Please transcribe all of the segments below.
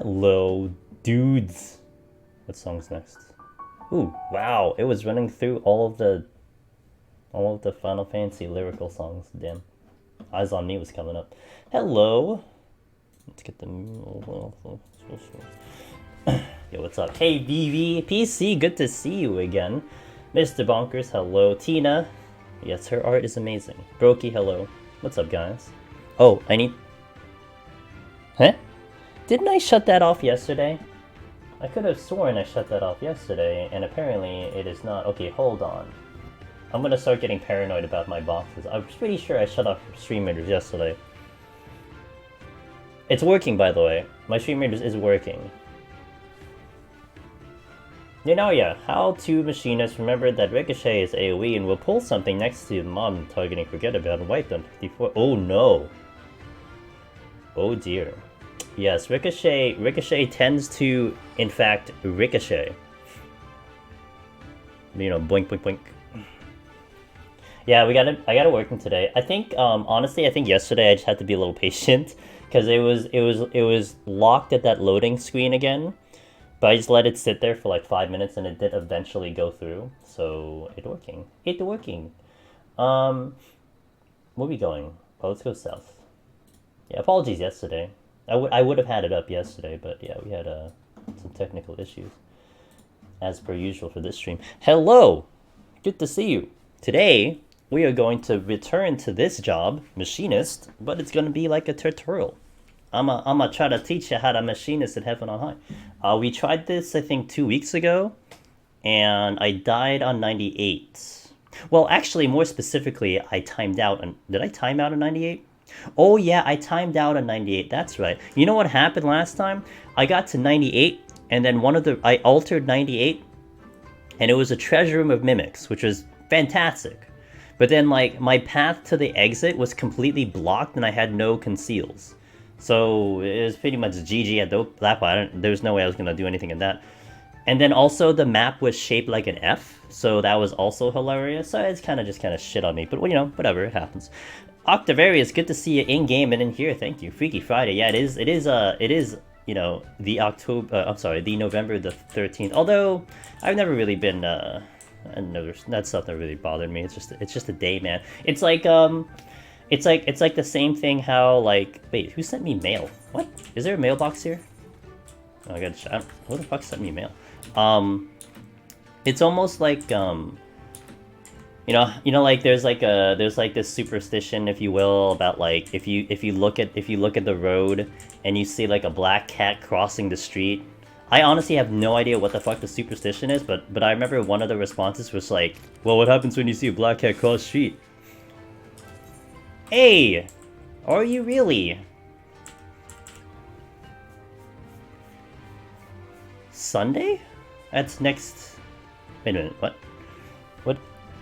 Hello, dudes. What song's next? Ooh, wow! It was running through all of the Final Fantasy lyrical songs. Damn, Eyes on Me was coming up. Hello. Let's get them. Yo, what's up? Hey, VV PC, good to see you again. Mr. Bonkers, hello. Tina, yes, her art is amazing. Brokey, hello. What's up, guys? Oh, I need. Huh? Didn't I shut that off yesterday? I could have sworn I shut that off yesterday, and apparently it is not. Okay, hold on. I'm gonna start getting paranoid about my boxes. I'm pretty sure I shut off stream readers yesterday. It's working, by the way. My stream readers is working. You know, yeah, how to machinists remember that Ricochet is AoE and will pull something next to mom targeting forget about and wipe them 54. Oh no. Oh dear. Yes, Ricochet tends to, in fact, ricochet. You know, boink, boink, boink. Yeah, I got it working today. I think, honestly, I think yesterday I just had to be a little patient because it was locked at that loading screen again. But I just let it sit there for like 5 minutes and it did eventually go through. So it's working. It's working. Where are we going? Oh, let's go south. Yeah, apologies yesterday. I would have had it up yesterday, but yeah, we had some technical issues. As per usual for this stream. Hello! Good to see you. Today, we are going to return to this job, machinist, but it's going to be like a tutorial. I'm gonna try to teach you how to machinist in Heaven on High. We tried this, I think, 2 weeks ago, and I died on 98. Well, actually, more specifically, I timed out. Did I time out on 98? Oh yeah, I timed out on 98, that's right. You know what happened last time? I got to 98, and then I altered 98, and it was a treasure room of mimics, which was fantastic. But then, like, my path to the exit was completely blocked, and I had no conceals. So, it was pretty much GG at that point. There was no way I was going to do anything in that. And then also, the map was shaped like an F, so that was also hilarious. So, it's kind of shit on me, but, you know, whatever, it happens. Octavarius, good to see you in game and in here. Thank you. Freaky Friday. Yeah, it is. You know, the November the 13th. Although I've never really been. I know that stuff never really bothered me. It's just a day, man. It's like the same thing. How like wait, who sent me mail? What is there a mailbox here? Oh, I got a shot. Who the fuck sent me mail? It's almost like you know, like there's like this superstition, if you will, about like if you look at the road and you see like a black cat crossing the street. I honestly have no idea what the fuck the superstition is, but I remember one of the responses was like, "Well, what happens when you see a black cat cross the street?" Hey, are you really? Sunday? That's next. Wait a minute. What?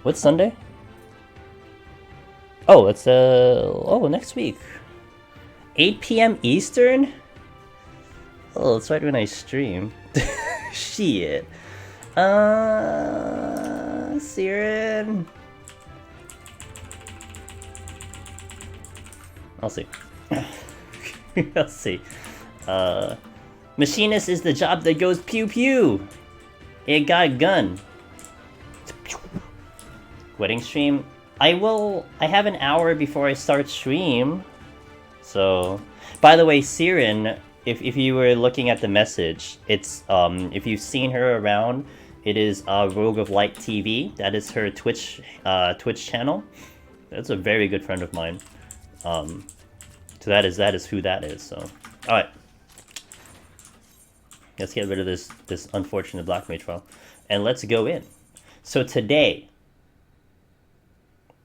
What's Sunday? Oh, it's next week. 8 p.m. Eastern? Oh, that's right when I stream. Shit. Siren. I'll see. I'll see. Machinist is the job that goes pew pew. It got a gun. Wedding stream. I have an hour before I start stream. So, by the way, Siren, if you were looking at the message, it's if you've seen her around, it is Rogue of Light TV. That is her Twitch channel. That's a very good friend of mine. So that is who that is. So, all right. Let's get rid of this unfortunate black mage file, and let's go in. So today,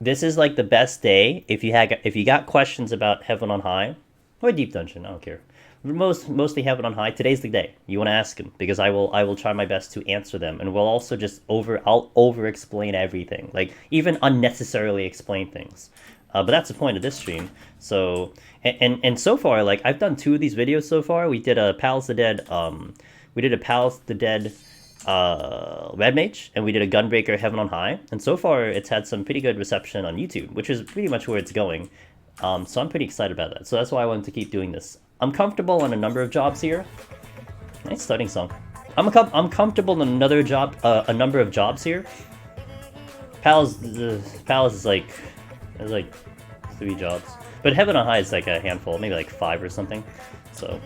this is like the best day if you got questions about Heaven on High or Deep Dungeon. I don't care. Mostly Heaven on High. Today's the day you want to ask them, because I will try my best to answer them, and we'll also just I'll over explain everything, like even unnecessarily explain things. But that's the point of this stream. So and so far, like I've done 2 of these videos so far. We did a Palace of the Dead. We did a Palace of the Dead Red Mage, and we did a Gunbreaker Heaven on High. And so far, it's had some pretty good reception on YouTube, which is pretty much where it's going. So I'm pretty excited about that. So that's why I wanted to keep doing this. I'm comfortable on a number of jobs here. Nice starting song. I'm comfortable in another job, a number of jobs here. Palace is like, there's like 3 jobs, but Heaven on High is like a handful, maybe like 5 or something. So,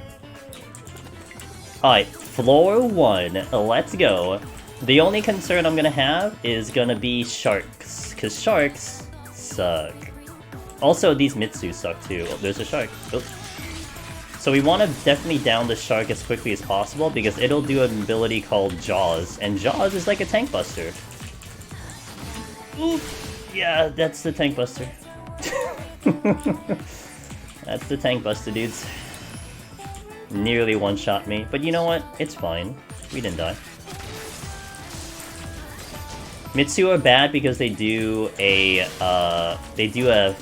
all right, floor 1, let's go. The only concern I'm gonna have is gonna be sharks, cause sharks suck. Also, these Mitsu suck too. Oh, there's a shark. Oops. So we want to definitely down the shark as quickly as possible because it'll do an ability called Jaws, and Jaws is like a tank buster. Ooh, yeah, that's the tank buster. That's the tank buster, dudes. Nearly one-shot me, but you know what? It's fine. We didn't die. Mitsu are bad because they do a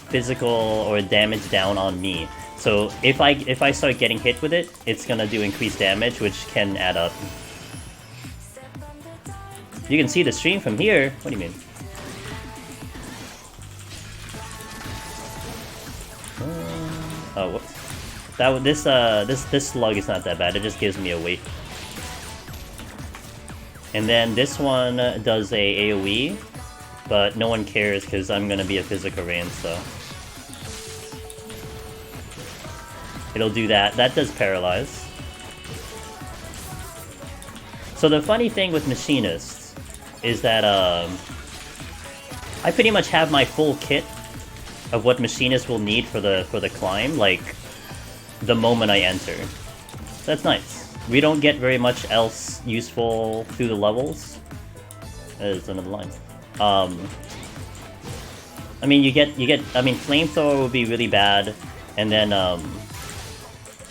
physical or a damage down on me. So if I start getting hit with it, it's gonna do increased damage, which can add up. You can see the stream from here. What do you mean? Oh, whoops. This slug is not that bad. It just gives me a weight. And then this one does a AoE, but no one cares because I'm gonna be a physical range, so it'll do that. That does paralyze. So the funny thing with Machinists is that I pretty much have my full kit of what Machinist will need for the climb, like the moment I enter. That's nice. We don't get very much else useful through the levels. There's another line. I mean, you get. I mean, flamethrower would be really bad, and then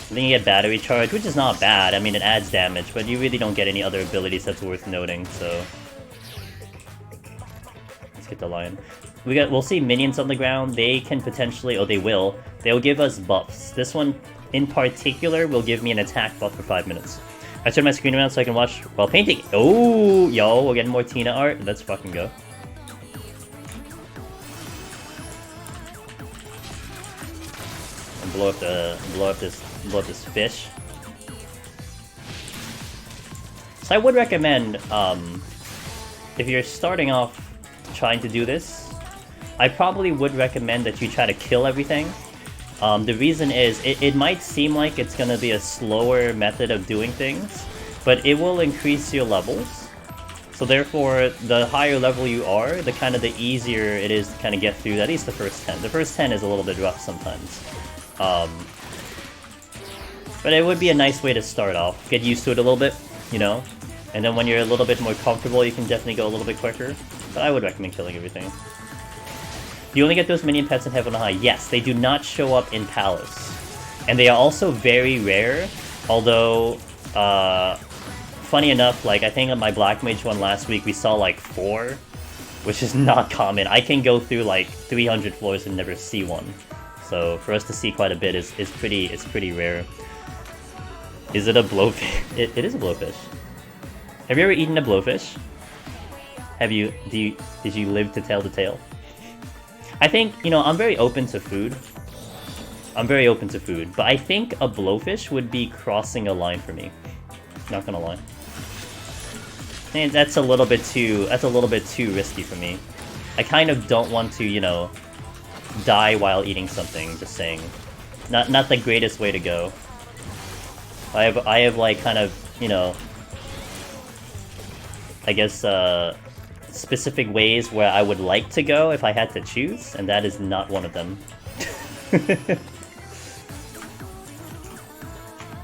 you get battery charge, which is not bad. I mean, it adds damage, but you really don't get any other abilities that's worth noting. So let's get the lion. We'll see minions on the ground. They can potentially, oh, they will. They'll give us buffs. This one in particular will give me an attack buff for 5 minutes. I turn my screen around so I can watch while painting. Oh, yo, we're getting more Tina art. Let's fucking go. And blow up this fish. So I would recommend, if you're starting off trying to do this, I probably would recommend that you try to kill everything. The reason is, it might seem like it's gonna be a slower method of doing things, but it will increase your levels. So therefore, the higher level you are, the easier it is to kind of get through at least the first 10. The first 10 is a little bit rough sometimes. But it would be a nice way to start off. Get used to it a little bit, you know? And then when you're a little bit more comfortable, you can definitely go a little bit quicker. But I would recommend killing everything. You only get those minion pets in Heaven on High. Yes, they do not show up in Palace. And they are also very rare, although, funny enough, like, I think on my Black Mage one last week, we saw, like, 4, which is not common. I can go through, like, 300 floors and never see one. So, for us to see quite a bit is pretty rare. Is it a blowfish? It is a blowfish. Have you ever eaten a blowfish? Did you live to tell the tale? I think, you know, I'm very open to food. But I think a blowfish would be crossing a line for me. Not gonna lie. And that's a little bit too risky for me. I kind of don't want to, you know, die while eating something, just saying. Not the greatest way to go. I have like kind of, you know, I guess specific ways where I would like to go if I had to choose, and that is not one of them.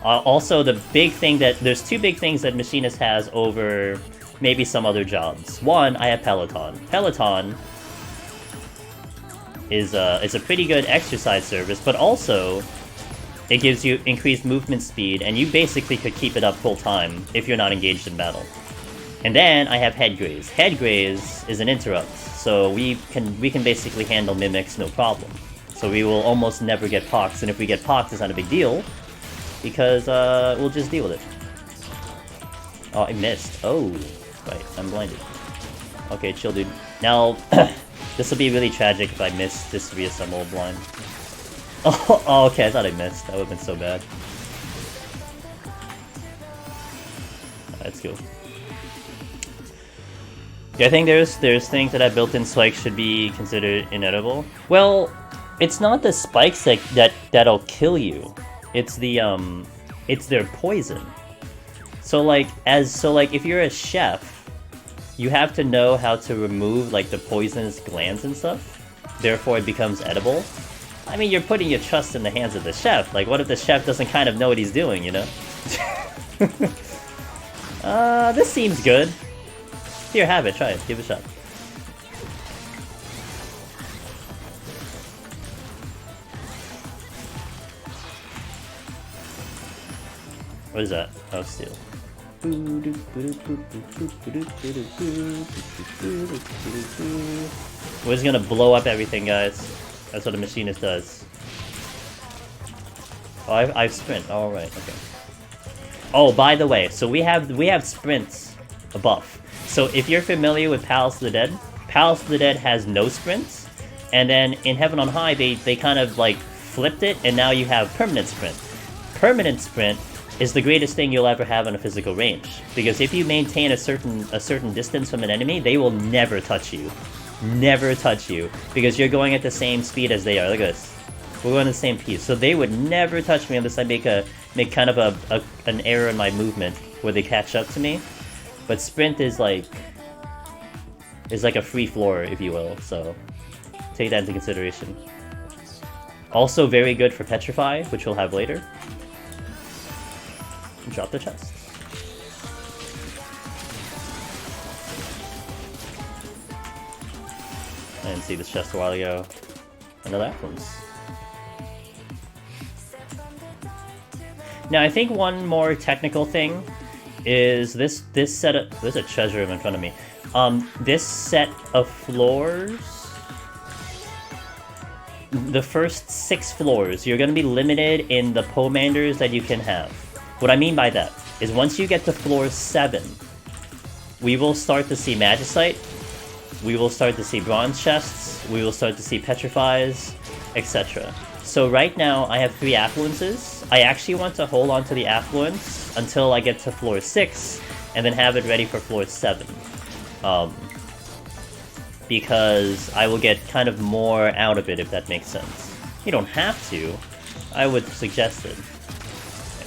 Also, the big thing there's 2 big things that Machinist has over maybe some other jobs. One, I have Peloton. Peloton is a pretty good exercise service, but also it gives you increased movement speed, and you basically could keep it up full time if you're not engaged in battle. And then I have Head Graze. Head Graze is an interrupt, so we can basically handle mimics no problem. So we will almost never get pox, and if we get pox, it's not a big deal, because we'll just deal with it. Oh, I missed. Oh, right, I'm blinded. Okay, chill, dude. Now, this will be really tragic if I miss this reassemble blind. Oh, okay, I thought I missed. That would have been so bad. That's cool. Yeah, I think there's things that have built-in spikes should be considered inedible. Well, it's not the spikes that'll kill you. It's their poison. So like if you're a chef, you have to know how to remove like the poisonous glands and stuff. Therefore, it becomes edible. I mean, you're putting your trust in the hands of the chef. Like, what if the chef doesn't kind of know what he's doing, you know? This seems good. Here, have it. Try it. Give it a shot. What is that? Oh, steel. We're just gonna blow up everything, guys. That's what a machinist does. Oh, I've sprint. All right, okay. Oh, by the way, so we have sprints a buff. So if you're familiar with Palace of the Dead, Palace of the Dead has no sprints, and then in Heaven on High they kind of like flipped it, and now you have permanent sprint. Permanent sprint is the greatest thing you'll ever have on a physical range, because if you maintain a certain distance from an enemy, they will never touch you. Never touch you, because you're going at the same speed as they are. Look at this. We're going at the same pace, so they would never touch me unless I make kind of an error in my movement where they catch up to me. But sprint is like a free floor, if you will. So take that into consideration. Also very good for petrify, which we'll have later. And drop the chest. I didn't see this chest a while ago. Another affluence. Now I think one more technical thing is this set of... There's a treasure room in front of me. This set of floors... The first 6 floors, you're going to be limited in the pomanders that you can have. What I mean by that is once you get to floor 7, we will start to see magicite, we will start to see bronze chests, we will start to see petrifies, etc. So right now I have 3 affluences. I actually want to hold on to the affluence until I get to floor 6, and then have it ready for floor 7. Because I will get kind of more out of it, if that makes sense. You don't have to. I would suggest it.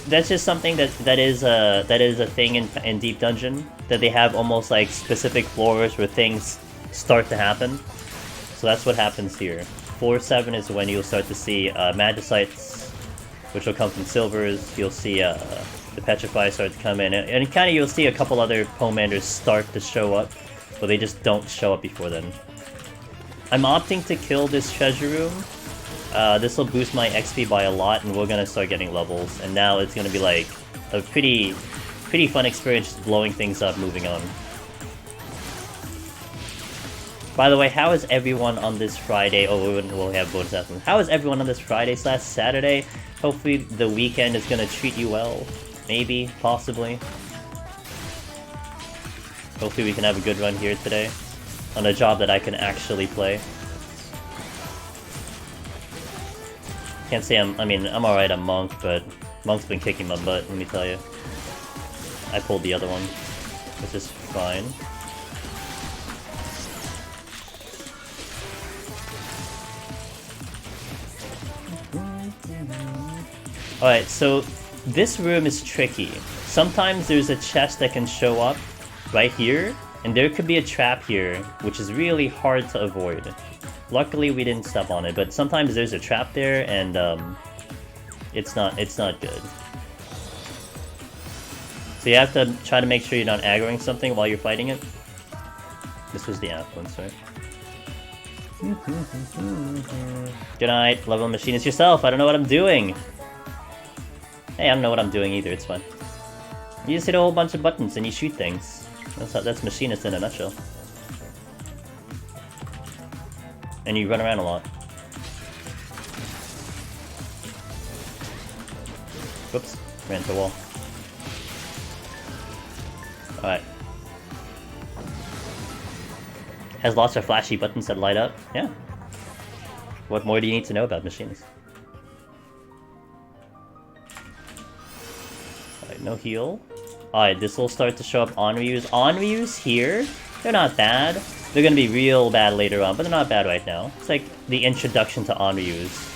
That's just something that is a thing in Deep Dungeon, that they have almost like specific floors where things start to happen. So that's what happens here. Floor 7 is when you'll start to see magicites, which will come from silvers. You'll see the petrify start to come in, and kind of you'll see a couple other pomanders start to show up, but they just don't show up before then. I'm opting to kill this treasure room. This will boost my XP by a lot, and we're gonna start getting levels. And now it's gonna be like a pretty fun experience, just blowing things up, moving on. By the way, how is everyone on this Friday? Oh, we'll have bonus afternoon. How is everyone on this Friday/Saturday? Hopefully the weekend is gonna treat you well. Maybe, possibly. Hopefully we can have a good run here today, on a job that I can actually play. Can't say I'm alright on Monk, but Monk's been kicking my butt, let me tell you. I pulled the other one, which is fine. Alright, so this room is tricky. Sometimes there's a chest that can show up right here, and there could be a trap here, which is really hard to avoid. Luckily we didn't step on it, but sometimes there's a trap there, and it's not good. So you have to try to make sure you're not aggroing something while you're fighting it. This was the affluence, right? Good night, level machinist yourself. I don't know what I'm doing. Hey, I don't know what I'm doing either, it's fine. You just hit a whole bunch of buttons and you shoot things. That's machinist in a nutshell. And you run around a lot. Whoops, ran into a wall. Alright. Has lots of flashy buttons that light up. Yeah. What more do you need to know about machines? Alright, no heal. Alright, this will start to show up Onryus. Onryus here, they're not bad. They're gonna be real bad later on, but they're not bad right now. It's like the introduction to Onryus.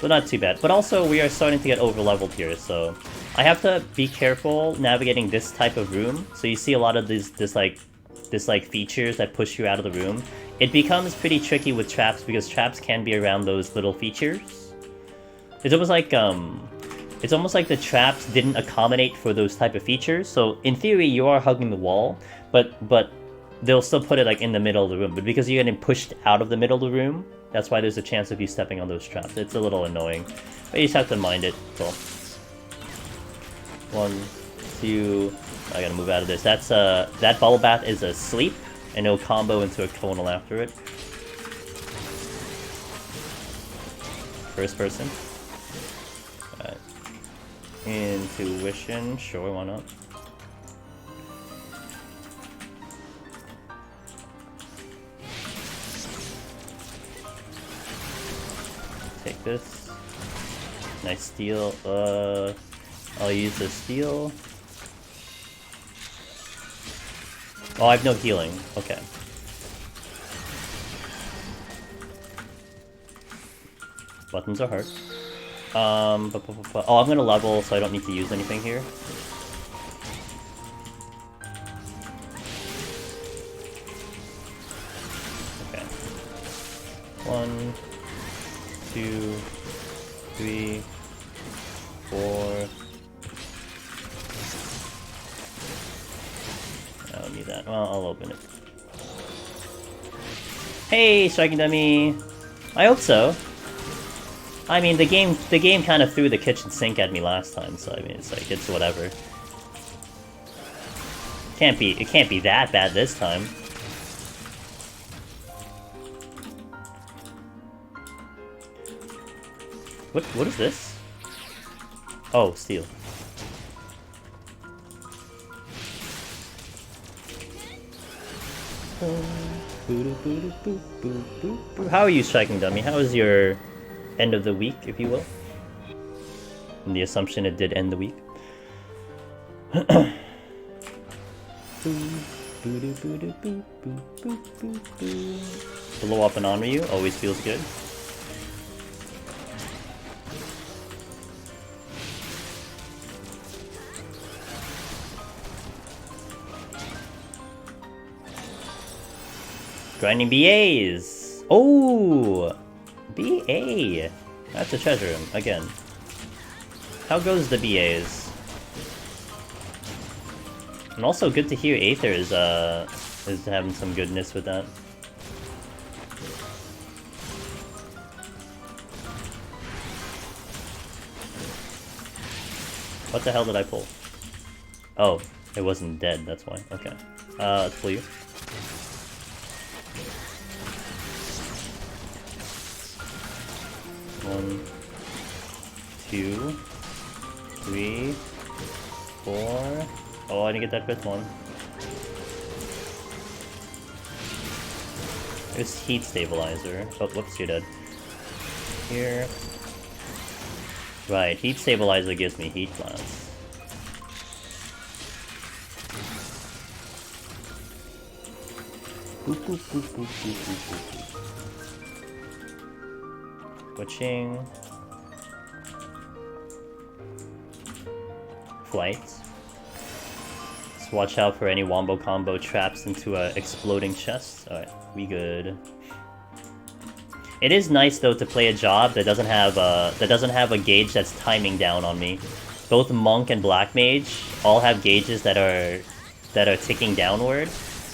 But not too bad. But also, we are starting to get over-leveled here, so... I have to be careful navigating this type of room. So you see a lot of this features that push you out of the room. It becomes pretty tricky with traps, because traps can be around those little features. It's almost like the traps didn't accommodate for those type of features. So in theory, you are hugging the wall, but they'll still put it like in the middle of the room. But because you're getting pushed out of the middle of the room, that's why there's a chance of you stepping on those traps. It's a little annoying, but you just have to mind it. Cool. 1, 2. I gotta move out of this. That's that bubble bath is a sleep, and it'll combo into a tonal after it. First person. Alright. Intuition, sure, why not? Take this. Nice steal. I'll use the steal. Oh, I have no healing. Okay. Buttons are hard. Oh, I'm gonna level, so I don't need to use anything here. Okay. 1, 2, 3, 4. I don't need that. Well, I'll open it. Hey, striking dummy! I hope so. I mean, the game kind of threw the kitchen sink at me last time, so I mean, it's like, it's whatever. It can't be that bad this time. What is this? Oh, steel. How are you, striking dummy? How was your end of the week, if you will? And the assumption it did end the week. Blow up and honor you always feels good. Grinding BAs! Oh! BA! That's a treasure room, again. How goes the BAs? And also good to hear Aether is having some goodness with that. What the hell did I pull? Oh, it wasn't dead, that's why. Okay. Let's pull you. One, 2, 3, 4. Oh, I didn't get that fifth one. There's heat stabilizer. Oh, whoops, you're dead. Here. Right, heat stabilizer gives me heat blast. Switching. Flight. Just watch out for any wombo combo traps into a exploding chest. Alright, we good. It is nice though to play a job that doesn't have a gauge that's timing down on me. Both Monk and Black Mage all have gauges that are ticking downward,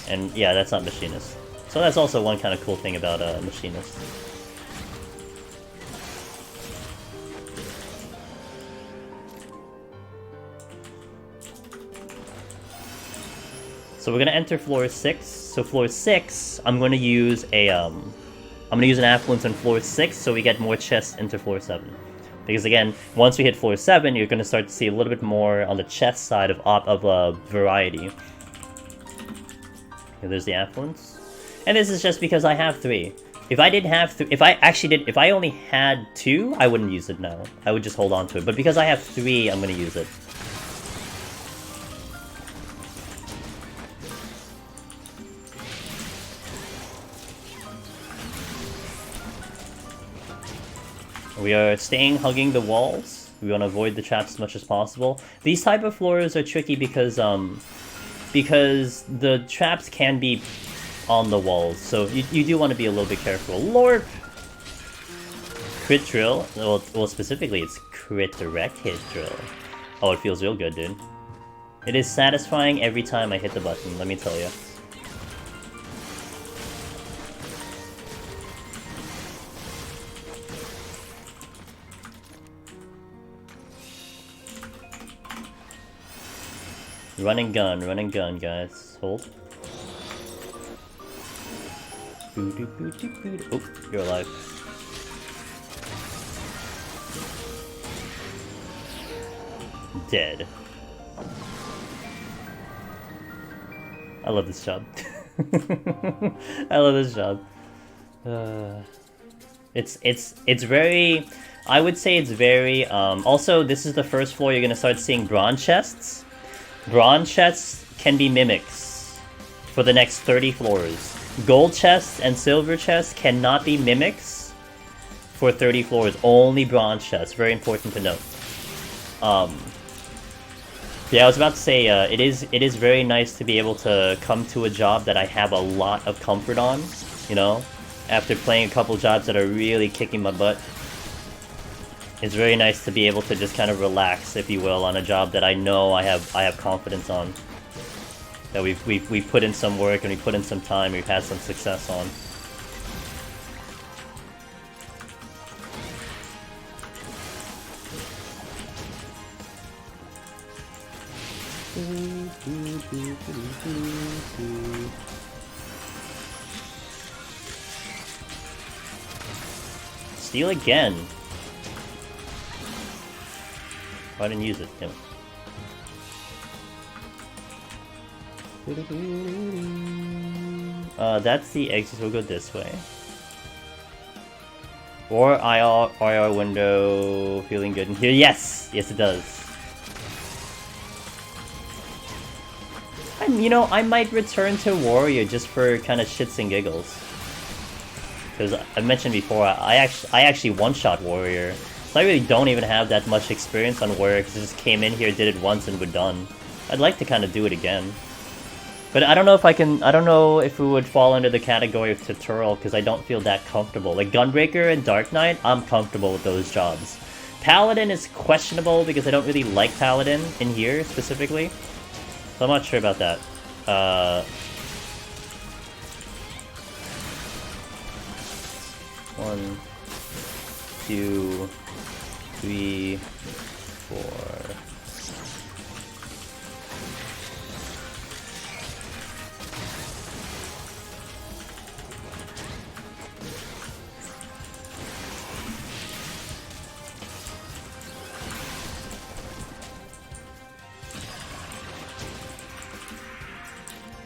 and yeah, that's not Machinist. So that's also one kind of cool thing about Machinist. So we're gonna enter floor 6. So floor 6, I'm gonna use an affluence on floor 6, so we get more chests into floor 7. Because again, once we hit floor 7, you're gonna start to see a little bit more on the chest side of variety. Okay, there's the affluence, and this is just because I have 3. If I didn't have if I only had 2, I wouldn't use it now. I would just hold on to it. But because I have 3, I'm gonna use it. We are staying hugging the walls. We want to avoid the traps as much as possible. These type of floors are tricky because the traps can be on the walls, so you do want to be a little bit careful. Lord! Crit drill? Well, specifically it's crit direct hit drill. Oh, it feels real good, dude. It is satisfying every time I hit the button, let me tell you. Run and gun, guys. Hold. Oh, you're alive. Dead. I love this job. I love this job. It's very... I would say it's very... also, this is the first floor you're gonna start seeing bronze chests. Bronze chests can be mimics for the next 30 floors. Gold chests and silver chests cannot be mimics for 30 floors. Only bronze chests. Very important to note. Yeah, I was about to say, it is very nice to be able to come to a job that I have a lot of comfort on, you know? After playing a couple jobs that are really kicking my butt. It's very nice to be able to just kind of relax, if you will, on a job that I know I have confidence on. That we've put in some work and we put in some time, we've had some success on. Steal again. Oh, I didn't use it. Damn it. That's the exit. We'll go this way. Or IR window. Feeling good in here. Yes! Yes, it does. You know, I might return to Warrior just for kind of shits and giggles. Because I mentioned before, I actually one-shot Warrior. So I really don't even have that much experience on Warrior, because I just came in here, did it once, and we're done. I'd like to kind of do it again. But I don't know if I can... I don't know if we would fall under the category of tutorial, because I don't feel that comfortable. Like, Gunbreaker and Dark Knight, I'm comfortable with those jobs. Paladin is questionable, because I don't really like Paladin in here, specifically. So I'm not sure about that. 1, 2, 3, 4.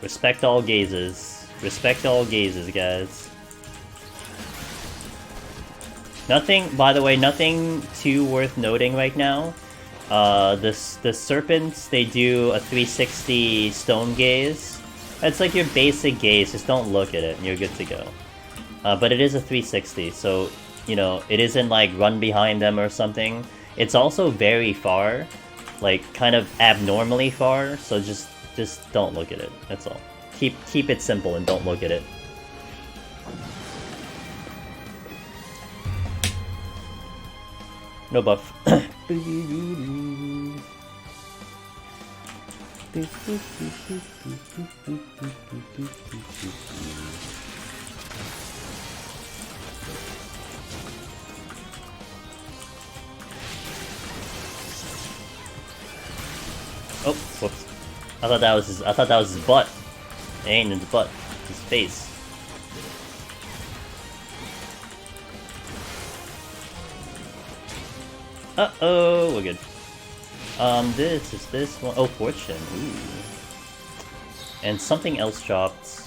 Respect all gazes. Respect all gazes, guys. Nothing, by the way, nothing too worth noting right now. The serpents, they do a 360 stone gaze. It's like your basic gaze, just don't look at it and you're good to go. But it is a 360, so, you know, it isn't like run behind them or something. It's also very far, like kind of abnormally far, so just don't look at it, that's all. Keep it simple and don't look at it. No buff. Oh, whoops. I thought that was his butt. It ain't his butt. His face. Uh-oh, we're good. This is this one. Oh, fortune. Ooh. And something else dropped.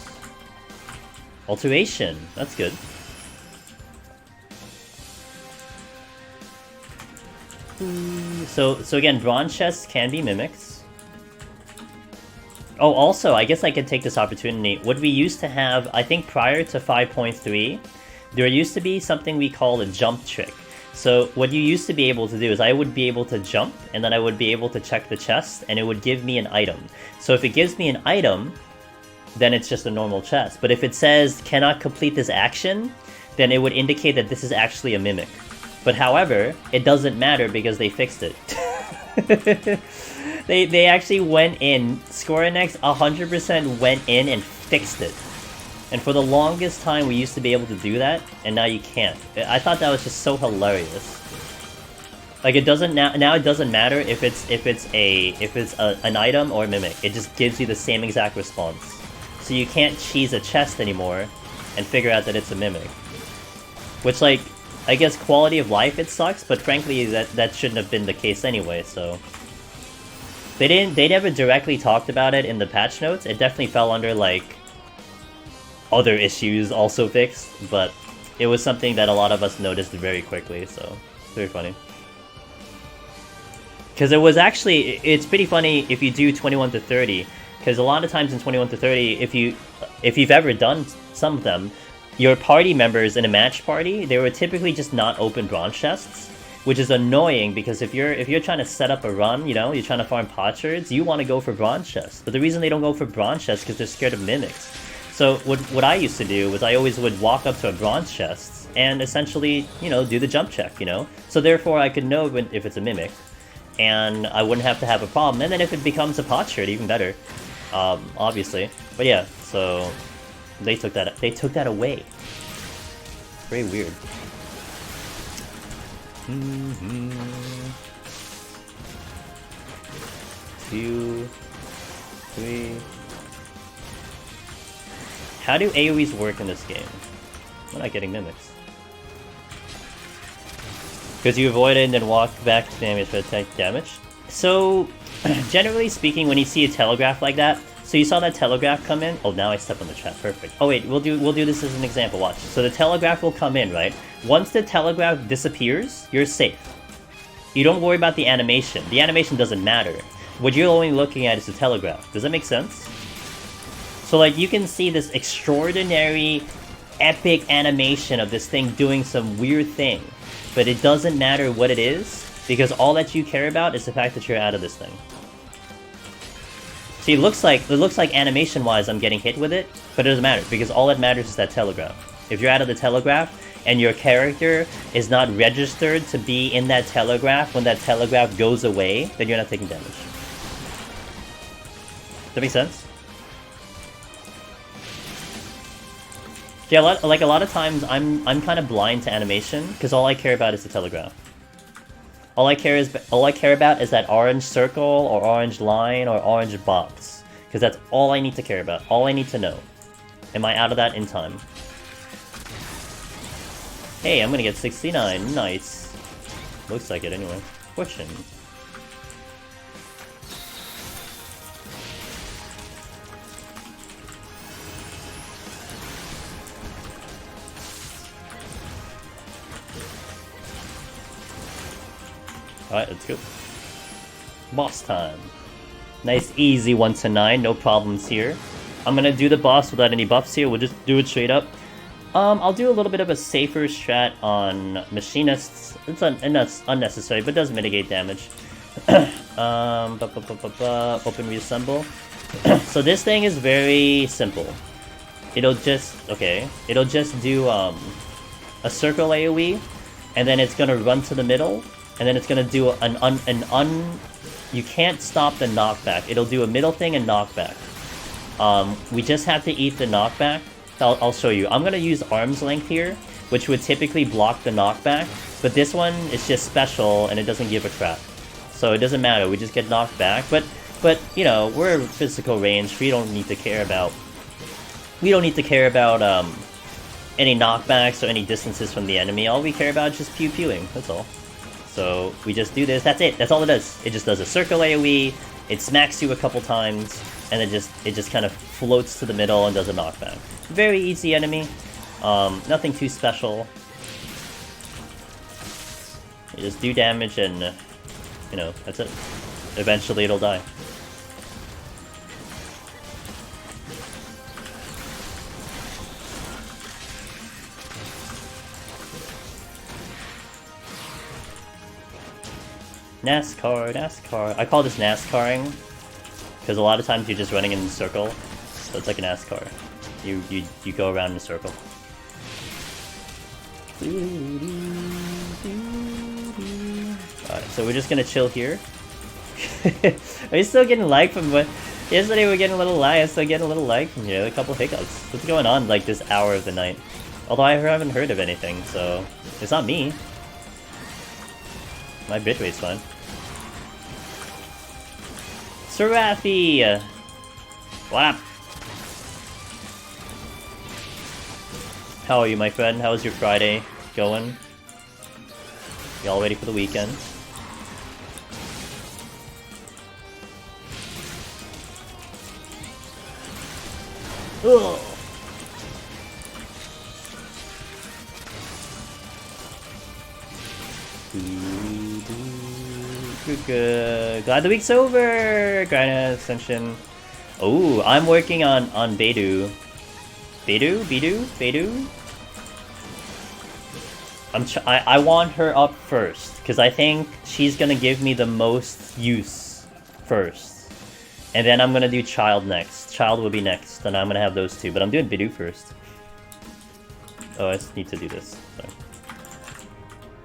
Alteration. That's good. So again, bronze chests can be mimics. Oh, also, I guess I could take this opportunity. What we used to have, I think prior to 5.3, there used to be something we call a jump trick. So what you used to be able to do is I would be able to jump, and then I would be able to check the chest, and it would give me an item. So if it gives me an item, then it's just a normal chest. But if it says cannot complete this action, then it would indicate that this is actually a mimic. But however, it doesn't matter because they fixed it. They actually went in, Square Enix 100% went in and fixed it. And for the longest time we used to be able to do that, and now you can't. I thought that was just so hilarious. Like it doesn't now it doesn't matter if it's an item or a mimic. It just gives you the same exact response. So you can't cheese a chest anymore and figure out that it's a mimic. Which, like, I guess quality of life it sucks, but frankly that shouldn't have been the case anyway, so. They never directly talked about it in the patch notes. It definitely fell under, like, other issues also fixed, but it was something that a lot of us noticed very quickly, so it's very funny. Because it was actually, it's pretty funny if you do 21 to 30, because a lot of times in 21 to 30, if you've ever done some of them, your party members in a match party, they were typically just not open bronze chests, which is annoying because if you're trying to set up a run, you know, you're trying to farm potsherds, you want to go for bronze chests. But the reason they don't go for bronze chests is because they're scared of mimics. So what I used to do was I always would walk up to a bronze chest and essentially, you know, do the jump check, you know? So therefore I could know if it's a mimic, and I wouldn't have to have a problem. And then if it becomes a potsherd, even better, obviously. But yeah, so they took that away. Very weird. 2, 3. How do AoEs work in this game? We're not getting mimics. Because you avoid it and then walk back to damage for attack damage. So, generally speaking, when you see a telegraph like that, so you saw that telegraph come in. Oh, now I stepped on the trap. Perfect. Oh wait, we'll do this as an example. Watch. So the telegraph will come in, right? Once the telegraph disappears, you're safe. You don't worry about the animation. The animation doesn't matter. What you're only looking at is the telegraph. Does that make sense? So like you can see this extraordinary, epic animation of this thing doing some weird thing, but it doesn't matter what it is because all that you care about is the fact that you're out of this thing. See, it looks like animation-wise I'm getting hit with it, but it doesn't matter because all that matters is that telegraph. If you're out of the telegraph and your character is not registered to be in that telegraph when that telegraph goes away, then you're not taking damage. Does that make sense? Yeah, a lot of times I'm kind of blind to animation because all I care about is the telegraph. All I care about is that orange circle or orange line or orange box because that's all I need to care about. All I need to know. Am I out of that in time? Hey, I'm gonna get 69. Nice. Looks like it anyway. Fortune. Alright, let's go. Boss time. Nice, easy 1 to 9, no problems here. I'm gonna do the boss without any buffs here, we'll just do it straight up. I'll do a little bit of a safer strat on machinists. It's unnecessary, but does mitigate damage. Open reassemble. So this thing is very simple. It'll just do a circle AoE, and then it's gonna run to the middle, and then it's gonna do you can't stop the knockback. It'll do a middle thing and knockback. We just have to eat the knockback. I'll show you. I'm gonna use arm's length here, which would typically block the knockback, but this one is just special and it doesn't give a crap. So it doesn't matter, we just get knocked back. But you know, we're physical range, we don't need to care about any knockbacks or any distances from the enemy. All we care about is just pew-pewing, that's all. So we just do this, that's it, that's all it does. It just does a circle AoE, it smacks you a couple times, and it just kind of floats to the middle and does a knockback. Very easy enemy, nothing too special. You just do damage and, you know, that's it. Eventually it'll die. NASCAR. I call this NASCARing because a lot of times you're just running in a circle, so it's like a NASCAR. You go around in a circle. Alright, so we're just gonna chill here. Are you still getting lag from what? Yesterday we were getting a little lag, I'm still getting a little lag from here, a couple hiccups. What's going on like this hour of the night? Although I haven't heard of anything, so it's not me. My bitrate's fine. Serathi! What up? How are you, my friend? How's your Friday going? Y'all ready for the weekend? Ugh. Good. Glad the week's over! Grind Ascension. Oh, I'm working on Beidou. Beidou? I want her up first, because I think she's gonna give me the most use first. And then I'm gonna do Child next. Child will be next, and I'm gonna have those two, but I'm doing Beidou first. Oh, I just need to do this. So.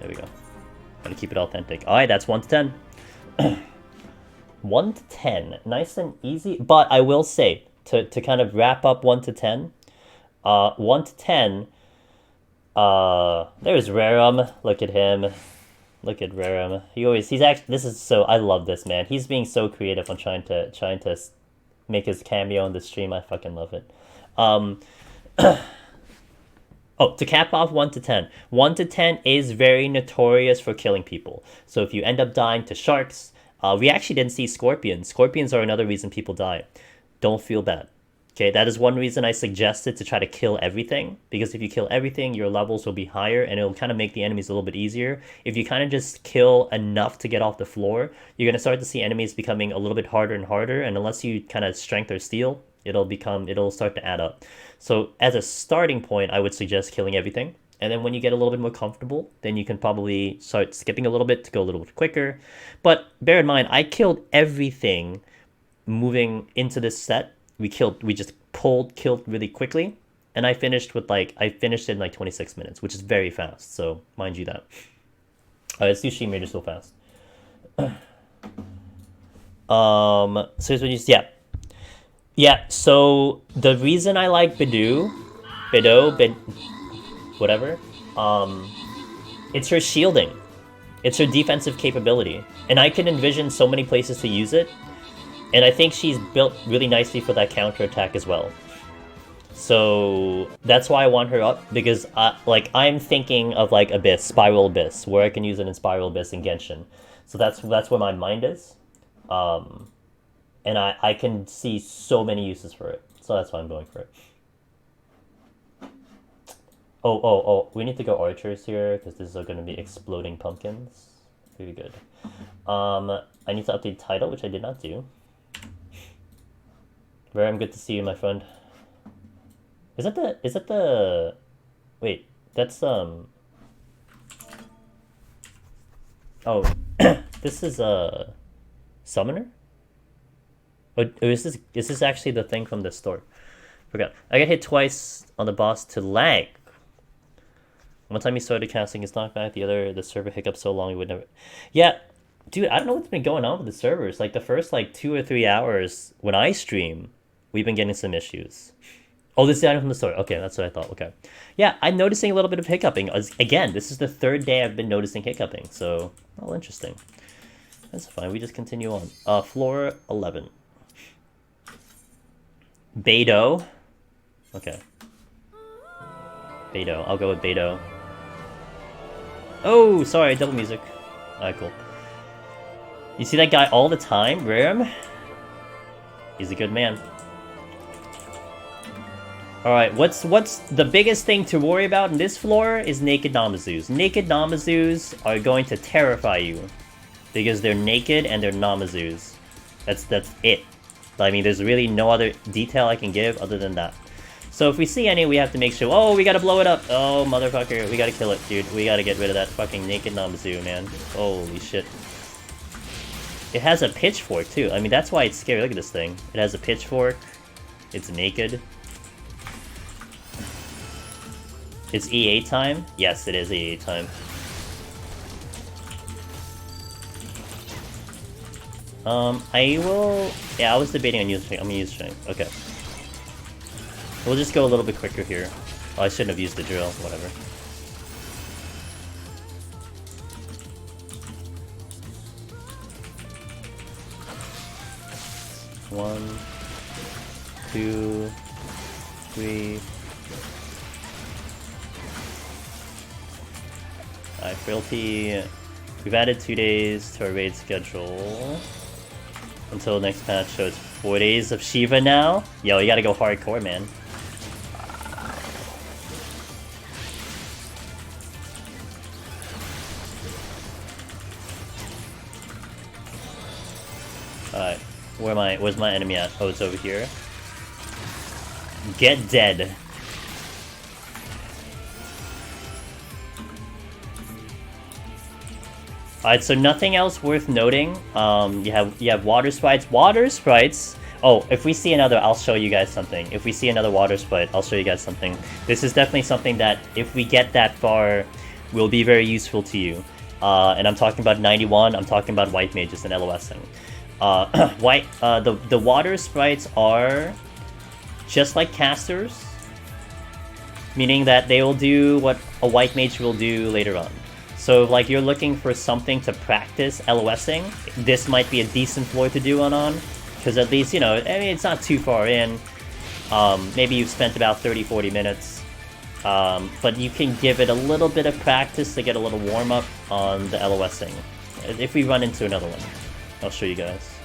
There we go. Gotta keep it authentic. Alright, that's 1 to 10. 1 to 10. Nice and easy, but I will say, to kind of wrap up 1 to 10, 1 to 10, there's Rerum. Look at him. Look at Rerum. He's actually, this is so, I love this, man. He's being so creative on trying to make his cameo on the stream. I fucking love it. Oh, to cap off 1 to 10. 1 to 10 is very notorious for killing people. So if you end up dying to sharks, we actually didn't see scorpions. Scorpions are another reason people die. Don't feel bad. Okay, that is one reason I suggested to try to kill everything, because if you kill everything, your levels will be higher, and it'll kind of make the enemies a little bit easier. If you kind of just kill enough to get off the floor, you're going to start to see enemies becoming a little bit harder and harder, and unless you kind of strength or steal, it'll start to add up. So as a starting point, I would suggest killing everything, and then when you get a little bit more comfortable, then you can probably start skipping a little bit to go a little bit quicker. But bear in mind, I killed everything moving into this set. We just killed really quickly, and I finished in like 26 minutes, which is very fast, so mind you that. Let's do Shimir just so fast. So here's what you see. Yeah, so the reason I like Beidou, whatever, it's her shielding. It's her defensive capability, and I can envision so many places to use it. And I think she's built really nicely for that counterattack as well. So that's why I want her up, because I'm thinking of like Abyss, Spiral Abyss, where I can use it in Spiral Abyss and Genshin. So that's where my mind is. And I can see so many uses for it. So that's why I'm going for it. Oh, we need to go archers here, because this is going to be exploding pumpkins. Pretty good. I need to update title, which I did not do. Very good to see you, my friend. Is that the wait, that's Oh, this is a summoner? Oh, is this actually the thing from the store? Forgot. I got hit twice on the boss to lag. One time he started casting his knockback, the server hiccuped so long he would never. Yeah, dude, I don't know what's been going on with the servers. Like the first 2 or 3 hours when I stream, we've been getting some issues. Oh, this is the item from the store. Okay, that's what I thought. Okay. Yeah, I'm noticing a little bit of hiccuping. Again, this is the 3rd day I've been noticing hiccuping, so, oh, interesting. That's fine, we just continue on. Floor 11. Beidou. Okay. Beidou, I'll go with Beidou. Oh, sorry, double music. Alright, cool. You see that guy all the time, Rerum? He's a good man. Alright, what's the biggest thing to worry about in this floor is naked Namazus. Naked Namazus are going to terrify you. Because they're naked and they're Namazus. That's it. I mean, there's really no other detail I can give other than that. So if we see any, we have to make sure... Oh, we gotta blow it up! Oh, motherfucker, we gotta kill it, dude. We gotta get rid of that fucking naked Namazu, man. Holy shit. It has a pitchfork too. I mean, that's why it's scary. Look at this thing. It has a pitchfork. It's naked. It's EA time? Yes, it is EA time. I will... Yeah, I was debating on using... I'm gonna use Shank. Okay. We'll just go a little bit quicker here. Oh, I shouldn't have used the drill. Whatever. One, two, three. Alright, Frailty. We've added 2 days to our raid schedule. Until next patch, so it's 4 days of Shiva now. Yo, you gotta go hardcore, man. Alright, where's my enemy at? Oh, it's over here. Get dead. Alright, so nothing else worth noting. You have water sprites. Water sprites! Oh, if we see another, I'll show you guys something. If we see another water sprite, I'll show you guys something. This is definitely something that, if we get that far, will be very useful to you. And I'm talking about 91, I'm talking about white mages and LOSing. The water sprites are just like casters, meaning that they will do what a white mage will do later on. So, like, you're looking for something to practice LOSing, this might be a decent floor to do one on, because at least, you know, I mean, it's not too far in. Maybe you've spent about 30-40 minutes, but you can give it a little bit of practice to get a little warm-up on the LOSing. If we run into another one, I'll show you guys.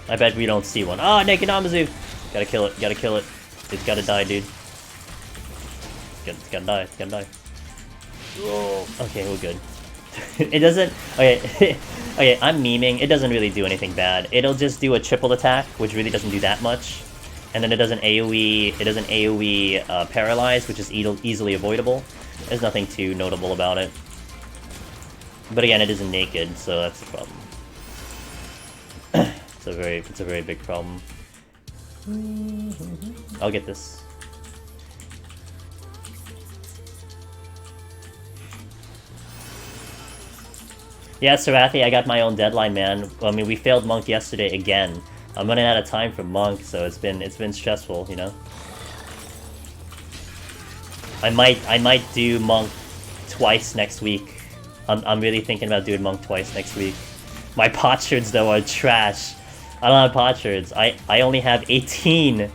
I bet we don't see one. Oh, Naked Namazu! Gotta kill it, gotta kill it. It's gotta die, dude. It's gonna die, it's gonna die. Whoa. Okay, we're good. It doesn't... Okay, okay, I'm memeing. It doesn't really do anything bad. It'll just do a triple attack, which really doesn't do that much. And then it doesn't AoE paralyze, which is easily avoidable. There's nothing too notable about it. But again, it isn't naked, so that's the problem. It's a very big problem. I'll get this. Yeah, Sarathi, I got my own deadline, man. I mean, we failed Monk yesterday again. I'm running out of time for Monk, so it's been stressful, you know. I might do Monk twice next week. I'm really thinking about doing Monk twice next week. My potsherds though are trash. I don't have potsherds. I only have 18,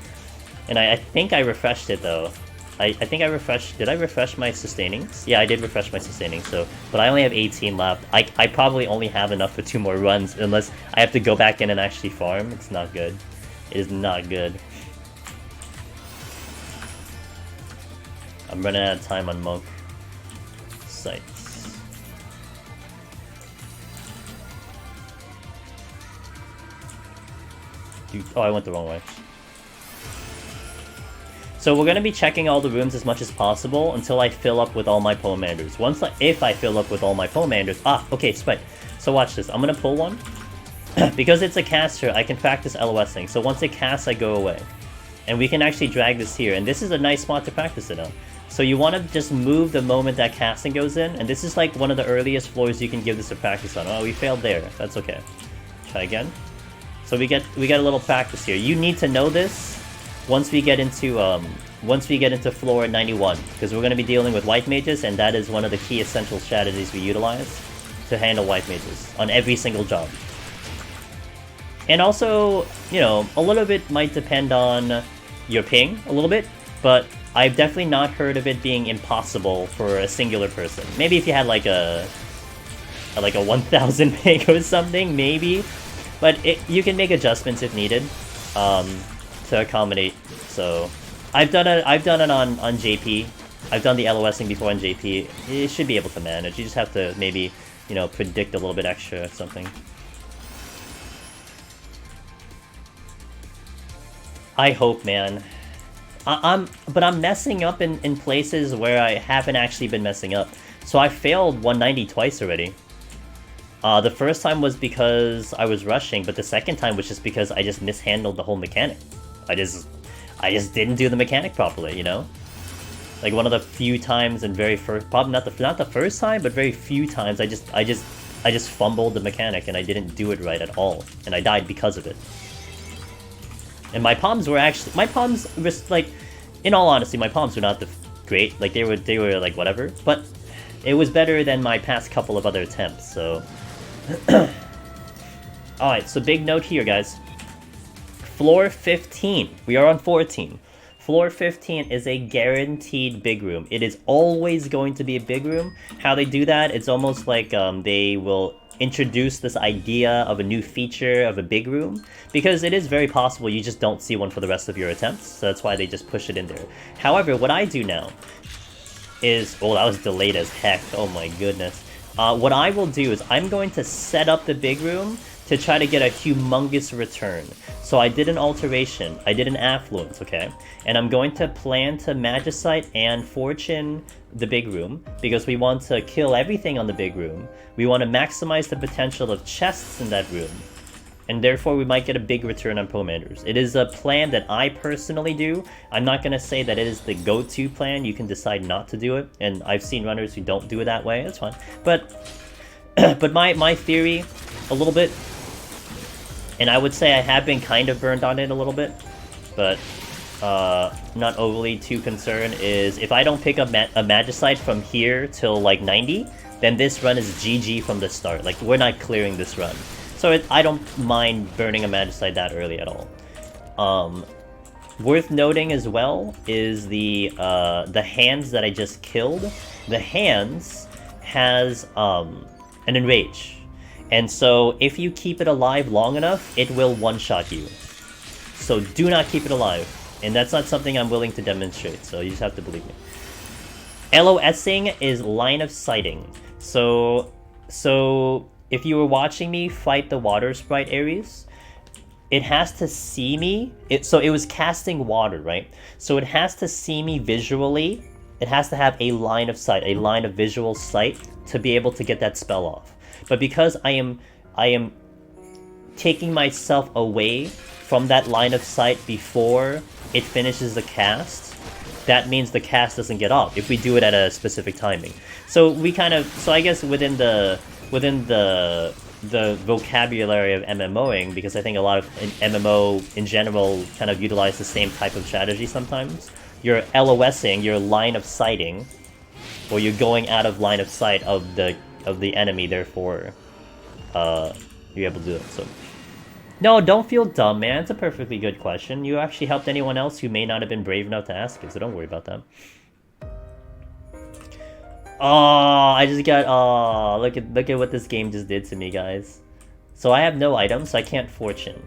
and I think I refreshed it though. I think I refreshed... Did I refresh my sustainings? Yeah, I did refresh my sustainings, so... But I only have 18 left. I probably only have enough for 2 more runs, unless I have to go back in and actually farm. It's not good. It is not good. I'm running out of time on Monk. Sites. Dude, oh, I went the wrong way. So we're going to be checking all the rooms as much as possible until I fill up with all my pomanders. If I fill up with all my pomanders... Ah, okay, sweat. So watch this. I'm going to pull one. Because it's a caster, I can practice LOSing. So once it casts, I go away. And we can actually drag this here. And this is a nice spot to practice it on. So you want to just move the moment that casting goes in. And this is like one of the earliest floors you can give this a practice on. Oh, we failed there. That's okay. Try again. So we get a little practice here. You need to know this once we get into floor 91, because we're going to be dealing with white mages, and that is one of the key essential strategies we utilize to handle white mages on every single job. And also, you know, a little bit might depend on your ping, a little bit, but I've definitely not heard of it being impossible for a singular person. Maybe if you had like a 1000 ping or something, maybe, but you can make adjustments if needed. To accommodate. So I've done it on JP. I've done the LOSing before on JP. You should be able to manage. You just have to maybe, you know, predict a little bit extra or something. I hope, man. But I'm messing up in places where I haven't actually been messing up. So I failed 190 twice already. The first time was because I was rushing, but the second time was just because I just mishandled the whole mechanic. I just didn't do the mechanic properly, you know? Like one of the few times and very first, probably not the first time, but very few times I just fumbled the mechanic and I didn't do it right at all, and I died because of it. And my palms were like, in all honesty, my palms were not great. Like they were like whatever, but it was better than my past couple of other attempts. So, all right. So big note here, guys. Floor 15. We are on 14. Floor 15 is a guaranteed big room. It is always going to be a big room. How they do that, it's almost like they will introduce this idea of a new feature of a big room, because it is very possible you just don't see one for the rest of your attempts, so that's why they just push it in there. However, what I do now is... Oh, that was delayed as heck. Oh my goodness. What I will do is I'm going to set up the big room to try to get a humongous return. So I did an alteration, I did an affluence, okay? And I'm going to plan to Magicite and Fortune the big room, because we want to kill everything on the big room. We want to maximize the potential of chests in that room. And therefore we might get a big return on pomanders. It is a plan that I personally do. I'm not going to say that it is the go-to plan. You can decide not to do it. And I've seen runners who don't do it that way. That's fine. But my theory, a little bit, and I would say I have been kind of burned on it a little bit, but not overly too concerned, is if I don't pick up a Magicite from here till like 90, then this run is GG from the start. Like, we're not clearing this run. So I don't mind burning a Magicite that early at all. Worth noting as well is the hands that I just killed. The hands has an enrage. And so if you keep it alive long enough, it will one-shot you. So do not keep it alive. And that's not something I'm willing to demonstrate, so you just have to believe me. LOSing is line of sighting. So if you were watching me fight the water sprite Ares, it has to see me. So it was casting water, right? So it has to see me visually. It has to have a line of sight, a line of visual sight to be able to get that spell off. But because I am taking myself away from that line of sight before it finishes the cast, that means the cast doesn't get off if we do it at a specific timing. So I guess within the vocabulary of MMOing, because I think a lot of MMO in general kind of utilize the same type of strategy sometimes. You're LOSing, you're line of sighting, or you're going out of line of sight of the enemy, therefore you're able to do it. So no, don't feel dumb, man. It's a perfectly good question. You actually helped anyone else who may not have been brave enough to ask it, so don't worry about that. Oh, I just got... Oh, look at what this game just did to me, guys. So I have no items, so I can't Fortune.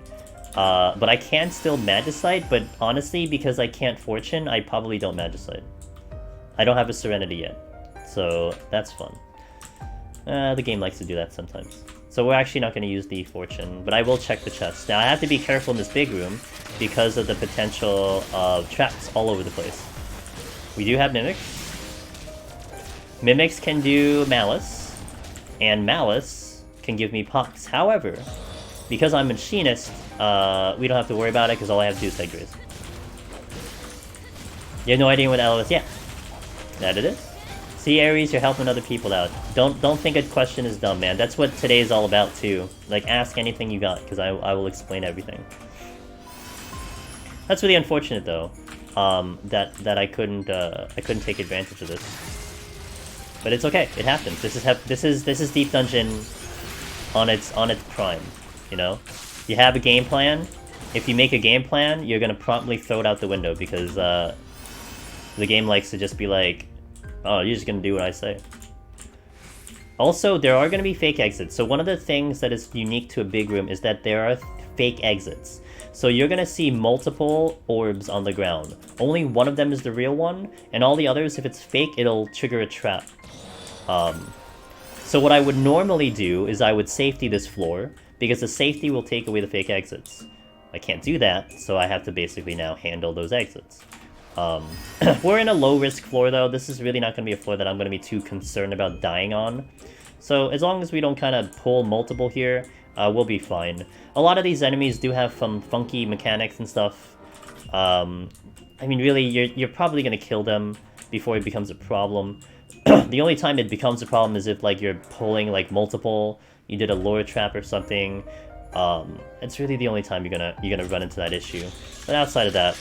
But I can still Magicite, but honestly, because I can't Fortune, I probably don't Magicite. I don't have a Serenity yet, so that's fun. The game likes to do that sometimes. So we're actually not going to use the Fortune, but I will check the chest. Now I have to be careful in this big room because of the potential of traps all over the place. We do have Mimics. Mimics can do Malice, and Malice can give me Pox. However, because I'm Machinist, we don't have to worry about it because all I have to do is Headgraze. You have no idea what LOS? Yeah, that it is. See, Ares, you're helping other people out. Don't think a question is dumb, man. That's what today is all about too. Like, ask anything you got, because I will explain everything. That's really unfortunate though, that I couldn't take advantage of this. But it's okay. It happens. This is Deep Dungeon on its prime. You know, you have a game plan. If you make a game plan, you're gonna promptly throw it out the window because the game likes to just be like, oh, you're just gonna do what I say. Also, there are gonna be fake exits. So one of the things that is unique to a big room is that there are fake exits. So you're gonna see multiple orbs on the ground. Only one of them is the real one, and all the others, if it's fake, it'll trigger a trap. So what I would normally do is I would safety this floor, because the safety will take away the fake exits. I can't do that, so I have to basically now handle those exits. We're in a low-risk floor, though. This is really not going to be a floor that I'm going to be too concerned about dying on. So as long as we don't kind of pull multiple here, we'll be fine. A lot of these enemies do have some funky mechanics and stuff. I mean, really, you're probably going to kill them before it becomes a problem. The only time it becomes a problem is if, like, you're pulling, like, multiple, you did a lure trap or something. It's really the only time you're gonna run into that issue. But outside of that,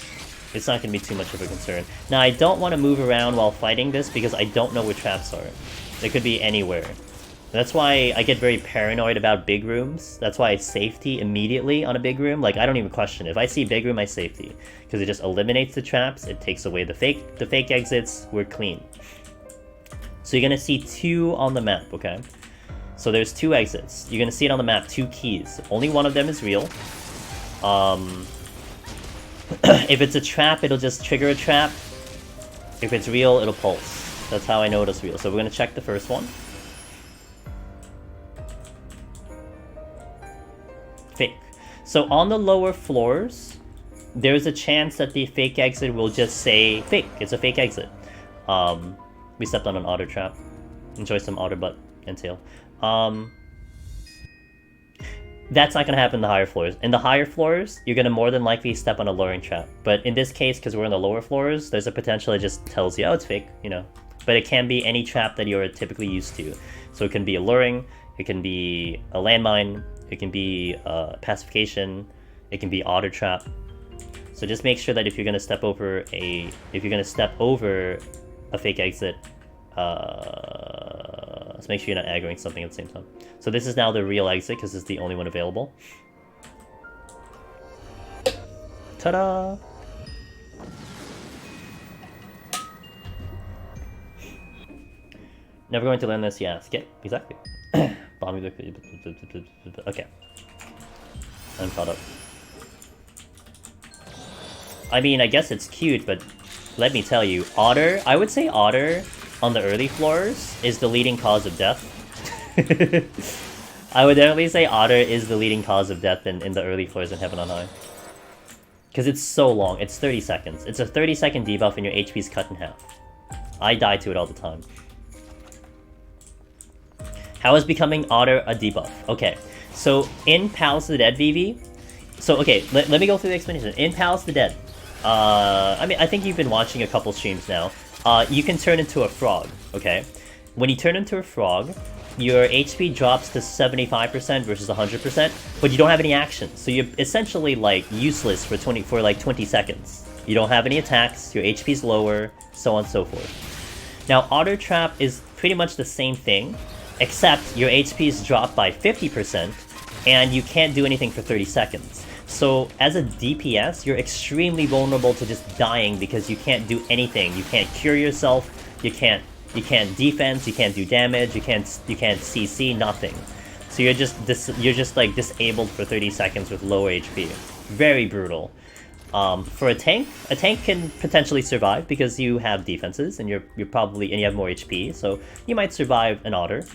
it's not gonna be too much of a concern. Now, I don't want to move around while fighting this because I don't know where traps are. They could be anywhere. That's why I get very paranoid about big rooms. That's why I safety immediately on a big room. Like, I don't even question it. If I see big room, I safety. Because it just eliminates the traps, it takes away the fake exits, we're clean. So you're gonna see 2 on the map, okay? So there's 2 exits. You're gonna see it on the map, 2 keys. Only one of them is real. If it's a trap, it'll just trigger a trap. If it's real, it'll pulse. That's how I know it's real. So we're gonna check the first one. Fake. So on the lower floors, there's a chance that the fake exit will just say fake. It's a fake exit. We stepped on an otter trap. Enjoy some otter butt and tail. That's not going to happen in the higher floors. In the higher floors, you're going to more than likely step on a luring trap. But in this case, because we're in the lower floors, there's a potential it just tells you, oh, it's fake, you know. But it can be any trap that you're typically used to. So it can be a luring, it can be a landmine, it can be pacification, it can be otter trap. So just make sure that if you're going to step over a fake exit, let's make sure you're not aggroing something at the same time. So this is now the real exit because it's the only one available. Ta-da! Never going to learn this, yeah. Okay, exactly. Okay. I'm caught up. I mean, I guess it's cute, but let me tell you, otter, I would say otter on the early floors is the leading cause of death. I would definitely say otter is the leading cause of death in the early floors in Heaven on High. Because it's so long, it's 30 seconds. It's a 30-second debuff and your HP's cut in half. I die to it all the time. How is becoming otter a debuff? Okay, so in Palace of the Dead VV, so okay, let me go through the explanation. In Palace of the Dead, I mean, I think you've been watching a couple streams now. You can turn into a frog, okay? When you turn into a frog, your HP drops to 75% versus 100%, but you don't have any actions. So you're essentially, like, useless for like 20 seconds. You don't have any attacks, your HP's lower, so on and so forth. Now, Otter Trap is pretty much the same thing, except your HP's dropped by 50%, and you can't do anything for 30 seconds. So as a DPS, you're extremely vulnerable to just dying because you can't do anything. You can't cure yourself, you can't defense, you can't do damage, you can't CC, nothing. So you're just like disabled for 30 seconds with low HP. Very brutal. For a tank can potentially survive because you have defenses and you have more HP, so you might survive an otter.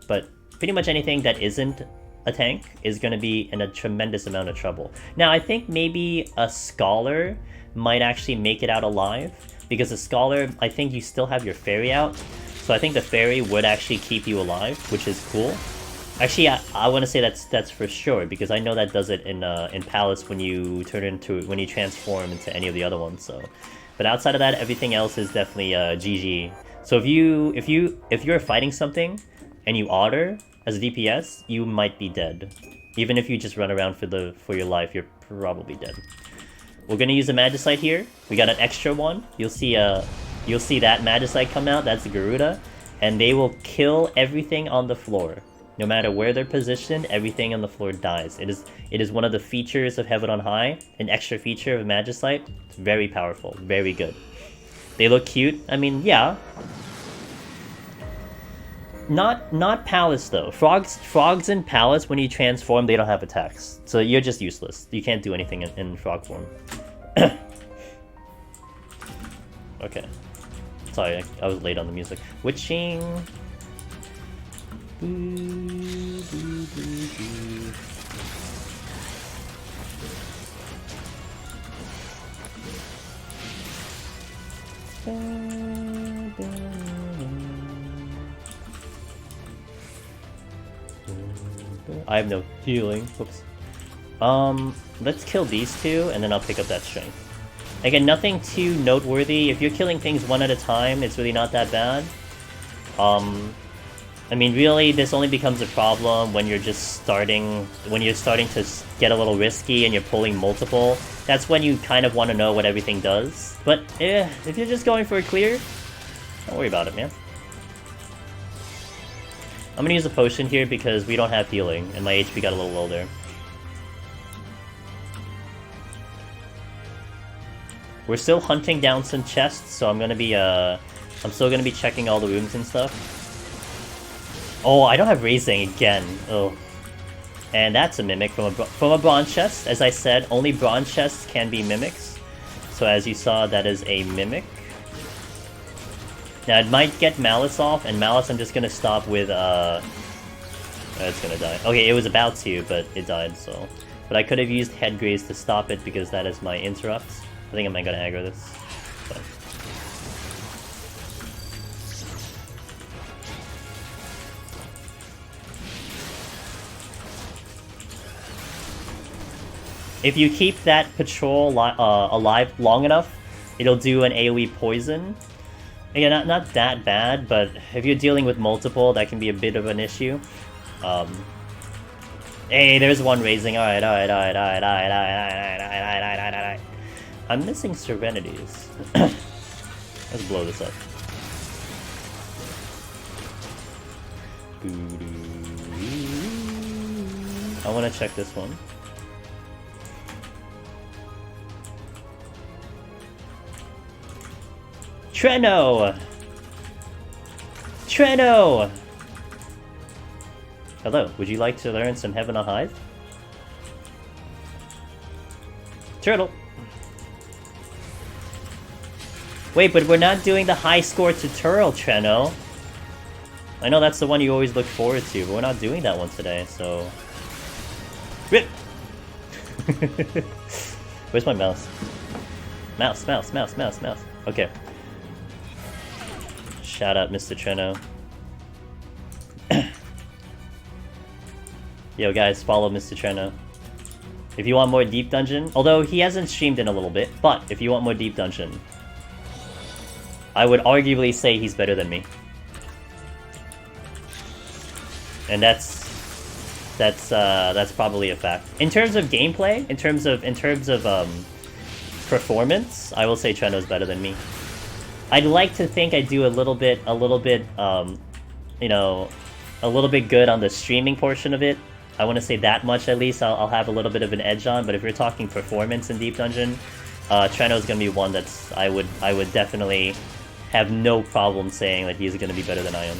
But pretty much anything that isn't a tank is going to be in a tremendous amount of trouble. Now, I think maybe a scholar might actually make it out alive, because a scholar, I think you still have your fairy out, so I think the fairy would actually keep you alive, which is cool. Actually, I want to say that's for sure, because I know that does it in Palace when you transform into any of the other ones. So, but outside of that, everything else is definitely GG. So if you're fighting something and you otter as a DPS, you might be dead. Even if you just run around for your life, you're probably dead. We're gonna use a Magicite here. We got an extra one. You'll see that Magicite come out. That's the Garuda, and they will kill everything on the floor. No matter where they're positioned, everything on the floor dies. It is one of the features of Heaven on High, an extra feature of Magicite. It's very powerful, very good. They look cute. I mean, yeah. Not Palace though. Frogs in Palace, when you transform, they don't have attacks. So you're just useless. You can't do anything in frog form. Okay. Sorry, I was late on the music. Witching. I have no healing. Whoops. Let's kill these two, and then I'll pick up that strength. Again, nothing too noteworthy. If you're killing things one at a time, it's really not that bad. I mean, really, this only becomes a problem when you're just starting, when you're starting to get a little risky and you're pulling multiple. That's when you kind of want to know what everything does. But, if you're just going for a clear, don't worry about it, man. I'm gonna use a potion here because we don't have healing, and my HP got a little low there. We're still hunting down some chests, so I'm gonna be, I'm still gonna be checking all the rooms and stuff. Oh, I don't have raising again. Oh. And that's a mimic from a bronze chest. As I said, only bronze chests can be mimics. So as you saw, that is a mimic. Now, it might get Malice off, and Malice I'm just gonna stop with, it's gonna die. Okay, it was about to, but it died, so... But I could have used Head Graze to stop it, because that is my interrupt. I think I'm not gonna aggro this. But... If you keep that patrol alive long enough, it'll do an AoE poison. Again, not that bad, but if you're dealing with multiple, that can be a bit of an issue. Hey, there's one raising. Alright. I'm missing Serenities. Let's blow this up. I want to check this one. Treno! Treno! Hello, would you like to learn some Heaven on High? Turtle! Wait, but we're not doing the high score tutorial, Treno. I know that's the one you always look forward to, but we're not doing that one today, so... RIP! Where's my mouse? Mouse. Okay. Shout out, Mr. Treno. Yo, guys, follow Mr. Treno. If you want more Deep Dungeon, although he hasn't streamed in a little bit, but if you want more Deep Dungeon, I would arguably say he's better than me. And that's probably a fact. In terms of gameplay, in terms of performance, I will say Treno's better than me. I'd like to think I do a little bit, you know, a little bit good on the streaming portion of it. I want to say that much at least. I'll have a little bit of an edge on. But if you're talking performance in Deep Dungeon, Treno's gonna be one that's I would definitely have no problem saying that he's gonna be better than I am.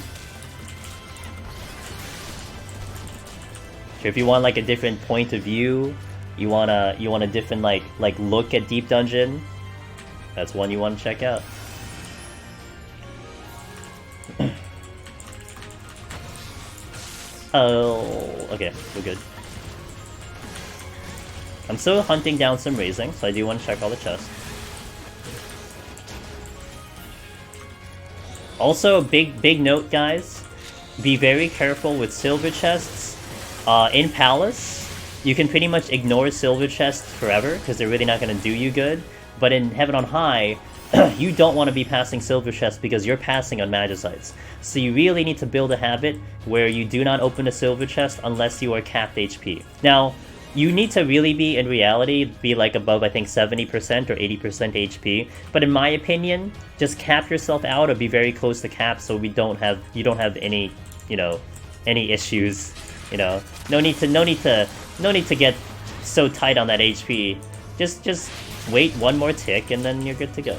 So if you want like a different point of view, you want a different like look at Deep Dungeon, that's one you want to check out. Oh, okay, we're good. I'm still hunting down some raising, so I do want to check all the chests. Also, big note, guys. Be very careful with silver chests. In Palace, you can pretty much ignore silver chests forever, because they're really not going to do you good. But in Heaven on High, you don't want to be passing silver chests because you're passing on Magicites. So you really need to build a habit where you do not open a silver chest unless you are capped HP. Now, you need to really be, in reality, be like above, I think, 70% or 80% HP. But in my opinion, just cap yourself out or be very close to cap so you don't have any, you know, any issues. You know, no need to get so tight on that HP. Just wait one more tick and then you're good to go.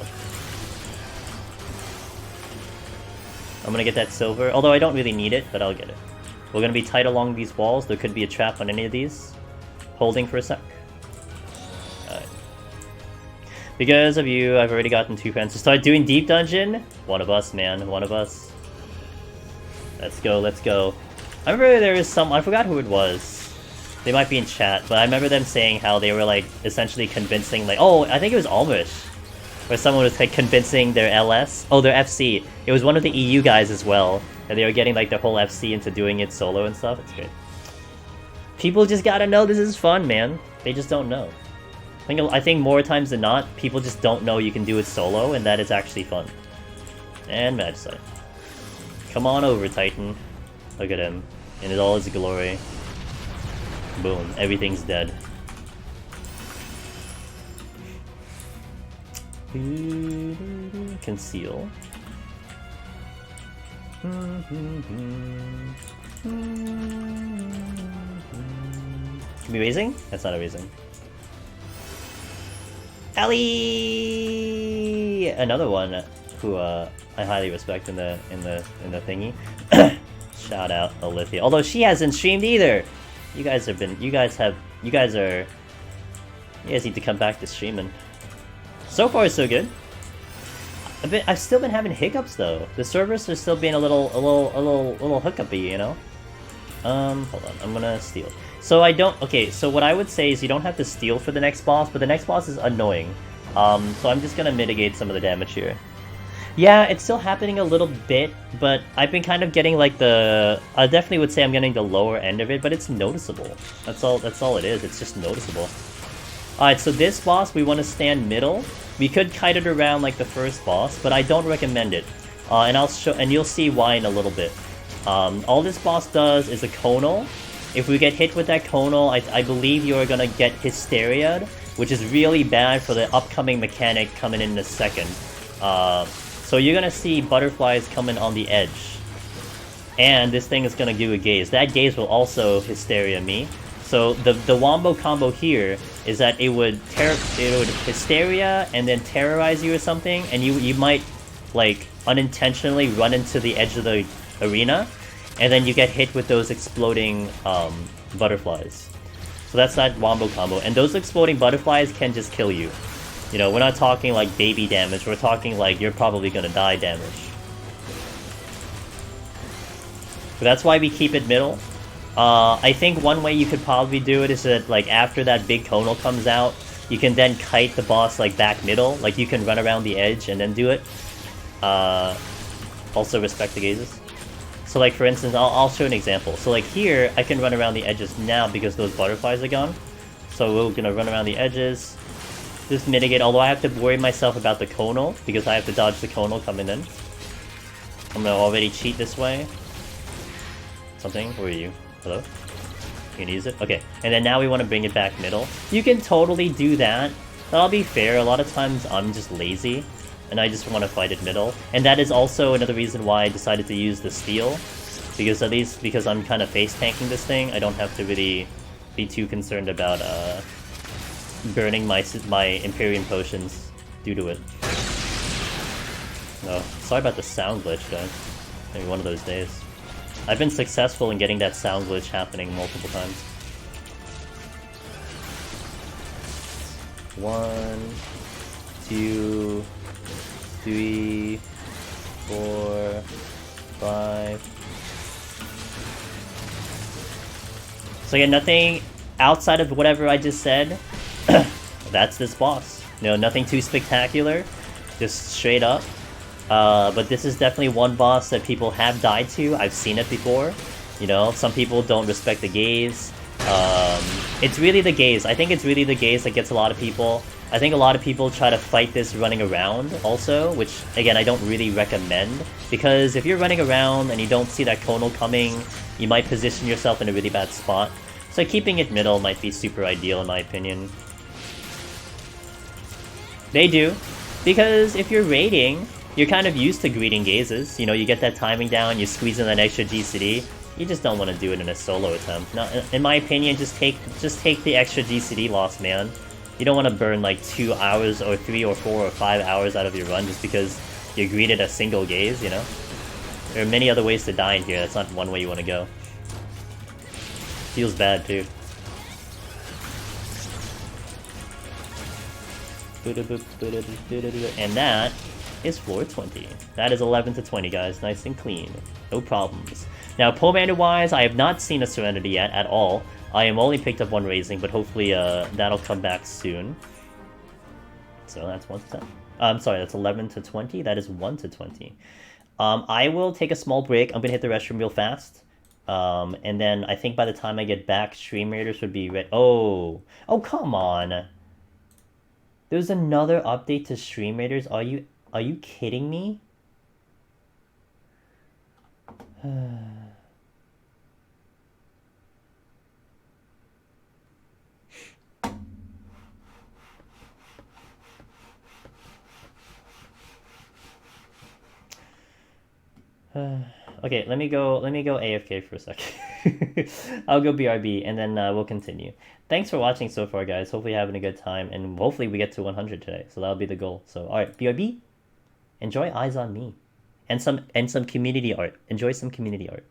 I'm gonna get that silver, although I don't really need it, but I'll get it. We're gonna be tight along these walls. There could be a trap on any of these. Holding for a sec. Alright. Because of you, I've already gotten 2 pens to start doing Deep Dungeon. One of us, man. One of us. Let's go, let's go. I remember there was some... I forgot who it was. They might be in chat, but I remember them saying how they were, like, essentially convincing, like... Oh, I think it was Almish. Where someone was, like, convincing their LS... Oh, their FC. It was one of the EU guys as well. And they were getting, like, their whole FC into doing it solo and stuff. It's great. People just gotta know this is fun, man. They just don't know. I think more times than not, people just don't know you can do it solo, and that it's actually fun. And Magicite. Come on over, Titan. Look at him. In all his glory. Boom. Everything's dead. Conceal. Can we raising? That's not a raising. Ellie! Another one who I highly respect in the thingy. Shout out Olivia. Although she hasn't streamed either. You guys need to come back to streaming. So far so good. I've still been having hiccups though. The servers are still being a little hookup-y, you know? Hold on, I'm gonna steal. So so what I would say is you don't have to steal for the next boss, but the next boss is annoying. So I'm just gonna mitigate some of the damage here. Yeah, it's still happening a little bit, but I've been kind of getting like I definitely would say I'm getting the lower end of it, but it's noticeable. That's all it is, it's just noticeable. Alright, so this boss, we want to stand middle. We could kite it around like the first boss, but I don't recommend it. And you'll see why in a little bit. All this boss does is a conal. If we get hit with that conal, I believe you are gonna get Hysteria'd, which is really bad for the upcoming mechanic coming in a second. So you're gonna see butterflies coming on the edge. And this thing is gonna do a gaze. That gaze will also Hysteria me. So the wombo combo here is that it would Hysteria and then terrorize you or something, and you might like unintentionally run into the edge of the arena, and then you get hit with those exploding butterflies. So that's that wombo combo, and those exploding butterflies can just kill you. You know, we're not talking like baby damage, we're talking like you're probably gonna die damage. So that's why we keep it middle. I think one way you could probably do it is that, like, after that big conal comes out, you can then kite the boss, like, back middle. Like, you can run around the edge and then do it. Also respect the gazes. So, like, for instance, I'll show an example. So, like, here, I can run around the edges now because those butterflies are gone. So we're gonna run around the edges. Just mitigate, although I have to worry myself about the conal, because I have to dodge the conal coming in. I'm gonna already cheat this way. Something? Where are you? Hello? You can use it? Okay. And then now we want to bring it back middle. You can totally do that. But I'll be fair, a lot of times I'm just lazy, and I just want to fight it middle. And that is also another reason why I decided to use the steel. Because at least, because I'm kind of face tanking this thing, I don't have to really be too concerned about burning my Empyrean potions due to it. No, sorry about the sound glitch, guys. Maybe one of those days. I've been successful in getting that sound glitch happening multiple times. 1, 2, 3, 4, 5. So again, nothing outside of whatever I just said. That's this boss. You know, nothing too spectacular. Just straight up. But this is definitely one boss that people have died to. I've seen it before. You know, some people don't respect the gaze. It's really the gaze. I think it's really the gaze that gets a lot of people. I think a lot of people try to fight this running around also, which, again, I don't really recommend. Because if you're running around and you don't see that conal coming, you might position yourself in a really bad spot. So keeping it middle might be super ideal in my opinion. They do. Because if you're raiding, you're kind of used to greeting gazes. You know, you get that timing down, you squeeze in that extra GCD. You just don't want to do it in a solo attempt. Now, in my opinion, just take the extra GCD loss, man. You don't want to burn like 2 hours or 3 or 4 or 5 hours out of your run just because you greeted a single gaze, you know? There are many other ways to die in here. That's not one way you want to go. Feels bad, too. And that is floor 20. That is 11 to 20, guys. Nice and clean. No problems. Now, pomander-wise, I have not seen a Serenity yet at all. I am only picked up one raising, but hopefully that'll come back soon. So that's 1 to 10. I'm sorry, that's 11 to 20. That is 1 to 20. I will take a small break. I'm going to hit the restroom real fast. And then I think by the time I get back, stream raiders would be ready. Oh, oh, come on! There's another update to stream raiders. Are you kidding me? Okay, let me go AFK for a second. I'll go BRB and then we'll continue. Thanks for watching so far, guys. Hopefully you're having a good time, and hopefully we get to 100 today. So that'll be the goal. So alright, BRB, enjoy Eyes on Me. And some community art. Enjoy some community art.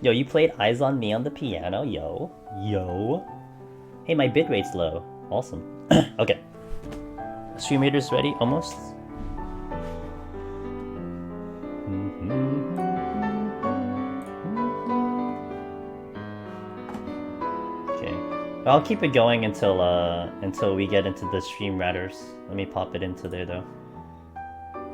Yo, you played Eyes on Me on the piano? Yo. Yo. Hey, my bitrate's low. Awesome. Okay. Stream reader's ready? Almost? Okay. I'll keep it going until we get into the stream ratters. Let me pop it into there though.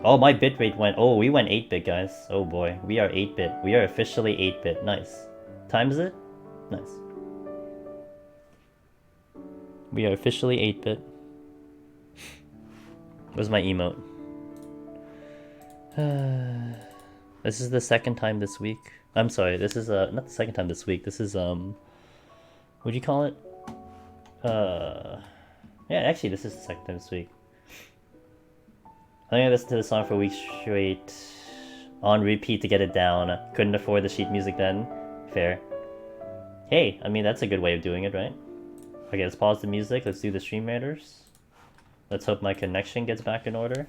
Oh, my bitrate went... Oh, we went 8-bit, guys. Oh boy. We are 8-bit. We are officially 8-bit. Nice. Times it? Nice. We are officially 8-bit. Where's my emote? This is the second time this week. I'm sorry, this is not the second time this week. This is what'd you call it? Yeah, actually this is the second time this week. I think I listened to the song for weeks straight on repeat to get it down. Couldn't afford the sheet music then. Fair. Hey, I mean that's a good way of doing it, right? Okay, let's pause the music. Let's do the stream raiders. Let's hope my connection gets back in order.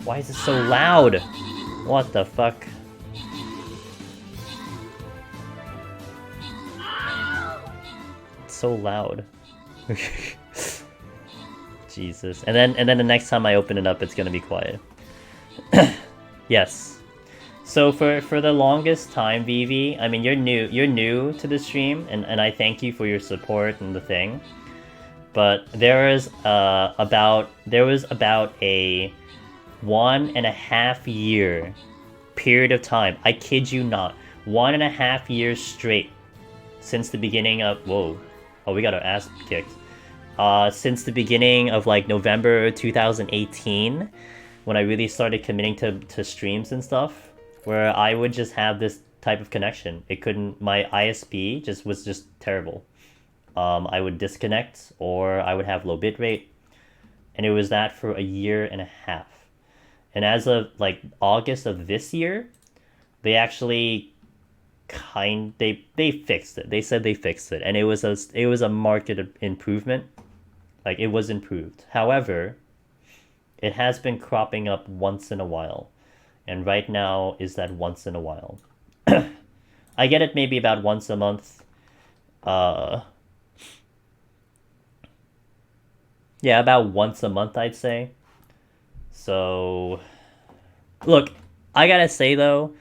Why is it so loud? What the fuck? It's so loud. Jesus. And then the next time I open it up, it's gonna be quiet. Yes. So for the longest time, Vivi, I mean you're new to the stream, and I thank you for your support and the thing. But there was about a 1.5 year period of time. I kid you not, 1.5 years straight since the beginning of whoa. Oh, we got our ass kicked. Since the beginning of like November 2018, when I really started committing to streams and stuff, where I would just have this type of connection. It couldn't, my ISP was just terrible. I would disconnect or I would have low bitrate, and it was that for 1.5 years. And as of like August of this year, they actually they fixed it. They said they fixed it, and it was a market improvement. Like, it was improved. However, it has been cropping up once in a while, and right now is that once in a while. I get it maybe about once a month. Yeah, about once a month, I'd say. So, look, I gotta say though,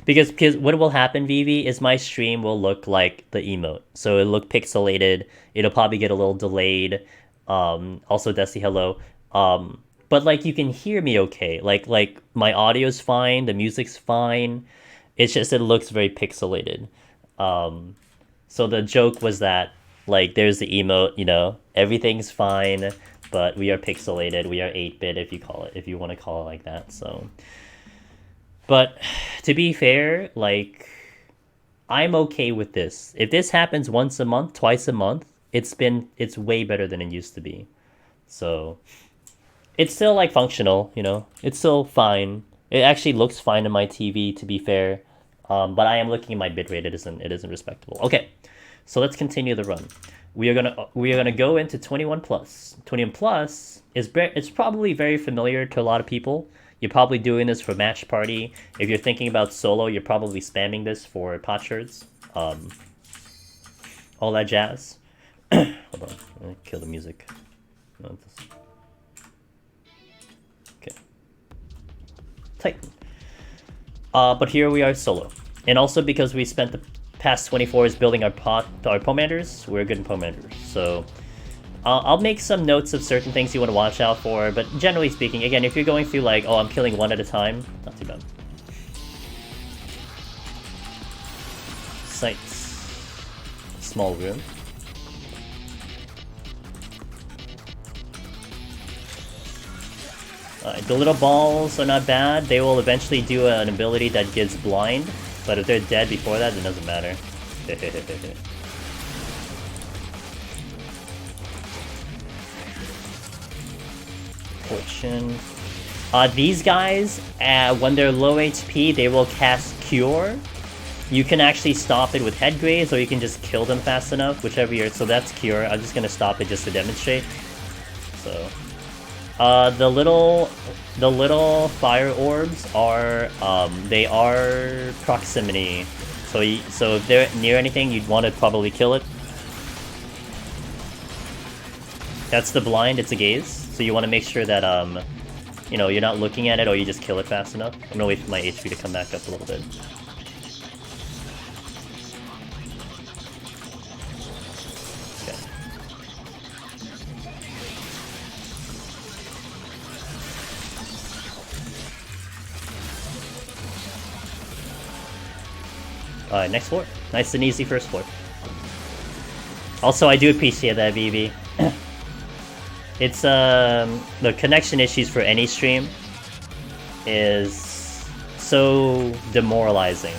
because what will happen, Vivi, is my stream will look like the emote. So it'll look pixelated. It'll probably get a little delayed. Also, Desi, hello. But like, you can hear me okay. Like my audio's fine. The music's fine. It's just it looks very pixelated. So the joke was that, like, there's the emote, you know, everything's fine, but we are pixelated. We are 8-bit, if you want to call it like that. So, but to be fair, like, I'm okay with this. If this happens once a month, twice a month, it's way better than it used to be. So it's still like functional, you know. It's still fine. It actually looks fine on my TV, to be fair. But I am looking at my bitrate. It isn't respectable. Okay, so let's continue the run. We are gonna go into 21 plus. 21 plus it's probably very familiar to a lot of people. You're probably doing this for match party. If you're thinking about solo, you're probably spamming this for potsherds. All that jazz. Hold on, I'm gonna kill the music. Okay. Titan. But here we are solo. And also because we spent the past 24 hours building our pomanders, we're good in pomanders. So I'll make some notes of certain things you want to watch out for, but generally speaking, again, if you're going through like, oh, I'm killing one at a time, not too bad. Sights. Small room. The little balls are not bad. They will eventually do an ability that gives blind, but if they're dead before that, it doesn't matter. Fortune. These guys, when they're low HP, they will cast Cure. You can actually stop it with head graze, or you can just kill them fast enough, whichever you're... So that's Cure. I'm just gonna stop it just to demonstrate. So... the little fire orbs are they are proximity. So if they're near anything, you'd want to probably kill it. That's the blind. It's a gaze. So you want to make sure that you know, you're not looking at it, or you just kill it fast enough. I'm gonna wait for my HP to come back up a little bit. Alright, next floor. Nice and easy first floor. Also, I do appreciate that, BB. It's, the connection issues for any stream is so demoralizing.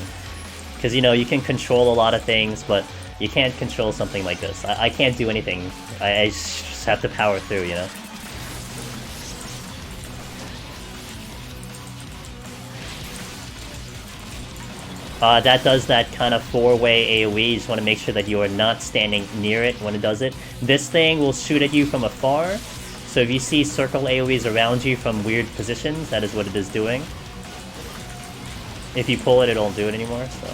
Because, you know, you can control a lot of things, but you can't control something like this. I can't do anything. I just have to power through, you know? That does that kind of 4-way AoE. You just want to make sure that you are not standing near it when it does it. This thing will shoot at you from afar. So if you see circle AoEs around you from weird positions, that is what it is doing. If you pull it, it won't do it anymore. So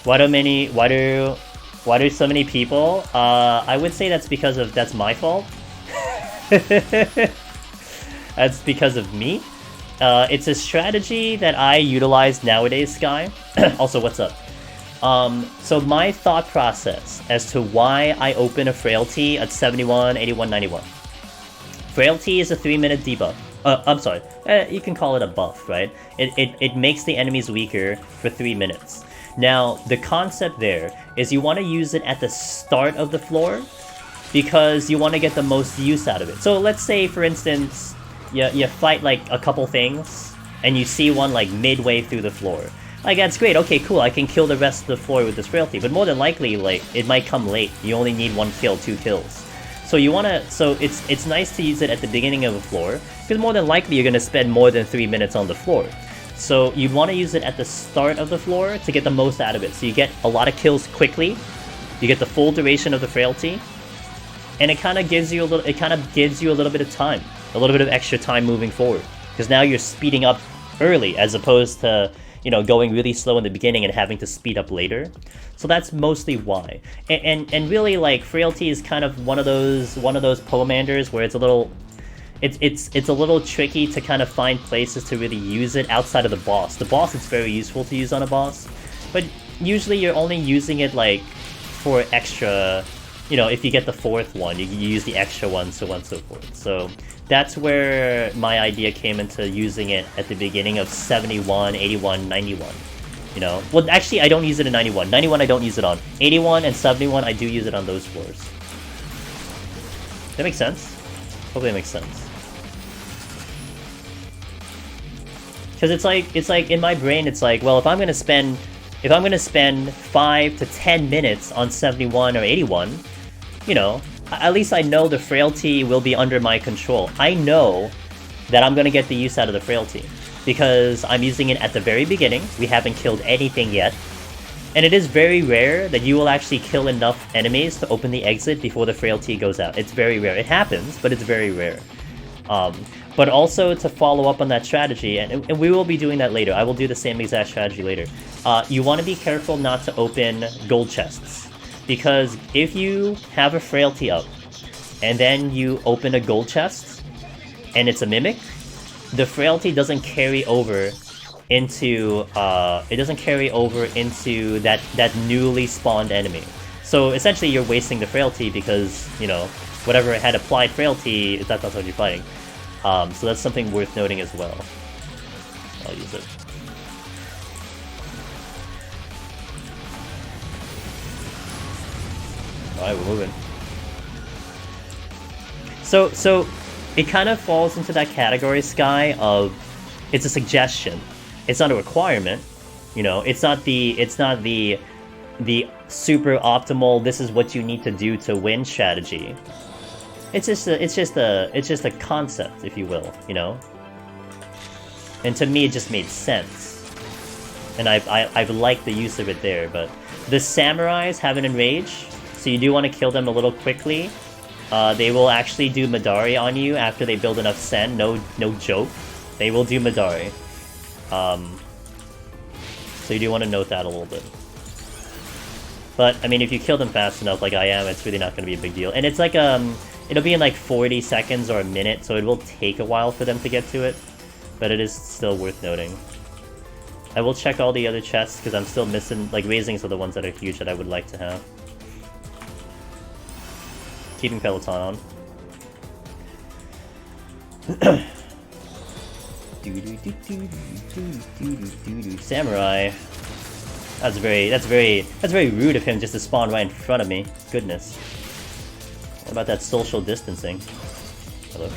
why do so many people? I would say that's my fault. That's because of me. It's a strategy that I utilize nowadays, Sky. Also, what's up? So my thought process as to why I open a Frailty at 71, 81, 91. Frailty is a 3-minute debuff. I'm sorry, you can call it a buff, right? It makes the enemies weaker for 3 minutes. Now, the concept there is you want to use it at the start of the floor because you want to get the most use out of it. So let's say, for instance, you fight like a couple things, and you see one like midway through the floor. Like, that's great, okay, cool, I can kill the rest of the floor with this Frailty, but more than likely, like, it might come late. You only need 1 kill, 2 kills. So you wanna, so it's nice to use it at the beginning of a floor, because more than likely you're gonna spend more than 3 minutes on the floor. So you'd want to use it at the start of the floor to get the most out of it. So you get a lot of kills quickly, you get the full duration of the frailty, and it kind of gives you a little. It kind of gives you a little bit of time, a little bit of extra time moving forward, because now you're speeding up early as opposed to, you know, going really slow in the beginning and having to speed up later. So that's mostly why. And really, like, frailty is kind of one of those pomanders where it's a little. It's a little tricky to kind of find places to really use it outside of the boss. The boss, it's very useful to use on a boss, but usually you're only using it like for extra, you know, if you get the 4th one, you use the extra one, so on and so forth. So that's where my idea came into using it at the beginning of 71, 81, 91. You know, well, actually, I don't use it in 91. 91, I don't use it on. 81 and 71, I do use it on those floors. That makes sense? Hopefully it makes sense. Because it's like in my brain, it's like, well, if I'm gonna spend 5 to 10 minutes on 71 or 81, you know, at least I know the frailty will be under my control. I know that I'm gonna get the use out of the frailty because I'm using it at the very beginning. We haven't killed anything yet, and it is very rare that you will actually kill enough enemies to open the exit before the frailty goes out. It's very rare. It happens, but it's very rare. But also to follow up on that strategy, and we will be doing that later. I will do the same exact strategy later. You want to be careful not to open gold chests, because if you have a frailty up, and then you open a gold chest, and it's a mimic, the frailty doesn't carry over into that newly spawned enemy. So essentially, you're wasting the frailty because, you know, whatever had applied frailty, that's not what you're fighting. So that's something worth noting as well. I'll use it. Alright, we're moving. So it kind of falls into that category, Sky, of it's a suggestion. It's not a requirement. You know, it's not the super optimal, this is what you need to do to win strategy. It's just a concept, if you will, you know? And to me, it just made sense. And I've liked the use of it there, but the samurais have an enrage, so you do want to kill them a little quickly. They will actually do Madari on you after they build enough sen, no joke. They will do Madari. So you do want to note that a little bit. But, I mean, if you kill them fast enough like I am, it's really not going to be a big deal. And it's like, it'll be in like 40 seconds or a minute, so it will take a while for them to get to it. But it is still worth noting. I will check all the other chests, because I'm still missing, like, raisings are the ones that are huge that I would like to have. Keeping Peloton on. Samurai. That's very rude of him just to spawn right in front of me. Goodness. What about that social distancing? Hello.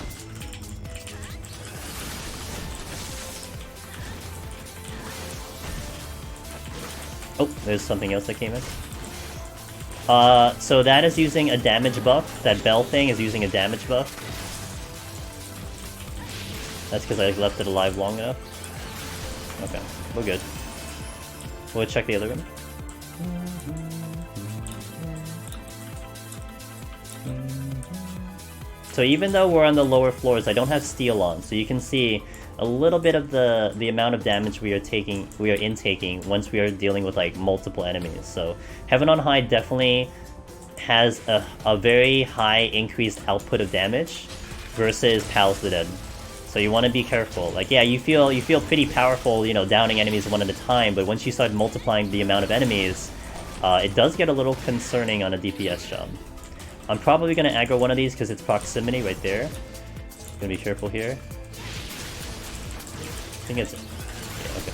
Oh, there's something else that came in. So that is using a damage buff. That bell thing is using a damage buff. That's because I left it alive long enough. Okay, we're good. We'll check the other room. So even though we're on the lower floors, I don't have steel on, so you can see a little bit of the amount of damage we are intaking once we are dealing with like multiple enemies. So Heaven on High definitely has a very high increased output of damage versus Palace of the Dead. So you want to be careful. Like, yeah, you feel pretty powerful, you know, downing enemies one at a time, but once you start multiplying the amount of enemies, it does get a little concerning on a DPS job. I'm probably going to aggro one of these because it's proximity right there. Gonna be careful here. I think it's... Yeah, okay.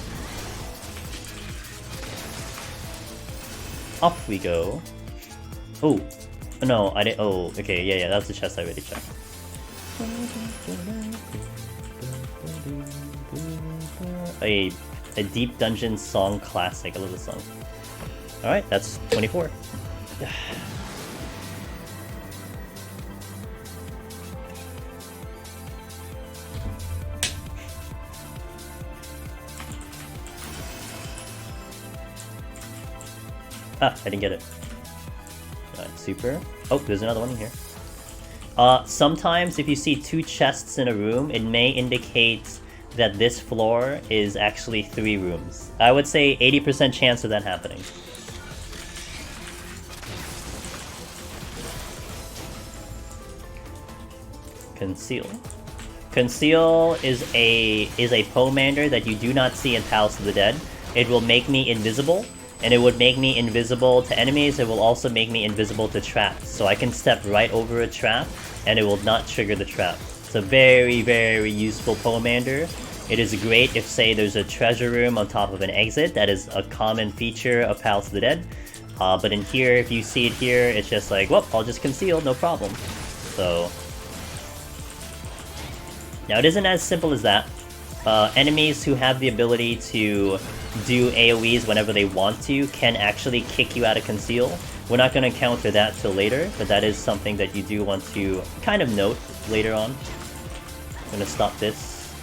Up we go. Oh, no, I didn't... Oh, okay, yeah, that's the chest I already checked. A Deep Dungeon song classic. I love this song. Alright, that's 24. Ah, I didn't get it. Alright, super. Oh, there's another one in here. Sometimes if you see 2 chests in a room, it may indicate that this floor is actually 3 rooms. I would say 80% chance of that happening. Conceal. Conceal is a pomander that you do not see in Palace of the Dead. It will make me invisible, and it would make me invisible to enemies. It will also make me invisible to traps. So I can step right over a trap, and it will not trigger the trap. It's a very, very useful pomander. It is great if, say, there's a treasure room on top of an exit. That is a common feature of Palace of the Dead. But in here, if you see it here, it's just like, well, I'll just conceal, no problem. So... now, it isn't as simple as that. Enemies who have the ability to do AoEs whenever they want to can actually kick you out of conceal. We're not going to encounter that till later, but that is something that you do want to kind of note later on. I'm going to stop this.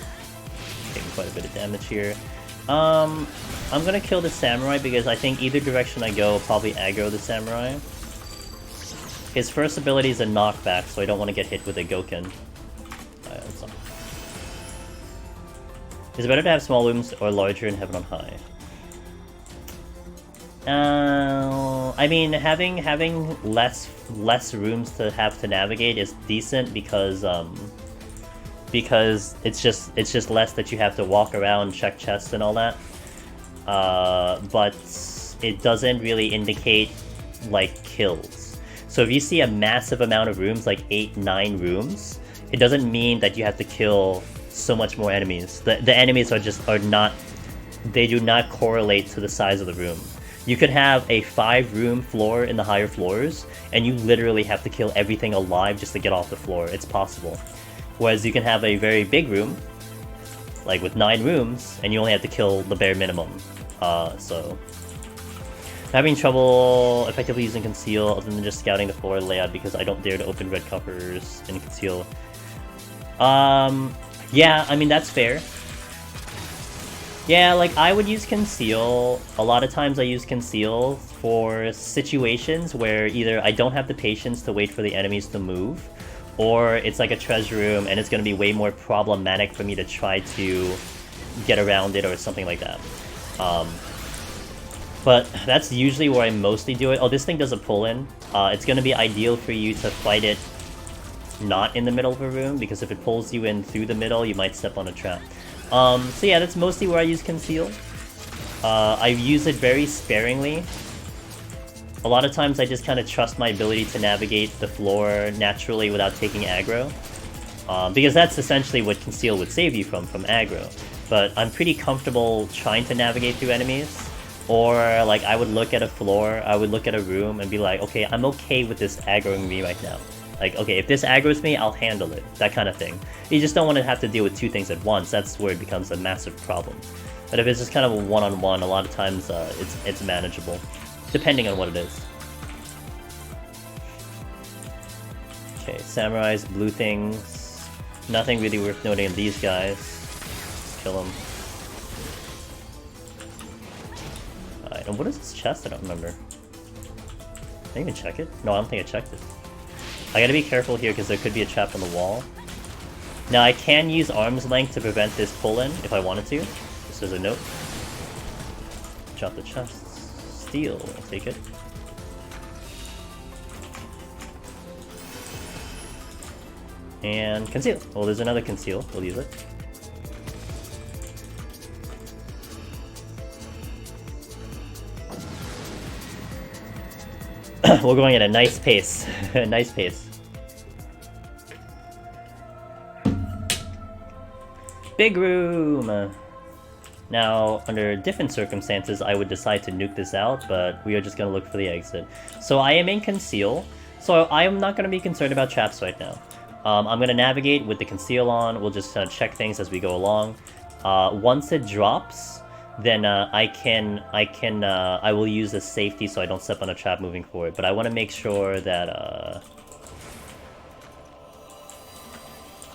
Taking quite a bit of damage here. I'm going to kill the samurai because I think either direction I go will probably aggro the samurai. His first ability is a knockback, so I don't want to get hit with a Goken. That's all. Is it better to have small rooms or larger in Heaven on High? I mean, having less rooms to have to navigate is decent because it's just less that you have to walk around, check chests and all that. But it doesn't really indicate like kills. So if you see a massive amount of rooms, like 8-9 rooms, it doesn't mean that you have to kill so much more enemies. The enemies are not, they do not correlate to the size of the room. You could have a 5-room floor in the higher floors, and you literally have to kill everything alive just to get off the floor. It's possible. Whereas you can have a very big room, like with 9 rooms, and you only have to kill the bare minimum. So... having trouble effectively using conceal other than just scouting the floor layout because I don't dare to open red covers and conceal. Yeah, I mean, that's fair. Yeah, like, I would use conceal. A lot of times I use conceal for situations where either I don't have the patience to wait for the enemies to move, or it's like a treasure room and it's going to be way more problematic for me to try to get around it or something like that. But that's usually where I mostly do it. Oh, this thing does a pull-in. It's going to be ideal for you to fight it not in the middle of a room, because if it pulls you in through the middle, you might step on a trap. So yeah, that's mostly where I use conceal. I use it very sparingly. A lot of times I just kind of trust my ability to navigate the floor naturally without taking aggro. Because that's essentially what conceal would save you from aggro. But I'm pretty comfortable trying to navigate through enemies. Or, like, I would look at a floor, I would look at a room and be like, okay, I'm okay with this aggroing me right now. Like, okay, if this aggroes me, I'll handle it. That kind of thing. You just don't want to have to deal with 2 things at once. That's where it becomes a massive problem. But if it's just kind of a one-on-one, a lot of times it's manageable. Depending on what it is. Okay, samurais, blue things. Nothing really worth noting in these guys. Just kill them. Alright, and what is this chest? I don't remember. Did I even check it? No, I don't think I checked it. I gotta be careful here because there could be a trap on the wall. Now I can use arm's length to prevent this pull-in if I wanted to. Just as a note. Drop the chest. Steal, I'll take it. And conceal. Well, there's another conceal. We'll use it. We're going at a nice pace. A nice pace. Big room! Now, under different circumstances, I would decide to nuke this out, but we are just going to look for the exit. So I am in conceal, so I am not going to be concerned about traps right now. I'm going to navigate with the conceal on. We'll just check things as we go along. Once it drops, then I will use the safety so I don't step on a trap moving forward. But I want to make sure that,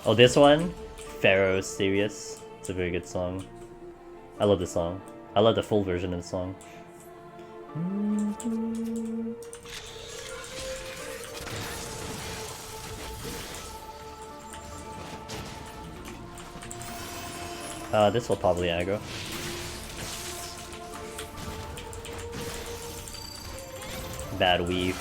oh, this one? Pharaoh is Serious. It's a very good song. I love the song. I love the full version of the song. This will probably aggro. Bad weave.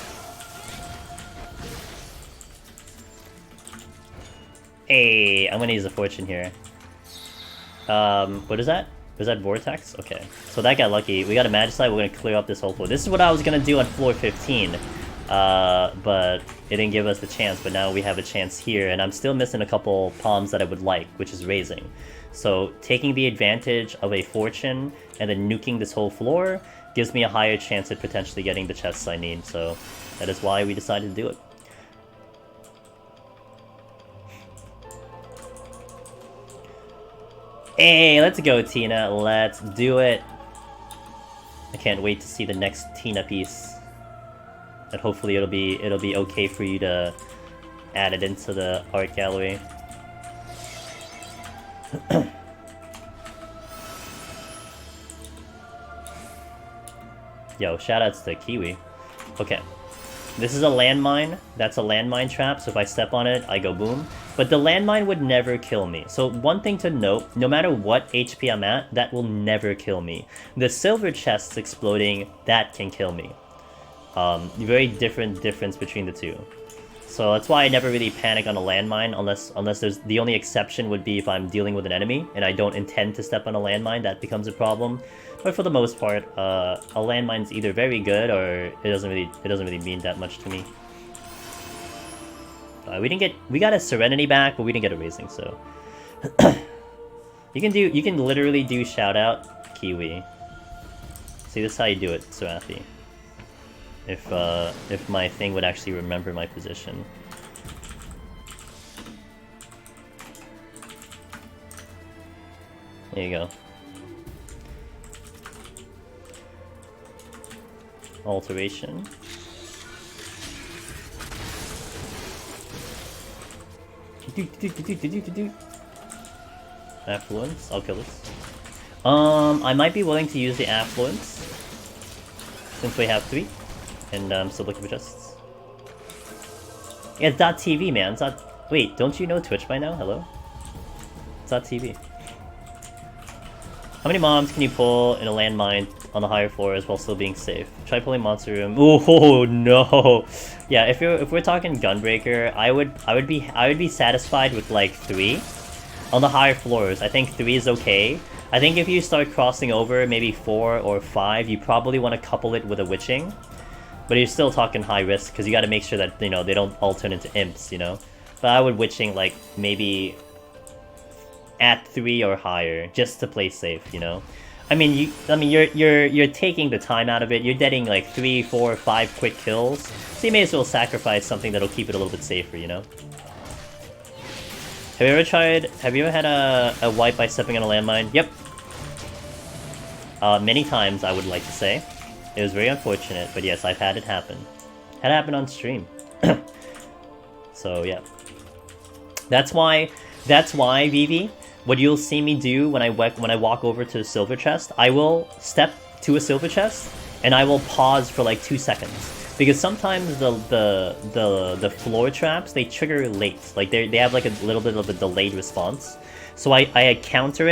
Hey, I'm gonna use a fortune here. What is that? Was that Vortex? Okay. So that got lucky. We got a Magicite, we're gonna clear up this whole floor. This is what I was gonna do on floor 15. But it didn't give us the chance, but now we have a chance here, and I'm still missing a couple palms that I would like, which is raising. So taking the advantage of a fortune and then nuking this whole floor gives me a higher chance at potentially getting the chests I need, so that is why we decided to do it. Hey, let's go, Tina. Let's do it. I can't wait to see the next Tina piece. And hopefully it'll be okay for you to add it into the art gallery. Yo, shoutouts to Kiwi. Okay. This is a landmine. That's a landmine trap, so if I step on it, I go boom. But the landmine would never kill me. So one thing to note, no matter what HP I'm at, that will never kill me. The silver chests exploding, that can kill me. Very different difference between the two. So that's why I never really panic on a landmine, unless there's... The only exception would be if I'm dealing with an enemy, and I don't intend to step on a landmine, that becomes a problem. But for the most part, a landmine's either very good, or it doesn't really mean that much to me. We got a Serenity back, but we didn't get a Raising, so... You can literally do shout out Kiwi. See, this is how you do it, Serathi. If my thing would actually remember my position. There you go. Alteration. Affluence. I'll kill this. I might be willing to use the Affluence since we have 3. And I'm still looking for chests. Yeah, it's .tv, man. It's not... Wait, don't you know Twitch by now? Hello? It's .tv. How many mobs can you pull in a landmine on the higher floors while still being safe? Try pulling Monster Room. Oh no! Yeah, if we're talking Gunbreaker, I would be satisfied with like 3 on the higher floors. I think 3 is okay. I think if you start crossing over maybe 4 or 5, you probably want to couple it with a Witching. But you're still talking high risk, because you gotta make sure that, you know, they don't all turn into imps, you know? But I would Witching, like, maybe at 3 or higher, just to play safe, you know? I mean, you're taking the time out of it, you're getting, like, 3, 4, 5 quick kills, so you may as well sacrifice something that'll keep it a little bit safer, you know? Have you ever had a wipe by stepping on a landmine? Yep. Many times, I would like to say. It was very unfortunate, but yes, I've had it happen. Had it happen on stream. So, yeah. That's why, Vivi, what you'll see me do when I walk over to a silver chest, I will step to a silver chest, and I will pause for like 2 seconds. Because sometimes the floor traps, they trigger late. Like, they have like a little bit of a delayed response. So I encounter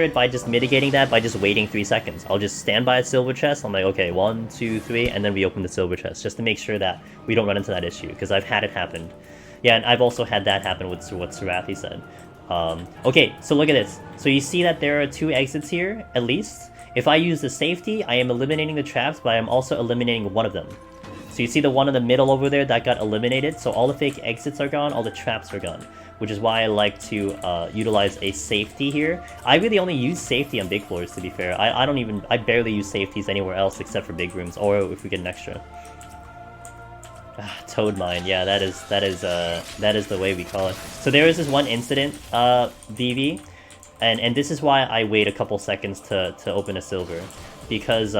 it by just mitigating that by just waiting 3 seconds. I'll just stand by a silver chest. I'm like, okay, 1, 2, 3, and then we open the silver chest just to make sure that we don't run into that issue, because I've had it happen. Yeah, and I've also had that happen with what Serathi said. Okay, so look at this. So you see that there are 2 exits here, at least. If I use the safety, I am eliminating the traps, but I am also eliminating one of them. So you see the one in the middle over there that got eliminated, so all the fake exits are gone, all the traps are gone. Which is why I like to utilize a safety here. I really only use safety on big floors, to be fair. I barely use safeties anywhere else except for big rooms, or if we get an extra. Toad mine, yeah, that is the way we call it. So there is this one incident, BV, and this is why I wait a couple seconds to open a silver. Because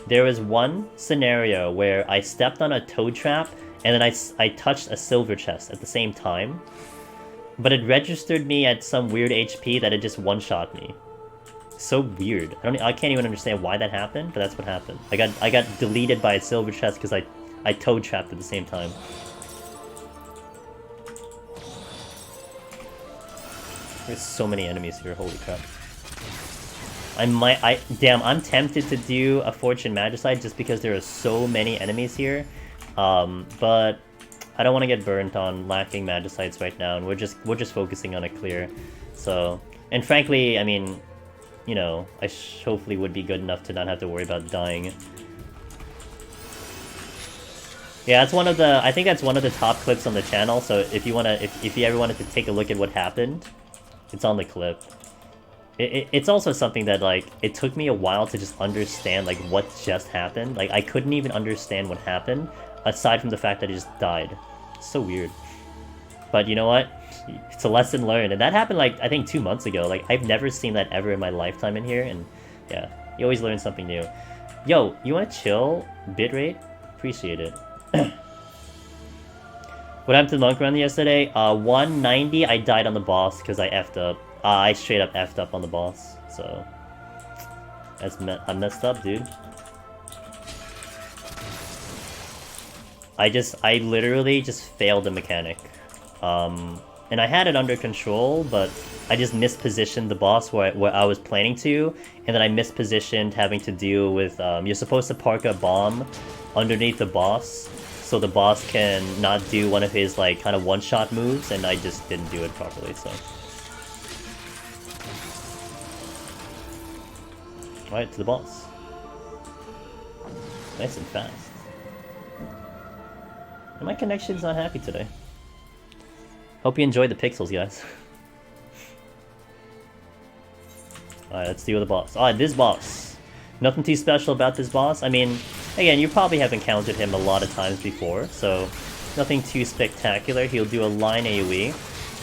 there was one scenario where I stepped on a toad trap, and then I touched a silver chest at the same time. But it registered me at some weird HP that it just one-shot me. So weird. I can't even understand why that happened, but that's what happened. I got deleted by a silver chest because I toad trapped at the same time. There's so many enemies here, holy crap. Damn, I'm tempted to do a Fortune Magicite just because there are so many enemies here. But I don't want to get burnt on lacking Magicites right now, and we're just focusing on a clear. So, and frankly, I mean, you know, I hopefully would be good enough to not have to worry about dying. Yeah, that's one of the, I think that's one of the top clips on the channel, so if you wanna, if you ever wanted to take a look at what happened, it's on the clip. It's also something that, like, it took me a while to just understand, like, what just happened. Like, I couldn't even understand what happened, aside from the fact that I just died. It's so weird. But you know what? It's a lesson learned, and that happened, like, I think 2 months ago. Like, I've never seen that ever in my lifetime in here, and yeah, you always learn something new. Yo, you wanna chill? Bitrate? Appreciate it. What happened to the monk run yesterday? 190, I died on the boss because I effed up. I straight up effed up on the boss, so I messed up, dude. I literally just failed the mechanic. And I had it under control, but I just mispositioned the boss where I was planning to, and then I mispositioned having to deal with, you're supposed to park a bomb underneath the boss, so the boss can not do one of his, like, kind of one-shot moves, and I just didn't do it properly, so. Alright, to the boss. Nice and fast. And my connection's not happy today. Hope you enjoyed the pixels, guys. Alright, let's deal with the boss. Alright, this boss. Nothing too special about this boss. I mean, again, you probably have encountered him a lot of times before, so nothing too spectacular. He'll do a line AoE.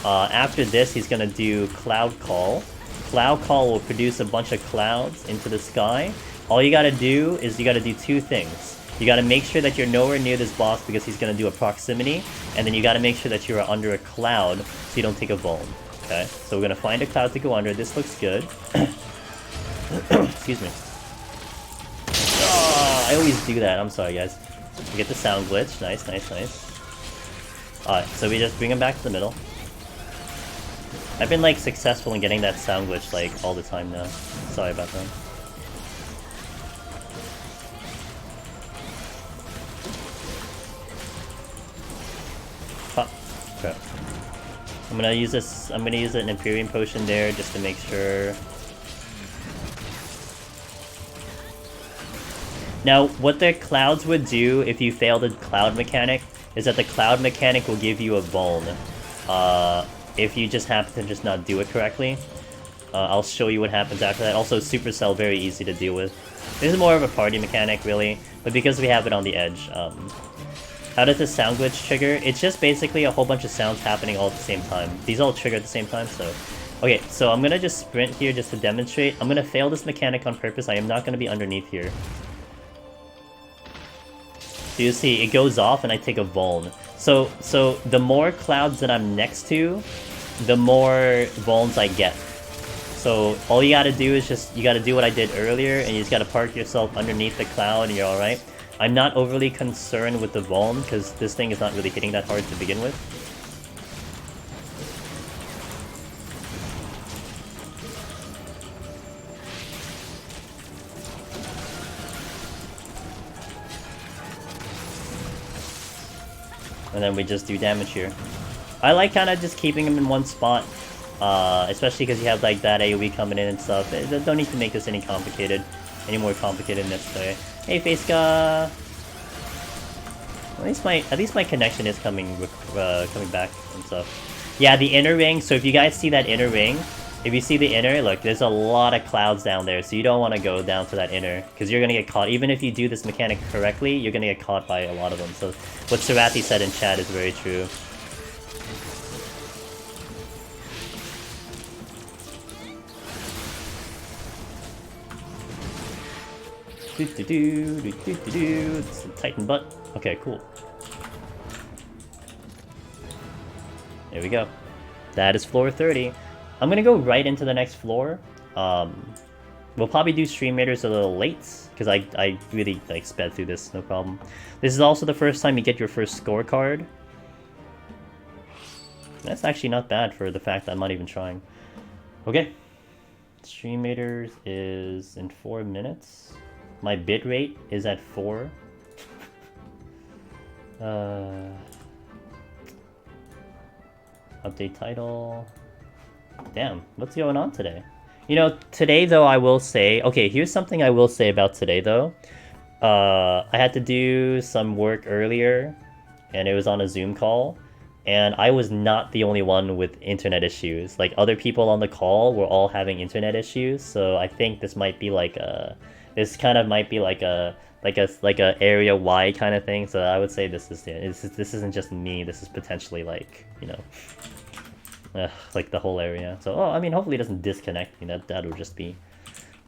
After this, he's gonna do Cloud Call. Cloud Call will produce a bunch of clouds into the sky. All you gotta do is you gotta do two things. You gotta make sure that you're nowhere near this boss because he's gonna do a proximity, and then you gotta make sure that you are under a cloud so you don't take a vuln. Okay, so we're gonna find a cloud to go under. This looks good. Excuse me. Oh, I always do that. I'm sorry, guys. We get the sound glitch. Nice, nice, nice. Alright, so we just bring him back to the middle. I've been, like, successful in getting that sound glitch, like, all the time now. Sorry about that. Pop. Crap. I'm gonna use this, I'm gonna use an Imperium Potion there just to make sure. Now, what the clouds would do if you fail the cloud mechanic is that the cloud mechanic will give you a vuln. If you just happen to just not do it correctly. I'll show you what happens after that. Also, Supercell, very easy to deal with. This is more of a party mechanic, really, but because we have it on the edge. How does the sound glitch trigger? It's just basically a whole bunch of sounds happening all at the same time. These all trigger at the same time, so... Okay, so I'm gonna just sprint here just to demonstrate. I'm gonna fail this mechanic on purpose. I am not gonna be underneath here. So you see, it goes off and I take a vuln. So the more clouds that I'm next to, the more vulns I get. So all you gotta do is just, you gotta do what I did earlier, and you just gotta park yourself underneath the cloud and you're alright. I'm not overly concerned with the vuln, because this thing is not really hitting that hard to begin with. And then we just do damage here. I like kind of just keeping him in one spot, especially because you have like that AoE coming in and stuff. Don't need to make this any more complicated than necessary. Hey, Faceka. At least my connection is coming back and stuff. Yeah, the inner ring. So if you guys see that inner ring, if you see the inner, look, there's a lot of clouds down there, so you don't want to go down to that inner, because you're gonna get caught. Even if you do this mechanic correctly, you're gonna get caught by a lot of them. So what Sarathi said in chat is very true. It's the Titan butt. Okay, cool. There we go. That is floor 30. I'm gonna go right into the next floor. We'll probably do stream raiders a little late, because I really like sped through this, no problem. This is also the first time you get your first scorecard. That's actually not bad for the fact that I'm not even trying. Okay. Stream raiders is in 4 minutes. My bitrate is at 4. Update title. Damn, what's going on today? You know, today though, I will say, okay, here's something I will say about today though. I had to do some work earlier, and it was on a Zoom call, and I was not the only one with internet issues. Like, other people on the call were all having internet issues, so I think this might be like a, this kind of might be like a area wide kind of thing. So I would say this isn't just me. This is potentially like, you know, like the whole area. So I mean, hopefully it doesn't disconnect me. That would just be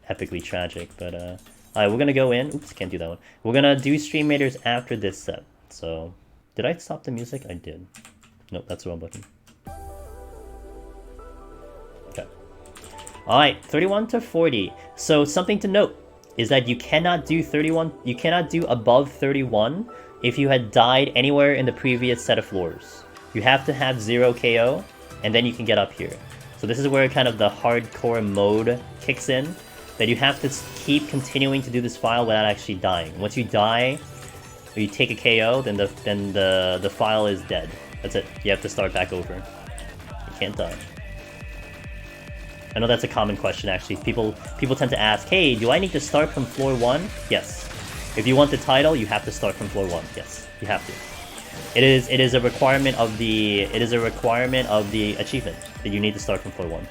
epically tragic. But alright, we're gonna go in. Oops, can't do that one. We're gonna do stream raiders after this set. So did I stop the music? I did. Nope, that's the wrong button. Okay. Alright, 31 to 40. So something to note is that you cannot do 31, you cannot do above 31 if you had died anywhere in the previous set of floors. You have to have 0 KO, and then you can get up here. So this is where kind of the hardcore mode kicks in, that you have to keep continuing to do this file without actually dying. Once you die, or you take a KO, then the file is dead. That's it. You have to start back over. You can't die. I know that's a common question, actually. People tend to ask, hey, do I need to start from floor 1? Yes. If you want the title, you have to start from floor 1. Yes, you have to. It is a requirement of the achievement that you need to start from floor 1.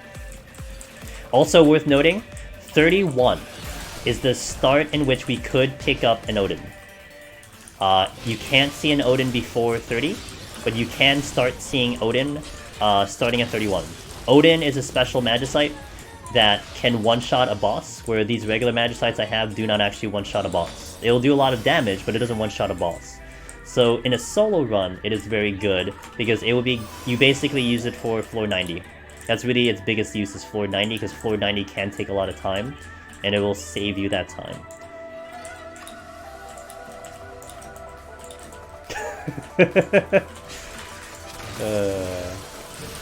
Also worth noting, 31 is the start in which we could pick up an Odin. You can't see an Odin before 30, but you can start seeing Odin starting at 31. Odin is a special Magicite that can one-shot a boss, where these regular Magicites I have do not actually one-shot a boss. It'll do a lot of damage, but it doesn't one-shot a boss. So in a solo run, it is very good, because it will be, you basically use it for floor 90. That's really its biggest use, is floor 90, because floor 90 can take a lot of time, and it will save you that time.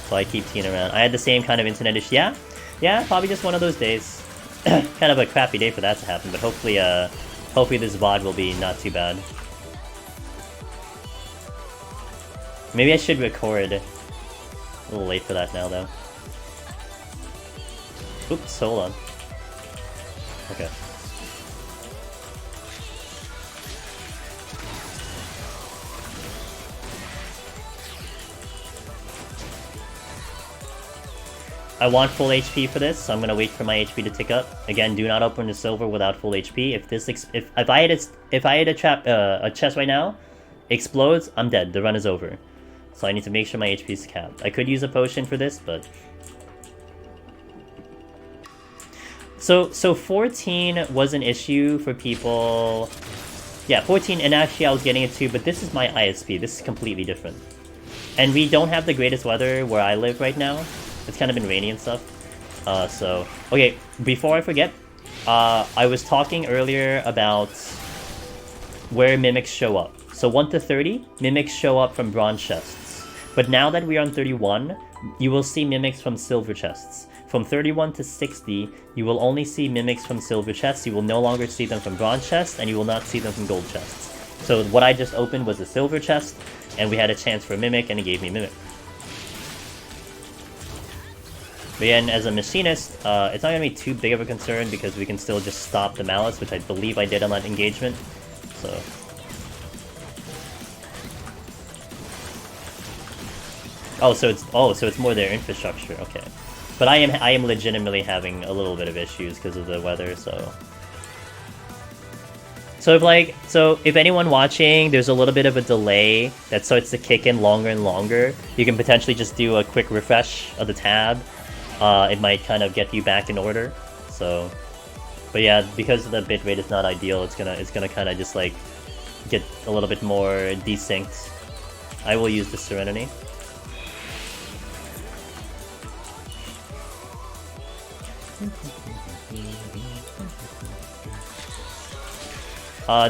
So I keep teeing around. I had the same kind of internet issue. Yeah, probably just one of those days. Kind of a crappy day for that to happen, but hopefully this VOD will be not too bad. Maybe I should record. A little late for that now, though. Oops, hold on. Okay. I want full HP for this, so I'm gonna wait for my HP to tick up. Again, do not open the silver without full HP. If I hit a chest right now, explodes, I'm dead. The run is over. So I need to make sure my HP is capped. I could use a potion for this, but so 14 was an issue for people. Yeah, 14, and actually I was getting it too, but this is my ISP. This is completely different. And we don't have the greatest weather where I live right now. It's kind of been rainy and stuff. Okay, before I forget, I was talking earlier about where mimics show up. So 1 to 30, mimics show up from bronze chests. But now that we are on 31, you will see mimics from silver chests. From 31 to 60, you will only see mimics from silver chests. You will no longer see them from bronze chests, and you will not see them from gold chests. So what I just opened was a silver chest, and we had a chance for a mimic, and it gave me mimic. But yeah, and as a machinist, it's not going to be too big of a concern, because we can still just stop the malice, which I believe I did on that engagement. So so it's more their infrastructure. Okay, but I am legitimately having a little bit of issues because of the weather. So if anyone watching, there's a little bit of a delay that starts to kick in longer and longer, you can potentially just do a quick refresh of the tab. It might kind of get you back in order. So, but yeah, because the bitrate is not ideal, it's gonna kind of just like get a little bit more desynced. I will use the Serenity.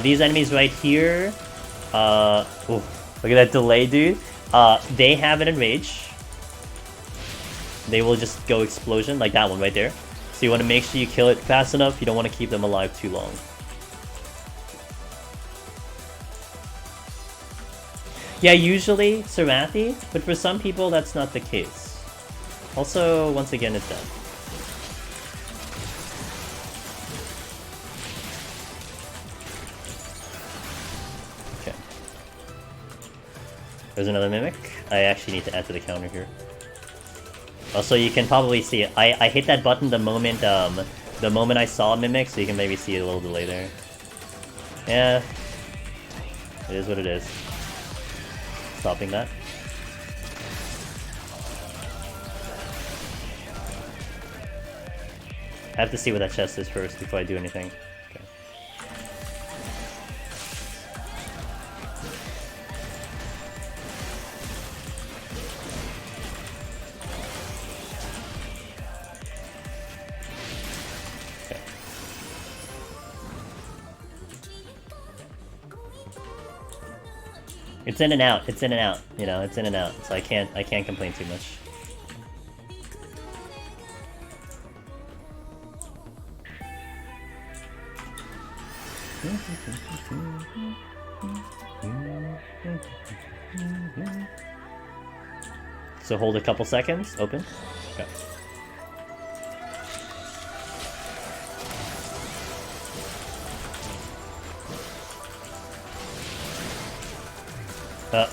These enemies right here, ooh, look at that delay, dude. They have an enrage. They will just go explosion, like that one right there. So you want to make sure you kill it fast enough. You don't want to keep them alive too long. Yeah, usually Sarathi, but for some people that's not the case. Also, once again, it's dead. Okay. There's another Mimic. I actually need to add to the counter here. Also, you can probably see it. I hit that button the moment I saw a Mimic, so you can maybe see a little delay there. Yeah. It is what it is. Stopping that. I have to see what that chest is first before I do anything. Okay. Okay. It's in and out. It's in and out. You know, it's in and out. So I can't complain too much. So hold a couple seconds. Open. Okay.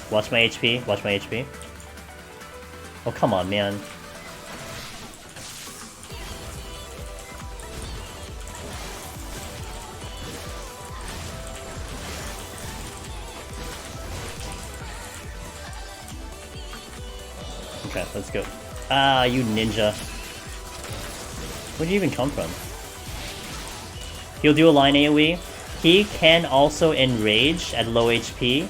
Watch my HP. Watch my HP. Oh, come on, man. Okay, let's go. Ah, you ninja. Where'd you even come from? He'll do a line AoE. He can also enrage at low HP.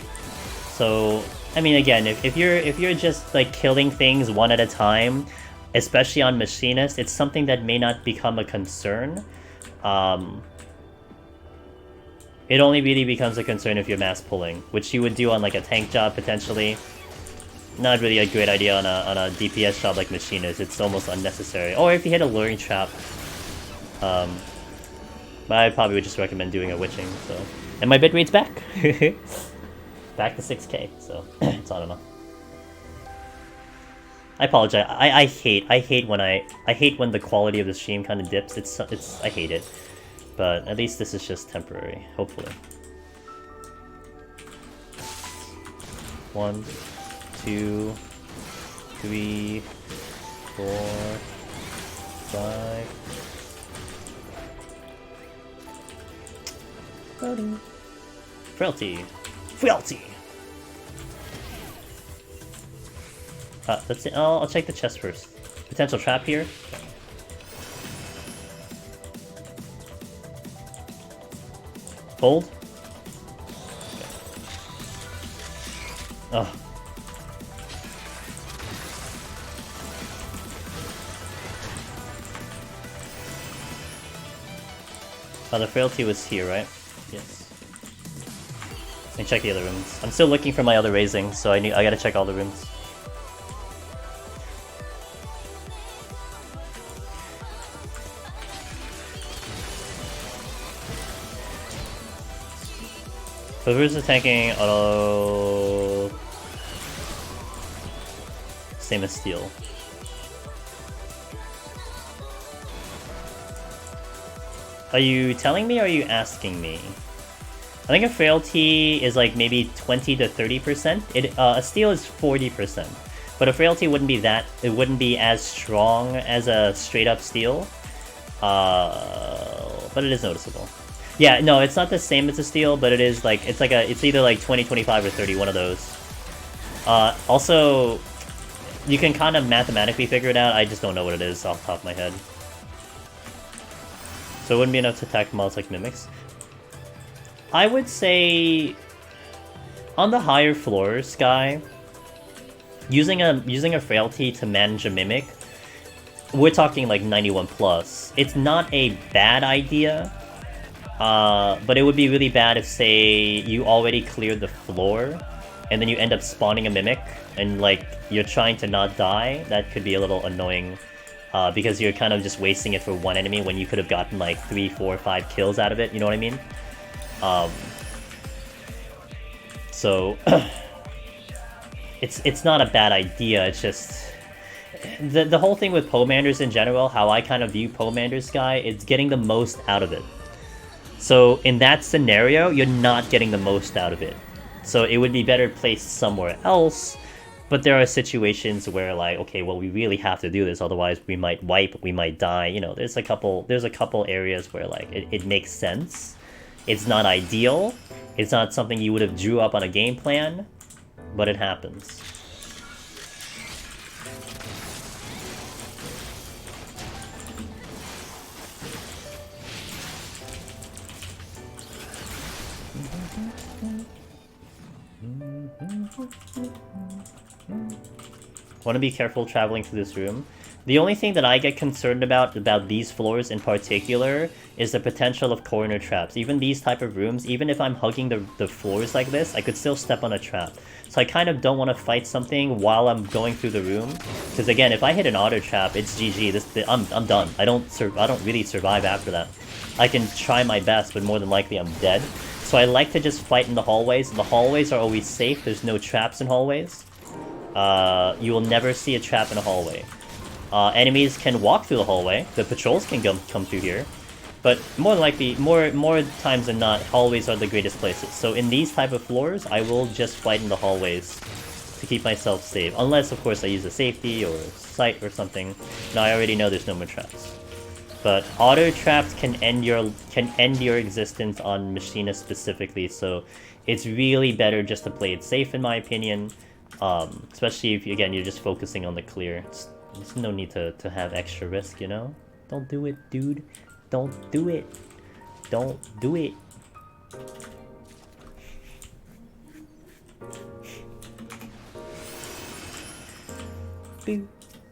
So, I mean, again, if you're just like killing things one at a time, especially on Machinist, it's something that may not become a concern. It only really becomes a concern if you're mass pulling, which you would do on like a tank job potentially. Not really a great idea on a DPS job like Machinist. It's almost unnecessary. Or if you hit a luring trap. But I probably would just recommend doing a witching. So, and my bitrate's back. Back to 6K, so it's on and off. I apologize. I hate when the quality of the stream kind of dips. I hate it. But at least this is just temporary, hopefully. 1, 2, 3, 4, 5. Frailty. Frailty. That's it. I'll check the chest first. Potential trap here. Hold. Oh. Oh, the frailty was here, right? Yes. Let me check the other rooms. I'm still looking for my other raising, so I gotta check all the rooms. So who's attacking auto? Same as steel. Are you telling me or are you asking me? I think a frailty is like maybe 20 to 30%. A steel is 40%, but a frailty wouldn't be that. It wouldn't be as strong as a straight up steel, but it is noticeable. Yeah, no, it's not the same as a steel, but it is like it's either like 20, 25, or 30, one of those. Also, you can kind of mathematically figure it out. I just don't know what it is off the top of my head. So it wouldn't be enough to attack mods like mimics. I would say on the higher floors, Sky, using a frailty to manage a mimic, we're talking like 91 plus. It's not a bad idea. But it would be really bad if, say, you already cleared the floor, and then you end up spawning a mimic, and like you're trying to not die. That could be a little annoying, because you're kind of just wasting it for one enemy when you could have gotten like 3, 4, 5 kills out of it. You know what I mean? So it's not a bad idea. It's just the whole thing with pomanders in general. How I kind of view pomanders, guy, it's getting the most out of it. So in that scenario, you're not getting the most out of it. So it would be better placed somewhere else. But there are situations where, like, okay, well, we really have to do this, otherwise we might wipe, we might die. You know, there's a couple areas where, like, it makes sense. It's not ideal. It's not something you would have drew up on a game plan, but it happens. Want to be careful traveling through this room. The only thing that I get concerned about these floors in particular is the potential of corner traps. Even these type of rooms, even if I'm hugging the floors like this, I could still step on a trap. So I kind of don't want to fight something while I'm going through the room, because again, if I hit an auto trap, it's GG. I'm done. I don't really survive after that. I can try my best, but more than likely I'm dead. So I like to just fight in the hallways. The hallways are always safe. There's no traps in hallways. You will never see a trap in a hallway. Enemies can walk through the hallway. The patrols can come through here. But more than likely, more times than not, hallways are the greatest places. So in these type of floors, I will just fight in the hallways to keep myself safe. Unless, of course, I use a safety or a sight or something. Now I already know there's no more traps. But auto traps can end your existence on Machinist specifically. So it's really better just to play it safe, in my opinion. Especially if, again, you're just focusing on the clear. There's no need to have extra risk, you know? Don't do it, dude. Don't do it. Don't do it. Boo,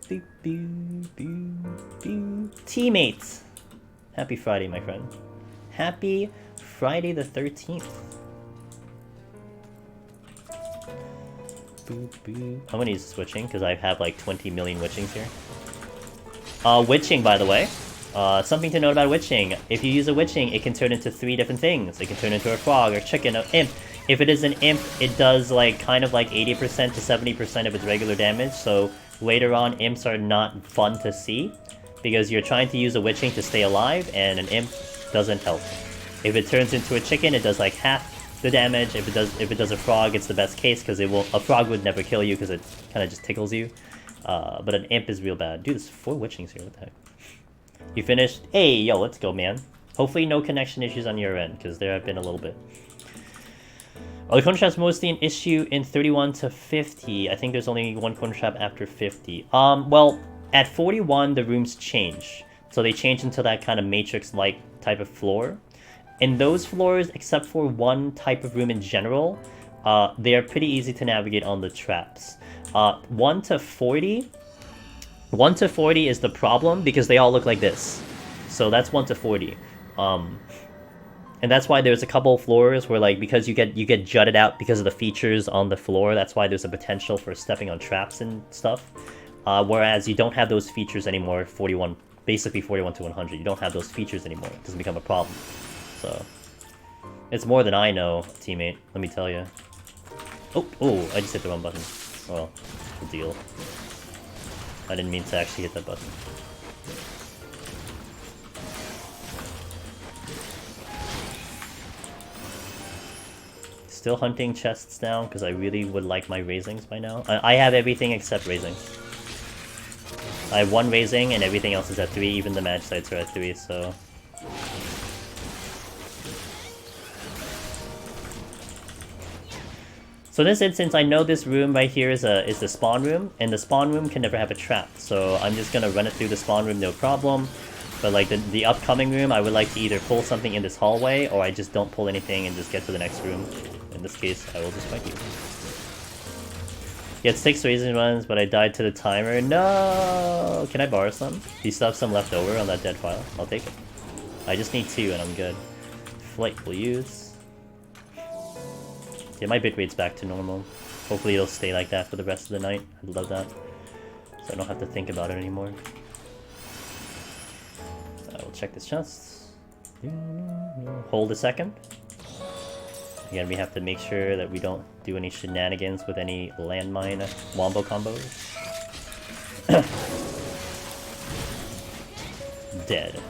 boo, boo, boo, boo. Teammates! Happy Friday, my friend. Happy Friday the 13th. Boo, boo. I'm gonna use switching because I have like 20 million witchings here. Witching, by the way. Something to note about witching. If you use a witching, it can turn into 3 different things. It can turn into a frog, or chicken, or imp. If it is an imp, it does like kind of like 80% to 70% of its regular damage. So later on, imps are not fun to see because you're trying to use a witching to stay alive, and an imp doesn't help. If it turns into a chicken, it does like half the damage. If it does a frog, it's the best case because a frog would never kill you because it kind of just tickles you. But an imp is real bad. Dude, there's 4 witchings here. What the heck? You finished? Hey, yo, let's go, man. Hopefully no connection issues on your end, because there have been a little bit. Are the corner traps mostly an issue in 31 to 50? I think there's only one corner trap after 50. Well, at 41, the rooms change. So they change into that kind of matrix-like type of floor. In those floors, except for one type of room in general, they are pretty easy to navigate on the traps. 1 to 40... 1 to 40 is the problem because they all look like this. So that's 1 to 40. And that's why there's a couple floors where, like, because you get jutted out because of the features on the floor, that's why there's a potential for stepping on traps and stuff. Whereas you don't have those features anymore, basically 41 to 100. You don't have those features anymore. It doesn't become a problem. So it's more than I know, teammate, let me tell you. Oh, I just hit the wrong button. Well, good deal. I didn't mean to actually hit that button. Still hunting chests down because I really would like my raisings by now. I have everything except raisings. I have 1 raising and everything else is at 3. Even the match sites are at 3, so... So in this instance, I know this room right here is the spawn room, and the spawn room can never have a trap. So I'm just gonna run it through the spawn room, no problem. But like the upcoming room, I would like to either pull something in this hallway, or I just don't pull anything and just get to the next room. In this case, I will just fight you. You had 6 raisin runs, but I died to the timer. No! Can I borrow some? Do you still have some left over on that dead file? I'll take it. I just need 2 and I'm good. Flight will use. Yeah, my bitrate's back to normal. Hopefully it'll stay like that for the rest of the night. I'd love that. So I don't have to think about it anymore. We'll check this chest. Hold a second. Again, we have to make sure that we don't do any shenanigans with any landmine wombo combos. Dead.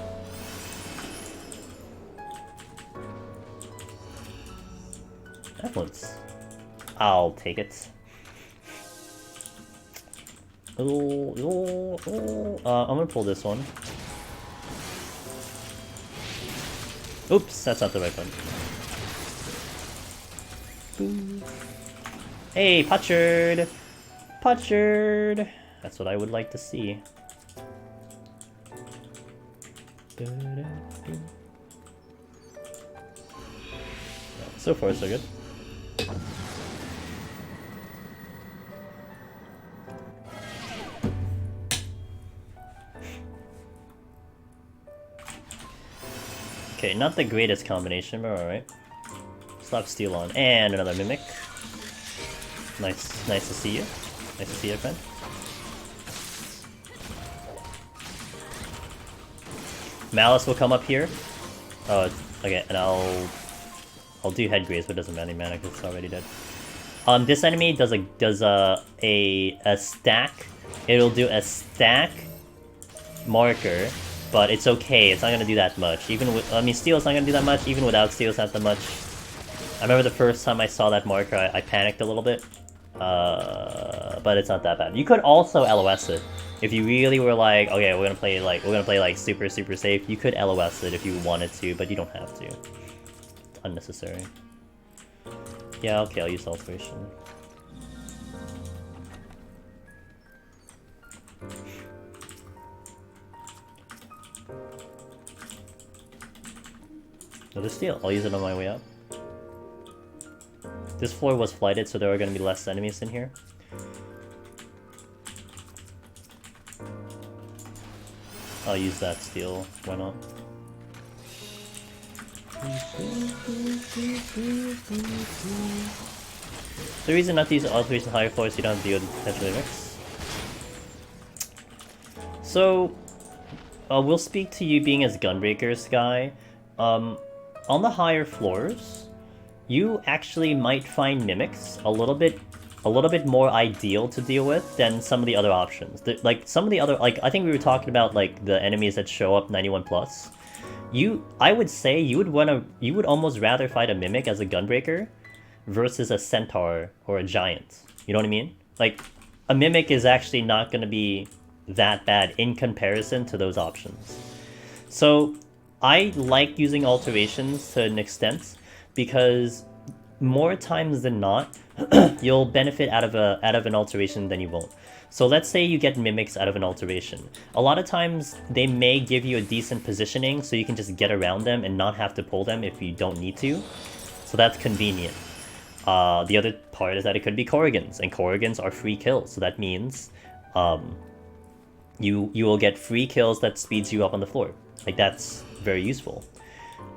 Excellent. I'll take it. I'm gonna pull this one. Oops, that's not the right one. Hey, Putchard! Putchard! That's what I would like to see. So far, so good. Okay, not the greatest combination, but alright. Slap Steel on, and another Mimic. Nice to see you. Nice to see you, friend. Malice will come up here. Oh, okay, and I'll do head graze, but it doesn't matter mana because it's already dead. This enemy does a stack. It'll do a stack marker, but it's okay. It's not gonna do that much. Even with, I mean, Steel's not gonna do that much. Even without Steel's not that much. I remember the first time I saw that marker, I panicked a little bit. But it's not that bad. You could also LOS it. If you really were like, okay, we're gonna play like super safe, you could LOS it if you wanted to, but you don't have to. It's unnecessary. Yeah, okay, I'll use Alteration. Another Steel. I'll use it on my way up. This floor was flighted, so there are going to be less enemies in here. I'll use that Steel. Why not? The reason not to use Alteration higher floors, you don't have to deal with potential mimics. So, we'll speak to you being as Gunbreaker, Sky. On the higher floors, you actually might find mimics a little bit more ideal to deal with than some of the other options. Like some of the other, like I think we were talking about like the enemies that show up 91+. I would say you would almost rather fight a mimic as a Gunbreaker versus a centaur or a giant. You know what I mean? Like a mimic is actually not going to be that bad in comparison to those options. So I like using alterations to an extent because more times than not, you'll benefit out of an alteration than you won't. So let's say you get mimics out of an alteration. A lot of times they may give you a decent positioning so you can just get around them and not have to pull them if you don't need to. So that's convenient. The other part is that it could be Corrigans, and Corrigans are free kills. So that means you will get free kills that speeds you up on the floor. Like that's very useful.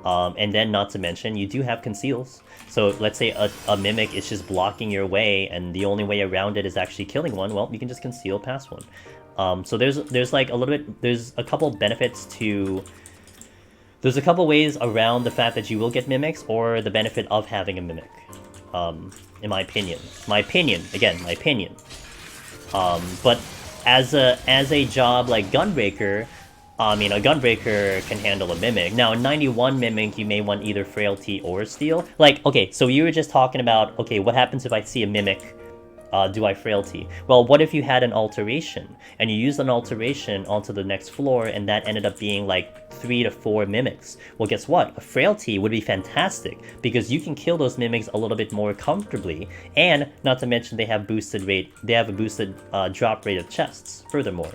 And then not to mention, you do have conceals. So let's say a mimic is just blocking your way and the only way around it is actually killing one. Well, you can just conceal past one. So there's like a little bit, there's a couple benefits to, there's a couple ways around the fact that you will get mimics or the benefit of having a mimic. In my opinion. My opinion. But as a job like Gunbreaker, I mean, a Gunbreaker can handle a Mimic. Now, a 91 Mimic, you may want either Frailty or Steel. Like, okay, so you were just talking about, okay, what happens if I see a Mimic? Do I Frailty? Well, what if you had an Alteration, and you used an Alteration onto the next floor, and that ended up being like 3 to 4 Mimics? Well, guess what? A Frailty would be fantastic, because you can kill those Mimics a little bit more comfortably, and not to mention they have a boosted drop rate of chests, furthermore.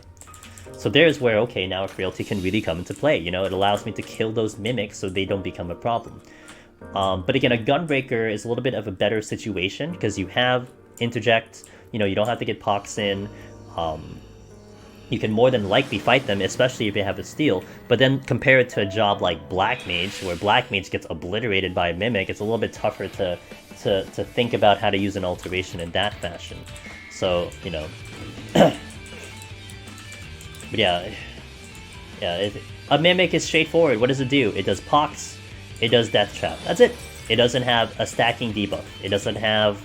So there's where, okay, now a Frailty can really come into play, you know? It allows me to kill those Mimics so they don't become a problem. But again, a Gunbreaker is a little bit of a better situation, because you have Interject, you know, you don't have to get Pox in. you can more than likely fight them, especially if you have a steal. But then compare it to a job like Black Mage, where Black Mage gets obliterated by a Mimic. It's a little bit tougher to think about how to use an alteration in that fashion. So, you know. But yeah, a Mimic is straightforward. What does it do? It does Pox, it does Death Trap. That's it. It doesn't have a stacking debuff. It doesn't have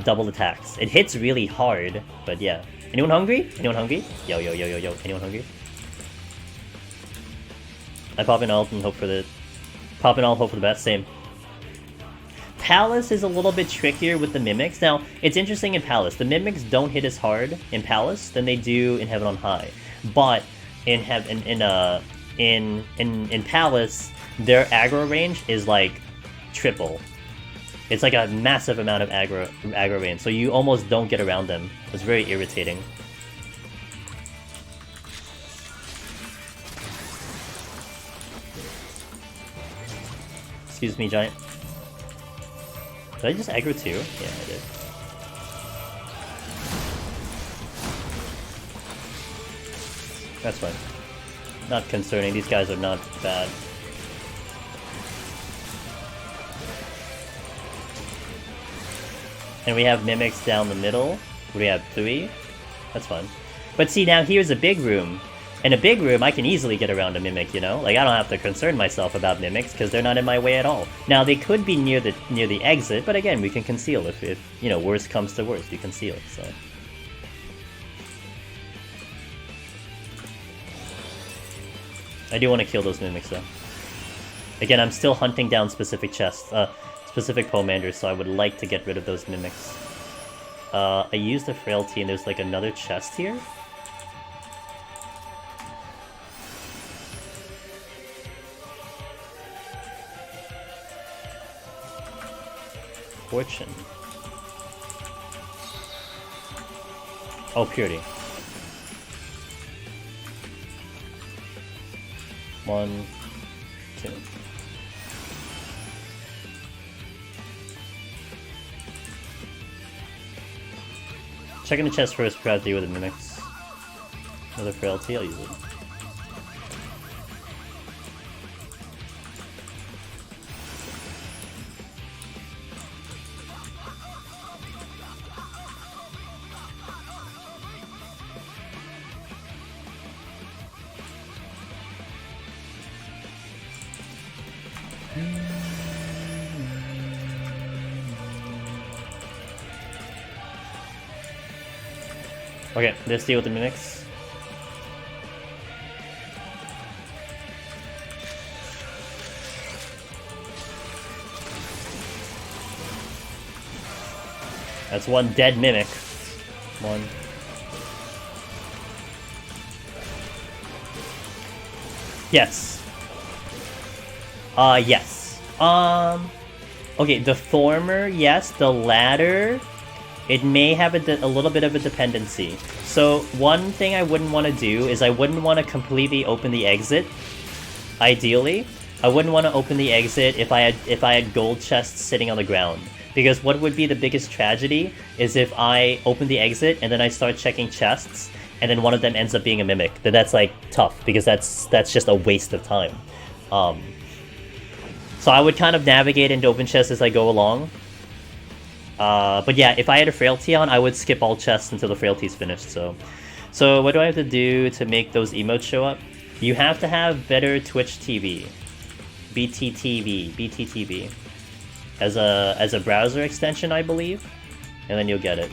double attacks. It hits really hard, but yeah. Anyone hungry? Anyone hungry? Yo. Anyone hungry? I pop in ult and hope for the best. Same. Palace is a little bit trickier with the Mimics. Now, it's interesting in Palace. The Mimics don't hit as hard in Palace than they do in Heaven on High. But in Palace, their aggro range is like triple. It's like a massive amount of aggro range, so you almost don't get around them. It's very irritating. Excuse me, Giant. Did I just aggro too? Yeah, I did. That's fine. Not concerning. These guys are not bad. And we have Mimics down the middle. We have 3. That's fine. But see, now here's a big room. In a big room, I can easily get around a Mimic, you know? Like, I don't have to concern myself about Mimics, because they're not in my way at all. Now, they could be near the exit, but again, we can conceal if you know, worst comes to worst, we conceal, so... I do want to kill those Mimics, though. Again, I'm still hunting down specific chests. Specific pomanders, so I would like to get rid of those Mimics. I used the frailty and there's like another chest here. Fortune. Oh, purity. 1, 2. Checking the chest first before I deal with the Mimics. Another frailty, I'll use it. Okay, let's deal with the Mimics. That's one dead Mimic. One. Yes. Yes. Okay, the former, yes. The latter, it may have a little bit of a dependency. So one thing I wouldn't want to do is I wouldn't want to completely open the exit. Ideally, I wouldn't want to open the exit if I had gold chests sitting on the ground. Because what would be the biggest tragedy is if I open the exit and then I start checking chests and then one of them ends up being a Mimic. Then that's like tough because that's just a waste of time. So I would kind of navigate into open chests as I go along. But yeah, if I had a frailty on, I would skip all chests until the frailty's finished. So what do I have to do to make those emotes show up? You have to have better Twitch TV, BTTV, as a browser extension, I believe, and then you'll get it.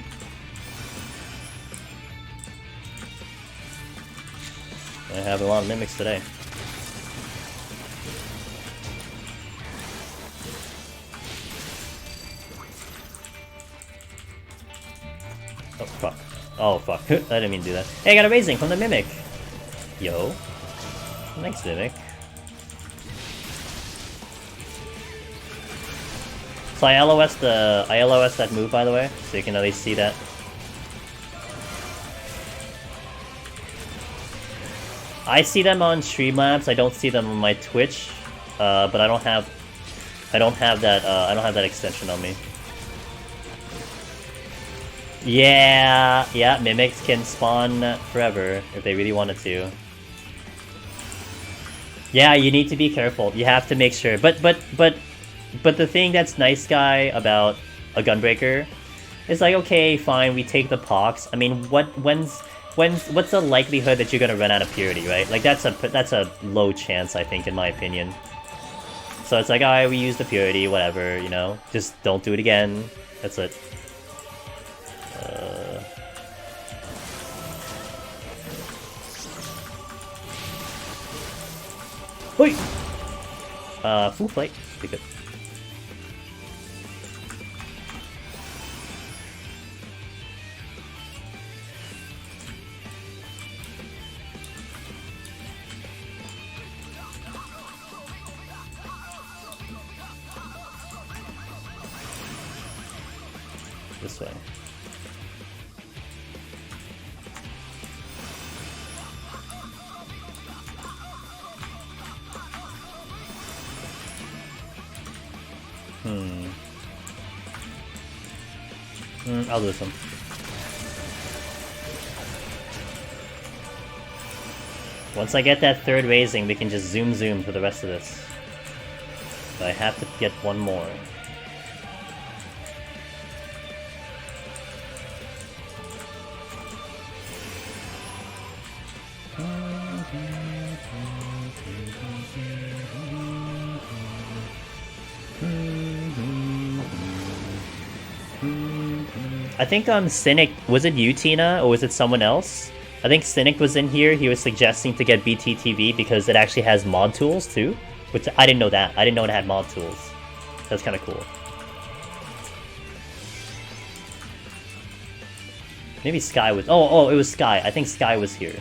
I have a lot of Mimics today. Oh, fuck. Oh, fuck. I didn't mean to do that. Hey, I got a raising from the Mimic! Yo. Thanks, Mimic. So I LOS that move, by the way, so you can at least see that. I see them on Streamlabs, I don't see them on my Twitch, but I don't have that extension on me. Yeah, yeah, mimics can spawn forever if they really wanted to. Yeah, you need to be careful. You have to make sure. But the thing that's nice, guy, about a Gunbreaker is like, okay, fine, we take the pox. I mean, what's the likelihood that you're gonna run out of purity, right? Like that's a low chance, I think, in my opinion. So it's like, alright, we use the purity, whatever, you know, just don't do it again. That's it. Wait. Full flight. Be good. This way. I'll lose them. Once I get that third raising, we can just zoom for the rest of this. But I have to get one more. I think Cynic, was it you, Tina, or was it someone else? I think Cynic was in here. He was suggesting to get BTTV because it actually has mod tools too, which I didn't know that. I didn't know it had mod tools. That's kind of cool. Maybe Sky was. Oh, it was Sky. I think Sky was here.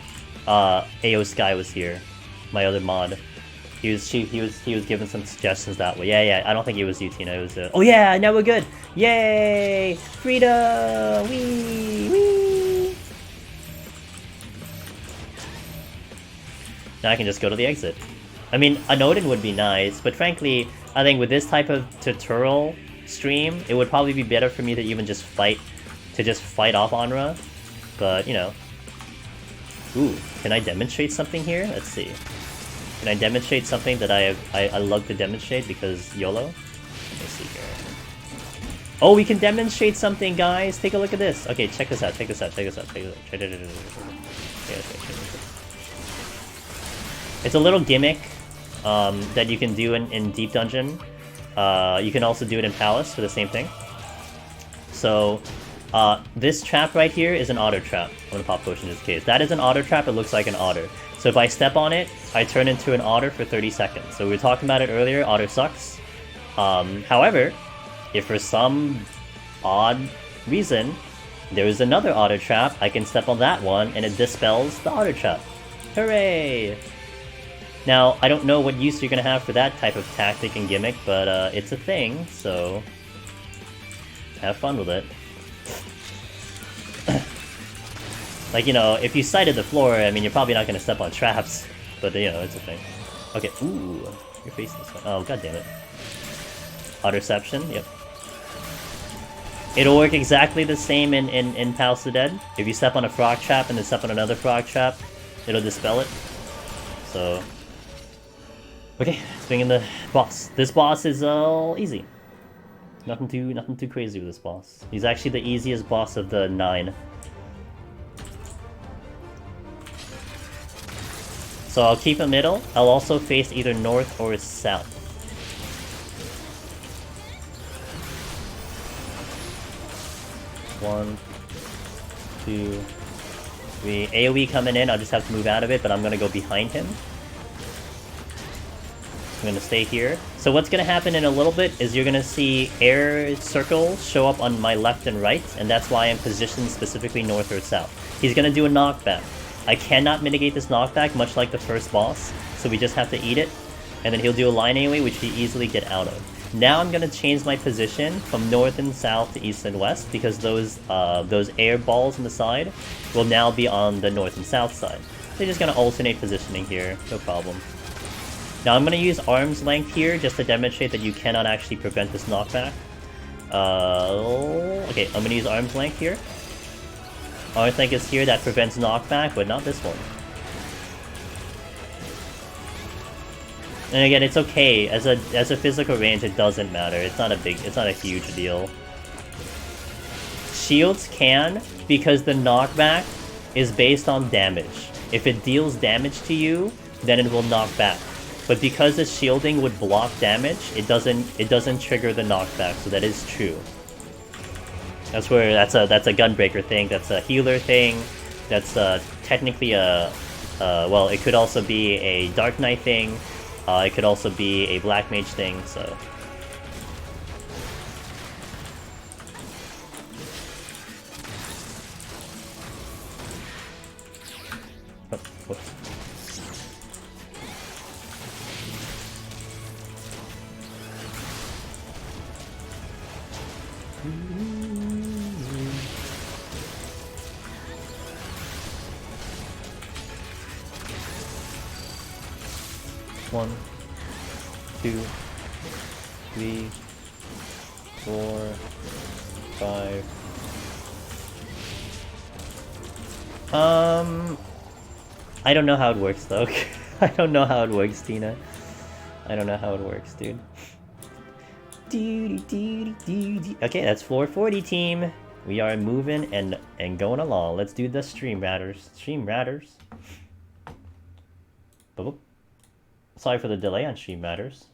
AO Sky was here. My other mod. He was giving some suggestions that way. Yeah. I don't think it was you, Tina. It was. Oh yeah, now we're good. Yay! Freedom! Wee! Now I can just go to the exit. I mean, a Odin would be nice, but frankly, I think with this type of tutorial stream, it would probably be better for me to even just fight off Onra. But you know. Ooh, can I demonstrate something here? Let's see. Can I demonstrate something that I love to demonstrate because YOLO? Let me see here. Oh, we can demonstrate something, guys! Take a look at this! Okay, check this out. It's a little gimmick that you can do in Deep Dungeon. You can also do it in Palace for the same thing. So, this trap right here is an otter trap. I'm gonna pop potion in this case. That is an otter trap, it looks like an otter. So if I step on it, I turn into an otter for 30 seconds. So we were talking about it earlier, otter sucks. However, if for some odd reason there is another otter trap, I can step on that one and it dispels the otter trap. Hooray! Now, I don't know what use you're gonna have for that type of tactic and gimmick, but it's a thing, so have fun with it. Like, you know, if you sighted the floor, I mean, you're probably not gonna step on traps, but you know, it's a thing. Okay, ooh, you're facing this way. Oh, god damn it. Auto-ception, yep. It'll work exactly the same in Palace of the Dead. If you step on a frog trap and then step on another frog trap, it'll dispel it. So... okay, let's bring in the boss. This boss is easy. Nothing too crazy with this boss. He's actually the easiest boss of the 9. So I'll keep him middle. I'll also face either north or south. One, 2, 3. AoE coming in, I'll just have to move out of it, but I'm gonna go behind him. I'm gonna stay here. So what's gonna happen in a little bit is you're gonna see air circles show up on my left and right, and that's why I'm positioned specifically north or south. He's gonna do a knockback. I cannot mitigate this knockback, much like the first boss, so we just have to eat it, and then he'll do a line AoE, which we easily get out of. Now I'm gonna change my position from north and south to east and west, because those air balls on the side will now be on the north and south side. They're just gonna alternate positioning here, no problem. Now I'm gonna use arm's length here, just to demonstrate that you cannot actually prevent this knockback. Okay, I'm gonna use arm's length here. Arsenic is here that prevents knockback, but not this one. And again, it's okay. As a physical range, it doesn't matter. It's not a huge deal. Shields can, because the knockback is based on damage. If it deals damage to you, then it will knock back. But because the shielding would block damage, it doesn't trigger the knockback, so that is true. That's a gunbreaker thing, that's a healer thing, that's technically a well, it could also be a Dark Knight thing, it could also be a Black Mage thing, so. Oh, whoops. One, 2, 3, 4, 5. I don't know how it works though. I don't know how it works, Tina. I don't know how it works, dude. Okay, that's 440 team. We are moving and going along. Let's do the stream ratters. Stream ratters. Boop. Sorry for the delay on stream matters.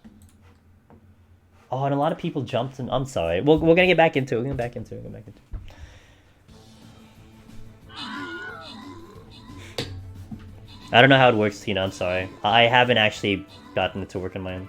Oh, and a lot of people jumped in. I'm sorry. We're gonna get back into it. We're gonna get back into it. I don't know how it works, Tina. I'm sorry. I haven't actually gotten it to work on my own.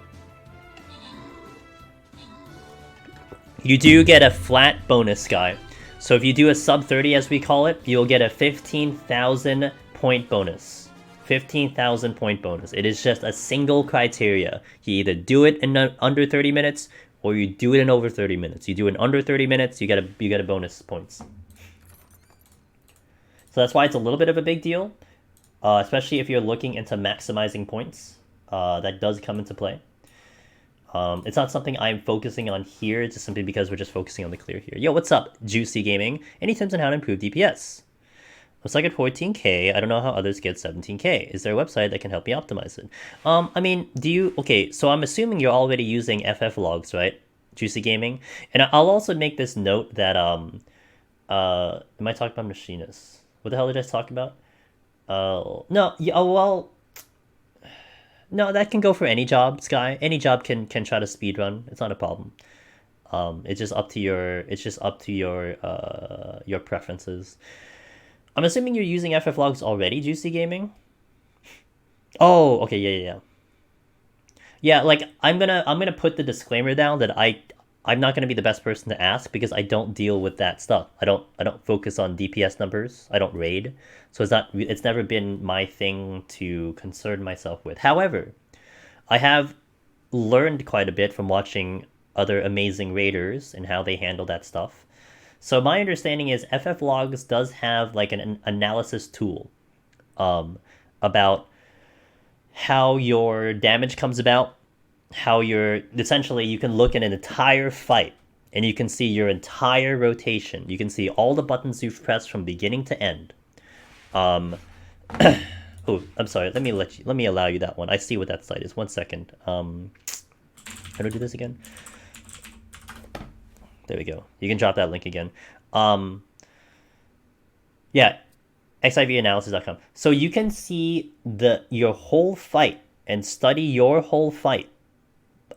You do get a flat bonus, guy. So if you do a sub 30, as we call it, you'll get a 15,000 point bonus. 15,000 point bonus. It is just a single criteria. You either do it in under 30 minutes or you do it in over 30 minutes. You do it in under 30 minutes, you get a bonus points. So that's why it's a little bit of a big deal, especially if you're looking into maximizing points. That does come into play. It's not something I'm focusing on here, it's just simply because we're just focusing on the clear here. Yo, what's up, Juicy Gaming? Any tips on how to improve DPS? Looks like at 14k, I don't know how others get 17k. Is there a website that can help me optimize it? I mean, okay, so I'm assuming you're already using FF logs, right? Juicy Gaming? And I'll also make this note that, am I talking about machinists? What the hell did I talk about? No, yeah, oh, well, no, that can go for any job, Sky. Any job can try to speedrun. It's not a problem. It's just up to your preferences. I'm assuming you're using FF logs already, Juicy Gaming? Oh, okay, yeah. Yeah, like I'm gonna put the disclaimer down that I'm not gonna be the best person to ask because I don't deal with that stuff. I don't focus on DPS numbers. I don't raid, so it's never been my thing to concern myself with. However, I have learned quite a bit from watching other amazing raiders and how they handle that stuff. So my understanding is FF logs does have like an analysis tool about how your damage comes about, how essentially you can look at an entire fight and you can see your entire rotation. You can see all the buttons you've pressed from beginning to end. Oh, I'm sorry. Let me allow you that one. I see what that site is. 1 second. How do I do this again? There we go. You can drop that link again. Yeah, xivanalysis.com. So you can see your whole fight and study your whole fight.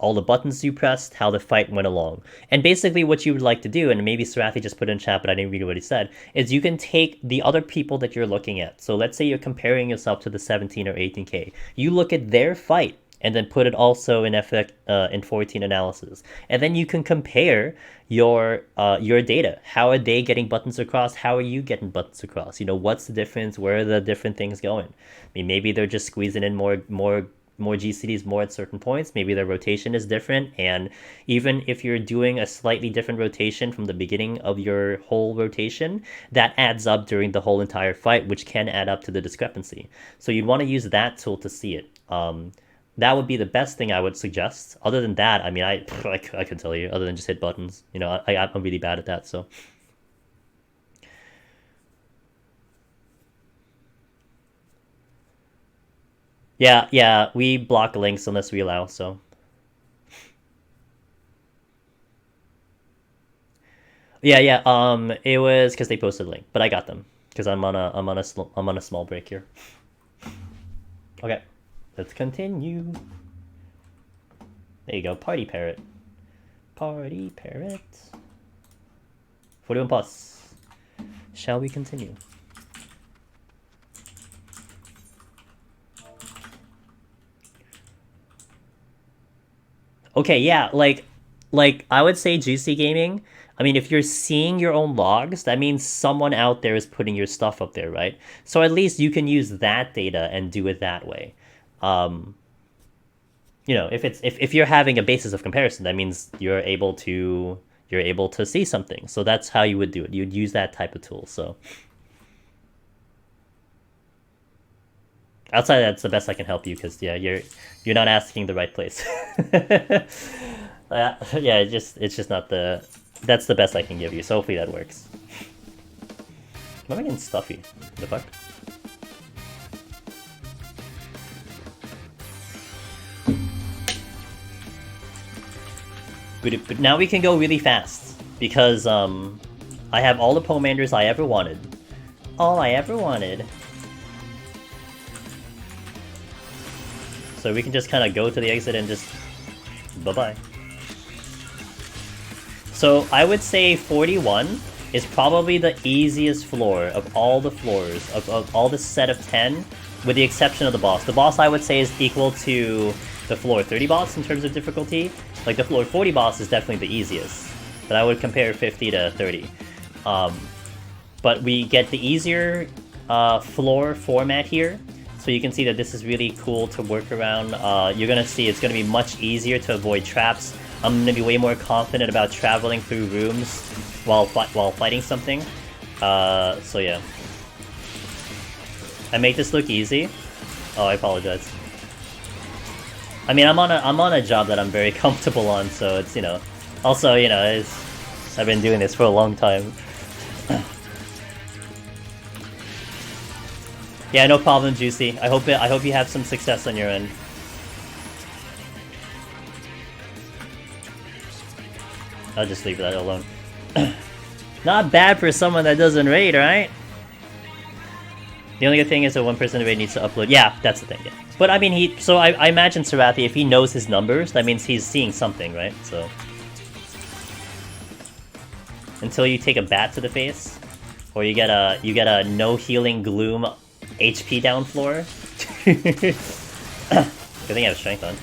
All the buttons you pressed, how the fight went along. And basically what you would like to do, and maybe Sarathi just put in chat, but I didn't read what he said, is you can take the other people that you're looking at. So let's say you're comparing yourself to the 17 or 18k. You look at their fight and then put it also in in 14 analysis. And then you can compare your data. How are they getting buttons across? How are you getting buttons across? You know, what's the difference? Where are the different things going? I mean, maybe they're just squeezing in more GCDs more at certain points. Maybe their rotation is different. And even if you're doing a slightly different rotation from the beginning of your whole rotation, that adds up during the whole entire fight, which can add up to the discrepancy. So you'd want to use that tool to see it. That would be the best thing I would suggest. Other than that, I mean, I can tell you, other than just hit buttons, you know, I'm really bad at that, so. Yeah, yeah, we block links unless we allow, so. Yeah, yeah, it was because they posted a link, but I got them because I'm on a small break here. Okay, let's continue. There you go, party parrot. Party parrot. 41 plus. Shall we continue? Okay, yeah, like I would say juicy gaming. I mean, if you're seeing your own logs, that means someone out there is putting your stuff up there, right? So at least you can use that data and do it that way. Um, if you're having a basis of comparison, that means you're able to see something. So that's how you would do it. You'd use that type of tool. So outside that's the best I can help you because yeah, you're not asking the right place. Yeah, it's just not the that's the best I can give you. So hopefully that works. Why am I getting stuffy? The fuck? But now we can go really fast because I have all the pomanders I ever wanted. All I ever wanted. So we can just kind of go to the exit and just bye-bye. So I would say 41 is probably the easiest floor of all the floors, of all the set of 10, with the exception of the boss. The boss I would say is equal to the floor 30 boss in terms of difficulty. Like the floor 40 boss is definitely the easiest, but I would compare 50 to 30. But we get the easier floor format here, so you can see that this is really cool to work around. You're gonna see it's gonna be much easier to avoid traps. I'm gonna be way more confident about traveling through rooms while fighting something. So yeah, I make this look easy. Oh, I apologize. I mean, I'm on a job that I'm very comfortable on, so it's also I've been doing this for a long time. Yeah, no problem, Juicy. I hope you have some success on your end. I'll just leave that alone. Not bad for someone that doesn't raid, right? The only good thing is that one person in raid needs to upload. Yeah, that's the thing. Yeah. But I mean, so I imagine Sarathi, if he knows his numbers, that means he's seeing something, right? So until you take a bat to the face, or you get a no healing gloom HP down floor. Good thing I have strength on.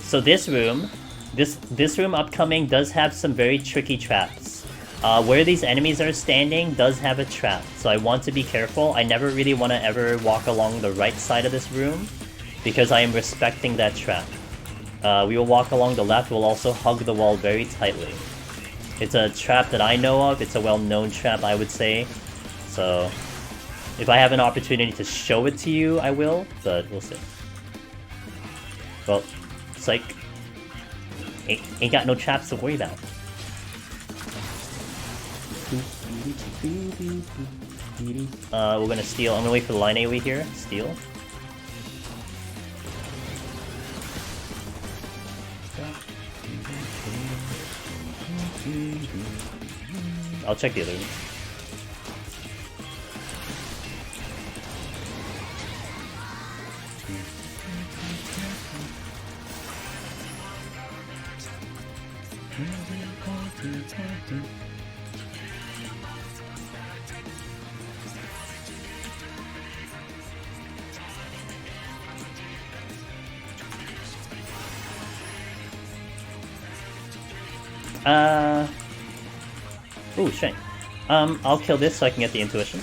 So this room upcoming does have some very tricky traps. Where these enemies are standing does have a trap, so I want to be careful. I never really want to ever walk along the right side of this room, because I am respecting that trap. We will walk along the left, we'll also hug the wall very tightly. It's a trap that I know of, it's a well-known trap, I would say. So, if I have an opportunity to show it to you, I will, but we'll see. Well, psych. Ain't got no traps to worry about. We're gonna steal. I'm gonna wait for the line AoE here. Steal. I'll check the other one. Ooh, strength. I'll kill this so I can get the intuition.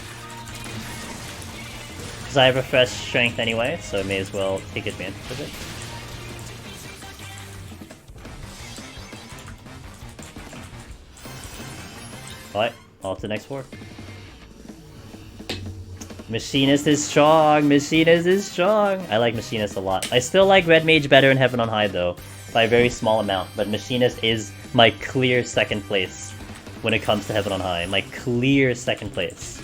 Because I have a fresh strength anyway, so I may as well take advantage of it. Alright, on to the next floor. Machinist is strong! Machinist is strong! I like Machinist a lot. I still like Red Mage better in Heaven on High though, by a very small amount, but Machinist is my clear second place when it comes to Heaven on High. My clear second place.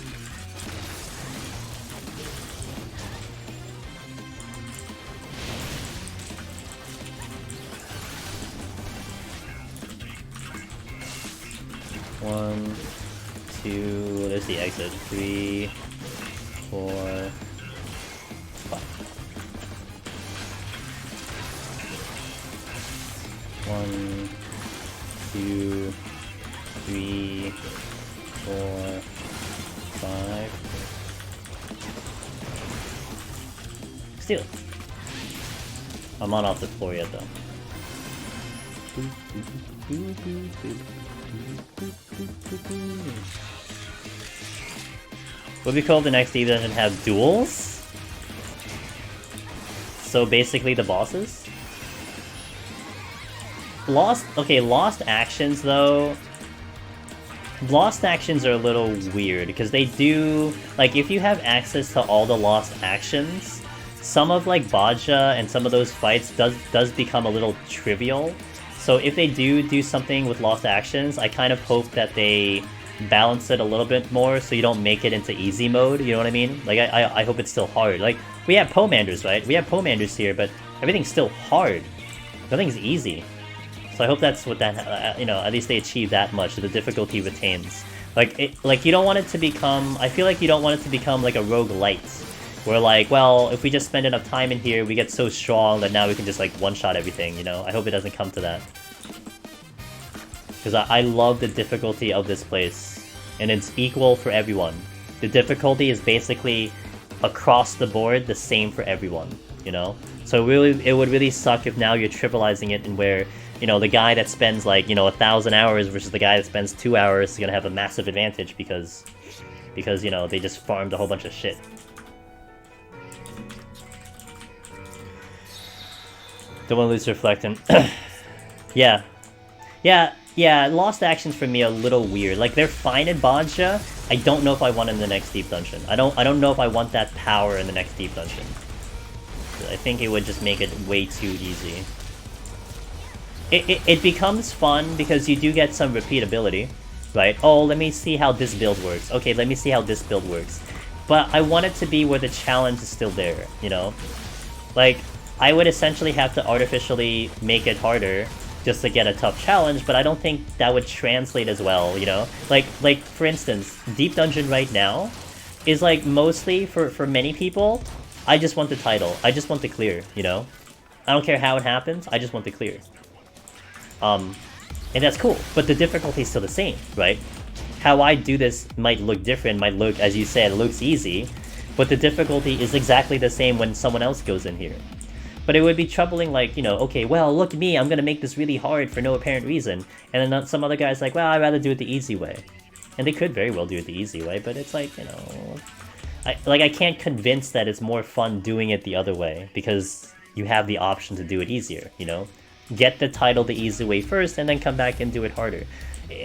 One, two, there's the exit. 3, 4, 5. 1, 2, 3, 4, 5. Steal it. I'm not off the floor yet though. Would we call the next Eve Dungeon have duels? So basically the bosses? Lost actions though. Lost actions are a little weird because they do, like, if you have access to all the lost actions, some of like Baja and some of those fights does become a little trivial. So if they do something with lost actions, I kind of hope that they balance it a little bit more so you don't make it into easy mode, you know what I mean? Like, I hope it's still hard. Like, we have pomanders, right? We have pomanders here, but everything's still hard. Nothing's easy. So I hope that's what that, you know, at least they achieve that much, the difficulty retains. Like, you don't want it to become, I feel like you don't want it to become like a roguelite, where like, well, if we just spend enough time in here, we get so strong that now we can just like one-shot everything, you know? I hope it doesn't come to that. Because I love the difficulty of this place, and it's equal for everyone. The difficulty is basically across the board the same for everyone, you know? So really, it would really suck if now you're trivializing it and where, you know, the guy that spends like, you know, 1,000 hours versus the guy that spends 2 hours is gonna have a massive advantage because, you know, they just farmed a whole bunch of shit. Don't want to lose reflecting. Yeah, lost actions for me are a little weird. Like, they're fine in Baja. I don't know if I want in the next deep dungeon. I don't know if I want that power in the next deep dungeon. I think it would just make it way too easy. It becomes fun because you do get some repeatability, right? Oh, let me see how this build works. Okay, let me see how this build works. But I want it to be where the challenge is still there, you know? Like, I would essentially have to artificially make it harder just to get a tough challenge, but I don't think that would translate as well, you know? Like for instance, Deep Dungeon right now is like mostly, for many people, I just want the title. I just want the clear, you know? I don't care how it happens, I just want the clear. And that's cool, but the difficulty is still the same, right? How I do this might look different, might look, as you said, it looks easy, but the difficulty is exactly the same when someone else goes in here. But it would be troubling, like, you know, okay, well, look at me, I'm gonna make this really hard for no apparent reason. And then some other guy's like, well, I'd rather do it the easy way. And they could very well do it the easy way, but it's like, you know... I can't convince that it's more fun doing it the other way, because you have the option to do it easier, you know? Get the title the easy way first, and then come back and do it harder.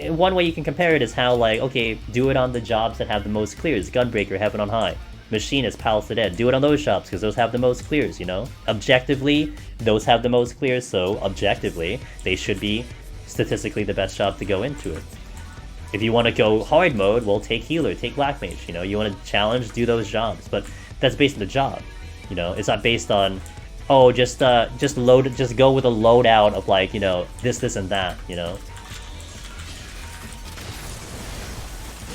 One way you can compare it is how, like, okay, do it on the jobs that have the most clears. Gunbreaker, Heaven on High. Machinist, Palace of Dead. Do it on those shops, because those have the most clears, you know? Objectively, those have the most clears, so objectively, they should be statistically the best shop to go into it. If you want to go hard mode, well, take Healer, take Black Mage, you know? You want to challenge, do those jobs, but that's based on the job, you know? It's not based on, oh, just go with a loadout of, like, you know, this, and that, you know?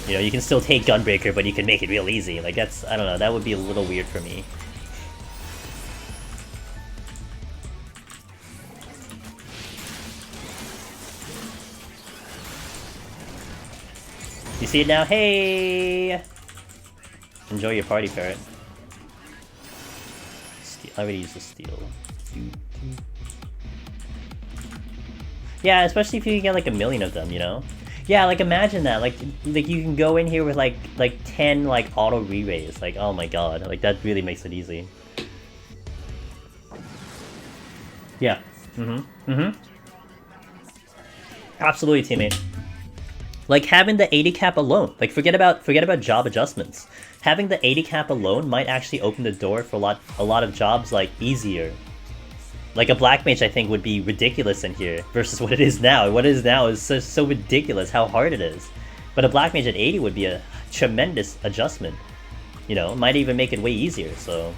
You know, you can still take Gunbreaker, but you can make it real easy. Like, that's, I don't know, that would be a little weird for me. You see it now? Hey! Enjoy your party, Parrot. I already used the steel. Yeah, especially if you can get like 1,000,000 of them, you know? Yeah, like imagine that, like you can go in here with like 10 like auto re-rays, like oh my god, like that really makes it easy. Yeah, absolutely, teammate. Like having the 80 cap alone, like forget about job adjustments. Having the 80 cap alone might actually open the door for a lot of jobs like easier. Like a black mage, I think, would be ridiculous in here versus what it is now. What it is now is so ridiculous how hard it is. But a black mage at 80 would be a tremendous adjustment. You know, might even make it way easier, so...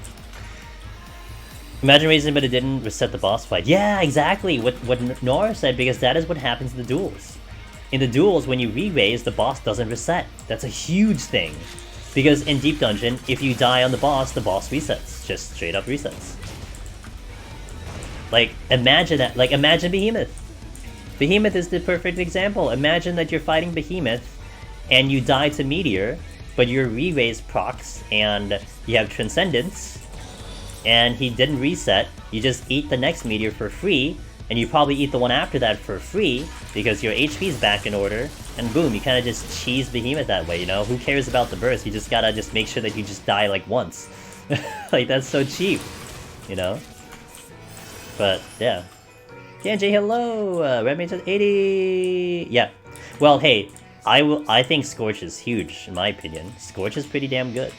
Imagine raising but it didn't reset the boss fight. Yeah, exactly what Nora said, because that is what happens in the duels. In the duels, when you re-raise, the boss doesn't reset. That's a huge thing. Because in Deep Dungeon, if you die on the boss resets. Just straight up resets. Like, imagine that. Like, imagine Behemoth. Behemoth is the perfect example. Imagine that you're fighting Behemoth, and you die to Meteor, but your re-raise procs, and you have Transcendence, and he didn't reset. You just eat the next Meteor for free, and you probably eat the one after that for free, because your HP's back in order, and boom, you kind of just cheese Behemoth that way, you know? Who cares about the burst? You just gotta just make sure that you just die, like, once. Like, that's so cheap, you know? But, yeah. DNJ, hello! Red Mage at 80! Yeah. Well, hey, I think Scorch is huge, in my opinion. Scorch is pretty damn good.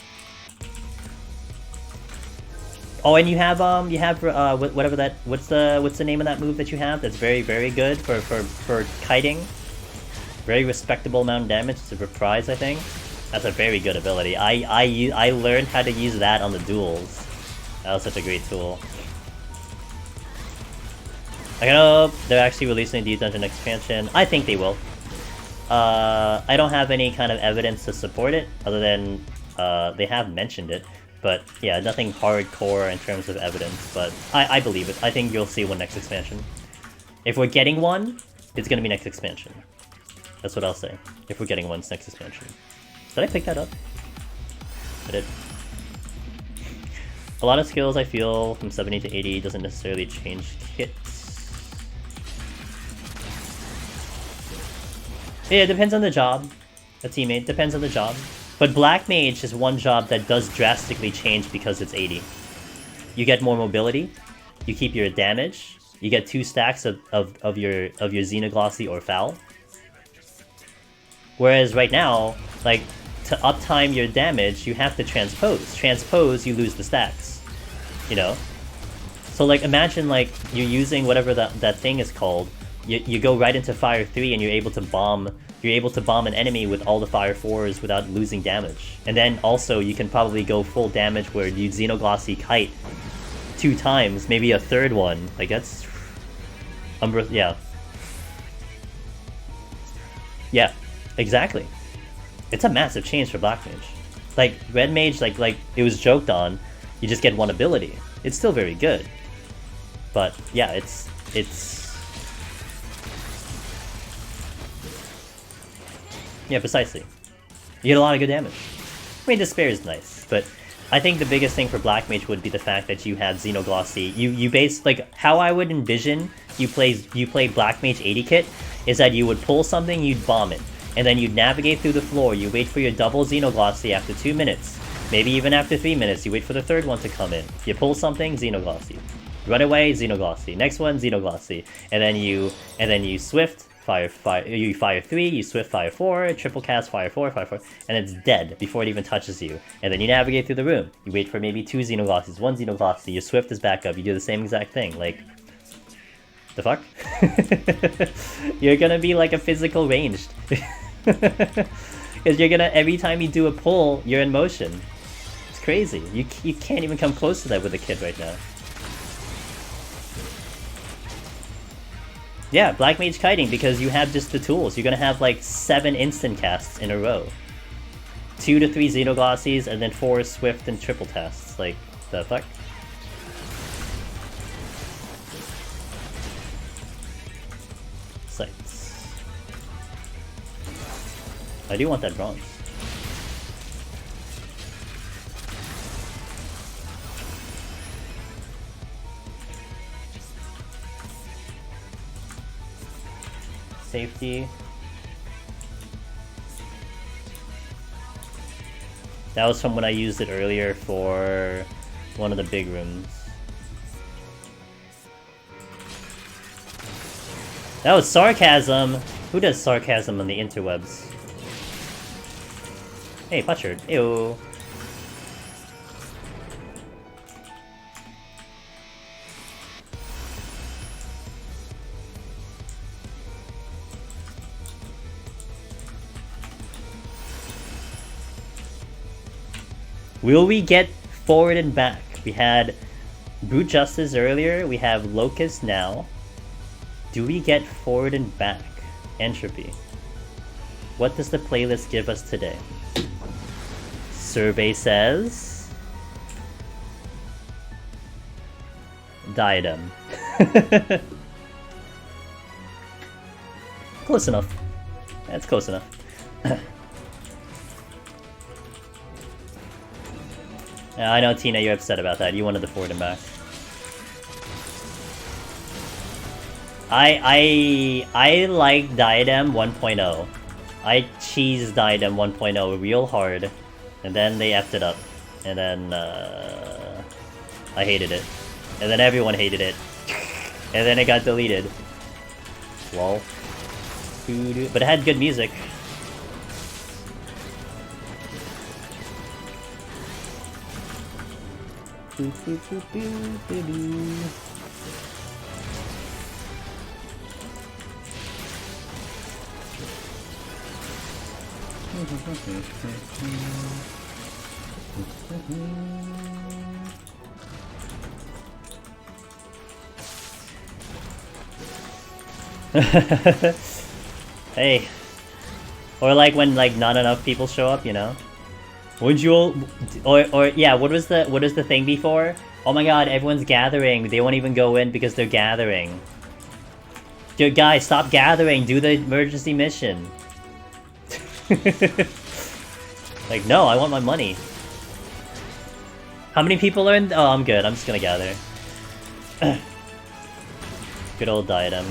Oh, and you have whatever that, what's the name of that move that you have that's very, very good for kiting? Very respectable amount of damage. It's a reprise, I think. That's a very good ability. I learned how to use that on the duels. That was such a great tool. I hope they're actually releasing a Deep Dungeon expansion. I think they will. I don't have any kind of evidence to support it, other than they have mentioned it. But yeah, nothing hardcore in terms of evidence, but I believe it. I think you'll see one next expansion. If we're getting one, it's gonna be next expansion. That's what I'll say. If we're getting one, it's next expansion. Did I pick that up? I did. A lot of skills, I feel, from 70 to 80 doesn't necessarily change kits. Yeah, it depends on the job. A teammate, depends on the job. But Black Mage is one job that does drastically change because it's 80. You get more mobility, you keep your damage, you get 2 stacks of your Xenoglossy or Foul. Whereas right now, like, to uptime your damage, you have to transpose. Transpose, you lose the stacks. You know? So like, imagine like, you're using whatever that thing is called, you go right into Fire 3 and you're able to bomb an enemy with all the Fire 4s without losing damage. And then also you can probably go full damage where you Xenoglossy Kite 2 times, maybe a third one. Like that's... yeah. Yeah, exactly. It's a massive change for Black Mage. Like, Red Mage, like it was joked on, you just get one ability. It's still very good. But yeah, it's... Yeah, precisely. You get a lot of good damage. I mean, Despair is nice, but I think the biggest thing for Black Mage would be the fact that you have Xenoglossy. You base, like, how I would envision you play Black Mage 80 kit is that you would pull something, you'd bomb it, and then you'd navigate through the floor, you wait for your double Xenoglossy after 2 minutes, maybe even after 3 minutes, you wait for the third one to come in. You pull something, Xenoglossy. Run away, Xenoglossy. Next one, Xenoglossy. And then you Swift, you fire 3, you Swift fire 4, triple cast fire 4, and it's dead before it even touches you. And then you navigate through the room. You wait for maybe 2 Xenoglossies, 1 Xenoglossy, your Swift is back up, you do the same exact thing. Like, the fuck? You're gonna be like a physical ranged. Because you're gonna, every time you do a pull, you're in motion. It's crazy. You can't even come close to that with a kid right now. Yeah, Black Mage kiting, because you have just the tools. You're gonna have like 7 instant casts in a row. 2 to 3 Xenoglossies, and then 4 Swift and triple casts. Like, the fuck? Sights. I do want that bronze. Safety. That was from when I used it earlier for one of the big rooms. That was sarcasm! Who does sarcasm on the interwebs? Hey, Butchard. Ew. Will we get forward and back? We had Brute Justice earlier, we have Locust now. Do we get forward and back? Entropy. What does the playlist give us today? Survey says... Diadem. Close enough. That's close enough. Yeah, I know, Tina, you're upset about that. You wanted the forward and back. I like Diadem 1.0. I cheesed Diadem 1.0 real hard, and then they effed it up. And then, I hated it. And then everyone hated it. And then it got deleted. Lol. But it had good music. Hey. Or like when like not enough people show up, you know? Would you all, or yeah, what was the thing before? Oh my god, everyone's gathering. They won't even go in because they're gathering. Dude, guys, stop gathering. Do the emergency mission. Like, no, I want my money. How many people are in? Oh, I'm good. I'm just gonna gather. Good old Diadem.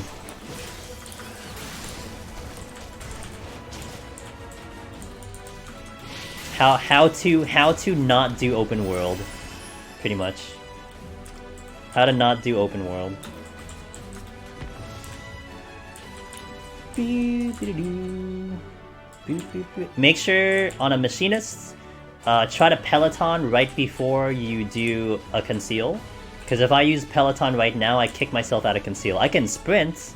How to not do open world, pretty much. How to not do open world. Make sure on a machinist, try to Peloton right before you do a conceal. Because if I use Peloton right now, I kick myself out of conceal. I can sprint,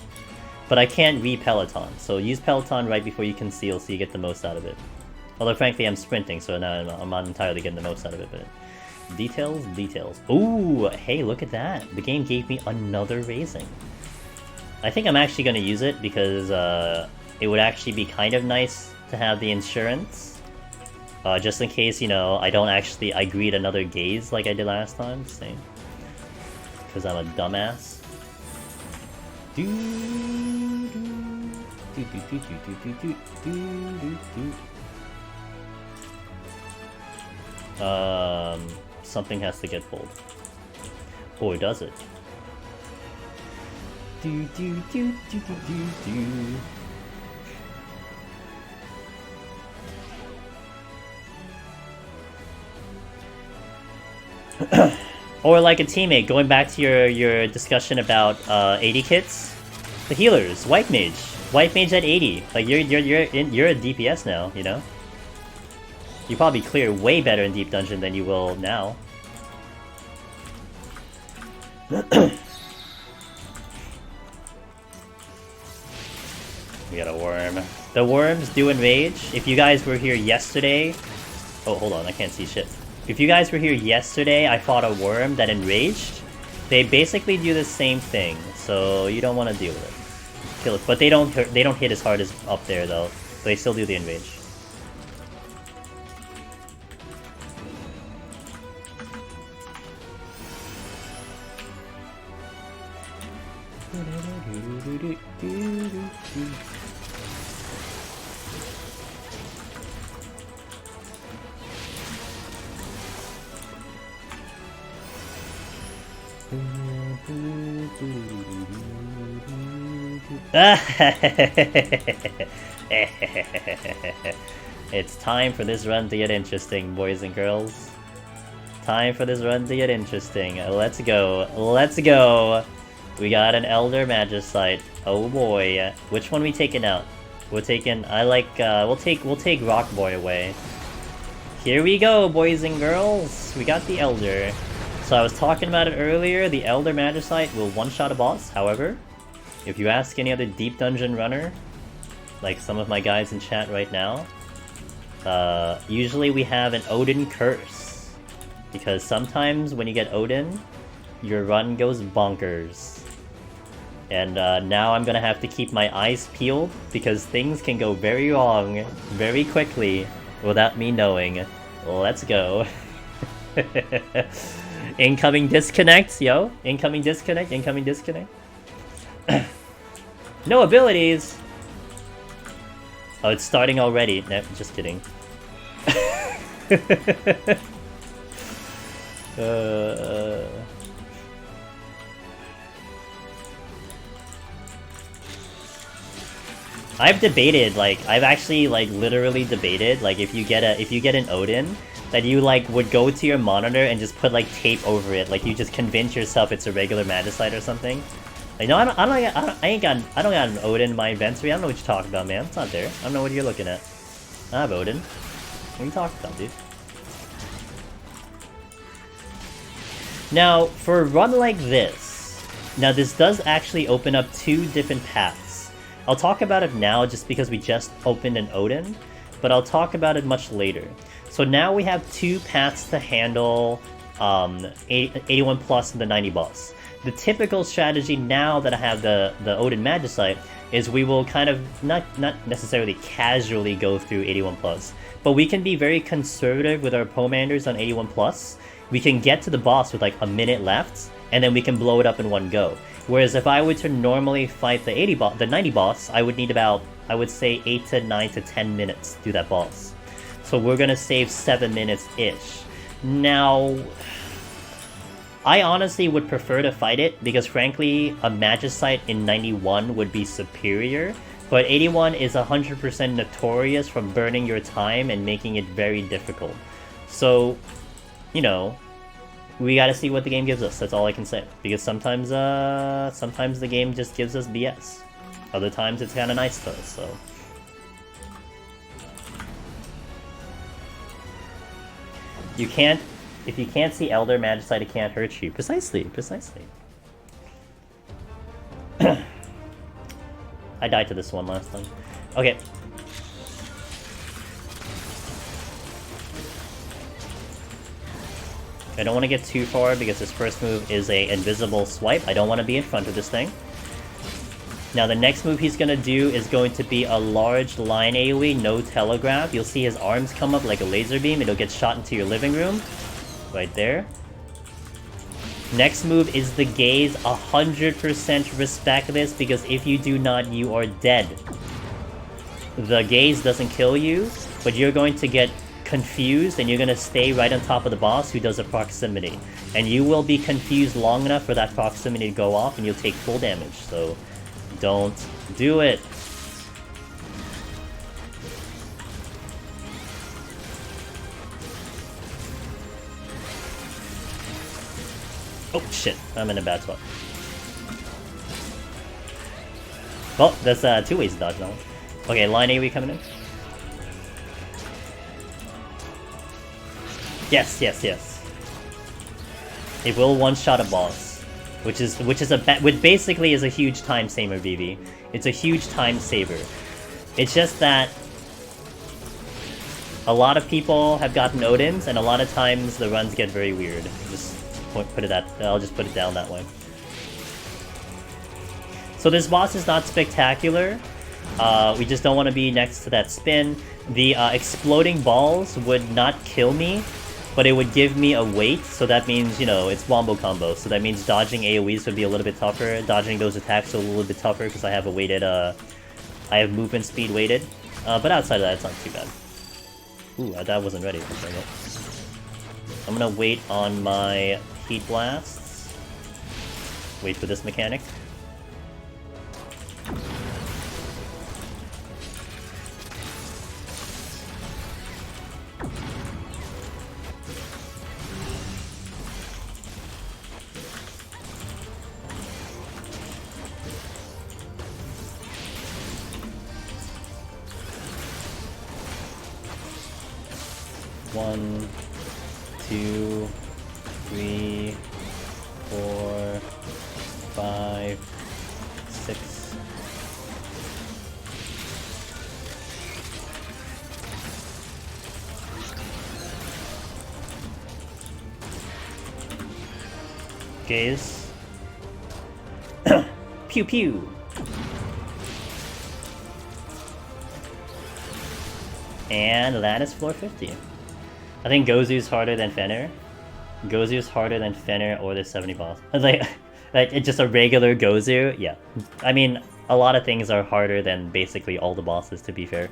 but I can't re-Peloton. So use Peloton right before you conceal so you get the most out of it. Although frankly I'm sprinting, so now I'm not entirely getting the most out of it, but... Details, details. Ooh, hey, look at that. The game gave me another raising. I think I'm actually going to use it because it would actually be kind of nice to have the insurance. Just in case, you know, I greet another gaze like I did last time. Same. Because I'm a dumbass. Something has to get pulled. Or does it? Or like a teammate, going back to your discussion about 80 kits, the healers, White Mage at 80. Like you're a DPS now, you know. You probably clear way better in Deep Dungeon than you will now. We got a worm. The worms do enrage. If you guys were here yesterday... Oh, hold on, I can't see shit. If you guys were here yesterday, I fought a worm that enraged. They basically do the same thing, so you don't want to deal with it. Kill it. But they don't hit as hard as up there, though. But they still do the enrage. It's time for this run to get interesting, boys and girls. Time for this run to get interesting. Let's go. Let's go. We got an Elder Magicite. Oh boy. Which one we taking out? We're taking... I like... we'll take Rock Boy away. Here we go, boys and girls! We got the Elder. So I was talking about it earlier, the Elder Magicite will one-shot a boss. However, if you ask any other deep dungeon runner, like some of my guys in chat right now, usually we have an Odin curse. Because sometimes when you get Odin, your run goes bonkers. And now I'm gonna have to keep my eyes peeled, because things can go very wrong very quickly without me knowing. Let's go. Incoming disconnect, yo. Incoming disconnect, incoming disconnect. No abilities! Oh, it's starting already. No, just kidding. I've debated, like, I've actually, like, literally debated, like, if you get an Odin, that you, like, would go to your monitor and just put, like, tape over it, like, you just convince yourself it's a regular Magicite or something. Like, no, I don't got an Odin in my inventory. I don't know what you're talking about, man. It's not there. I don't know what you're looking at. I have Odin. What are you talking about, dude? Now, for a run like this, now this does actually open up two different paths. I'll talk about it now just because we just opened an Odin, but I'll talk about it much later. So now we have two paths to handle 81 plus and the 90 boss. The typical strategy now that I have the Odin Magicite is we will kind of not necessarily casually go through 81 plus, but we can be very conservative with our pomanders on 81 plus. We can get to the boss with like a minute left, and then we can blow it up in one go. Whereas if I were to normally fight the 90 boss, I would need about, I would say, 8 to 9 to 10 minutes to do that boss. So we're gonna save 7 minutes-ish. Now, I honestly would prefer to fight it, because frankly, a Magicite in 91 would be superior, but 81 is 100% notorious for burning your time and making it very difficult. So, you know, we gotta see what the game gives us, that's all I can say. Because sometimes the game just gives us BS. Other times it's kinda nice though, so... You can't... If you can't see Elder Magicite, it can't hurt you. Precisely, precisely. I died to this one last time. Okay. I don't want to get too far because this first move is a invisible swipe. I don't want to be in front of this thing. Now the next move he's going to do is going to be a large line AoE, no telegraph. You'll see his arms come up like a laser beam. It'll get shot into your living room. Right there. Next move is the gaze. 100% respect this, because if you do not, you are dead. The gaze doesn't kill you, but you're going to get confused and you're going to stay right on top of the boss who does a proximity. And you will be confused long enough for that proximity to go off and you'll take full damage. So don't do it. Oh shit, I'm in a bad spot. Well, that's two ways to dodge now. Okay, line AoE coming in. Yes, yes, yes. It will one-shot a boss, which basically is a huge time saver, VV. It's a huge time saver. It's just that a lot of people have gotten Odins, and a lot of times the runs get very weird. I'll just put it down that way. So this boss is not spectacular. We just don't want to be next to that spin. The exploding balls would not kill me, but it would give me a weight, so that means, you know, it's wombo combo. So that means dodging AoEs would be a little bit tougher. Dodging those attacks are a little bit tougher because I have a weighted, I have movement speed weighted. But outside of that, it's not too bad. Ooh, that wasn't ready. I'm gonna wait on my Heat Blasts. Wait for this mechanic. 1, 2, 3, 4, 5, 6. Gaze. Pew pew. And that is floor 50. I think Gozu's harder than Fenrir. Gozu's harder than Fenrir or the 70 boss. Like it's just a regular Gozu. Yeah. I mean, a lot of things are harder than basically all the bosses, to be fair.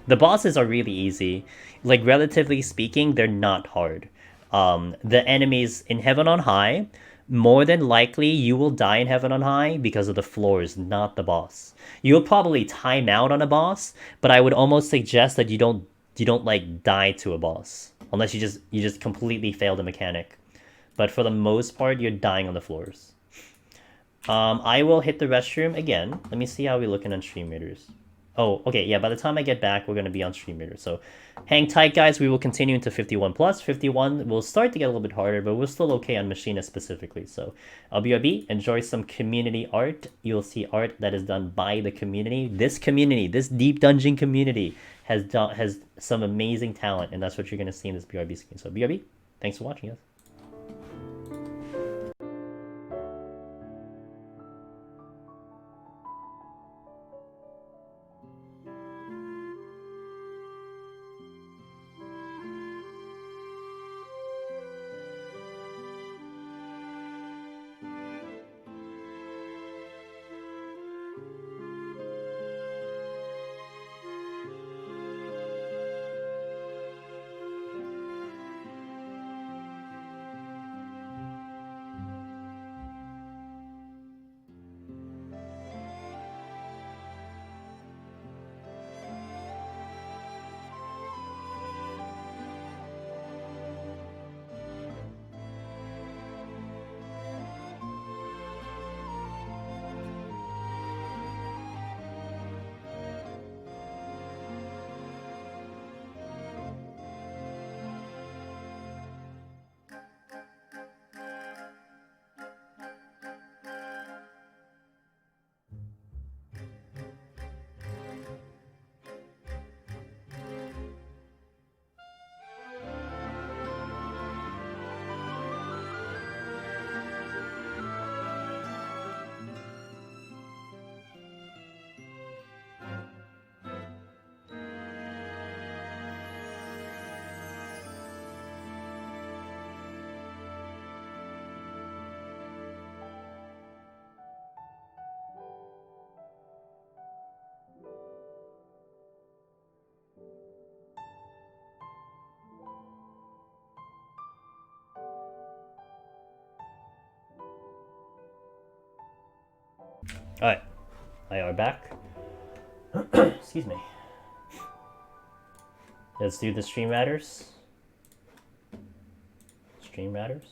The bosses are really easy. Like, relatively speaking, they're not hard. The enemies in Heaven on High, more than likely you will die in Heaven on High because of the floors, not the boss. You'll probably time out on a boss, but I would almost suggest that you don't like die to a boss unless you just completely fail the mechanic. But for the most part, you're dying on the floors. I will hit the restroom again. Let me see how we're looking on stream meters. Oh, okay, yeah, by the time I get back, we're going to be on stream meter. So hang tight, guys. We will continue into 51 plus. 51 will start to get a little bit harder, but we're still okay on Machinist specifically. So LBRB, enjoy some community art. You'll see art that is done by the community. This Deep Dungeon community has some amazing talent, and that's what you're going to see in this BRB screen. So BRB, thanks for watching, guys. Alright, I are back. Excuse me. Let's do the stream matters. Stream matters.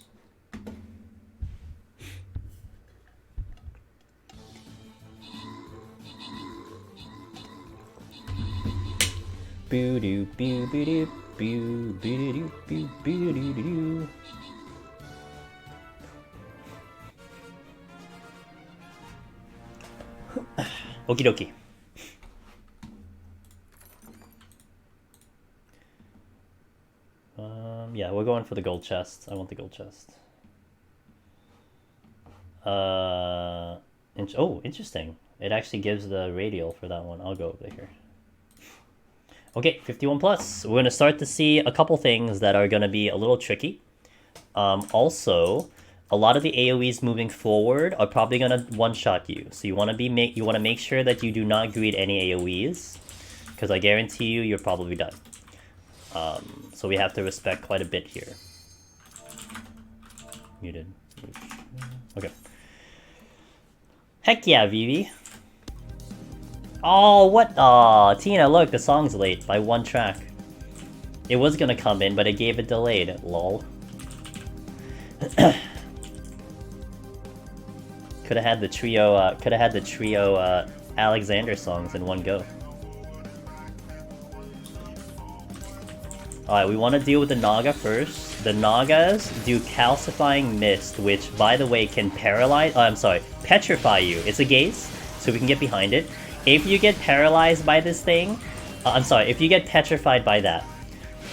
Boo doo boo boo doo boo boo doo boo boo doo doo. Okie dokie. Yeah, we're going for the gold chest. I want the gold chest. Oh, interesting. It actually gives the radial for that one. I'll go over here. Okay, 51 plus. We're gonna start to see a couple things that are gonna be a little tricky. Also, a lot of the AoEs moving forward are probably gonna one-shot you. So you wanna make sure that you do not greet any AoEs, because I guarantee you, you're probably done. So we have to respect quite a bit here. Muted. Okay. Heck yeah, Vivi. Oh, what? Aw, Tina, look, the song's late by one track. It was gonna come in, but it gave it delayed. Lol. Could have had the trio, Alexander songs in one go. Alright, we want to deal with the Naga first. The Nagas do Calcifying Mist, which, by the way, can paralyze... Oh, I'm sorry. Petrify you. It's a gaze, so we can get behind it. If you get paralyzed by this thing... I'm sorry, if you get petrified by that,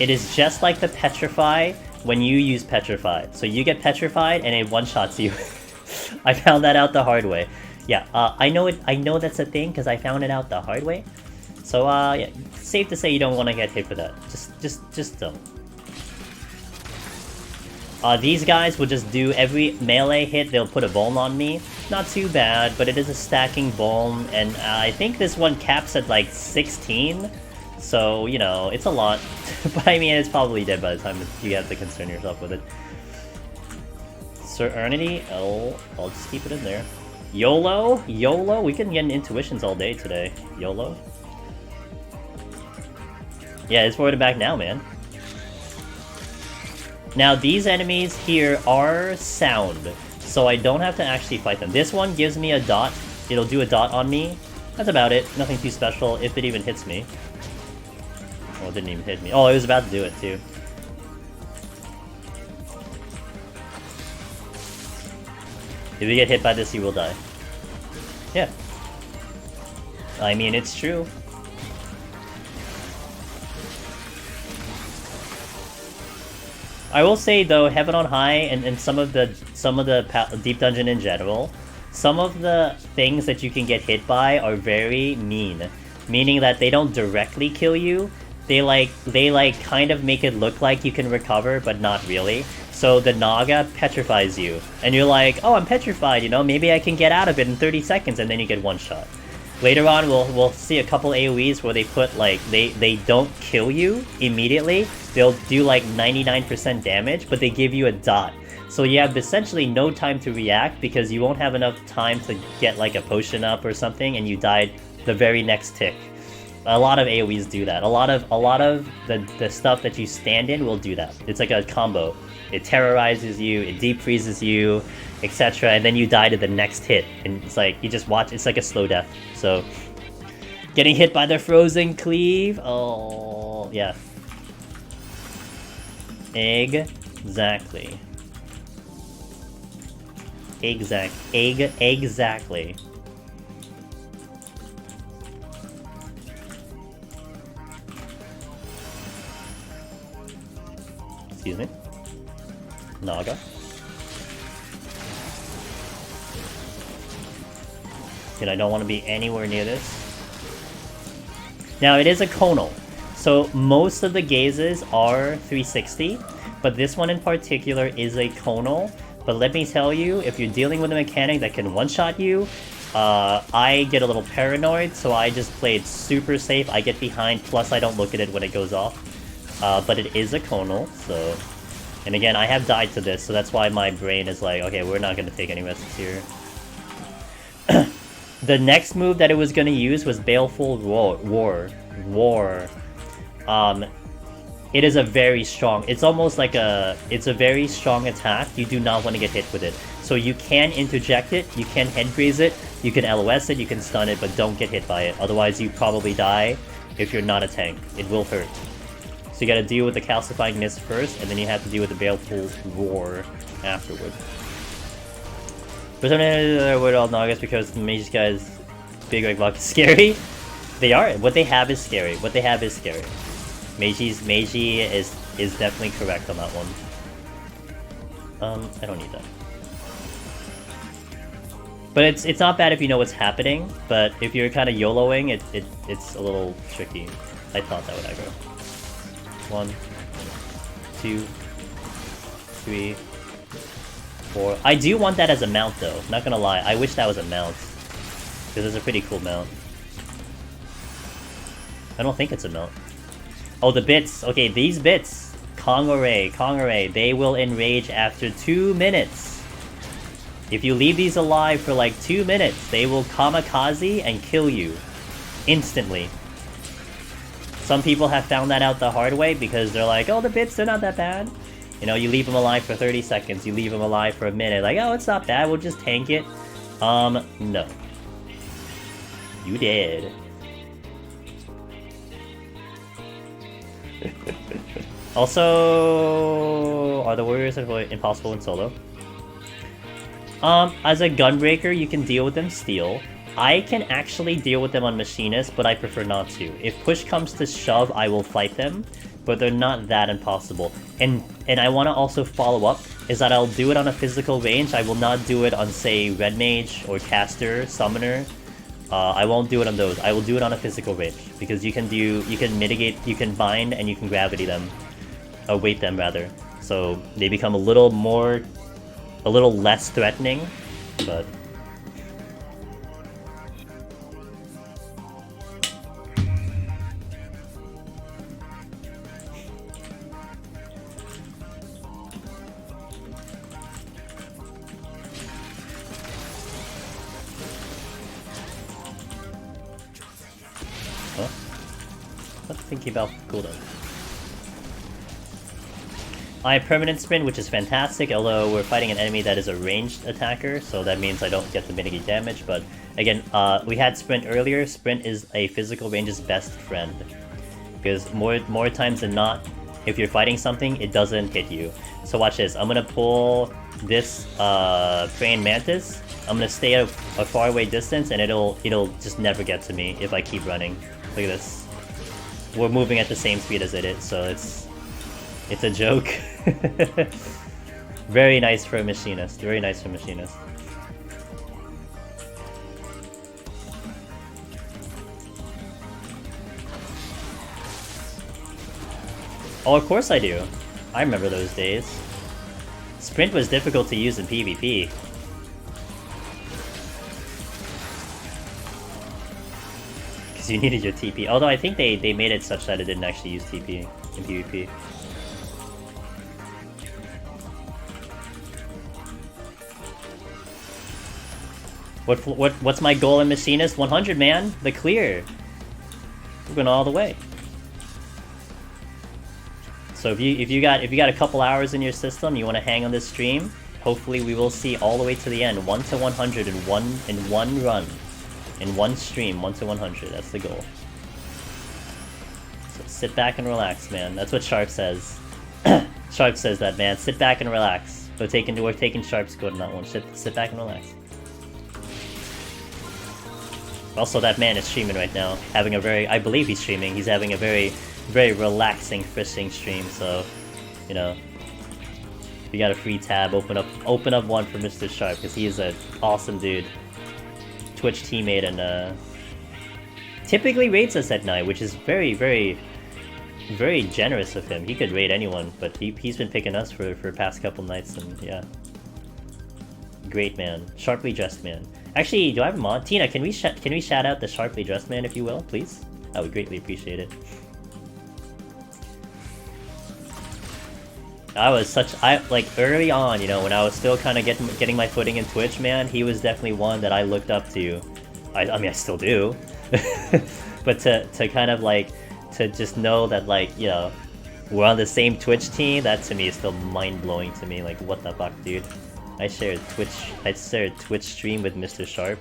it is just like the Petrify when you use Petrify. So you get petrified, and it one-shots you. I found that out the hard way. Yeah, I know that's a thing, because I found it out the hard way. So, yeah, safe to say you don't want to get hit with that. Just don't. These guys will just do every melee hit, they'll put a Bulm on me. Not too bad, but it is a stacking Bulm, and I think this one caps at like 16. So, you know, it's a lot. But I mean, it's probably dead by the time you have to concern yourself with it. Serenity, I'll just keep it in there. YOLO? YOLO? We can get intuitions all day today. YOLO? Yeah, it's forward and back now, man. Now, these enemies here are sound, so I don't have to actually fight them. This one gives me a dot. It'll do a dot on me. That's about it. Nothing too special, if it even hits me. Oh, it didn't even hit me. Oh, it was about to do it, too. If you get hit by this, you will die. Yeah. I mean, it's true. I will say though, Heaven on High and some of the Deep Dungeon in general, some of the things that you can get hit by are very mean. Meaning that they don't directly kill you. They kind of make it look like you can recover, but not really. So the Naga petrifies you, and you're like, oh, I'm petrified, you know, maybe I can get out of it in 30 seconds, and then you get one shot. Later on, we'll see a couple AoEs where they put, like, they don't kill you immediately. They'll do, like, 99% damage, but they give you a dot. So you have essentially no time to react, because you won't have enough time to get, like, a potion up or something, and you died the very next tick. A lot of AoEs do that. A lot of the stuff that you stand in will do that. It's like a combo. It terrorizes you, it deep freezes you, etc. And then you die to the next hit. And it's like, you just watch, it's like a slow death. So, getting hit by the frozen cleave, oh, yeah. Exactly. Exactly. Excuse me. Naga. And I don't want to be anywhere near this. Now, it is a conal. So, most of the gazes are 360, but this one in particular is a conal. But let me tell you, if you're dealing with a mechanic that can one-shot you, I get a little paranoid, so I just play it super safe. I get behind, plus I don't look at it when it goes off. But it is a conal, so... And again, I have died to this, so that's why my brain is like, okay, we're not going to take any risks here. The next move that it was going to use was Baleful Roar. It is a very strong... It's almost like a... It's a very strong attack. You do not want to get hit with it. So you can interject it, you can head graze it, you can LOS it, you can stun it, but don't get hit by it. Otherwise, you probably die if you're not a tank. It will hurt. So you gotta deal with the Calcifying Mist first, and then you have to deal with the Baleful Roar afterward. For some reason, they're with all Nagas because the Mage guys, big like Vok is scary. They are. What they have is scary. What they have is scary. Meiji is definitely correct on that one. I don't need that. But it's not bad if you know what's happening, but if you're kind of YOLOing, it's a little tricky. I thought that would aggro. 1, 2, 3, 4. I do want that as a mount though, not gonna lie. I wish that was a mount. Because it's a pretty cool mount. I don't think it's a mount. Oh, the bits. Okay, these bits. Kongore, they will enrage after 2 minutes. If you leave these alive for like 2 minutes, they will kamikaze and kill you. Instantly. Some people have found that out the hard way because they're like, oh, the bits, they're not that bad. You know, you leave them alive for 30 seconds, you leave them alive for a minute. Like, oh, it's not bad, we'll just tank it. No. You did. Also, are the warriors impossible in solo? As a gunbreaker, you can deal with them steel. I can actually deal with them on machinist, but I prefer not to. If push comes to shove, I will fight them, but they're not that impossible. And I want to also follow up, is that I'll do it on a physical range. I will not do it on, say, red mage or caster, summoner. I won't do it on those. I will do it on a physical range, because you can mitigate, you can bind, and you can gravity them. Weight them, rather. So they become a little less threatening, but... Huh? I'm thinking about cooldown. I have permanent sprint, which is fantastic, although we're fighting an enemy that is a ranged attacker, so that means I don't get to mitigate damage, but again, we had sprint earlier. Sprint is a physical range's best friend, because more times than not, if you're fighting something, it doesn't hit you. So watch this, I'm gonna pull this praying mantis, I'm gonna stay at a far away distance, and it'll just never get to me if I keep running. Look at this. We're moving at the same speed as it is, so it's a joke. Very nice for a machinist. Very nice for a machinist. Oh, of course I do. I remember those days. Sprint was difficult to use in PvP. Because you needed your TP. Although I think they made it such that it didn't actually use TP in PvP. What's my goal in machinist? 100, man. The clear. We're going all the way. So if you got a couple hours in your system, you want to hang on this stream, hopefully we will see all the way to the end, 1 to 100 in one run, in one stream, 1 to 100. That's the goal. So sit back and relax, man. That's what Sharp says. Sharp says that, man. Sit back and relax. We're taking Sharp's code on that one. Sit back and relax. Also, that man is streaming right now, having a very, I believe he's streaming, he's having a very, very relaxing fishing stream, so, you know, if you got a free tab, open up one for Mr. Sharp, because he is an awesome dude. Twitch teammate, and, typically rates us at night, which is very, very, very generous of him. He could raid anyone, but he's been picking us for past couple nights, and yeah. Great man. Sharply dressed man. Actually, do I have a mod? Tina, can we shout out the sharply dressed man, if you will, please? I would greatly appreciate it. Like early on, you know, when I was still kind of getting my footing in Twitch, man, he was definitely one that I looked up to. I mean, I still do, but to kind of like to just know that, like, you know, we're on the same Twitch team. That to me is still mind blowing to me. Like, what the fuck, dude? I shared Twitch stream with Mr. Sharp.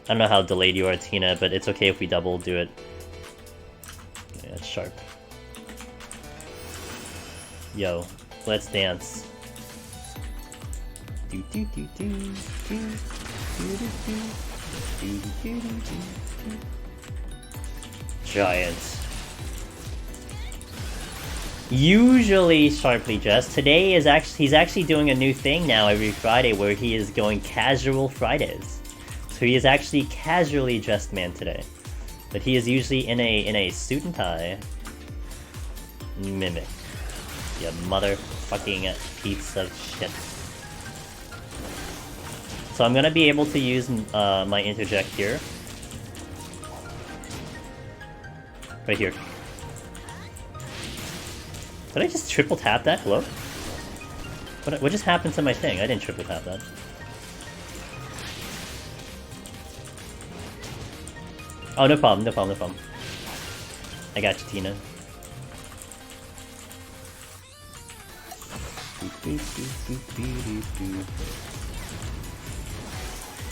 I don't know how delayed you are, Tina, but it's okay if we double do it. Yeah, it's Sharp. Yo, let's dance. Giants. Usually sharply dressed. Today is he's actually doing a new thing now every Friday where he is going casual Fridays. So he is actually casually dressed man today. But he is usually in a suit and tie. Mimic. You motherfucking piece of shit. So I'm gonna be able to use my interject here. Right here. Did I just triple tap that? Hello? What just happened to my thing? I didn't triple tap that. Oh, no problem, no problem, no problem. I got you, Tina.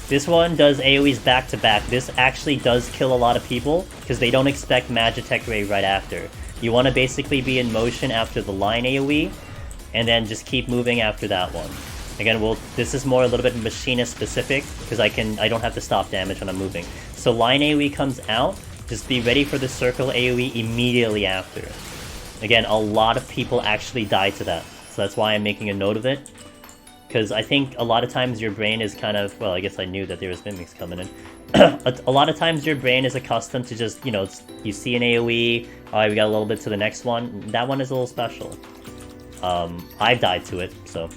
This one does AoEs back to back. This actually does kill a lot of people because they don't expect Magitech Ray right after. You want to basically be in motion after the line AoE, and then just keep moving after that one. Again, this is more a little bit machinist specific, because I don't have to stop damage when I'm moving. So line AoE comes out, just be ready for the circle AoE immediately after. Again, a lot of people actually die to that, so that's why I'm making a note of it. Because I think a lot of times your brain is kind of, well, I guess I knew that there was mimics coming in. A lot of times your brain is accustomed to just, you know, you see an AoE, alright, we got a little bit to the next one. That one is a little special. I've died to it, so.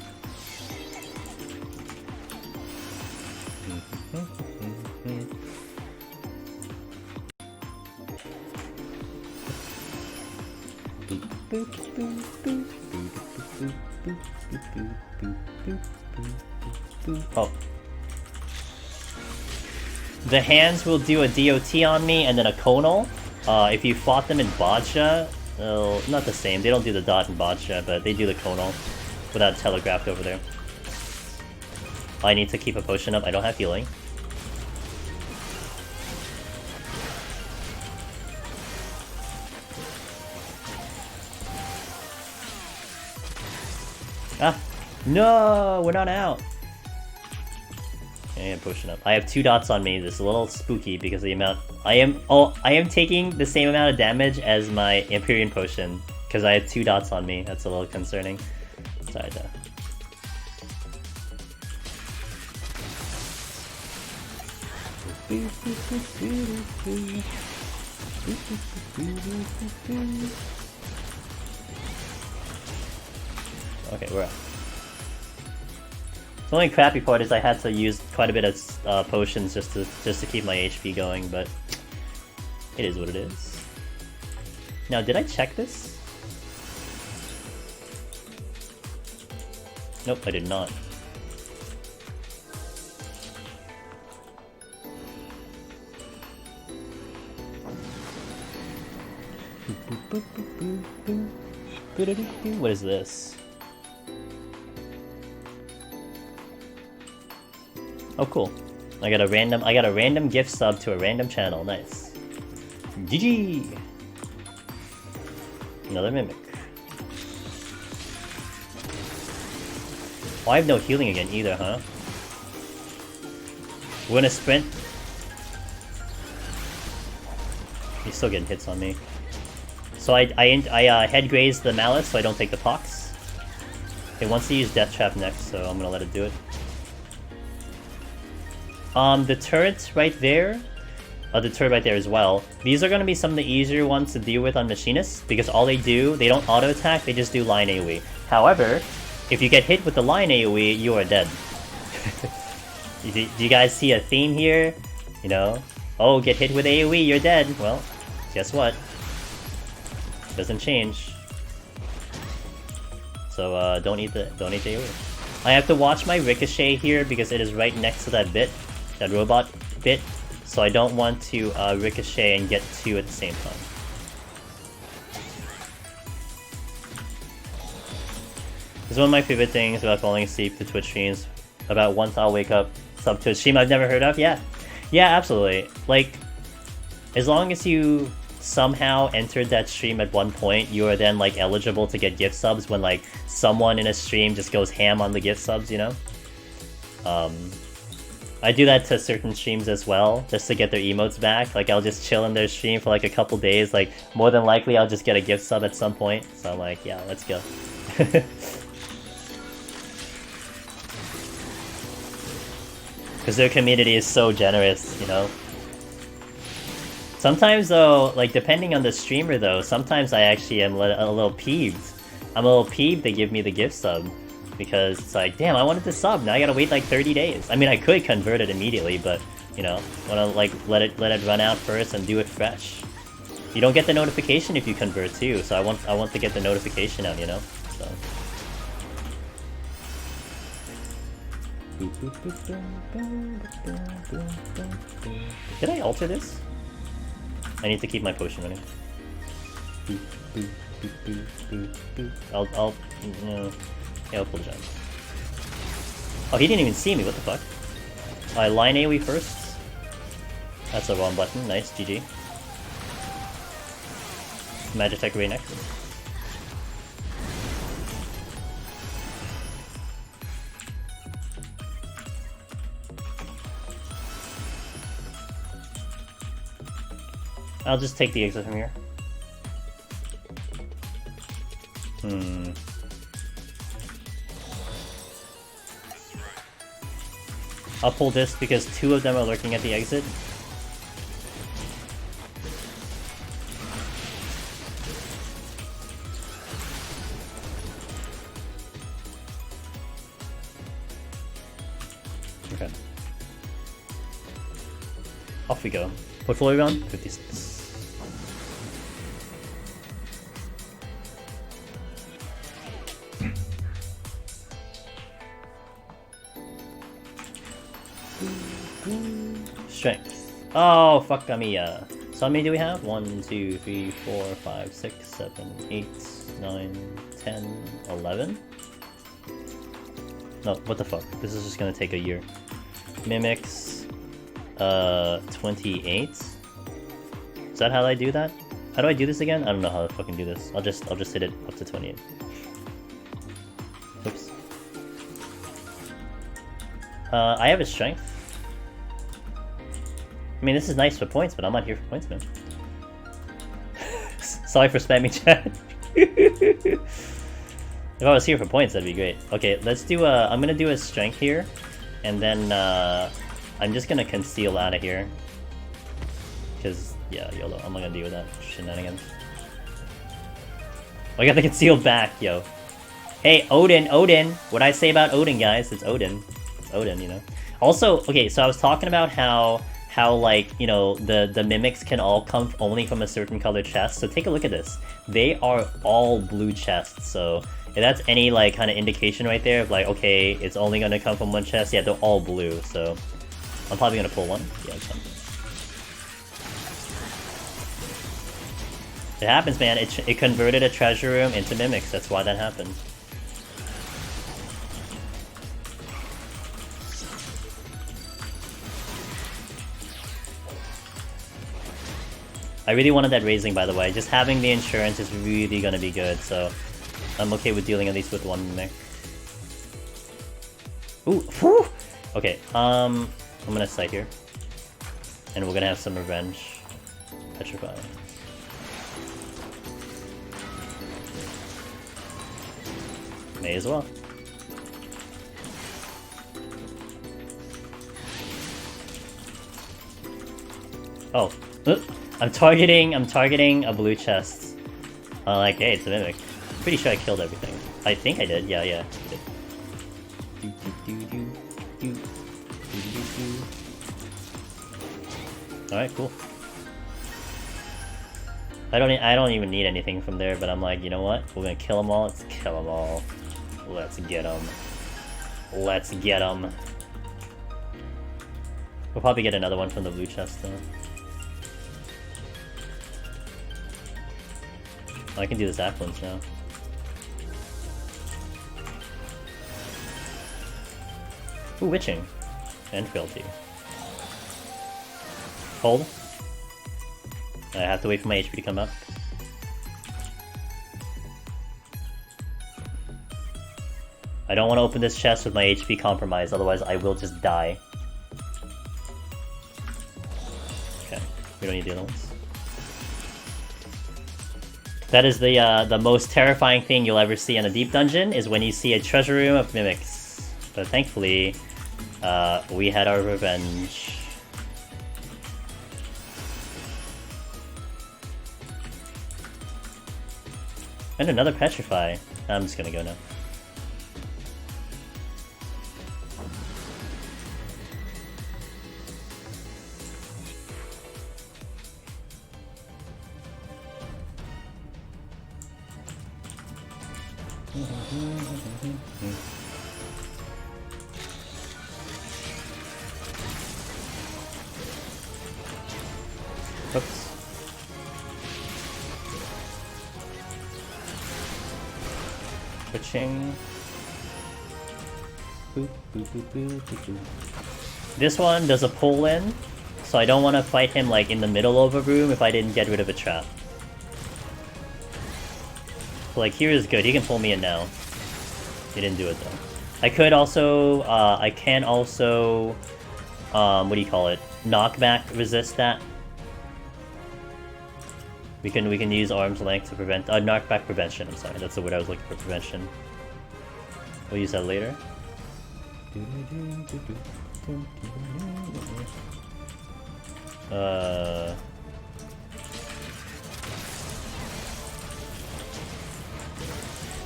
Oh. The hands will do a DOT on me and then a conal. If you fought them in Boccia, not the same. They don't do the dot in Boccia, but they do the conal without telegraphed over there. I need to keep a potion up. I don't have healing. Ah! No! We're not out! Okay, I'm pushing up. I have 2 dots on me. This is a little spooky because the amount... I am taking the same amount of damage as my Empyrean potion. Because I have 2 dots on me. That's a little concerning. Sorry, though. Okay, we're up. The only crappy part is I had to use quite a bit of potions just to keep my HP going, but it is what it is. Now, did I check this? Nope, I did not. What is this? Oh, cool. I got a random gift sub to a random channel. Nice. GG! Another mimic. Oh, I have no healing again either, huh? We're gonna sprint. He's still getting hits on me. So I head graze the Malice so I don't take the pox. It wants to use Death Trap next, so I'm gonna let it do it. The turret right there, the turret right there as well. These are gonna be some of the easier ones to deal with on Machinists, because all they do, they don't auto attack, they just do line AoE. However, if you get hit with the line AoE, you are dead. Do you guys see a theme here? You know, oh, get hit with AoE, you're dead. Well, guess what? Doesn't change. So don't eat the AoE. I have to watch my ricochet here because it is right next to that bit, that robot bit. So I don't want to ricochet and get 2 at the same time. This is one of my favorite things about falling asleep to Twitch streams. About once I'll wake up, sub to a stream I've never heard of. Yeah, absolutely. Like, as long as you somehow entered that stream at one point, you are then like eligible to get gift subs when like someone in a stream just goes ham on the gift subs, you know? I do that to certain streams as well, just to get their emotes back. Like, I'll just chill in their stream for like a couple days, like more than likely I'll just get a gift sub at some point. So I'm like, yeah, let's go. Because their community is so generous, you know? Sometimes though, like depending on the streamer though, sometimes I actually am a little peeved. I'm a little peeved they give me the gift sub. Because it's like, damn, I wanted to sub, now I gotta wait like 30 days. I mean, I could convert it immediately, but, you know, wanna like let it run out first and do it fresh. You don't get the notification if you convert too, so I want to get the notification out, you know? So. Did I alter this? I need to keep my potion running. I'll pull the jump. Oh, he didn't even see me, what the fuck? I line AoE first. That's the wrong button, nice, GG. Magitech Ray next. I'll just take the exit from here. I'll pull this because 2 of them are lurking at the exit. Okay. Off we go. Portfolio round 56. Strength. Oh, fuck me. So how many do we have? 1, 2, 3, 4, 5, 6, 7, 8, 9, 10, 11? No, what the fuck? This is just gonna take a year. Mimics. 28? Is that how I do that? How do I do this again? I don't know how to fucking do this. I'll just hit it up to 28. Oops. I have a strength. I mean, this is nice for points, but I'm not here for points, man. Sorry for spamming chat. If I was here for points, that'd be great. Okay, let's do a... I'm gonna do a strength here, and then I'm just gonna conceal out of here. Because, yeah, YOLO, I'm not gonna deal with that shenanigans. I got the concealed back, yo. Hey, Odin! What I say about Odin, guys, it's Odin. It's Odin, you know. Also, okay, so I was talking about how like, you know, the mimics can all come only from a certain color chest. So take a look at this. They are all blue chests, so if that's any like kind of indication right there of like, okay, it's only gonna come from one chest, yeah, they're all blue, so I'm probably gonna pull one. Yeah, it's fine. It happens, man. It converted a treasure room into mimics, that's why that happened. I really wanted that raising, by the way. Just having the insurance is really gonna be good, so I'm okay with dealing at least with one mimic. Ooh, whew! Okay, I'm gonna sight here. And we're gonna have some revenge. Petrify. May as well. Oh. I'm targeting a blue chest. Like, hey, it's a mimic. Pretty sure I killed everything. I think I did. Yeah, I did. Alright, cool. I don't even need anything from there, but I'm like, you know what? We're gonna kill them all. Let's kill them all. Let's get them. Let's get them. We'll probably get another one from the blue chest, though. I can do this affluence now. Ooh, witching. And frailty. Hold. I have to wait for my HP to come up. I don't want to open this chest with my HP compromised, otherwise I will just die. Okay, we don't need the other ones. That is the most terrifying thing you'll ever see in a deep dungeon, is when you see a treasure room of mimics. But thankfully, we had our revenge. And another petrify. I'm just gonna go now. Oops. Switching. Boop, boop, boop, boop, boop, boop. This one does a pull in, so I don't want to fight him like in the middle of a room if I didn't get rid of a trap. So like here is good. He can pull me in now. He didn't do it though. I could also, I can also, what do you call it? Knockback resist that. We can use arm's length to prevent, knockback prevention, I'm sorry. That's the word I was looking for, prevention. We'll use that later.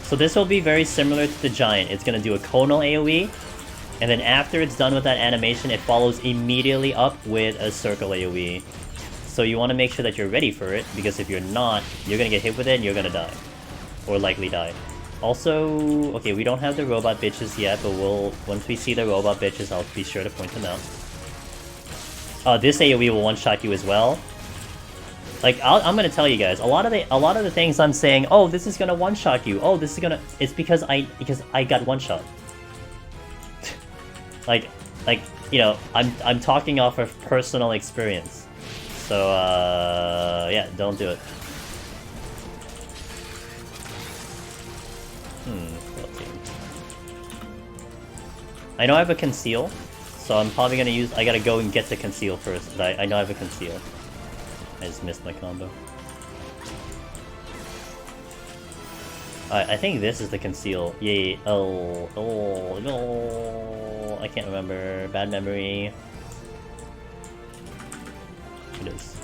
So this will be very similar to the giant. It's gonna do a conal AoE, and then after it's done with that animation, it follows immediately up with a circle AoE. So you want to make sure that you're ready for it, because if you're not, you're gonna get hit with it and you're gonna die. Or likely die. Also, okay, we don't have the robot bitches yet, but once we see the robot bitches, I'll be sure to point them out. This AoE will one-shot you as well. Like, I'm gonna tell you guys, a lot of the things I'm saying, oh, this is gonna one-shot you, oh, this is gonna, it's because I got one-shot. like, you know, I'm talking off of personal experience. So, yeah, don't do it. I know I have a conceal, so I'm probably gonna use, I gotta go and get the conceal first, but I know I have a conceal. I just missed my combo. Alright, I think this is the conceal. Yay. Oh, no. I can't remember. Bad memory. It is.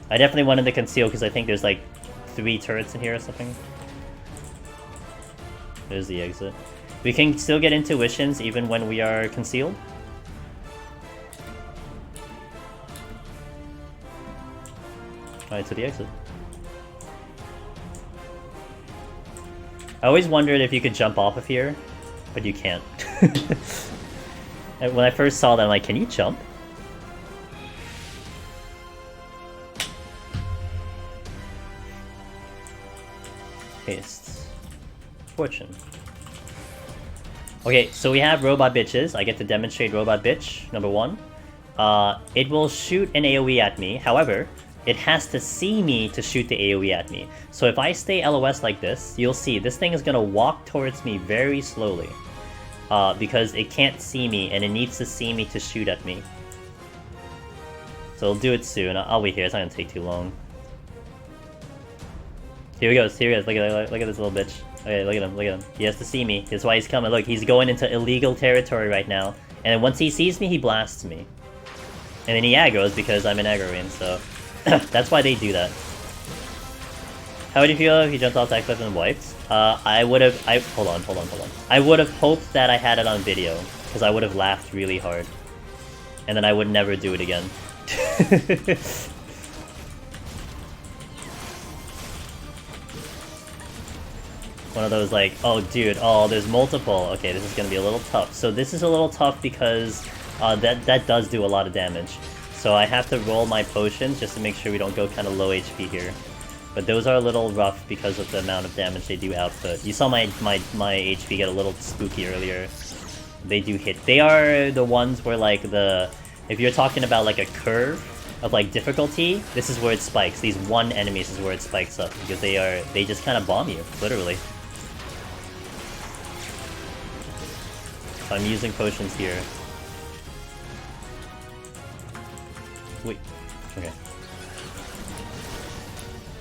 I definitely wanted to conceal because I think there's like 3 turrets in here or something. There's the exit. We can still get intuitions even when we are concealed. Alright, to the exit. I always wondered if you could jump off of here, but you can't. And when I first saw that, I'm like, can you jump? Paste. Fortune. Okay, so we have robot bitches. I get to demonstrate robot bitch, number 1. It will shoot an AoE at me. However, it has to see me to shoot the AoE at me. So if I stay LOS like this, you'll see this thing is gonna walk towards me very slowly. Because it can't see me, and it needs to see me to shoot at me. So it'll do it soon. I'll wait here, it's not gonna take too long. Here he goes, here he goes, look at this little bitch. Okay, look at him. He has to see me, that's why he's coming. Look, he's going into illegal territory right now. And then once he sees me, he blasts me. And then he aggroes because I'm an aggroing, so... That's why they do that. How would you feel if you jumped off that cliff and wiped? I would have... Hold on. I would have hoped that I had it on video, because I would have laughed really hard. And then I would never do it again. One of those like, oh dude, oh there's multiple. Okay, this is gonna be a little tough. So this is a little tough because that does do a lot of damage. So I have to roll my potions just to make sure we don't go kind of low HP here. But those are a little rough because of the amount of damage they do output. You saw my HP get a little spooky earlier. They do hit. They are the ones where like if you're talking about like a curve of like difficulty, this is where it spikes. These 1 enemies is where it spikes up because they just kind of bomb you, literally. So I'm using potions here. Wait, okay.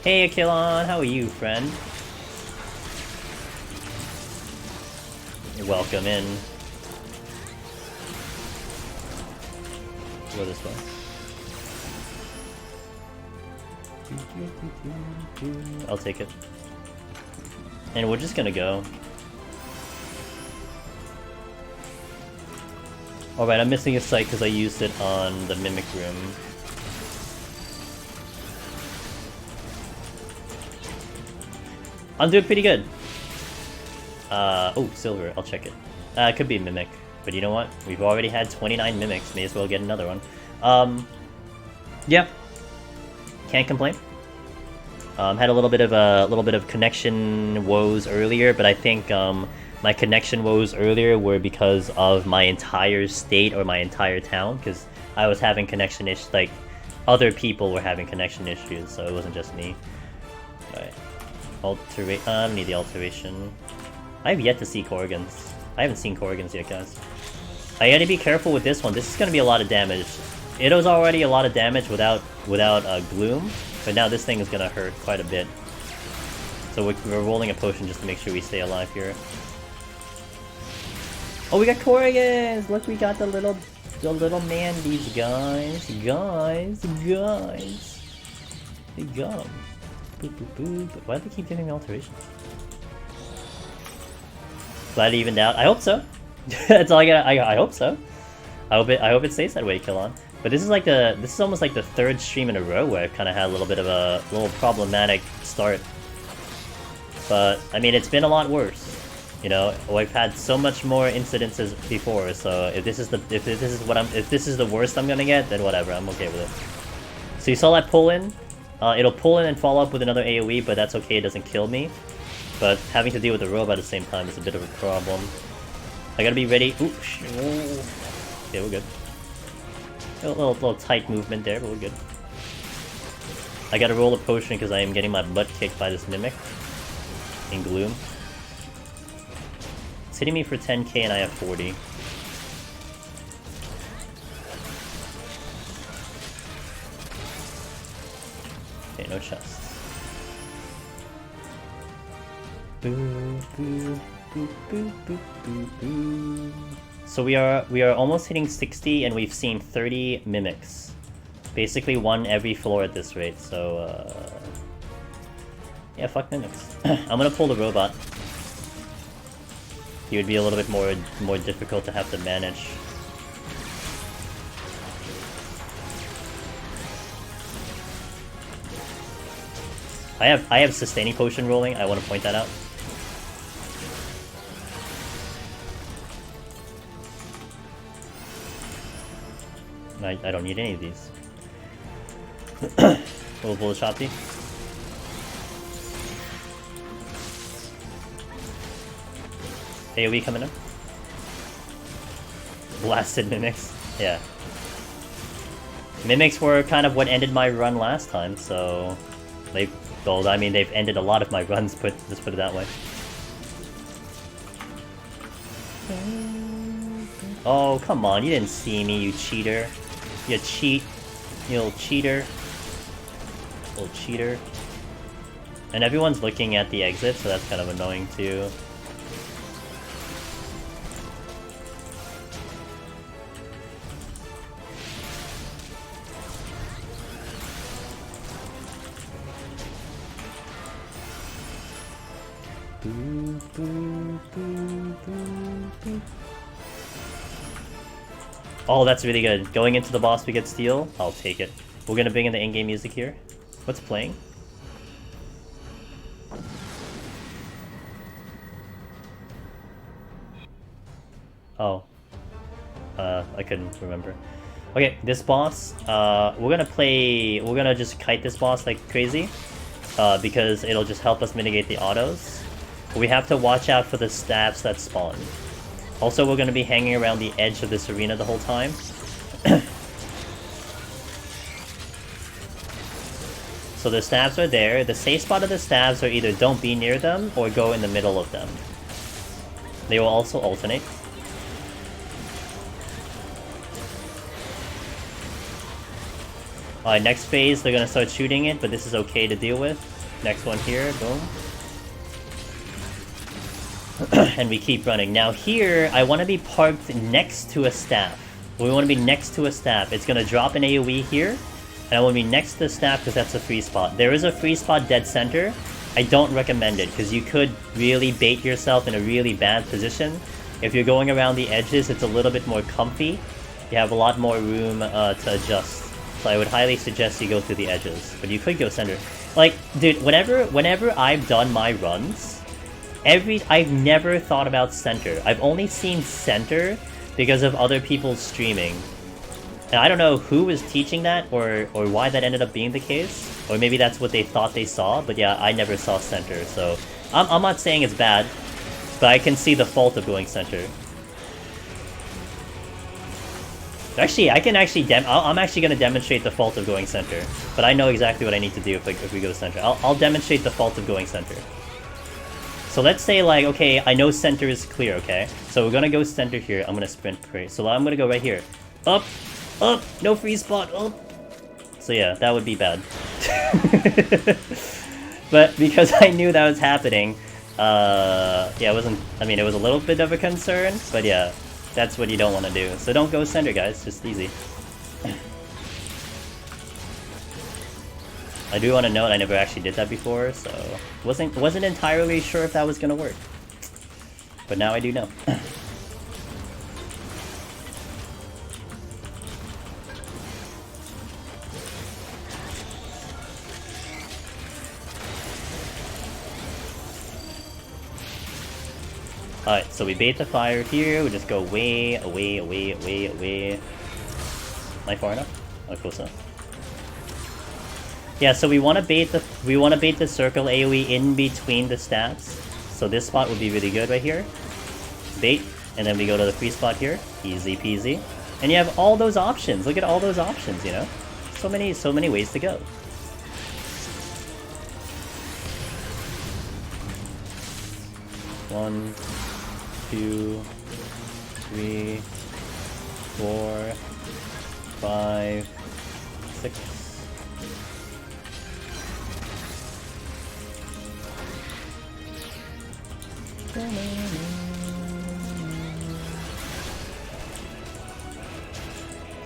Hey Akilon, how are you, friend? Welcome in. Go this way. I'll take it. And we're just gonna go. Alright, I'm missing a site because I used it on the Mimic Room. I'm doing pretty good. Oh, silver. I'll check it. It could be Mimic. But you know what? We've already had 29 Mimics. May as well get another one. Yeah. Can't complain. Had a little bit of connection woes earlier, but I think my connection woes earlier were because of my entire state or my entire town, because I was having connection issues. Like other people were having connection issues, so it wasn't just me. Alright. I don't need the alteration. I have yet to see Corrigans. I haven't seen Corrigans yet, guys. I gotta be careful with this one. This is gonna be a lot of damage. It was already a lot of damage without Gloom, but now this thing is gonna hurt quite a bit. So we're rolling a potion just to make sure we stay alive here. Oh, we got Corrigans! Look, we got the little mandies, guys. We got them. Boop, boop, boop. Why do they keep giving me alterations? Glad it evened out. I hope so. That's all I got. I hope so. I hope it stays that way, Killon. But this is almost like the third stream in a row where I've kind of had a little bit of a little problematic start. But I mean, it's been a lot worse. You know, I've had so much more incidences before. So if this is the worst I'm gonna get, then whatever. I'm okay with it. So you saw that pull in. It'll pull in and follow up with another AoE, but that's okay. It doesn't kill me. But having to deal with the robot at the same time is a bit of a problem. I gotta be ready. Ooh, okay, we're good. A little tight movement there, but we're good. I gotta roll a potion because I am getting my butt kicked by this Mimic in Gloom. It's hitting me for 10k and I have 40. Okay, no chests. So we are almost hitting 60 and we've seen 30 mimics. Basically one every floor at this rate, so yeah, fuck mimics. I'm gonna pull the robot. He would be a little bit more difficult to have to manage. I have sustaining potion rolling, I want to point that out. I don't need any of these. Little bullet shotty. AoE coming up. Blasted mimics. Yeah. Mimics were kind of what ended my run last time, so they've ended a lot of my runs, let's put it that way. Oh, come on, you didn't see me, you cheater. You little cheater. Little cheater. And everyone's looking at the exit, so that's kind of annoying too. Oh, that's really good. Going into the boss, we get steel. I'll take it. We're gonna bring in the in-game music here. What's playing? Oh. I couldn't remember. Okay, this boss, we're gonna just kite this boss like crazy. Because it'll just help us mitigate the autos. But we have to watch out for the stabs that spawn. Also, we're going to be hanging around the edge of this arena the whole time. So the stabs are there. The safe spot of the stabs are either don't be near them or go in the middle of them. They will also alternate. Alright, next phase, they're going to start shooting it, but this is okay to deal with. Next one here, boom. And we keep running. Now here, I want to be parked next to a staff. We want to be next to a staff. It's going to drop an AoE here, and I want to be next to the staff because that's a free spot. There is a free spot dead center. I don't recommend it because you could really bait yourself in a really bad position. If you're going around the edges, it's a little bit more comfy. You have a lot more room to adjust. So I would highly suggest you go through the edges, but you could go center. Like, dude, whenever I've done my runs, I've never thought about center. I've only seen center because of other people's streaming. And I don't know who was teaching that or why that ended up being the case. Or maybe that's what they thought they saw, but yeah, I never saw center, so... I'm not saying it's bad, but I can see the fault of going center. Actually, I can actually I'm actually going to demonstrate the fault of going center. But I know exactly what I need to do if we go center. I'll demonstrate the fault of going center. So let's say, like, okay, I know center is clear, okay? So we're going to go center here. I'm going to sprint pray. So I'm going to go right here. Up! Up! No free spot! Up! So yeah, that would be bad. But because I knew that was happening, yeah, it wasn't... I mean, it was a little bit of a concern, but yeah. That's what you don't want to do. So don't go center, guys. Just easy. I do want to note I never actually did that before, so wasn't entirely sure if that was gonna work. But now I do know. Alright, so we bait the fire here, we just go away. Am I far enough? Oh, close enough. Yeah, so we want to bait the circle AoE in between the stats. So this spot would be really good right here. Bait, and then we go to the free spot here. Easy peasy. And you have all those options. Look at all those options, you know? So many ways to go. One, 2, 3, 4, 5, 6.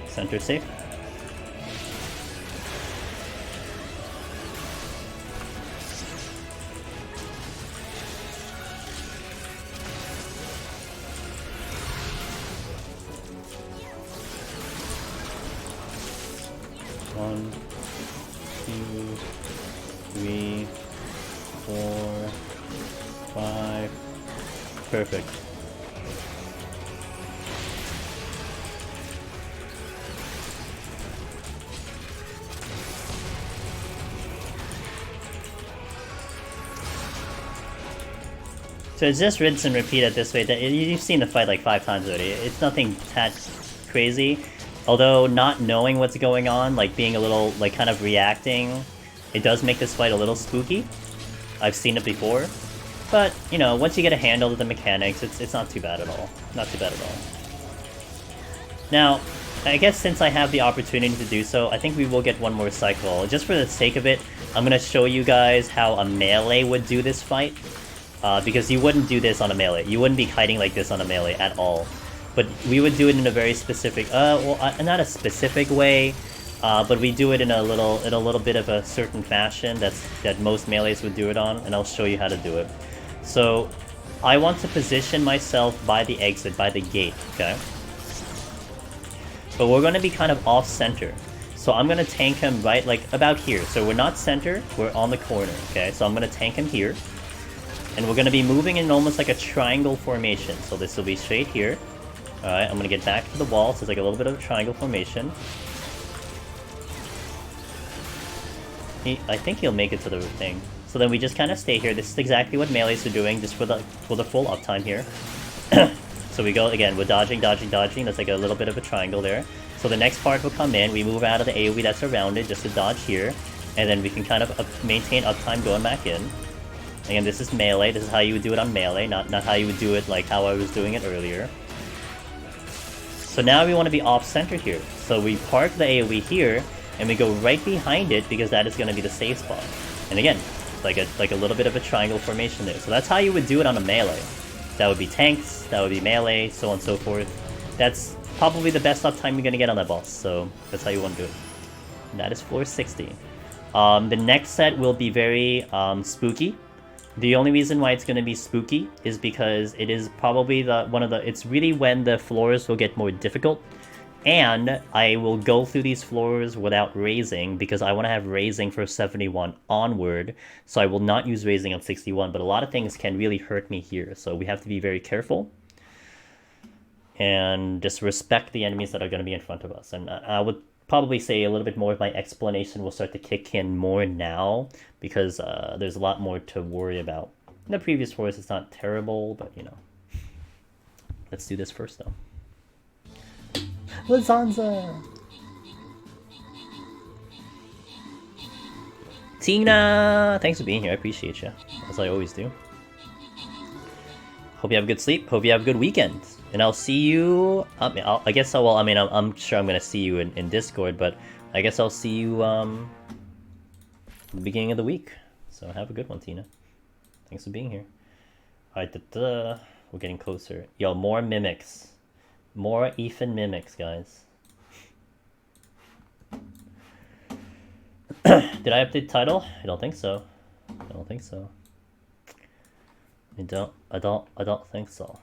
Center safe. One, 2, 3, 4, 5. Perfect. So it's just rinse and repeat at this rate. You've seen the fight like 5 times already. It's nothing that crazy. Although not knowing what's going on, like being a little, like kind of reacting, it does make this fight a little spooky. I've seen it before. But, you know, once you get a handle of the mechanics, it's not too bad at all. Not too bad at all. Now, I guess since I have the opportunity to do so, I think we will get one more cycle. Just for the sake of it, I'm going to show you guys how a melee would do this fight. Because you wouldn't do this on a melee. You wouldn't be kiting like this on a melee at all. But we would do it in a very specific, well, not a specific way, but we do it in a little bit of a certain fashion that most melees would do it on, and I'll show you how to do it. So, I want to position myself by the exit, by the gate, okay? But we're going to be kind of off-center. So I'm going to tank him right, like, about here. So we're not center, we're on the corner, okay? So I'm going to tank him here. And we're going to be moving in almost like a triangle formation. So this will be straight here. Alright, I'm going to get back to the wall, so it's like a little bit of a triangle formation. I think he'll make it to the thing. So then we just kind of stay here. This is exactly what melees are doing, just for the full uptime here. So we go, again, we're dodging. There's like a little bit of a triangle there. So the next part will come in. We move out of the AoE that's around it, just to dodge here. And then we can kind of maintain uptime going back in. Again, this is melee. This is how you would do it on melee, not how you would do it like how I was doing it earlier. So now we want to be off-center here. So we park the AoE here, and we go right behind it, because that is going to be the safe spot. And again, like a little bit of a triangle formation there. So that's how you would do it on a melee. That would be tanks, that would be melee, so on and so forth. That's probably the best uptime you're going to get on that boss, so that's how you want to do it. And that is floor 60. The next set will be very spooky. The only reason why it's going to be spooky is because it is probably it's really when the floors will get more difficult. And I will go through these floors without raising, because I want to have raising for 71 onward. So I will not use raising on 61, but a lot of things can really hurt me here. So we have to be very careful. And just respect the enemies that are going to be in front of us. And I would probably say a little bit more of my explanation will start to kick in more now, because there's a lot more to worry about. In the previous forest, it's not terrible, but you know. Let's do this first, though. Lazanza! Tina! Thanks for being here, I appreciate you, as I always do. Hope you have good sleep, hope you have a good weekend. And I'll see you, I guess, well, I mean, I'm sure I'm gonna see you in Discord, but I guess I'll see you, at the beginning of the week. So have a good one, Tina. Thanks for being here. Alright, we're getting closer. Yo, more mimics. More Ethan mimics, guys. Did I update title? I don't think so. I don't think so. I don't think so.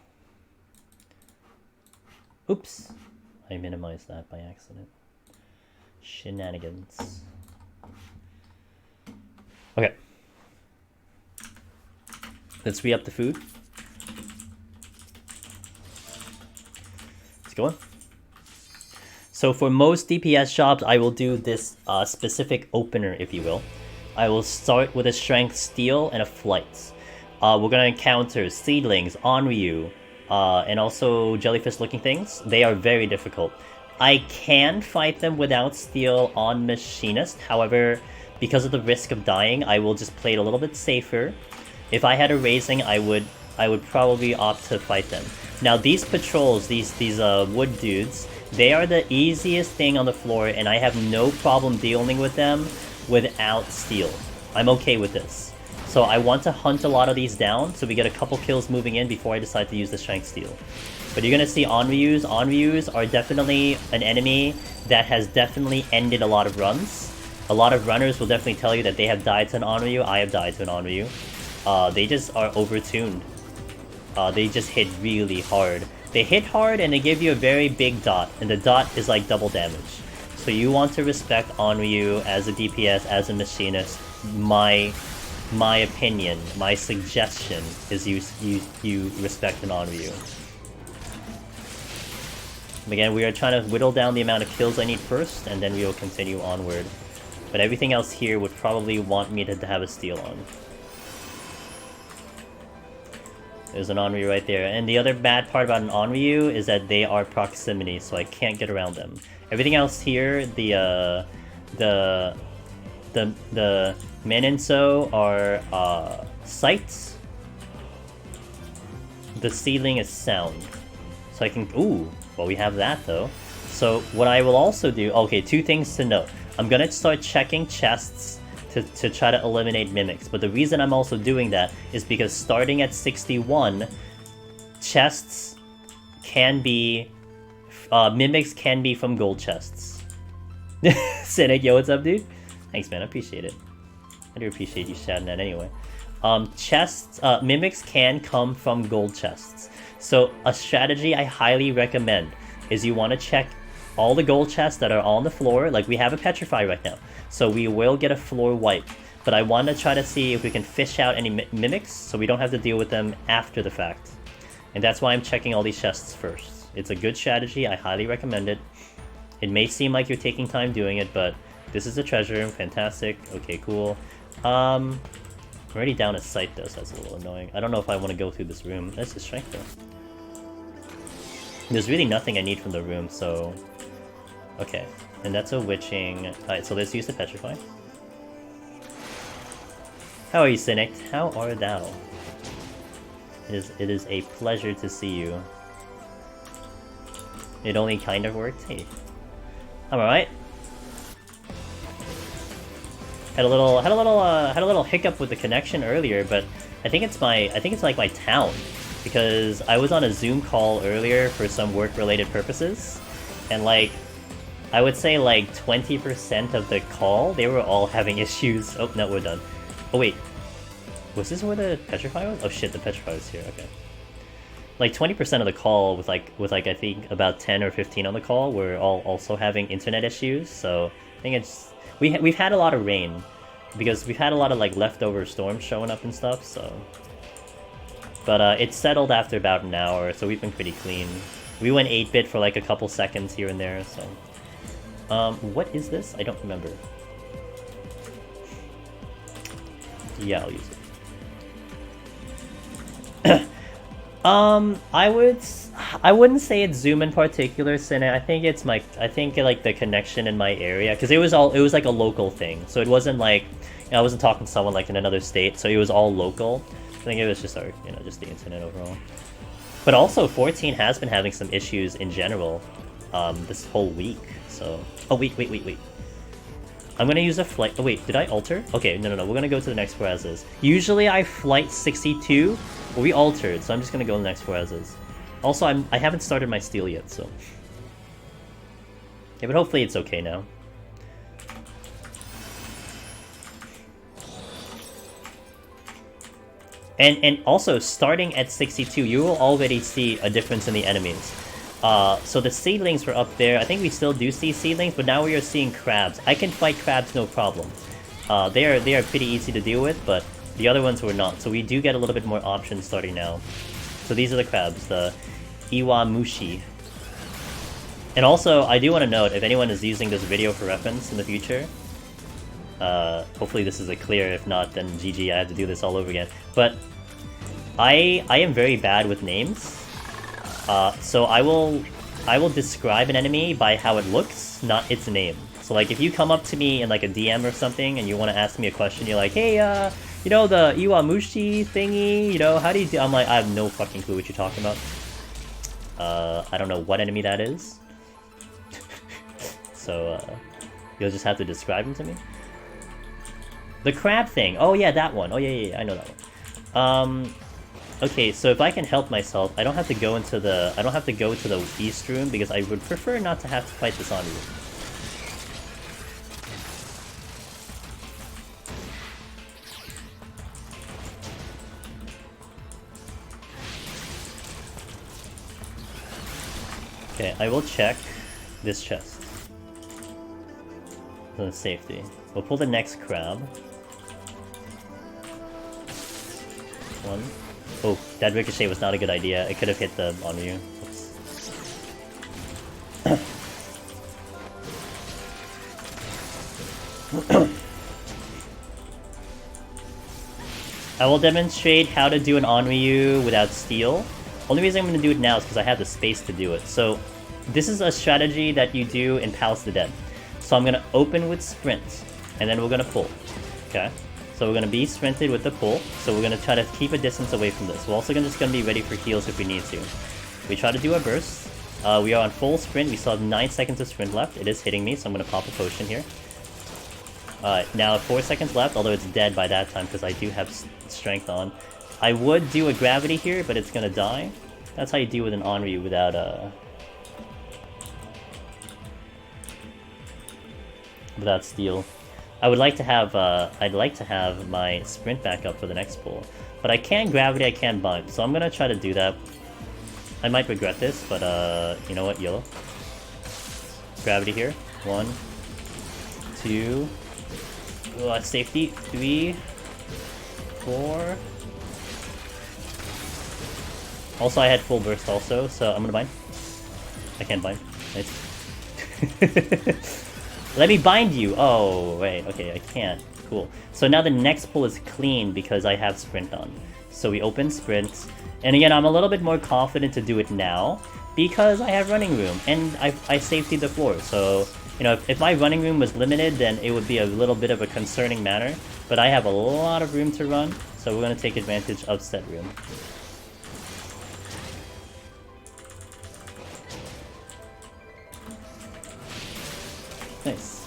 Oops. I minimized that by accident. Shenanigans. Okay. Let's re-up the food. Let's go on. So for most DPS shops, I will do this specific opener, if you will. I will start with a strength steel and a flight. We're gonna encounter seedlings, Onryu, and also jellyfish-looking things. They are very difficult. I can fight them without steel on Machinist. However, because of the risk of dying, I will just play it a little bit safer. If I had a raising, I would probably opt to fight them. Now these patrols, these wood dudes, they are the easiest thing on the floor, and I have no problem dealing with them without steel. I'm okay with this. So I want to hunt a lot of these down, so we get a couple kills moving in before I decide to use the strength steel. But you're gonna see Onryus. Onryus are definitely an enemy that has definitely ended a lot of runs. A lot of runners will definitely tell you that they have died to an Onryu. I have died to an Onryu. They just are overtuned. They just hit really hard. They hit hard and they give you a very big dot, and the dot is like double damage. So you want to respect Onryu as a DPS, as a machinist. My opinion, my suggestion is you respect an Onryu. Again, we are trying to whittle down the amount of kills I need first, and then we will continue onward. But everything else here would probably want me to have a steal on. There's an Onryu right there. And the other bad part about an Onryu is that they are proximity, so I can't get around them. Everything else here, the Meninso are sights. The ceiling is sound. So I can... Ooh! Well, we have that, though. So what I will also do... Okay, two things to note. I'm gonna start checking chests to try to eliminate mimics. But the reason I'm also doing that is because starting at 61, chests can be... mimics can be from gold chests. Cynic, yo, what's up, dude? Thanks, man. I appreciate it. I do appreciate you shouting that anyway. Chests... mimics can come from gold chests. So a strategy I highly recommend is you want to check all the gold chests that are on the floor. Like, we have a petrify right now, so we will get a floor wipe. But I want to try to see if we can fish out any mimics, so we don't have to deal with them after the fact. And that's why I'm checking all these chests first. It's a good strategy, I highly recommend it. It may seem like you're taking time doing it, but this is a treasure room, fantastic. Okay, cool. I'm already down a sight though, so that's a little annoying. I don't know if I want to go through this room. That's the strength though. There's really nothing I need from the room, so... Okay, and that's a witching... Alright, so let's use the petrify. How are you, Cynic? How are thou? It is a pleasure to see you. It only kind of worked. Hey, I'm alright. Had a little hiccup with the connection earlier, but I think it's like my town, because I was on a Zoom call earlier for some work-related purposes, and like, I would say like 20% of the call, they were all having issues. Oh, no, we're done. Oh wait, was this where the petrify was? Oh shit, the petrify was here, okay. Like 20% of the call with like I think about 10 or 15 on the call were all also having internet issues, so I think it's... We've had a lot of rain, because we've had a lot of like leftover storms showing up and stuff, so... But it settled after about an hour, so we've been pretty clean. We went 8-bit for like a couple seconds here and there, so... What is this? I don't remember. Yeah, I'll use it. I wouldn't say it's Zoom in particular, Sin. I think it's like the connection in my area, because it was like a local thing, so it wasn't like, you know, I wasn't talking to someone like in another state, so it was all local. I think it was just our, you know, just the internet overall. But also 14 has been having some issues in general, this whole week. So, oh wait. I'm gonna use a flight. Oh wait, did I alter? Okay, no. We're gonna go to the next four as is. Usually I flight 62, but we altered, so I'm just gonna go to the next four as is. Also, I haven't started my steal yet, so yeah, but hopefully it's okay now. And also, starting at 62, you will already see a difference in the enemies. So the seedlings were up there. I think we still do see seedlings, but now we are seeing crabs. I can fight crabs no problem. They are pretty easy to deal with, but the other ones were not. So we do get a little bit more options starting now. So these are the crabs, the Iwamushi. And also, I do want to note, if anyone is using this video for reference in the future, hopefully this is a clear. If not, then GG, I have to do this all over again. But I am very bad with names. So I will describe an enemy by how it looks, not its name. So like if you come up to me in like a DM or something and you want to ask me a question, you're like, hey, you know the Iwamushi thingy, you know, how do you do? I'm like, I have no fucking clue what you're talking about. I don't know what enemy that is. So you'll just have to describe him to me. The crab thing. Oh yeah, that one. Oh yeah, I know that one. Okay, so if I can help myself, I don't have to go into the east room, because I would prefer not to have to fight this on room. Okay, I will check this chest. For the safety. We'll pull the next crab. One. Oh, that ricochet was not a good idea. It could have hit the Onryu. I will demonstrate how to do an Onryu without steal. Only reason I'm going to do it now is because I have the space to do it. So, this is a strategy that you do in Palace of the Dead. So I'm going to open with sprint, and then we're going to pull. Okay? So we're going to be sprinted with the pull, so we're going to try to keep a distance away from this. We're also just going to be ready for heals if we need to. We try to do a burst. We are on full sprint. We still have 9 seconds of sprint left. It is hitting me, so I'm going to pop a potion here. Now 4 seconds left, although it's dead by that time because I do have strength on. I would do a gravity here, but it's going to die. That's how you deal with an Onryu without steal. I would like to have, I'd like to have my sprint back up for the next pull. But I can't gravity, I can't bind, so I'm gonna try to do that. I might regret this, but you know what, YOLO. Gravity here. 1, 2, safety, 3, 4. Also, I had full burst also, so I'm gonna bind. I can't bind. Nice. Let me bind you! Oh, wait, okay, I can't. Cool. So now the next pull is clean because I have sprint on. So we open sprint, and again, I'm a little bit more confident to do it now because I have running room, and I safetied the floor, so, you know, if my running room was limited, then it would be a little bit of a concerning matter, but I have a lot of room to run, so we're going to take advantage of set room. Nice.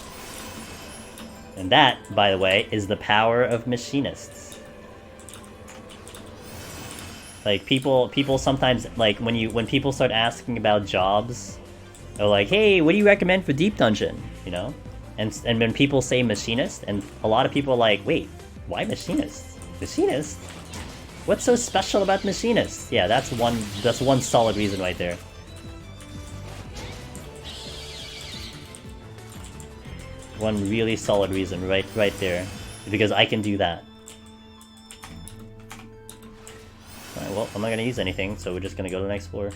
And that, by the way, is the power of machinists. Like, people sometimes, like, when people start asking about jobs, they're like, hey, what do you recommend for Deep Dungeon? You know? And when people say machinist, and a lot of people are like, wait, why machinist? Machinist? What's so special about machinist? Yeah, that's one solid reason right there. One really solid reason right there. Because I can do that. Alright, well, I'm not gonna use anything, so we're just gonna go to the next floor.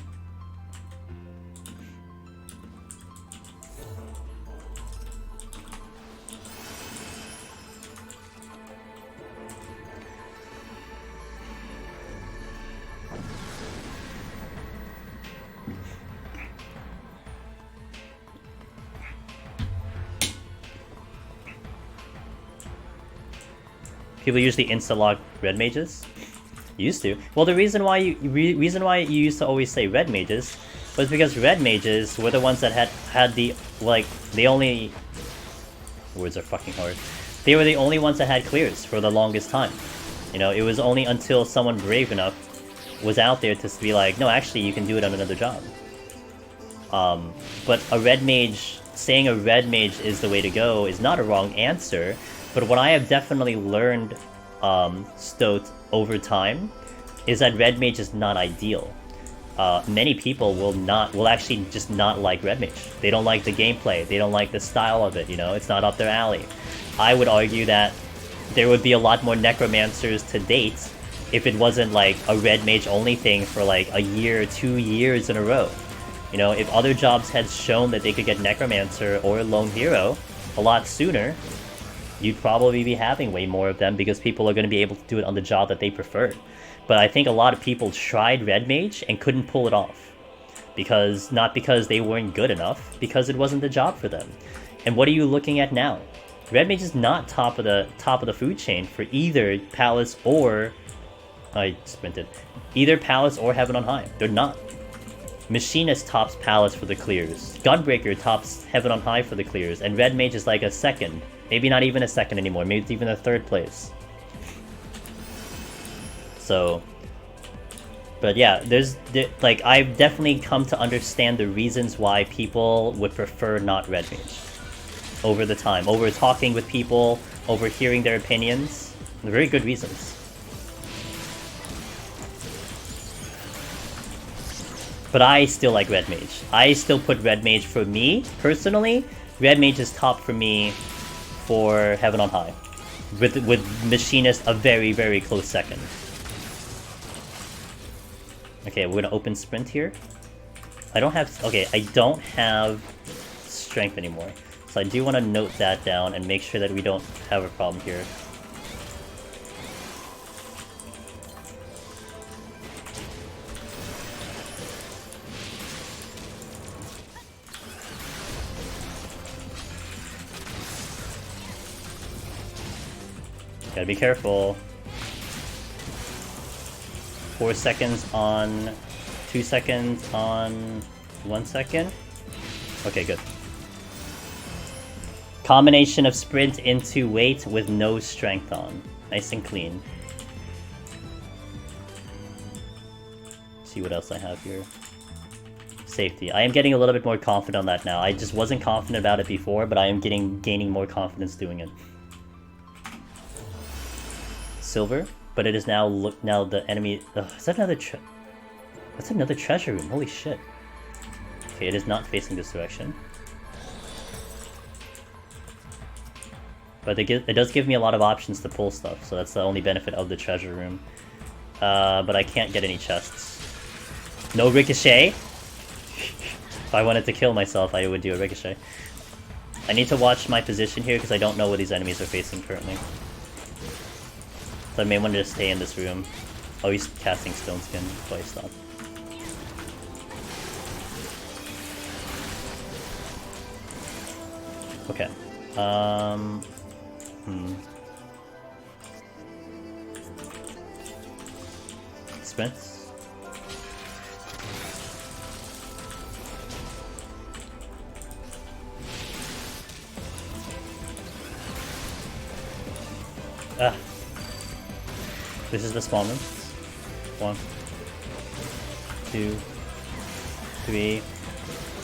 People usually insta-lock red mages. Used to. Well, the reason why you used to always say red mages was because red mages were the ones that had the, like, the only... Words are fucking hard. They were the only ones that had clears for the longest time. You know, it was only until someone brave enough was out there to be like, no, actually, you can do it on another job. But a red mage, saying a red mage is the way to go is not a wrong answer, but what I have definitely learned, Stoat, over time, is that red mage is not ideal. Many people will actually just not like red mage. They don't like the gameplay, they don't like the style of it, you know, it's not up their alley. I would argue that there would be a lot more necromancers to date if it wasn't like a red mage only thing for like a year or 2 years in a row. You know, if other jobs had shown that they could get necromancer or lone hero a lot sooner, you'd probably be having way more of them because people are going to be able to do it on the job that they prefer. But I think a lot of people tried red mage and couldn't pull it off. Not because they weren't good enough, because it wasn't the job for them. And what are you looking at now? Red mage is not top of the food chain for either Palace or... I sprinted. Either Palace or Heaven on High. They're not. Machinist tops Palace for the clears. Gunbreaker tops Heaven on High for the clears. And red mage is like a second. Maybe not even a second anymore. Maybe it's even a third place. So... But yeah, like, I've definitely come to understand the reasons why people would prefer not red mage. Over the time. Over talking with people, over hearing their opinions. Very good reasons. But I still like red mage. I still put red mage for me, personally. Red mage is top for me for Heaven on High. With Machinist a very, very close second. Okay, we're gonna open sprint here. I don't have strength anymore. So I do want to note that down and make sure that we don't have a problem here. Gotta be careful. 4 seconds on 2 seconds on 1 second. Okay, good. Combination of sprint into weight with no strength on. Nice and clean. See what else I have here. Safety. I am getting a little bit more confident on that now. I just wasn't confident about it before, but I am gaining more confidence doing it. Silver, but it is now the enemy. Ugh, is that another that's another treasure room. Holy shit. Okay, it is not facing this direction. But it does give me a lot of options to pull stuff, so that's the only benefit of the treasure room. But I can't get any chests. No ricochet? If I wanted to kill myself, I would do a ricochet. I need to watch my position here because I don't know what these enemies are facing currently. So I may want to just stay in this room. Oh, he's casting Stone Skin, so I stopped. Okay. Sprints. Ah. This is the spawn room. 1, 2, 3.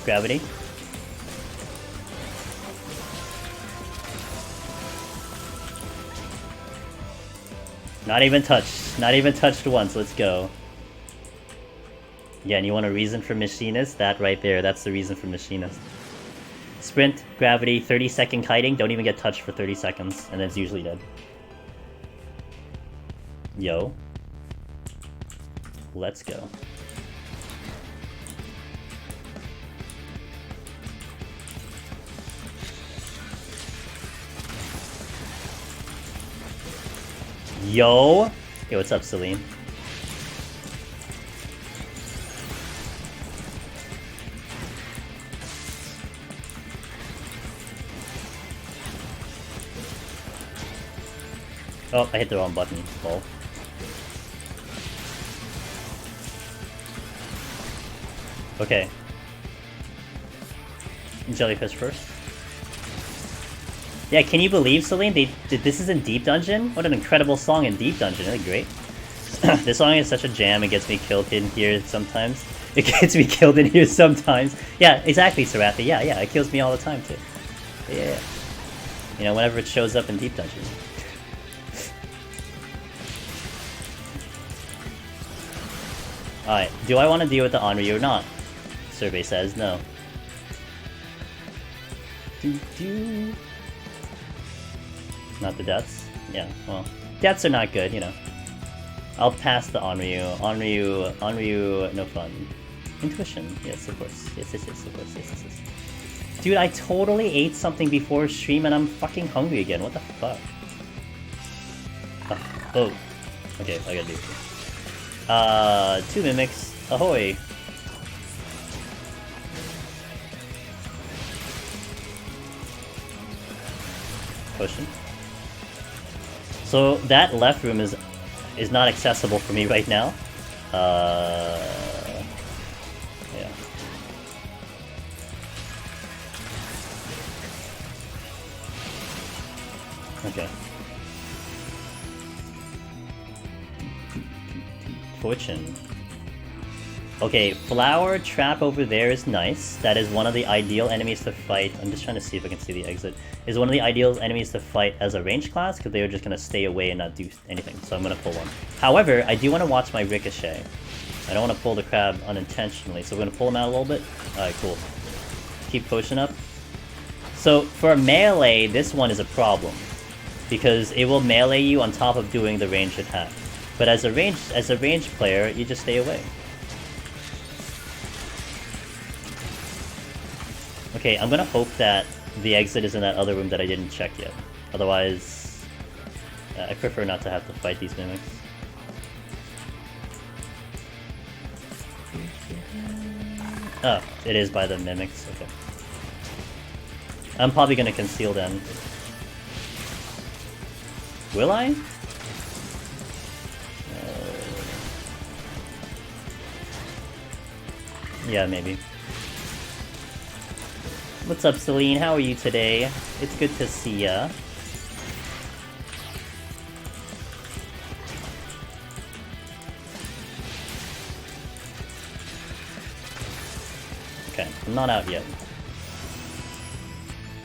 Gravity. Not even touched. Not even touched once. Let's go. Yeah, and you want a reason for Machinist? That right there. That's the reason for Machinist. Sprint, gravity, 30-second kiting. Don't even get touched for 30 seconds, and then it's usually dead. Yo. Let's go. Yo! Hey, what's up, Celine? Oh, I hit the wrong button. Lol. Okay. Jellyfish first. Yeah, can you believe, Celine? This is in Deep Dungeon? What an incredible song in Deep Dungeon. Isn't it great? This song is such a jam. It gets me killed in here sometimes. It gets me killed in here sometimes. Yeah, exactly, Sarathi. Yeah, it kills me all the time, too. Yeah. You know, whenever it shows up in Deep Dungeon. Alright, do I want to deal with the Onryu or not? Survey says no. Not the deaths? Yeah, well, deaths are not good, you know. I'll pass the Onryu. Onryu, no fun. Intuition, yes, of course. Yes, of course, yes. Dude, I totally ate something before stream and I'm fucking hungry again. What the fuck? Oh. Okay, I gotta do this. 2 mimics. Ahoy! Potion. So that left room is not accessible for me right now. Yeah. Okay. Fortune. Okay, flower trap over there is nice. That is one of the ideal enemies to fight. I'm just trying to see if I can see the exit. Is one of the ideal enemies to fight as a range class because they are just going to stay away and not do anything. So I'm going to pull one. However, I do want to watch my ricochet. I don't want to pull the crab unintentionally, so we're going to pull him out a little bit. Alright, cool. Keep potion up. So for melee, this one is a problem because it will melee you on top of doing the ranged attack. But as a ranged player, you just stay away. Okay, I'm gonna hope that the exit is in that other room that I didn't check yet. Otherwise, I prefer not to have to fight these mimics. Oh, it is by the mimics, okay. I'm probably gonna conceal them. Will I? Yeah, maybe. What's up, Celine? How are you today? It's good to see ya. Okay, I'm not out yet.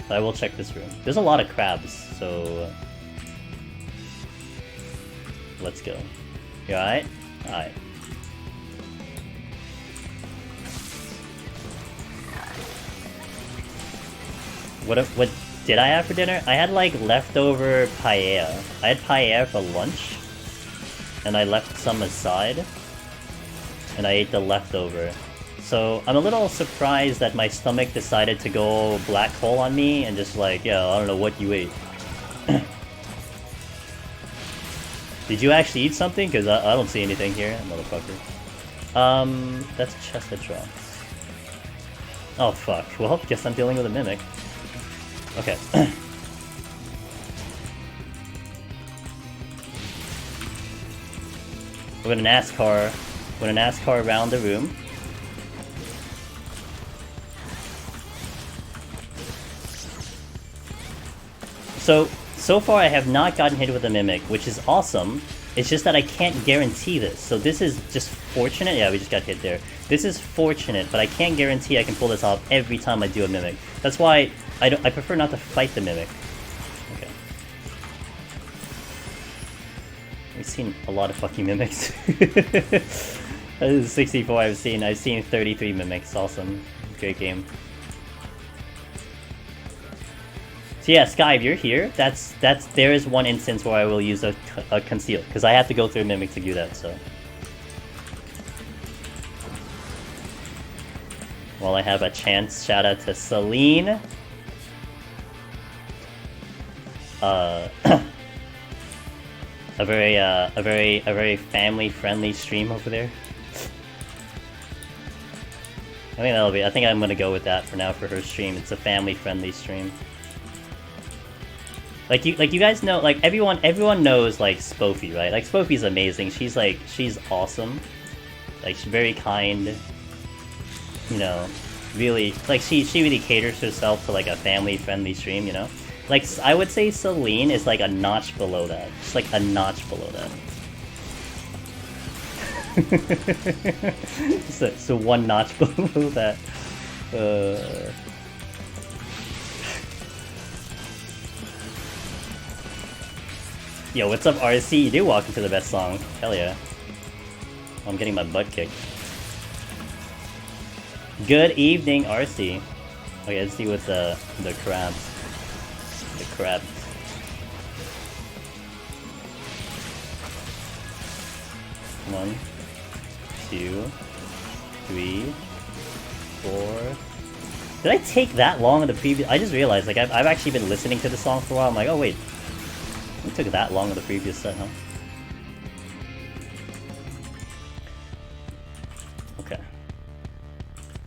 But I will check this room. There's a lot of crabs, so... let's go. You alright? Alright. What did I have for dinner? I had like leftover paella. I had paella for lunch, and I left some aside, and I ate the leftover. So I'm a little surprised that my stomach decided to go black hole on me and just like, yeah, I don't know what you ate. Did you actually eat something? Because I don't see anything here, motherfucker. That's a chest that drops. Oh fuck, well, guess I'm dealing with a mimic. Okay. We're gonna NASCAR around the room. So far I have not gotten hit with a mimic, which is awesome. It's just that I can't guarantee this. So this is just fortunate. Yeah, we just got hit there. This is fortunate, but I can't guarantee I can pull this off every time I do a mimic. That's why I prefer not to fight the mimic. Okay. We've seen a lot of fucking mimics. This is 64 I've seen 33 mimics. Awesome. Great game. So yeah, Sky, if you're here, there is one instance where I will use a conceal, because I have to go through a mimic to do that, so. While I have a chance, shout out to Celine. A very family-friendly stream over there. I think I'm gonna go with that for now for her stream. It's a family-friendly stream. Like you guys know, like everyone knows like Spoofy, right? Like Spoofy's amazing. She's awesome. Like she's very kind. You know, really like she really caters herself to like a family friendly stream. You know, like I would say Celine is like a notch below that. Just like a notch below that. so one notch below that. Yo, what's up, RC? You do walk into the best song. Hell yeah. I'm getting my butt kicked. Good evening, RC. Okay, let's see what the crabs. The crabs. One, 2, 3, 4. Did I take that long on the previous? I just realized, like, I've actually been listening to the song for a while. I'm like, oh wait, it took that long on the previous set, huh? Okay.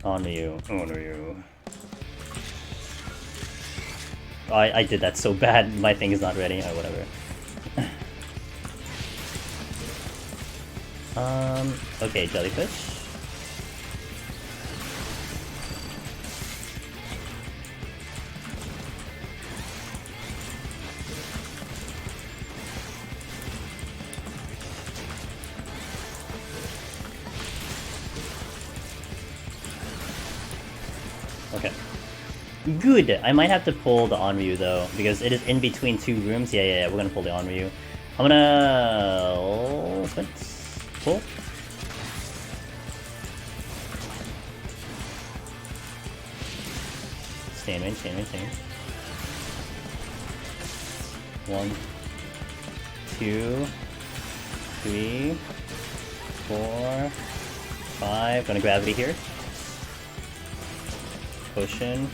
On to you. On to you. Oh, I did that so bad. My thing is not ready. Oh, whatever. Okay, jellyfish. Okay. Good! I might have to pull the Onryu though, because it is in between two rooms. Yeah, we're gonna pull the Onryu. I'm gonna... pull. Stay in range. 1, 2, 3, 4, 5. Gonna gravity here. Potion.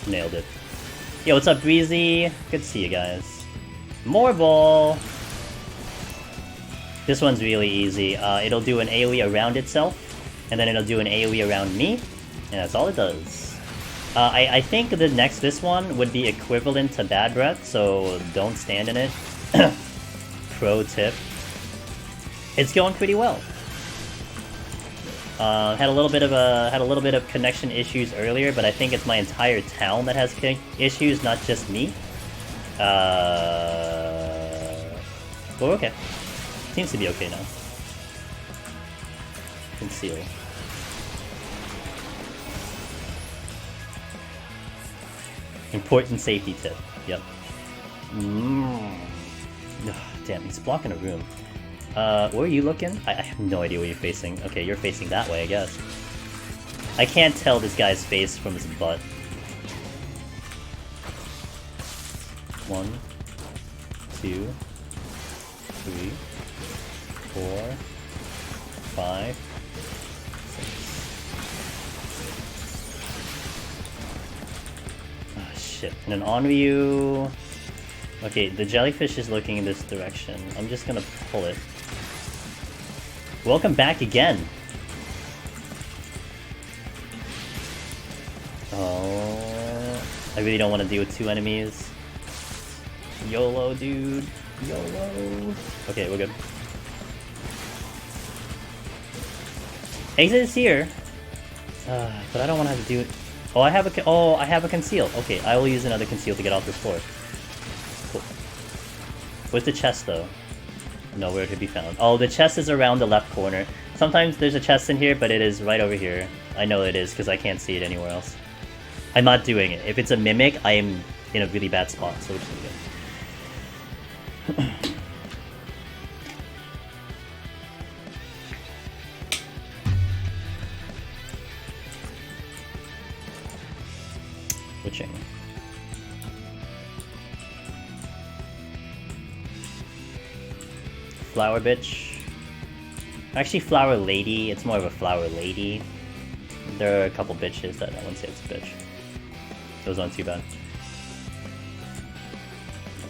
Nailed it. Yo, what's up, Breezy? Good to see you guys. More ball! This one's really easy. It'll do an AoE around itself, and then it'll do an AoE around me, and that's all it does. I think this one would be equivalent to Bad Breath, so don't stand in it. Pro tip. It's going pretty well. Had a little bit of connection issues earlier, but I think it's my entire town that has issues, not just me. We're okay. Seems to be okay now. Conceal. Important safety tip. Yep. Damn, he's blocking a room. Where are you looking? I have no idea where you're facing. Okay, you're facing that way, I guess. I can't tell this guy's face from his butt. 1, 2, 3, 4, 5, 6. Oh shit. And an Onryu. Okay, the jellyfish is looking in this direction. I'm just gonna pull it. Welcome back again. Oh, I really don't want to deal with 2 enemies. YOLO, dude. YOLO. Okay, we're good. Exit is here. But I don't want to have to do it. Oh, I have a conceal. Okay, I will use another conceal to get off this floor. Cool. Where's the chest, though? Nowhere to be found. Oh, the chest is around the left corner. Sometimes there's a chest in here, but it is right over here. I know it is, because I can't see it anywhere else. I'm not doing it. If it's a mimic, I am in a really bad spot, so we're just gonna go. Switching. Flower bitch. Actually, flower lady. It's more of a flower lady. There are a couple bitches that I wouldn't say it's a bitch. Those aren't too bad.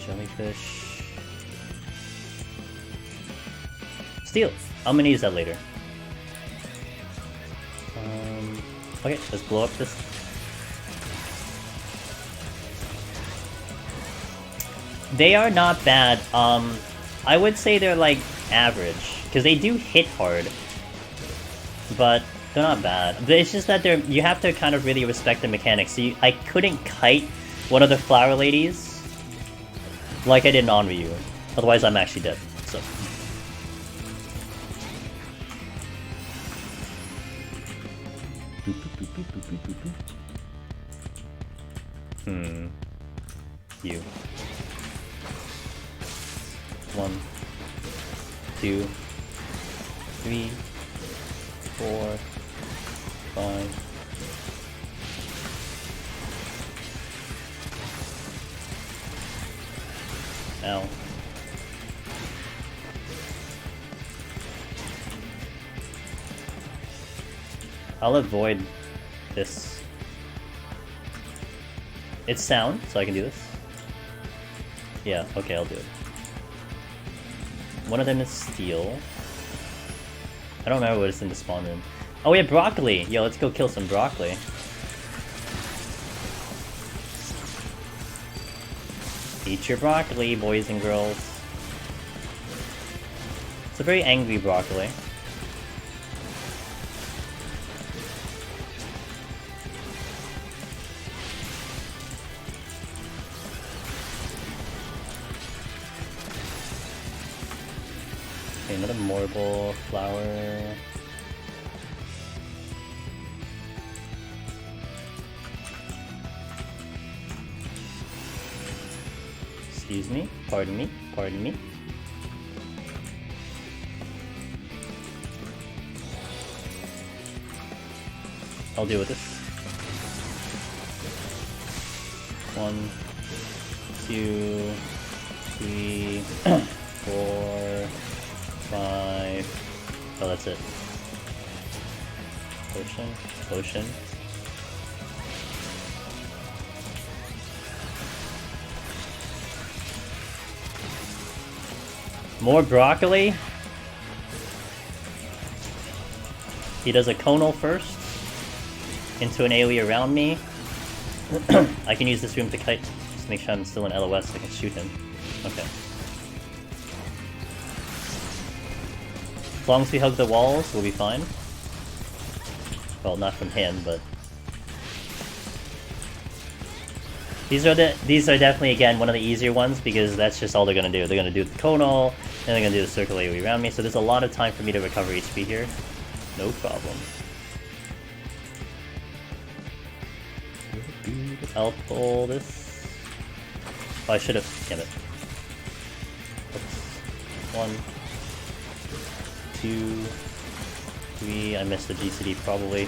Jellyfish. Steel. I'm gonna use that later. Okay, let's blow up this. They are not bad. I would say they're like average, because they do hit hard, but they're not bad. It's just that you have to kind of really respect the mechanics. So I couldn't kite one of the flower ladies like I did in Onryu. Otherwise, I'm actually dead. So. You. 1, 2, 3, 4, 5. Ow. I'll avoid this. It's sound, so I can do this. Yeah, okay, I'll do it. One of them is steel. I don't remember what it's in the spawn room. Oh, we have broccoli! Yo, let's go kill some broccoli. Eat your broccoli, boys and girls. It's a very angry broccoli. Okay, another marble flower. Excuse me, pardon me, pardon me. I'll deal with this. 1, 2, 3, 4, 5. Oh, that's it. Potion, potion. More broccoli. He does a conal first into an AoE around me. I can use this room to kite. Just make sure I'm still in LOS so I can shoot him. Okay. As long as we hug the walls, we'll be fine. Well, not from him, but these are definitely, again, one of the easier ones, because that's just all they're gonna do. They're gonna do the conal, and they're gonna do the circle AoE around me, so there's a lot of time for me to recover HP here. No problem. I'll pull this. Oh, I should've. Damn it. Oops. 1, 2, 3. I missed the GCD probably.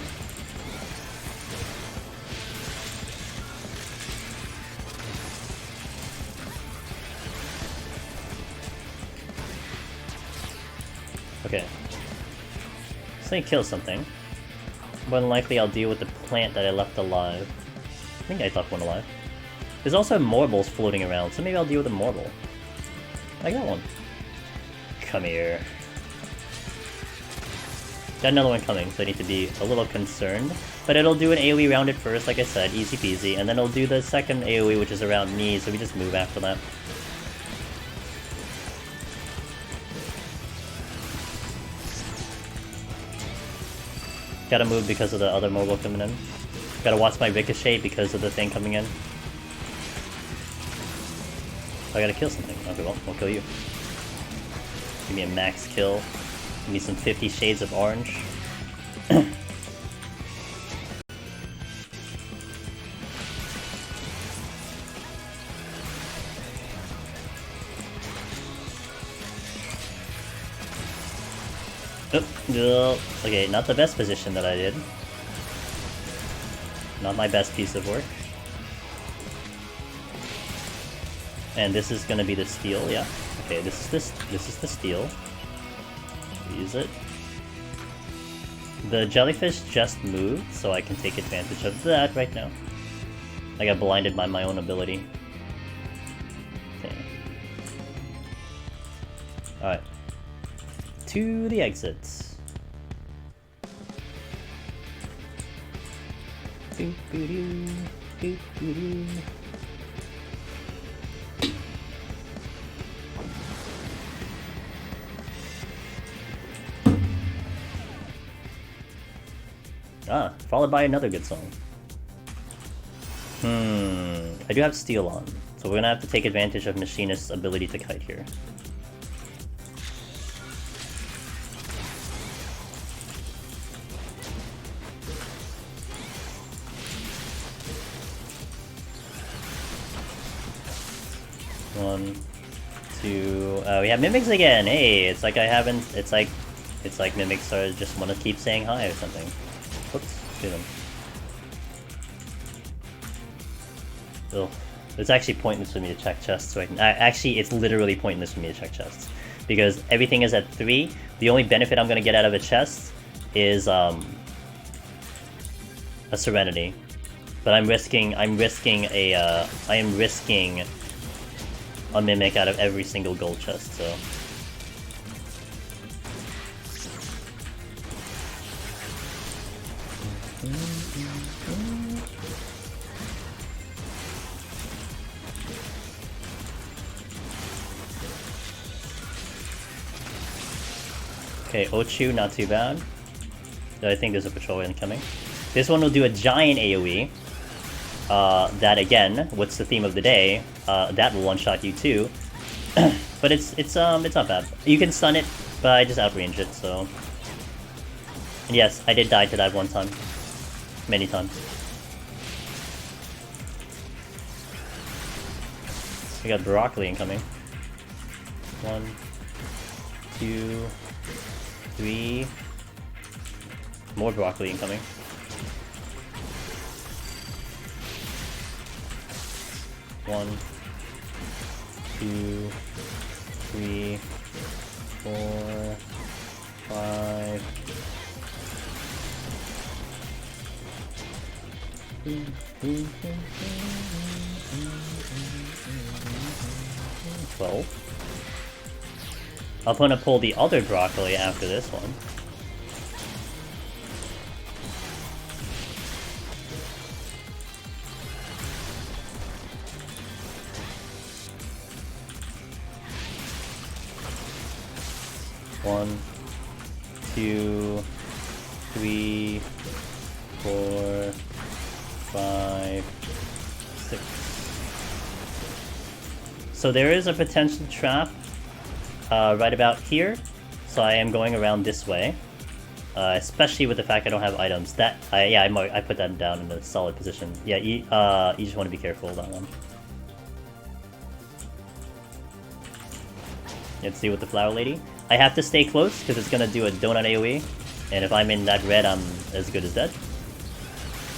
Okay. So I kill something. More than likely I'll deal with the plant that I left alive. I think I left one alive. There's also marbles floating around, so maybe I'll deal with a marble. I got one. Come here. Got another one coming, so I need to be a little concerned. But it'll do an AoE around it first, like I said, easy peasy, and then it'll do the second AoE, which is around me, so we just move after that. Gotta move because of the other mobile coming in. Gotta watch my ricochet because of the thing coming in. I gotta kill something. Okay, well, I'll kill you. Give me a max kill. Give me some 50 Shades of Orange. Okay, not the best position that I did. Not my best piece of work. And this is gonna be the steel, yeah. Okay, this is the steel. Use it. The jellyfish just moved, so I can take advantage of that right now. I got blinded by my own ability. Okay. Alright. To the exits. Ah, followed by another good song. I do have Steel on, so we're gonna have to take advantage of Machinist's ability to kite here. One, two. We have Mimics again. Hey, it's like I haven't. It's like Mimics are just want to keep saying hi or something. Whoops, do them. Ugh. It's actually pointless for me to check chests right now. Actually, it's literally pointless for me to check chests because everything is at 3. The only benefit I'm gonna get out of a chest is a Serenity, but I am risking a Mimic out of every single gold chest, so... Okay, Ochu, not too bad. I think there's a patrol incoming. This one will do a giant AoE. That again, what's the theme of the day? That will one-shot you too. But it's not bad. You can stun it, but I just outrange it, so... And yes, I did die to that one time. Many times. We got broccoli incoming. 1, 2, 3. More broccoli incoming. 1, 2, 3, 4, 5. 12. I'm gonna pull the other broccoli after this one. One, 2, 3, 4, 5, 6. So there is a potential trap right about here, so I am going around this way, especially with the fact I don't have items. That I put that down in a solid position. Yeah, you just want to be careful of that one. Let's see with the flower lady. I have to stay close because it's gonna do a donut AoE, and if I'm in that red, I'm as good as dead,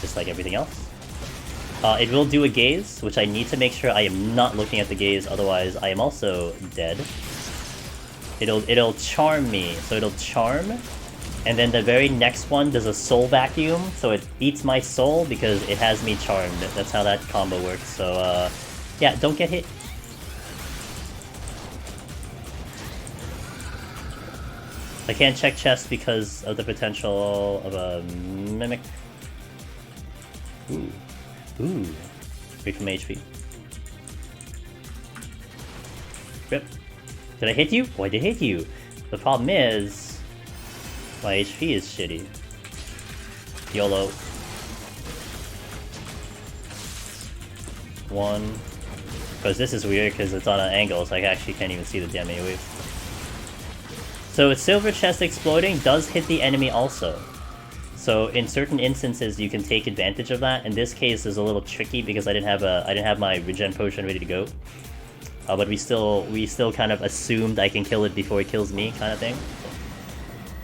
just like everything else. It will do a gaze, which I need to make sure I am not looking at the gaze, otherwise I am also dead. It'll charm me, so it'll charm, and then the very next one does a soul vacuum, so it eats my soul because it has me charmed. That's how that combo works, so yeah, don't get hit. I can't check chests because of the potential of a Mimic. Ooh. Ooh. Free from HP. Rip. Did I hit you? Oh, I did hit you. The problem is... my HP is shitty. YOLO. 1. Because this is weird because it's on an angle, so I actually can't even see the damn AoE. So its silver chest exploding does hit the enemy also. So in certain instances you can take advantage of that. In this case is a little tricky because I didn't have my regen potion ready to go. But we still kind of assumed I can kill it before it kills me, kind of thing.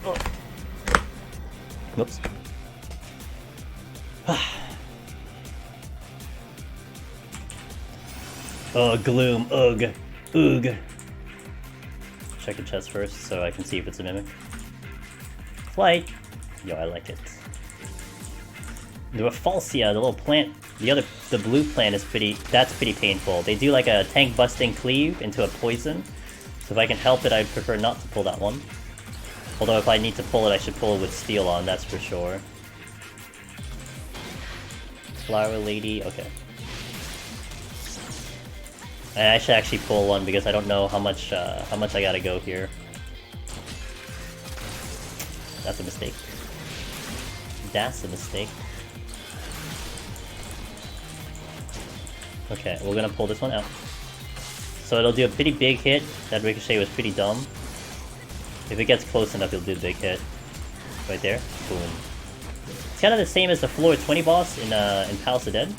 Oh. Whoops. Oh, gloom, ugh, ugh. Check the chest first so I can see if it's a Mimic. Flight! Yo, I like it. The Rafflesia, the little plant, the blue plant is that's pretty painful. They do like a tank busting cleave into a poison. So if I can help it, I'd prefer not to pull that one. Although if I need to pull it, I should pull it with steel on, that's for sure. Flower lady, okay. I should actually pull one because I don't know how much I gotta go here. That's a mistake. That's a mistake. Okay, we're gonna pull this one out. So it'll do a pretty big hit. That ricochet was pretty dumb. If it gets close enough, it'll do a big hit. Right there. Boom. It's kind of the same as the floor 20 boss in Palace of Dead.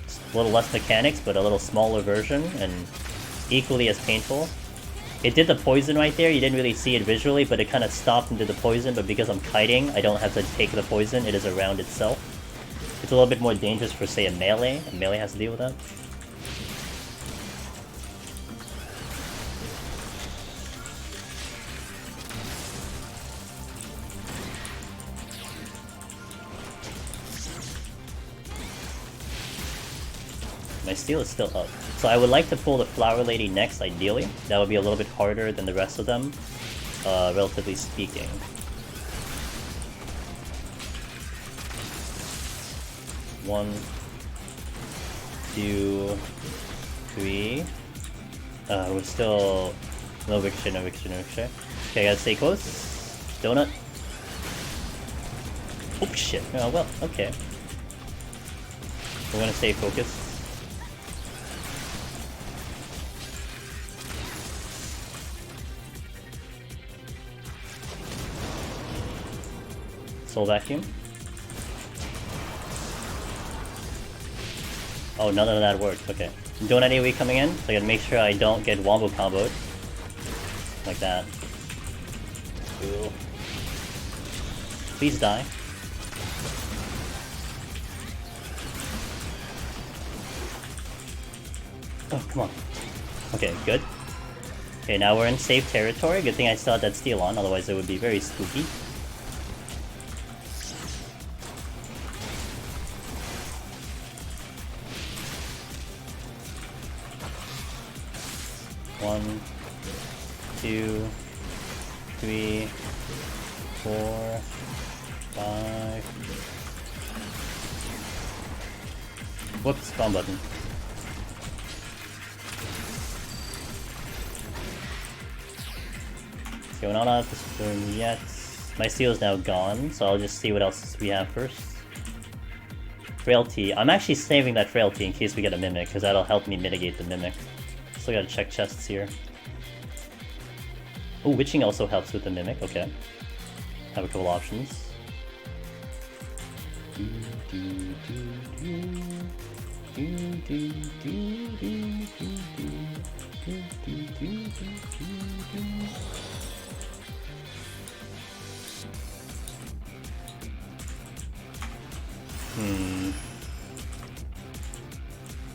It's a little less mechanics, but a little smaller version, and equally as painful. It did the poison right there. You didn't really see it visually, but it kind of stopped and did the poison, but because I'm kiting, I don't have to take the poison. It is around itself. It's a little bit more dangerous for, say, a melee. A melee has to deal with that. My steel is still up. So I would like to pull the Flower Lady next, ideally. That would be a little bit harder than the rest of them, relatively speaking. One, two, three. We're still... No ricochet, no ricochet, no ricochet. Okay, I gotta stay close. Donut. Oh shit. Oh well, okay. We're gonna stay focused. Soul Vacuum. Oh, none of that worked. Okay. Donut AoE coming in, so I gotta make sure I don't get wombo comboed. Like that. Cool. Please die. Oh, come on. Okay, good. Okay, now we're in safe territory. Good thing I still had that steel on, otherwise it would be very spooky. One, two, three, 4, 5. Whoops, spawn button. What's going on out this room yet? My steel is now gone, so I'll just see what else we have first. Frailty. I'm actually saving that frailty in case we get a mimic, because that'll help me mitigate the mimic. Still gotta check chests here. Oh, witching also helps with the mimic, okay. Have a couple options.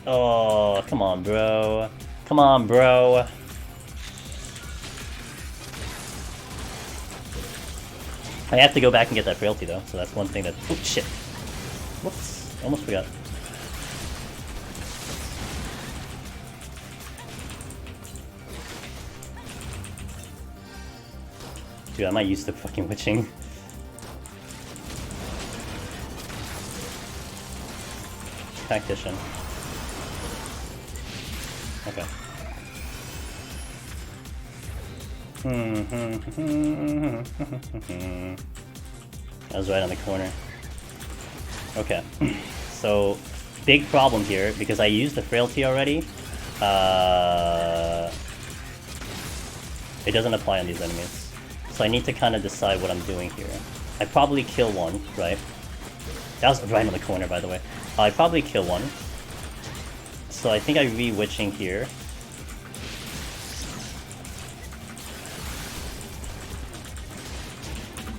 Oh, come on, bro. Come on, bro. I have to go back and get that frailty though, so that's one thing that... Oh, shit. Whoops. Almost forgot. Dude, I might use the fucking witching. Tactician. Okay. That was right on the corner. Okay. So, big problem here, because I used the frailty already. It doesn't apply on these enemies. So I need to kind of decide what I'm doing here. I probably kill one, right? That was right on the corner, by the way. I probably kill one. So I think I re-witching here.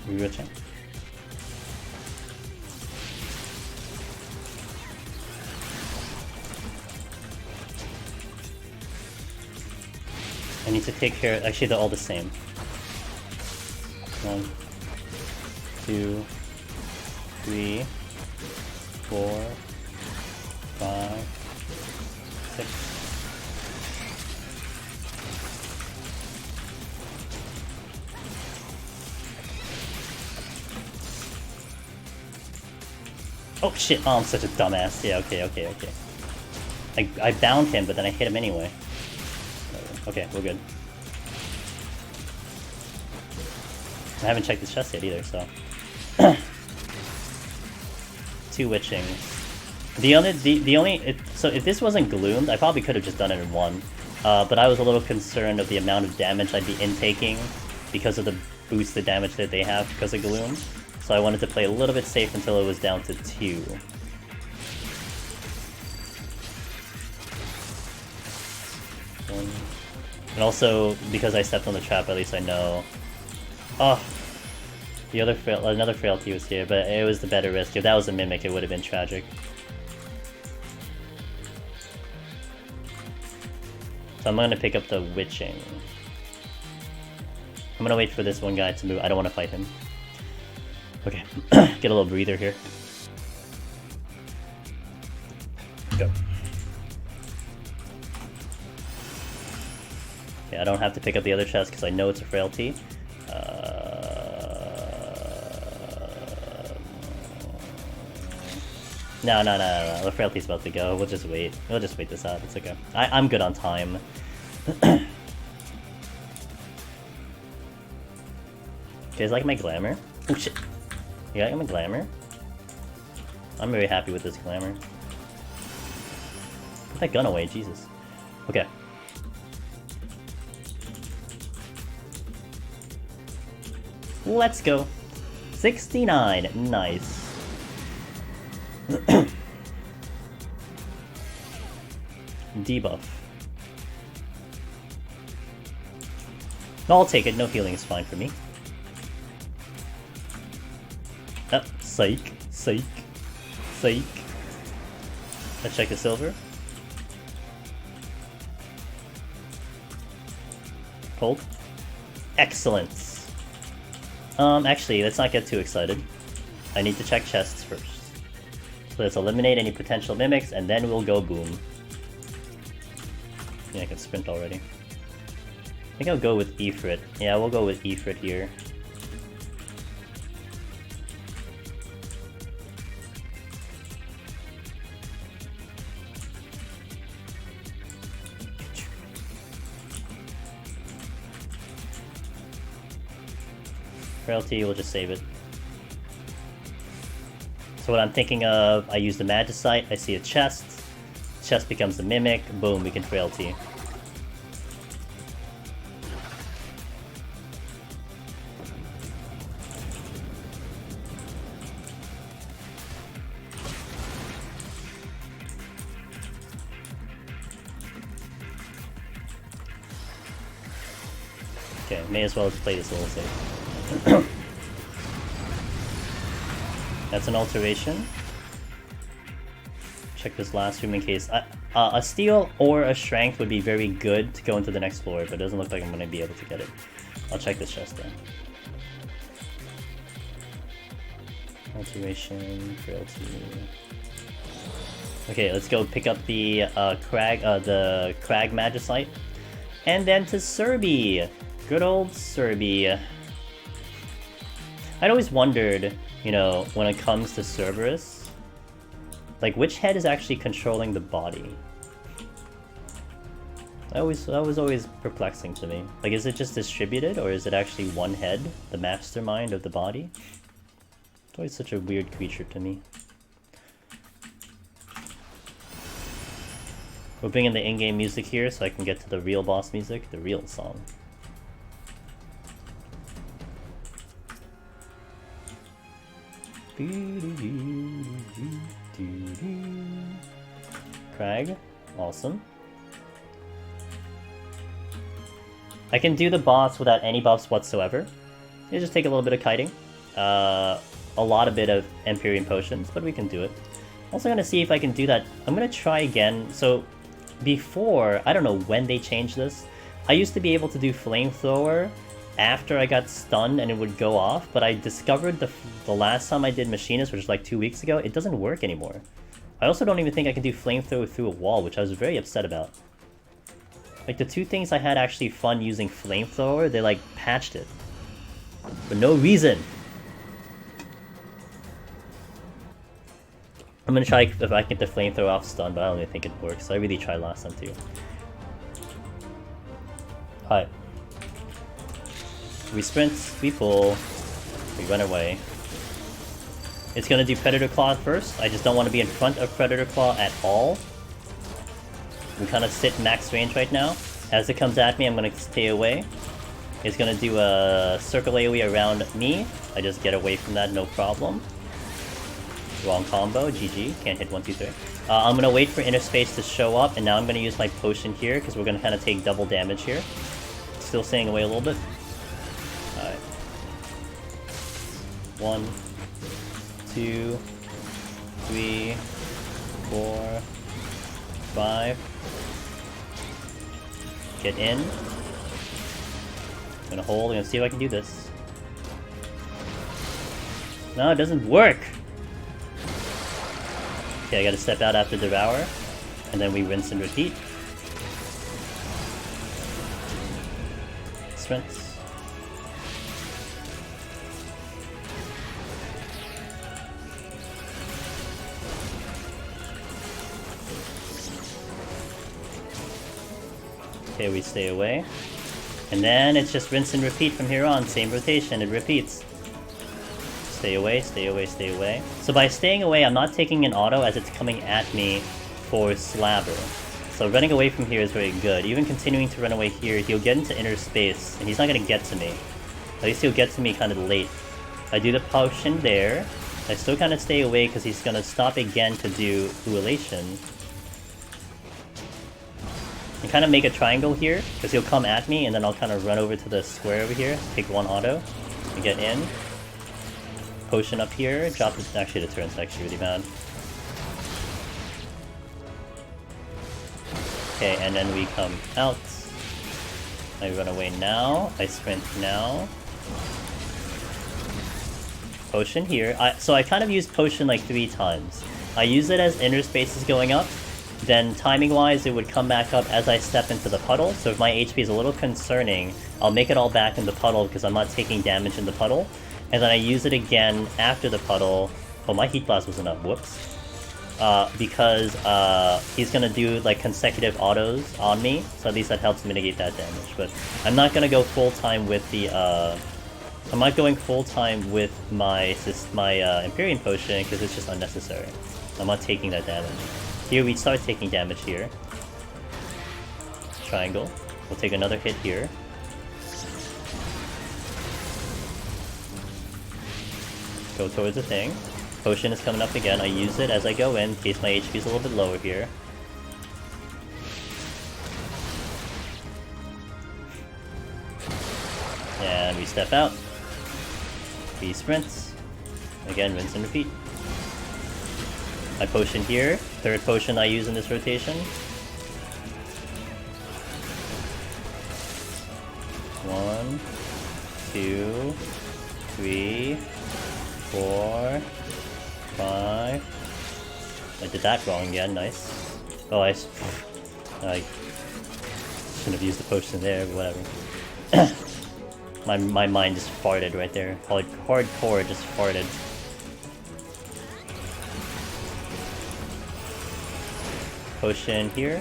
Re-witching. I need to take care... Actually, they're all the same. 1, 2, 3, 4, 5, 6. Oh shit, oh I'm such a dumbass. Yeah, okay. I bound him, but then I hit him anyway. Okay, we're good. I haven't checked this chest yet either, so... 2 witchings. So if this wasn't gloomed, I probably could have just done it in 1. But I was a little concerned of the amount of damage I'd be intaking because of the boosted damage that they have because of gloom. So I wanted to play a little bit safe until it was down to 2. And also, because I stepped on the trap, at least I know. Oh, another frailty was here, but it was the better risk. If that was a mimic, it would have been tragic. So I'm gonna pick up the witching. I'm gonna wait for this one guy to move. I don't want to fight him. Okay, get a little breather here. Go. Okay, I don't have to pick up the other chest because I know it's a frailty. No. The frailty's about to go. We'll just wait. We'll just wait this out. It's okay. I'm good on time. You guys like my glamour? Oh shit. You like my glamour? I'm very happy with this glamour. Put that gun away, Jesus. Okay. Let's go. 69. Nice. Debuff. I'll take it. No healing is fine for me. Oh, psych. Psych. Psych. Let's check the silver. Hold. Excellent. Actually, let's not get too excited. I need to check chests first. So let's eliminate any potential mimics, and then we'll go boom. Yeah, I can sprint already. I think I'll go with Ifrit. Yeah, we'll go with Ifrit here. Frailty, we'll just save it. So what I'm thinking of, I use the Magicite, I see a chest. Chest becomes a mimic, boom, we can frailty. Okay, may as well just play this a little safe. That's an alteration. Check this last room in case. A steel or a strength would be very good to go into the next floor, but it doesn't look like I'm going to be able to get it. I'll check this chest then. Alteration, frailty. Okay, let's go pick up the Crag Magicite. And then to Serby. Good old Serby. I'd always wondered, you know, when it comes to Cerberus, like which head is actually controlling the body? That was always perplexing to me. Like, is it just distributed, or is it actually one head, the mastermind of the body? It's always such a weird creature to me. We're bringing the in-game music here so I can get to the real boss music, the real song. Crag, awesome. I can do the boss without any buffs whatsoever. You just take a little bit of kiting, a bit of Empyrean potions, but we can do it. Also gonna see if I can do that. I'm gonna try again. So before, I don't know when they changed this, I used to be able to do flamethrower after I got stunned and it would go off, but I discovered the last time I did Machinist, which was like 2 weeks ago, it doesn't work anymore. I also don't even think I can do flamethrower through a wall, which I was very upset about. Like, the two things I had actually fun using flamethrower, they like patched it. For no reason! I'm gonna try if I can get the flamethrower off stun, but I don't even think it works. I really tried last time too. Hi. We sprint, we pull, we run away. It's gonna do Predator Claw first. I just don't want to be in front of Predator Claw at all. I'm kind of sit max range right now. As it comes at me, I'm gonna stay away. It's gonna do a circle AoE around me. I just get away from that, no problem. Wrong combo, GG. Can't hit 1, 2, 3. I'm gonna wait for inner space to show up, and now I'm gonna use my potion here, because we're gonna kind of take double damage here. Still staying away a little bit. Alright. 1, 2, 3, 4, 5. Get in. I'm gonna hold, I'm gonna see if I can do this. No, it doesn't work! Okay, I gotta step out after Devour, and then we rinse and repeat. Sprints. Okay, we stay away. And then it's just rinse and repeat from here on. Same rotation, it repeats. Stay away, stay away, stay away. So by staying away, I'm not taking an auto as it's coming at me for Slabber. So running away from here is very good. Even continuing to run away here, he'll get into inner space, and he's not going to get to me. At least he'll get to me kind of late. I do the potion there. I still kind of stay away because he's going to stop again to do Uelation. And kind of make a triangle here, because he'll come at me, and then I'll kind of run over to the square over here, take one auto, and get in. Potion up here, drop it. Actually, the turn's actually really bad. Okay, and then we come out. I run away now. I sprint now. Potion here. So I kind of used potion like 3 times. I use it as inner space is going up. Then timing-wise, it would come back up as I step into the puddle. So if my HP is a little concerning, I'll make it all back in the puddle because I'm not taking damage in the puddle. And then I use it again after the puddle. Oh, my Heat Blast wasn't up. Whoops. Because he's gonna do like consecutive autos on me, so at least that helps mitigate that damage. But I'm not gonna go full time with the. I'm not going full time with my Empyrean Potion because it's just unnecessary. I'm not taking that damage. Here we start taking damage here. Triangle. We'll take another hit here. Go towards the thing. Potion is coming up again. I use it as I go in case my HP is a little bit lower here. And we step out. We sprint. Again, rinse and repeat. My potion here. Third potion I use in this rotation. 1, 2, 3, 4, 5. I did that wrong again, nice. Oh, I shouldn't have used the potion there, but whatever. my mind just farted right there. Hardcore just farted. Potion here.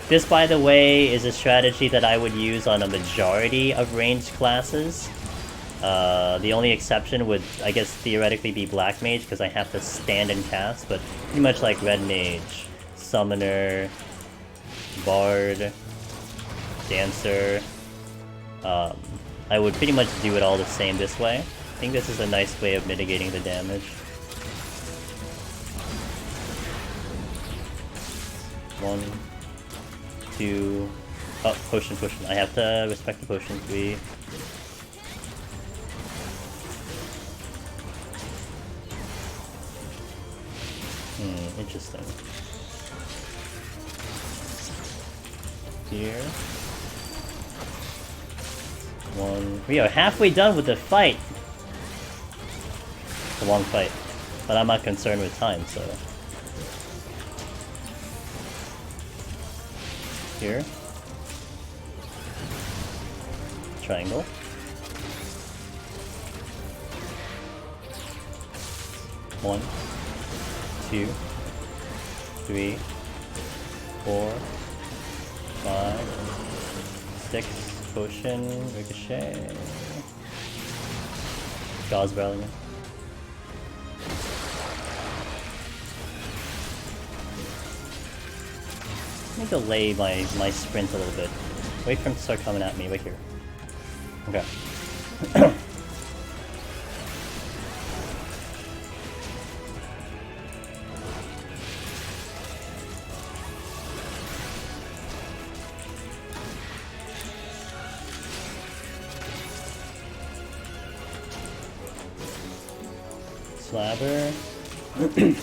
This, by the way, is a strategy that I would use on a majority of ranged classes. The only exception would, I guess, theoretically be Black Mage, because I have to stand and cast, but pretty much like Red Mage, Summoner, Bard, Dancer. I would pretty much do it all the same this way. I think this is a nice way of mitigating the damage. One, 2... Oh, potion. I have to respect the potion. 3... Interesting. Here. 1... We are halfway done with the fight! It's a long fight. But I'm not concerned with time, so... Here. Triangle. 1, 2, 3, 4, 5, 6. Potion, ricochet. Jaws barreling in. Let me delay my sprint a little bit. Wait for him to start coming at me. Wait here. Okay. Slabber. 2,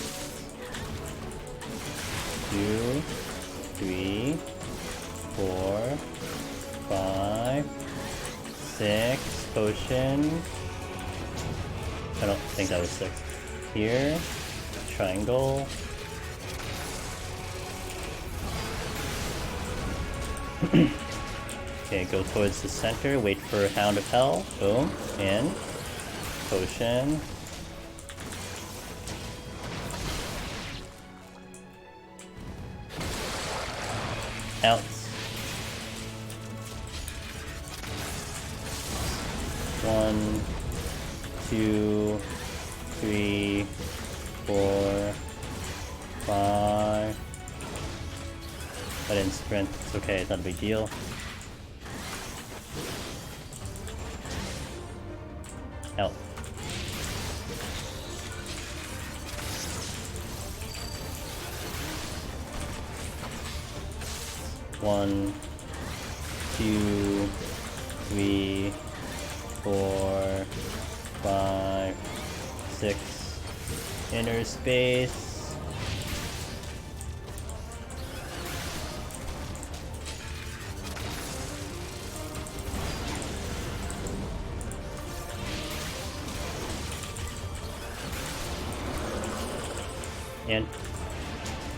3, 4, 5, 6. Potion. I don't think that was 6. Here. Triangle. Okay, go towards the center. Wait for Hound of Hell. Boom. In. Potion. Out. One, 2, 3, 4, 5. I didn't sprint. It's okay. It's not a big deal. Out. One, 2, 3, 4, 5, 6. Inner space. And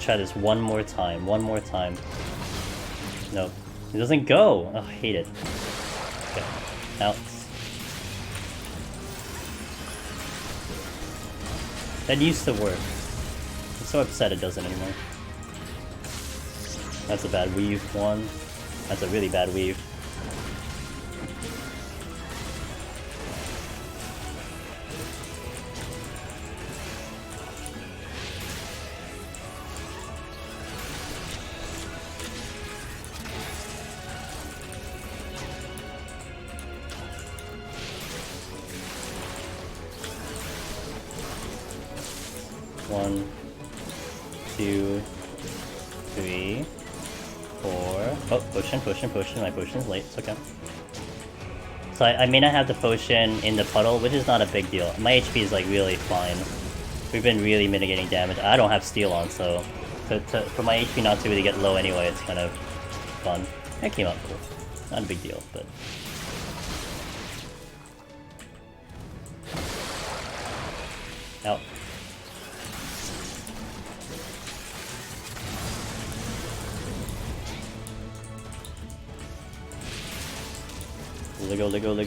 try this one more time. One more time. Nope. It doesn't go! Oh, I hate it. Okay. Out. That used to work. I'm so upset it doesn't anymore. That's a bad weave. 1. That's a really bad weave. One, 2, 3, 4. Oh, potion. My potion's late. It's okay. So I may not have the potion in the puddle, which is not a big deal. My HP is like really fine. We've been really mitigating damage. I don't have steel on, so for my HP not to really get low anyway, it's kind of fun. That came out cool. Not a big deal, but... Out. Lego.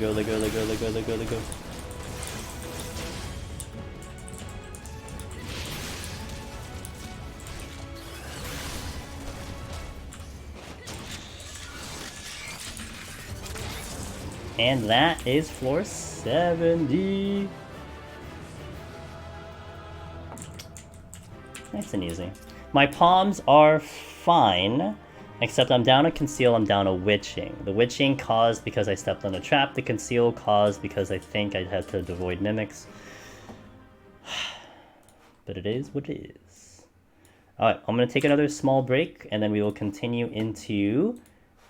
And that is floor 70. Nice and easy. My palms are fine. Except I'm down a conceal, I'm down a witching. The witching caused because I stepped on a trap. The conceal caused because I think I had to avoid mimics. But it is what it is. Alright, I'm going to take another small break, and then we will continue into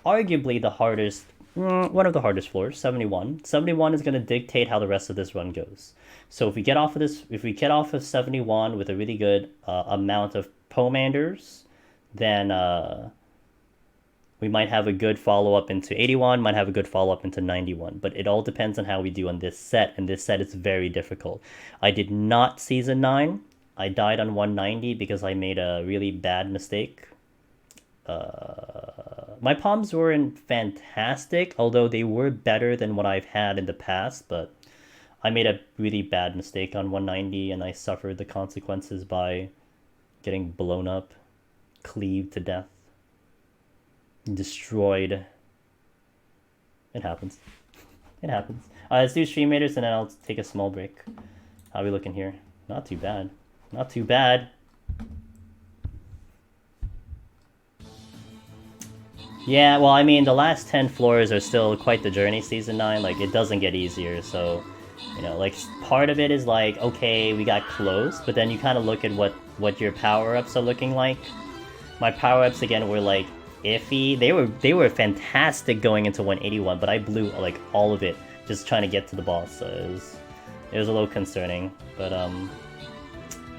arguably the hardest, one of the hardest floors, 71. 71 is going to dictate how the rest of this run goes. So if we get off of this, if we get off of 71 with a really good amount of pomanders, then we might have a good follow-up into 81, might have a good follow-up into 91. But it all depends on how we do on this set, and this set is very difficult. I did not Season 9. I died on 190 because I made a really bad mistake. My palms weren't fantastic, although they were better than what I've had in the past, but I made a really bad mistake on 190, and I suffered the consequences by getting blown up, cleaved to death. Destroyed. It happens. It happens. Let's do Stream Raiders and then I'll take a small break. How are we looking here? Not too bad. Not too bad. Yeah, well, I mean, the last 10 floors are still quite the journey, Season 9. Like, it doesn't get easier, so... You know, like, part of it is like, okay, we got close, but then you kind of look at what your power-ups are looking like. My power-ups, again, were, like, iffy. They were fantastic going into 181, but I blew, like, all of it just trying to get to the boss, so it was a little concerning. But,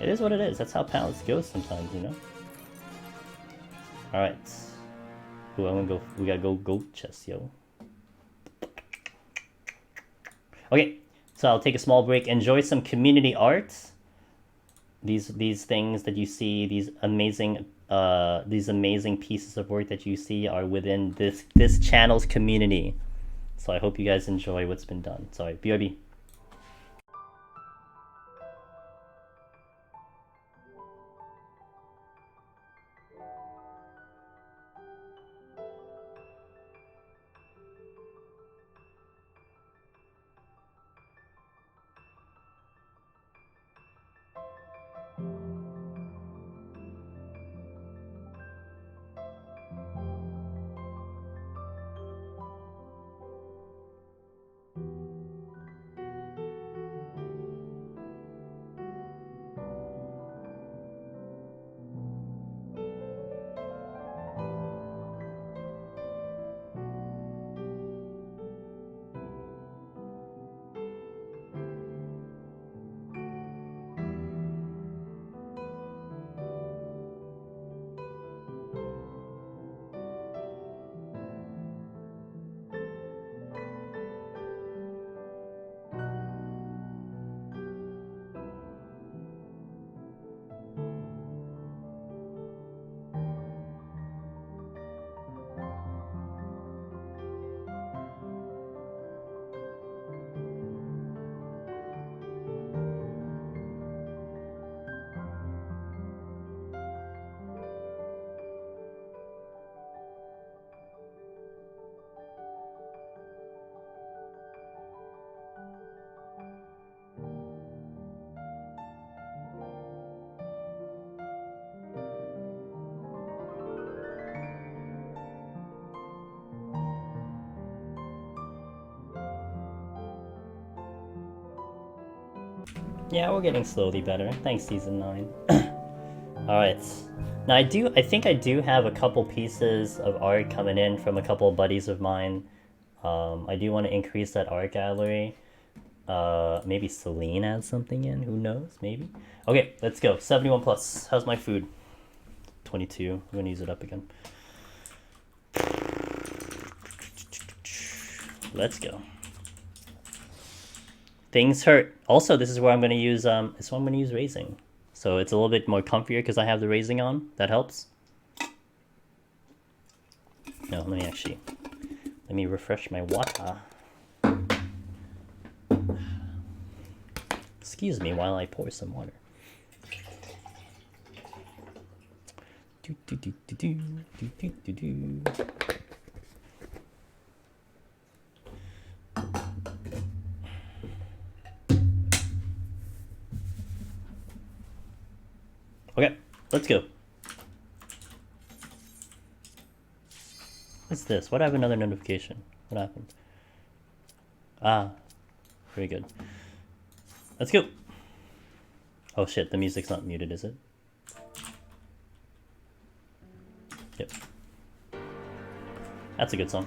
it is what it is. That's how palace goes sometimes, you know? Alright. Ooh, I'm gonna go. We gotta go gold chest, yo. Okay, so I'll take a small break. Enjoy some community art. These things that you see, these amazing pieces of work that you see are within this channel's community. So I hope you guys enjoy what's been done. Sorry, BRB. Yeah, we're getting slowly better. Thanks, Season 9. Alright. Now I think I do have a couple pieces of art coming in from a couple of buddies of mine. I do want to increase that art gallery. Maybe Celine adds something in, who knows, maybe? Okay, let's go. 71 plus. How's my food? 22. I'm gonna use it up again. Let's go. Things hurt. Also, this is where I'm gonna use raising. So it's a little bit more comfier because I have the raising on. That helps. No, let me refresh my water. Excuse me while I pour some water. Okay, let's go. What's this? What? I have another notification. What happened? Ah, very good. Let's go. Oh shit, the music's not muted, is it? Yep. That's a good song.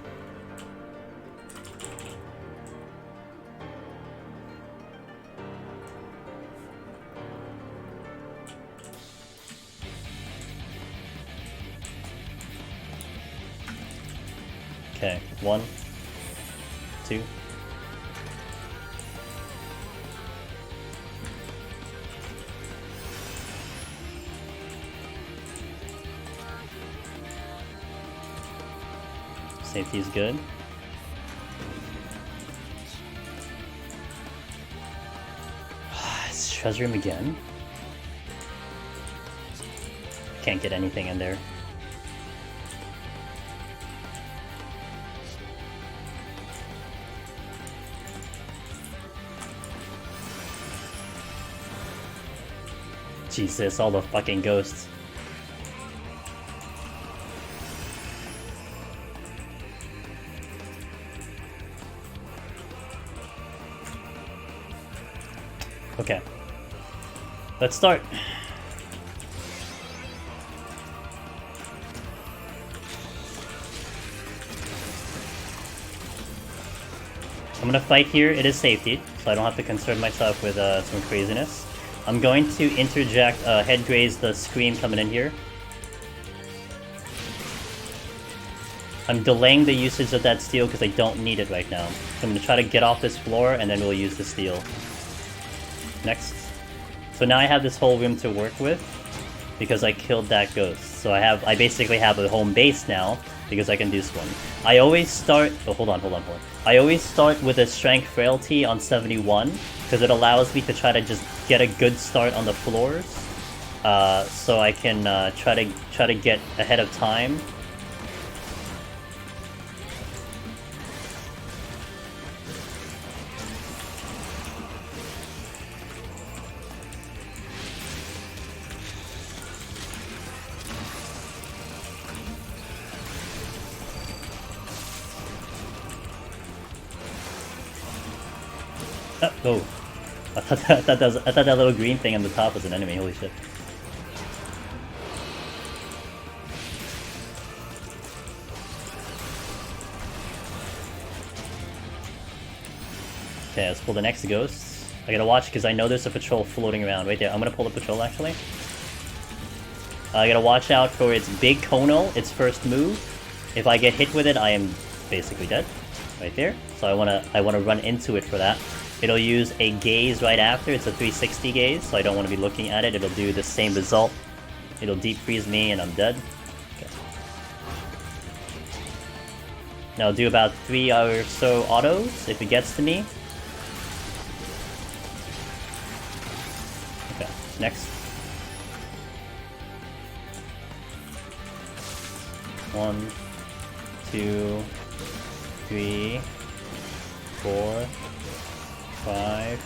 Okay, 1, 2. Safety is good. It's treasure room again. Can't get anything in there. Jesus, all the fucking ghosts. Okay. Let's start. I'm gonna fight here. It is safety, so I don't have to concern myself with some craziness. I'm going to interject head graze the scream coming in here. I'm delaying the usage of that steel because I don't need it right now. So I'm gonna try to get off this floor and then we'll use the steel. Next. So now I have this whole room to work with because I killed that ghost. So I basically have a home base now because I can do this one. I always start... Oh, hold on. I always start with a strength frailty on 71 because it allows me to try to just get a good start on the floors. So I can try to get ahead of time. Oh, I thought that little green thing on the top was an enemy. Holy shit! Okay, let's pull the next ghost. I gotta watch because I know there's a patrol floating around right there. I'm gonna pull the patrol actually. I gotta watch out for its big conal, its first move. If I get hit with it, I am basically dead. Right there. So I wanna run into it for that. It'll use a gaze right after. It's a 360 gaze, so I don't want to be looking at it. It'll do the same result. It'll deep freeze me and I'm dead. Okay. Now I'll do about 3 or so autos if it gets to me. Okay, next. 1, 2, 3, 4, 5.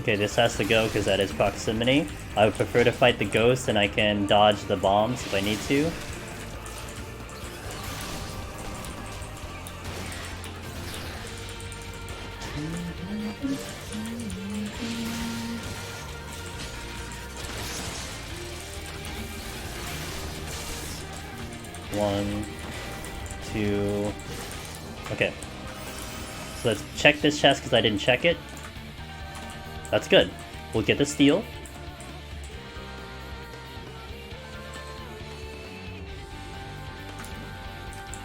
Okay, this has to go because that is proximity. I would prefer to fight the ghost and I can dodge the bombs if I need to. One, two. Okay. So let's check this chest because I didn't check it. That's good. We'll get the steel.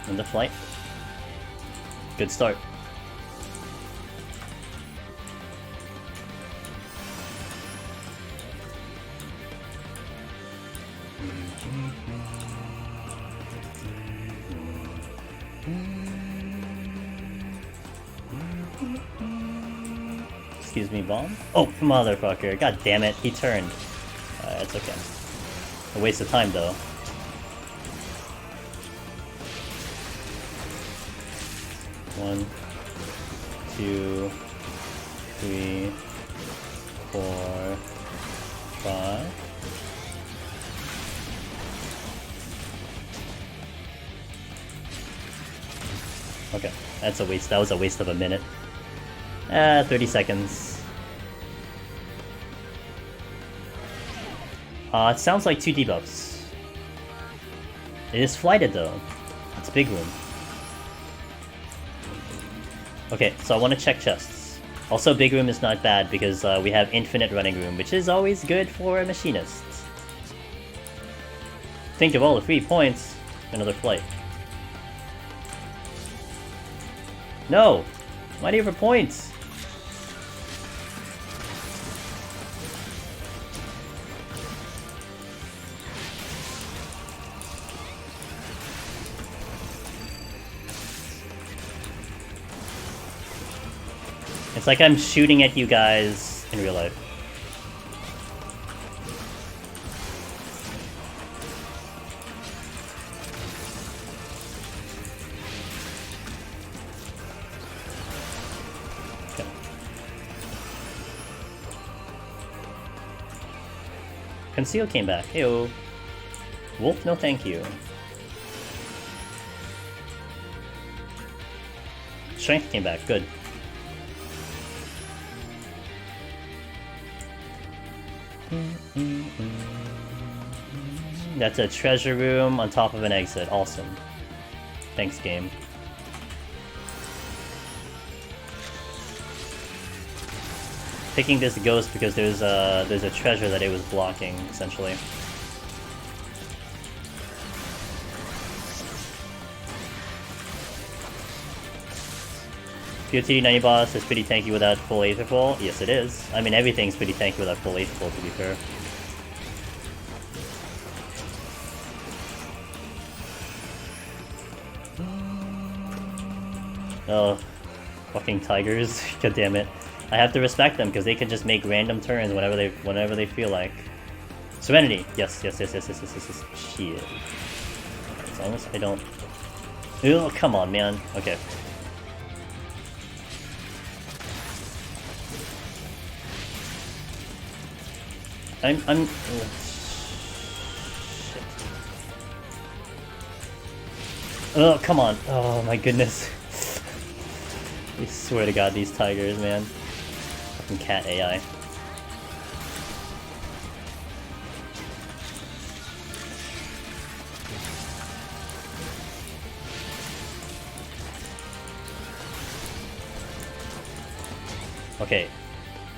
And the flight. Good start. Excuse me, bomb? Oh, motherfucker. God damn it. He turned. It's okay. A waste of time, though. One, 2, 3, 4, 5. Okay, that's a waste. That was a waste of a minute. 30 seconds. It sounds like 2 debuffs. It is flighted though. It's big room. Okay, so I want to check chests. Also, big room is not bad because we have infinite running room, which is always good for a machinist. Think of all the 3 points. Another flight. No! Why do you have points? It's like I'm shooting at you guys in real life. Conceal came back. Heyo. Wolf, no thank you. Strength came back. Good. That's a treasure room on top of an exit. Awesome. Thanks, game. Picking this ghost because there's a treasure that it was blocking, essentially. POT 90 boss is pretty tanky without full Aetherfall. Yes, it is. I mean, everything's pretty tanky without full Aetherfall, to be fair. Oh, fucking tigers! God damn it! I have to respect them because they can just make random turns whenever they feel like. Serenity. Yes. Shit. As long as I don't. Oh, come on, man. Okay. I'm. Oh, shit. Oh, come on. Oh my goodness. I swear to God, these tigers, man. Fucking cat AI. Okay.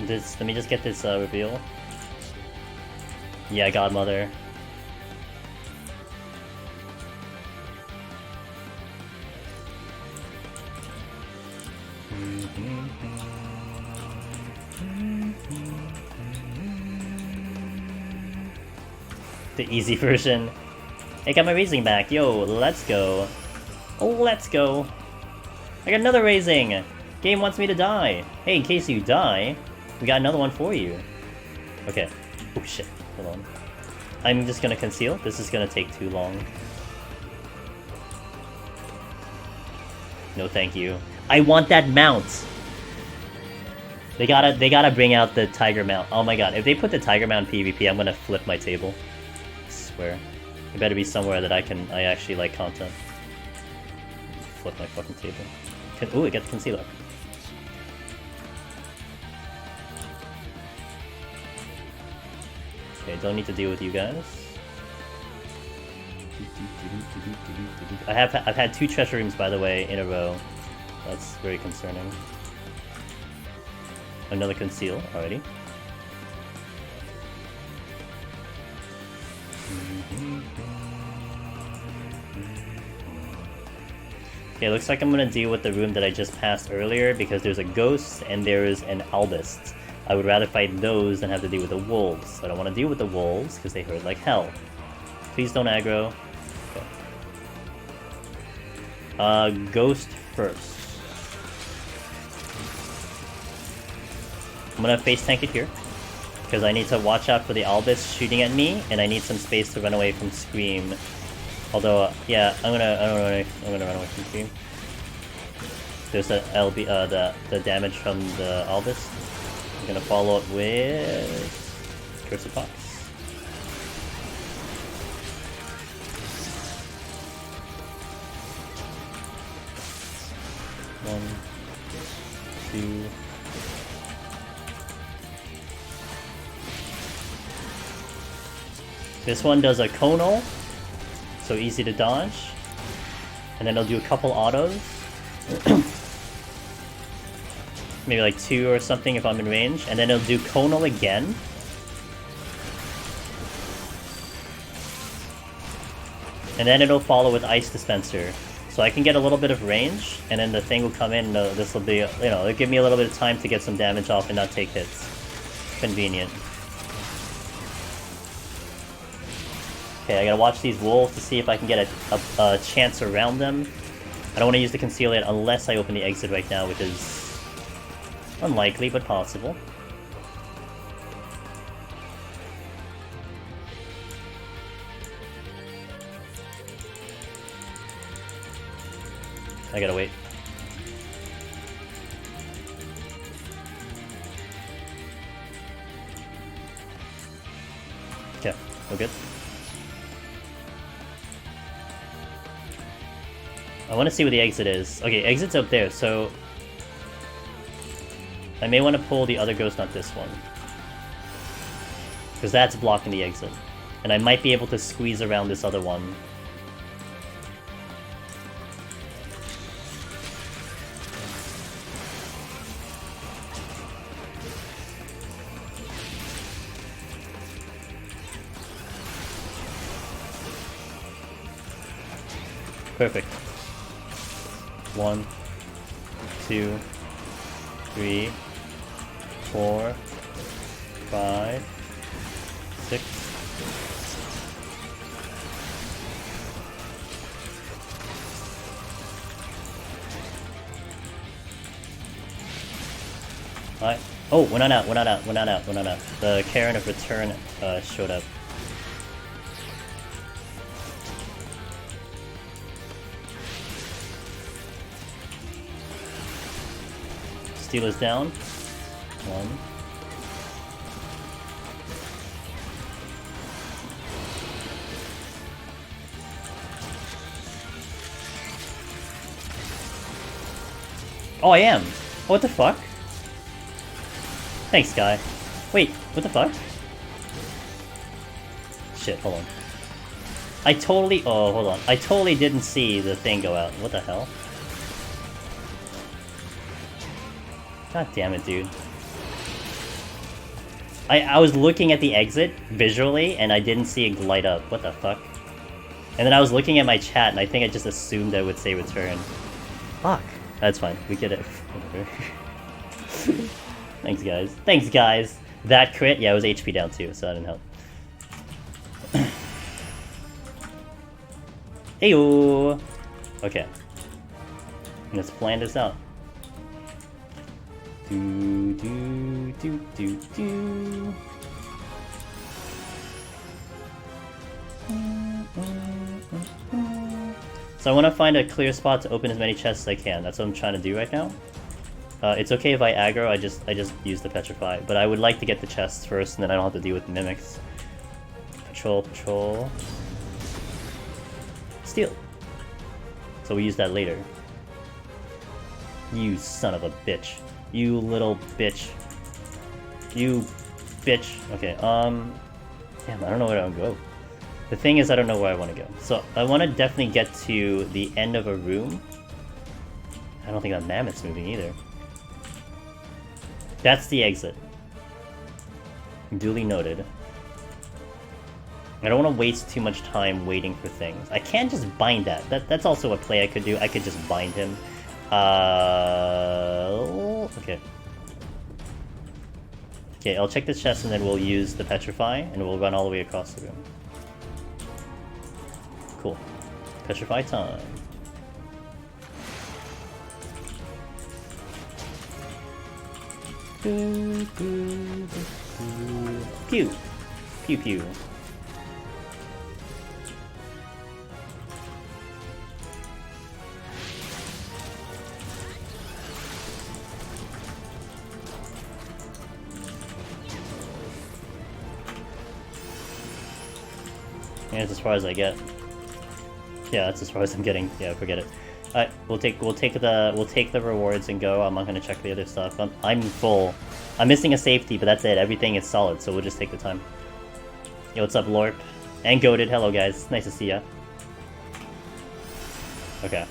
Let me just get this reveal. Yeah, Godmother. The easy version. I got my raising back. Yo, let's go. Let's go. I got another raising. Game wants me to die. Hey, in case you die, we got another one for you. Okay. Oh shit. Hold on. I'm just gonna conceal. This is gonna take too long. No, thank you. I want that mount. They gotta bring out the tiger mount. Oh my god! If they put the tiger mount PvP, I'm gonna flip my table. I swear. It better be somewhere that I actually like content. Flip my fucking table. Ooh, I get the concealer. Okay, don't need to deal with you guys. I've had 2 treasure rooms, by the way, in a row. That's very concerning. Another conceal already. Okay, looks like I'm gonna deal with the room that I just passed earlier because there's a ghost and there's an albist. I would rather fight those than have to deal with the wolves. I don't want to deal with the wolves because they hurt like hell. Please don't aggro. Okay. Ghost first. I'm gonna face tank it here because I need to watch out for the albist shooting at me, and I need some space to run away from Scream. Although, yeah, I'm gonna run away from Scream. There's the the damage from the albist. I'm gonna follow up with Curse of Fox. 1, 2. This one does a conal, so easy to dodge. And then it'll do a couple autos. Maybe like 2 or something if I'm in range. And then it'll do conal again. And then it'll follow with Ice Dispenser. So I can get a little bit of range, and then the thing will come in, and this will be, it'll give me a little bit of time to get some damage off and not take hits. Convenient. Okay, I gotta watch these wolves to see if I can get a chance around them. I don't want to use the conceal yet unless I open the exit right now, which is unlikely, but possible. I gotta wait. Okay, we're good. I want to see where the exit is. Okay, exit's up there, so... I may want to pull the other ghost, not this one. Because that's blocking the exit. And I might be able to squeeze around this other one. Perfect. 1, 2, 3, 4, 5, 6. Alright. Oh, we're not out. The Karen of Return showed up. Steel is down. 1. Oh, I am! What the fuck? Thanks, guy. Wait, what the fuck? Shit, hold on. Oh, hold on. I totally didn't see the thing go out. What the hell? God damn it, dude. I was looking at the exit visually, and I didn't see it light up. What the fuck? And then I was looking at my chat, and I think I just assumed I would say return. Fuck. That's fine. We get it. Thanks, guys. Thanks, guys. That crit? Yeah, it was HP down too, so that didn't help. Heyo! Okay. Let's plan this out. Do, do, do, do, do. So I want to find a clear spot to open as many chests as I can. That's what I'm trying to do right now. It's okay if I aggro, I just use the Petrify. But I would like to get the chests first, and then I don't have to deal with the mimics. Patrol, patrol. Steal. So we use that later. You son of a bitch. You little bitch. You bitch. Okay, damn, I don't know where I want to go. The thing is, I don't know where I want to go. So, I want to definitely get to the end of a room. I don't think that mammoth's moving either. That's the exit. Duly noted. I don't want to waste too much time waiting for things. I can't just bind that. That's also a play I could do. I could just bind him. Okay. Okay, I'll check this chest and then we'll use the Petrify and we'll run all the way across the room. Cool. Petrify time. Pew! Pew pew. Yeah, that's as far as I get. Yeah, that's as far as I'm getting. Yeah, forget it. Alright, we'll take the rewards and go. I'm not gonna check the other stuff. I'm full. I'm missing a safety, but that's it. Everything is solid, so we'll just take the time. Yo, what's up, Lorp? And Goated. Hello, guys. Nice to see ya. Okay.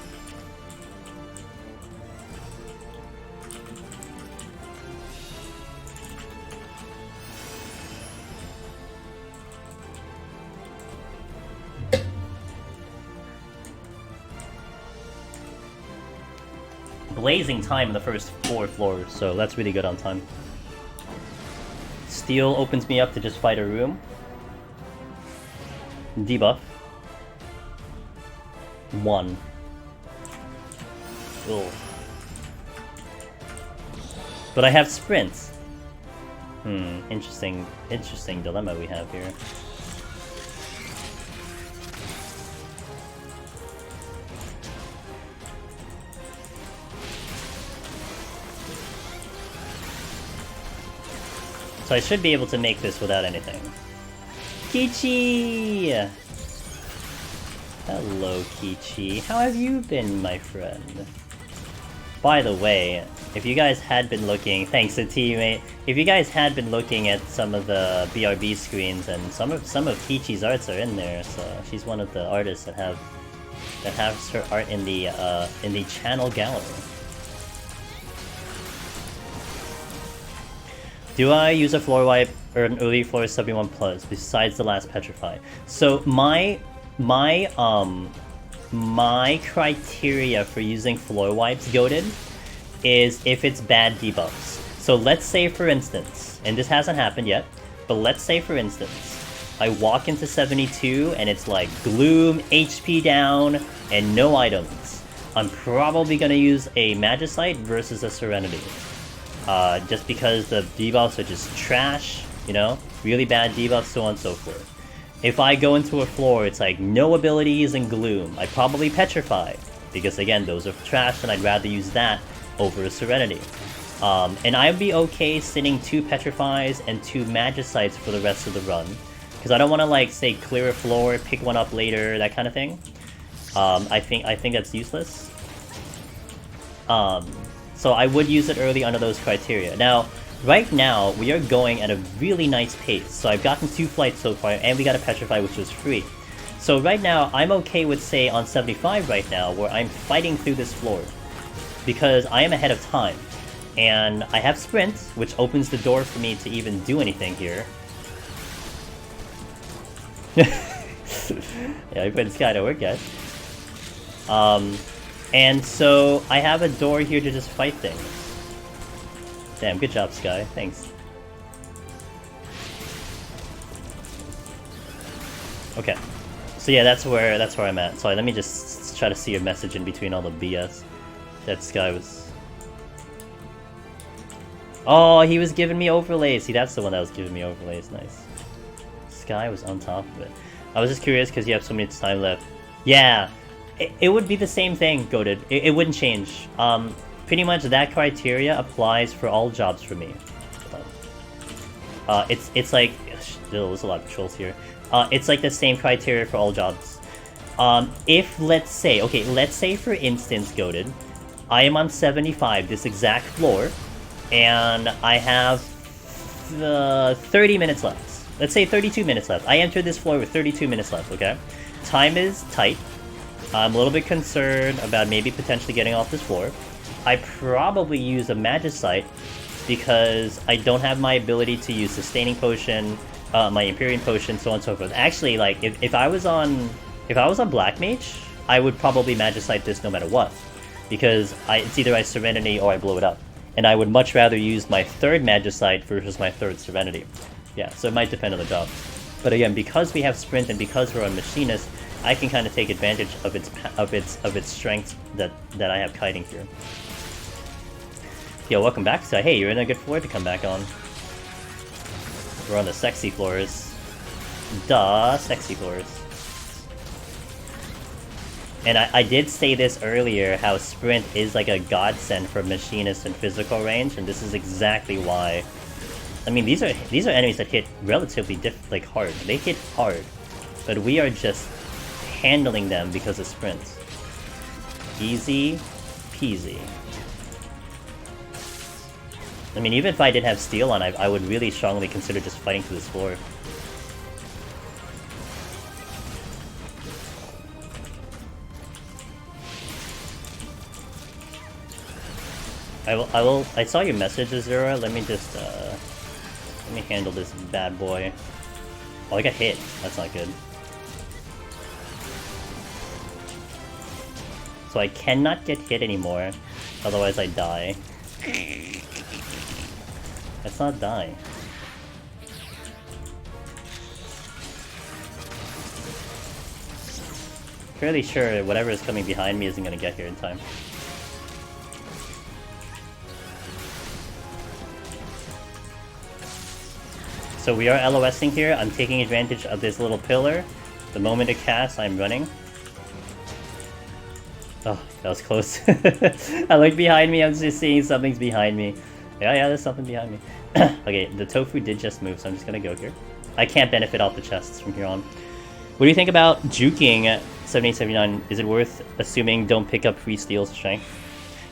Blazing time in the first 4 floors, so that's really good on time. Steel opens me up to just fight a room. Debuff. 1. Ugh. But I have sprints. Interesting dilemma we have here. So I should be able to make this without anything. Kichi! Hello, Kichi. How have you been, my friend? By the way, if you guys had been looking, thanks to teammate, if you guys had been looking at some of the BRB screens, and some of Kichi's arts are in there, so she's one of the artists that has her art in the channel gallery. Do I use a floor wipe or an early floor 71 plus besides the last petrify? So my criteria for using floor wipes, goated, is if it's bad debuffs. So let's say, for instance, and this hasn't happened yet, but let's say, for instance, I walk into 72 and it's like Gloom, HP down, and no items. I'm probably gonna use a Magicite versus a Serenity. Just because the debuffs are just trash, you know? Really bad debuffs, so on and so forth. If I go into a floor, it's like no abilities and Gloom. I probably Petrify, because again, those are trash and I'd rather use that over a Serenity. And I'd be okay sitting 2 Petrifies and 2 Magicites for the rest of the run. Because I don't want to, like, say, clear a floor, pick one up later, that kind of thing. I think that's useless. So I would use it early under those criteria. Now, right now, we are going at a really nice pace. So I've gotten 2 flights so far, and we got a Petrify, which was free. So right now, I'm okay with, say, on 75 right now, where I'm fighting through this floor. Because I am ahead of time. And I have Sprint, which opens the door for me to even do anything here. Yeah, we put this guy to work, guys. And so I have a door here to just fight things. Damn, good job, Sky. Thanks. Okay. So yeah, that's where I'm at. Sorry, let me just try to see your message in between all the BS. That Sky was... Oh, he was giving me overlays. See, that's the one that was giving me overlays. Nice. Sky was on top of it. I was just curious because you have so many time left. Yeah, it would be the same thing, goated. It wouldn't change. Pretty much that criteria applies for all jobs for me. It's like... There's a lot of trolls here. It's like the same criteria for all jobs. If, let's say... Okay, let's say for instance, goated, I am on 75, this exact floor, and I have 30 minutes left. Let's say 32 minutes left. I entered this floor with 32 minutes left, okay? Time is tight. I'm a little bit concerned about maybe potentially getting off this floor. I probably use a Magicite because I don't have my ability to use Sustaining Potion, my Empyrean Potion, so on and so forth. Actually, like, if I was on Black Mage, I would probably Magicite this no matter what. Because it's either I Serenity or I blow it up. And I would much rather use my 3rd Magicite versus my 3rd Serenity. Yeah, so it might depend on the job. But again, because we have Sprint and because we're a Machinist, I can kind of take advantage of its strengths that I have kiting here. Yo, welcome back, Sky. Hey, you're in a good floor to come back on. We're on the sexy floors. Duh, sexy floors. And I did say this earlier, how Sprint is like a godsend for Machinists in physical range, and this is exactly why. I mean, these are enemies that hit relatively hard. They hit hard, but we are just handling them because of Sprint. Easy peasy. I mean, even if I did have Steel on, I would really strongly consider just fighting through this floor. I saw your message, Azura. Let me just, let me handle this bad boy. Oh, I got hit. That's not good. So I cannot get hit anymore, otherwise I die. Let's not die. Fairly sure whatever is coming behind me isn't gonna get here in time. So we are LOSing here. I'm taking advantage of this little pillar. The moment it casts, I'm running. Oh, that was close. I look behind me, I'm just seeing something's behind me. Yeah, there's something behind me. Okay, the tofu did just move, so I'm just gonna go here. I can't benefit off the chests from here on. What do you think about juking at 7879? Is it worth assuming don't pick up free steals strength?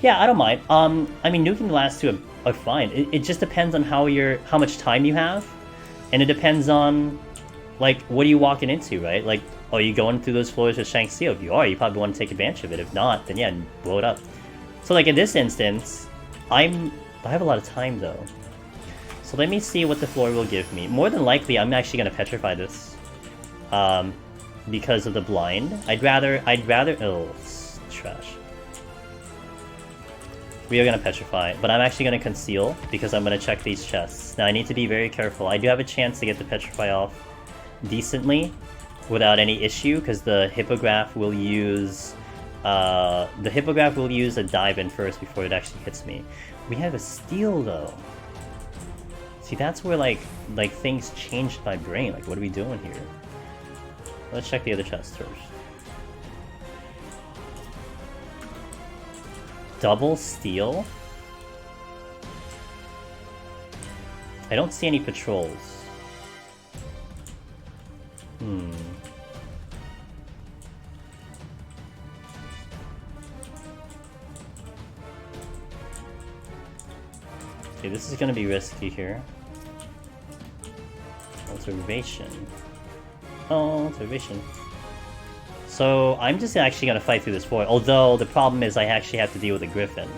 Yeah, I don't mind. I mean, nuking the last two are fine. It just depends on how much time you have, and it depends on, like, what are you walking into, right? Like, are you going through those floors with Shank Steel? If you are, you probably want to take advantage of it. If not, then yeah, blow it up. So, like, in this instance, I have a lot of time, though. So let me see what the floor will give me. More than likely, I'm actually going to petrify this. Because of the blind. I'd rather... Oh, it's trash. We are going to petrify, but I'm actually going to conceal, because I'm going to check these chests. Now, I need to be very careful. I do have a chance to get the petrify off decently, without any issue, because the hippogriff will use... a dive in first before it actually hits me. We have a steal, though. See, that's where, like things changed my brain. Like, what are we doing here? Let's check the other chest first. Double steal? I don't see any patrols. Okay, this is gonna be risky here. Observation. Oh, observation. So, I'm just actually gonna fight through this floor, although the problem is I actually have to deal with a griffin.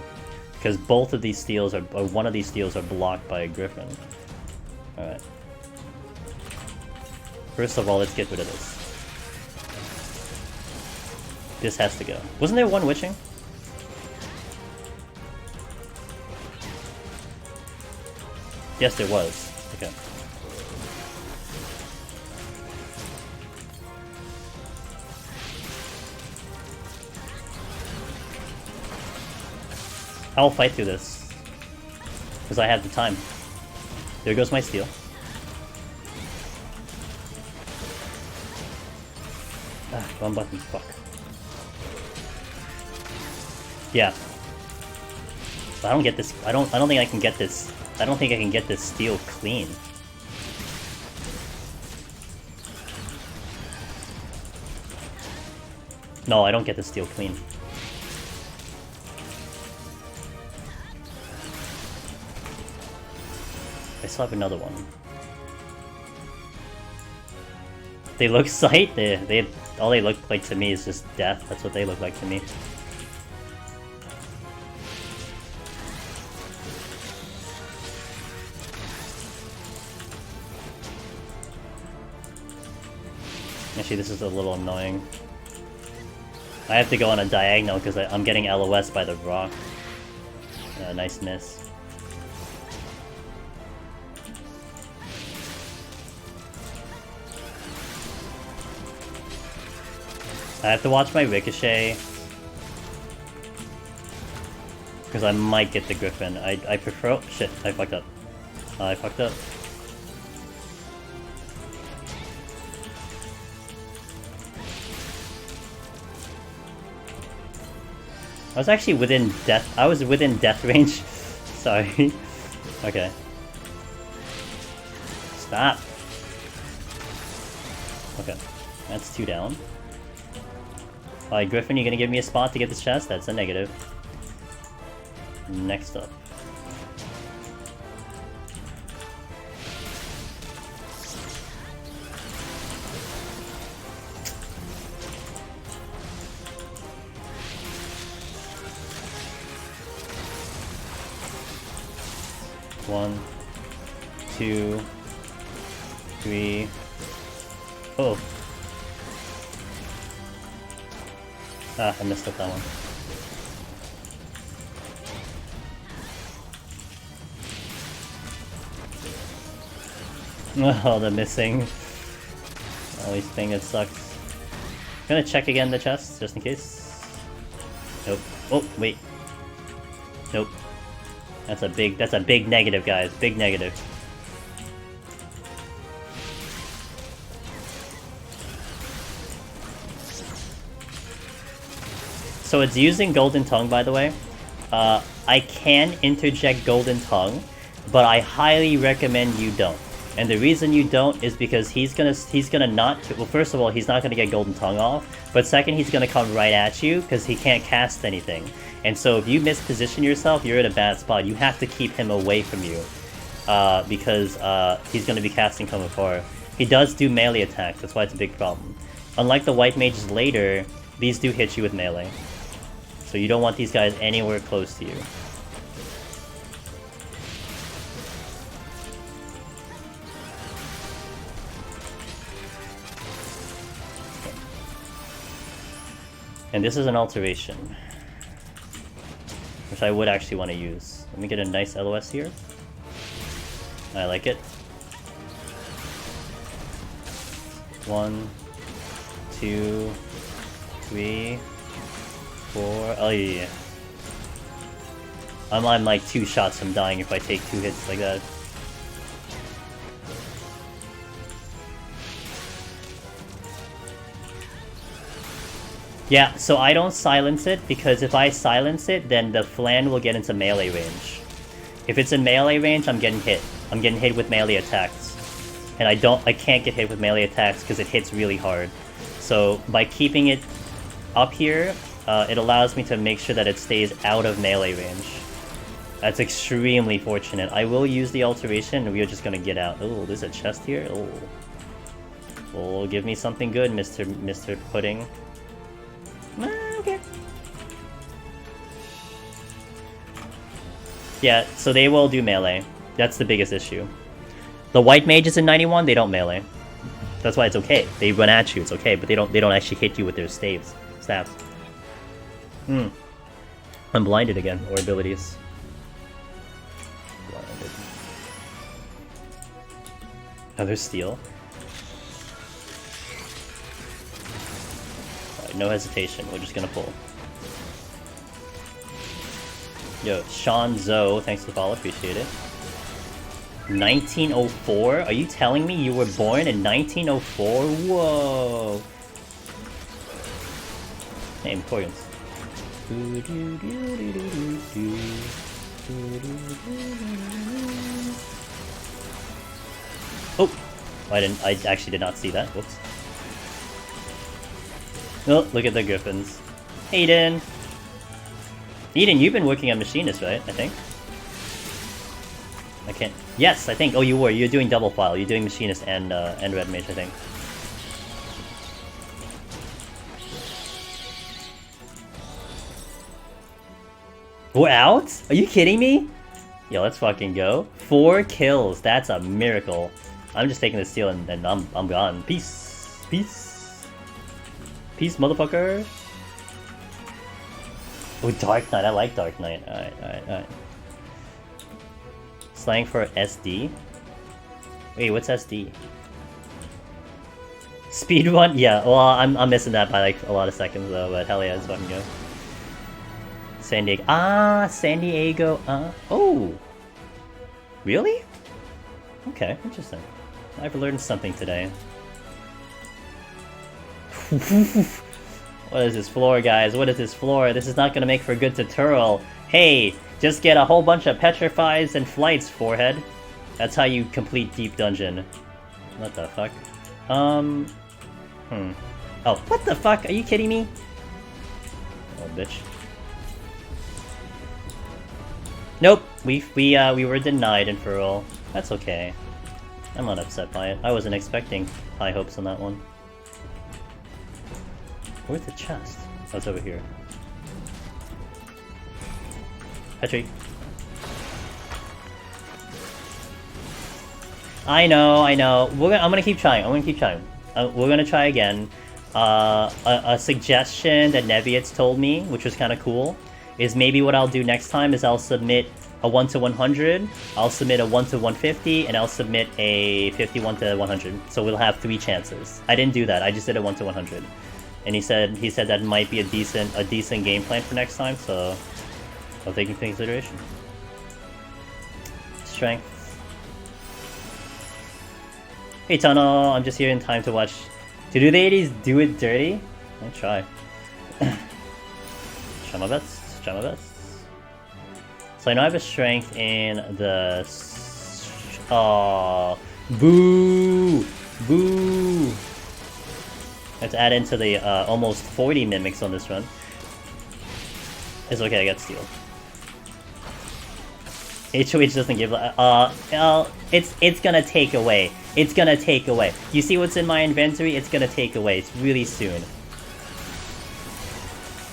Because both of these steals are, or one of these steals are blocked by a griffin. Alright. First of all, let's get rid of this. This has to go. Wasn't there one witching? Yes, there was. Okay. I'll fight through this. Because I have the time. There goes my steal. Ah, wrong button, fuck. Yeah. I don't get this. I don't think I can get this. I don't think I can get this steal clean. No, I don't get the steal clean. I still have another one. They look sight. They all they look like to me is just death. That's what they look like to me. Actually, this is a little annoying. I have to go on a diagonal because I'm getting LOS by the rock. Nice miss. I have to watch my ricochet. Because I might get the griffin. I prefer... Oh, shit, I fucked up. I fucked up. I was actually within death... I was within death range. Sorry. Okay. Stop. Okay. That's 2 down. Alright, Griffin, you gonna give me a spot to get this chest? That's a negative. Next up. One, 2, 3. Oh. Ah, I missed up that one. Oh, the missing. Always thing that sucks. Gonna check again the chest, just in case. Nope. Oh, wait. Nope. That's a big negative, guys. Big negative. So it's using Golden Tongue, by the way. I can interject Golden Tongue, but I highly recommend you don't. And the reason you don't is because he's gonna not, well, first of all, he's not gonna get Golden Tongue off, but second, he's gonna come right at you because he can't cast anything. And so if you misposition yourself, you're in a bad spot. You have to keep him away from you because he's gonna be casting from afar. He does do melee attacks, that's why it's a big problem. Unlike the white mages later, these do hit you with melee. So you don't want these guys anywhere close to you. And this is an alteration, which I would actually want to use. Let me get a nice LOS here. I like it. 1, 2, 3, 4. Oh yeah. I'm like 2 shots from dying if I take 2 hits like that. Yeah, so I don't silence it, because if I silence it, then the Flan will get into melee range. If it's in melee range, I'm getting hit. I'm getting hit with melee attacks. And I can't get hit with melee attacks because it hits really hard. So by keeping it up here, it allows me to make sure that it stays out of melee range. That's extremely fortunate. I will use the alteration, and we are just gonna get out. Oh, there's a chest here? Oh. Oh, give me something good, Mr. Pudding. Okay. Yeah, so they will do melee. That's the biggest issue. The white mages in 91, they don't melee. That's why it's okay. They run at you, it's okay, but they don't actually hit you with their stabs. I'm blinded again, or abilities. Blinded. Another steal. Alright, no hesitation, we're just gonna pull. Yo, Sean Zoe, thanks for the follow, appreciate it. 1904? Are you telling me you were born in 1904? Whoa! Hey, importance. Oh! I actually did not see that. Whoops. Oh, look at the griffins. Eden! Eden, you've been working on Machinist, right? I think. I can't. Yes, I think. Oh, you were. You're doing double file. You're doing Machinist and Red Mage, I think. We're out? Are you kidding me? Yo, let's fucking go. 4 kills. That's a miracle. I'm just taking the steal and I'm gone. Peace. Peace. Peace, motherfucker. Oh, Dark Knight. I like Dark Knight. Alright. Slang for SD? Wait, what's SD? Speedrun? Yeah, well, I'm missing that by like a lot of seconds though, but hell yeah, let's fucking go. San Diego. Ah, San Diego. Oh! Really? Okay, interesting. I've learned something today. What is this floor, guys? What is this floor? This is not gonna make for a good tutorial. Hey, just get a whole bunch of petrifies and flights, forehead. That's how you complete Deep Dungeon. What the fuck? Oh, what the fuck? Are you kidding me? Oh, bitch. Nope, we were denied in Furl. That's okay. I'm not upset by it. I wasn't expecting high hopes on that one. Where's the chest? Oh, it's over here. Petri. I know. I'm gonna keep trying. We're gonna try again. A suggestion that Neviat's told me, which was kind of cool, is maybe what I'll do next time is I'll submit a 1 to 100, I'll submit a 1 to 150, and I'll submit a 51 to 100. So we'll have 3 chances. I didn't do that. I just did a 1 to 100. And he said that might be a decent game plan for next time. So I'll take into consideration. Strength. Hey Tunnel, I'm just here in time to watch. To do the 80s, do it dirty? I'll try. Try my best. So I know I have a strength in the... Boo! Boo! Let's add into the almost 40 mimics on this run. It's okay, I got steel. HOH doesn't give... it's gonna take away. It's gonna take away. You see what's in my inventory? It's gonna take away. It's really soon.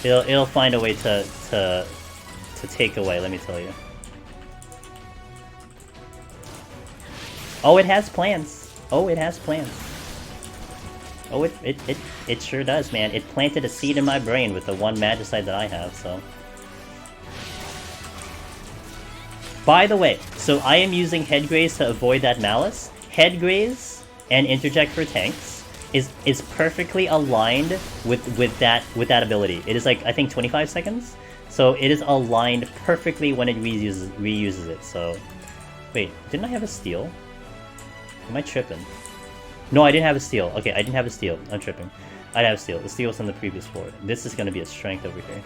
It'll find a way to take away, let me tell you. Oh, it has plans. Oh, it has plans. Oh, it sure does, man. It planted a seed in my brain with the one Magicite that I have, so... By the way, so I am using Headgraze to avoid that Malice. Headgraze and Interject for tanks is perfectly aligned with that ability. It is like, I think 25 seconds? So it is aligned perfectly when it reuses it, so... Wait, didn't I have a steal? Am I tripping? No, I didn't have a steal. Okay, I didn't have a steal. I'm tripping. I have a steal. The steal was in the previous floor. This is gonna be a strength over here.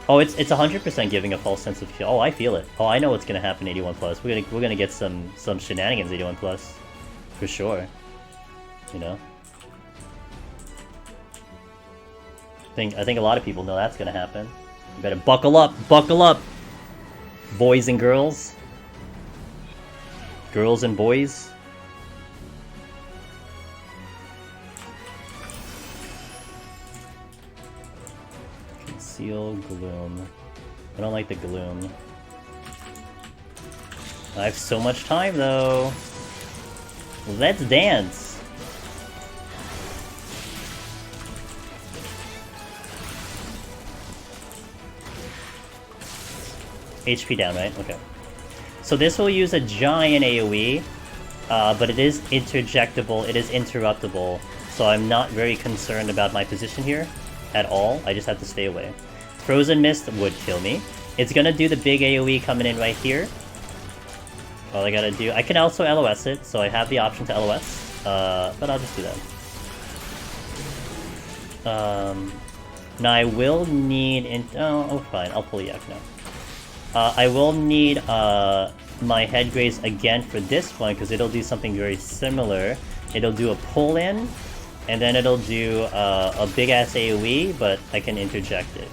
Oh, it's 100% giving a false sense of feel. Oh, I feel it. Oh, I know what's gonna happen 81 plus. We're gonna get some shenanigans 81 plus. For sure. You know? I think a lot of people know that's gonna happen. You better buckle up! Buckle up! Boys and girls. Girls and boys. Conceal gloom. I don't like the gloom. I have so much time though. Let's dance. HP down, right? Okay. So this will use a giant AoE, but it is interjectable, it is interruptible, so I'm not very concerned about my position here at all. I just have to stay away. Frozen Mist would kill me. It's gonna do the big AoE coming in right here. All I gotta do... I can also LOS it, so I have the option to LOS, but I'll just do that. Now I will need... Oh, fine, I'll pull Yak now. I will need my Headgraze again for this one, because it'll do something very similar. It'll do a pull-in, and then it'll do a big-ass AoE, but I can interject it.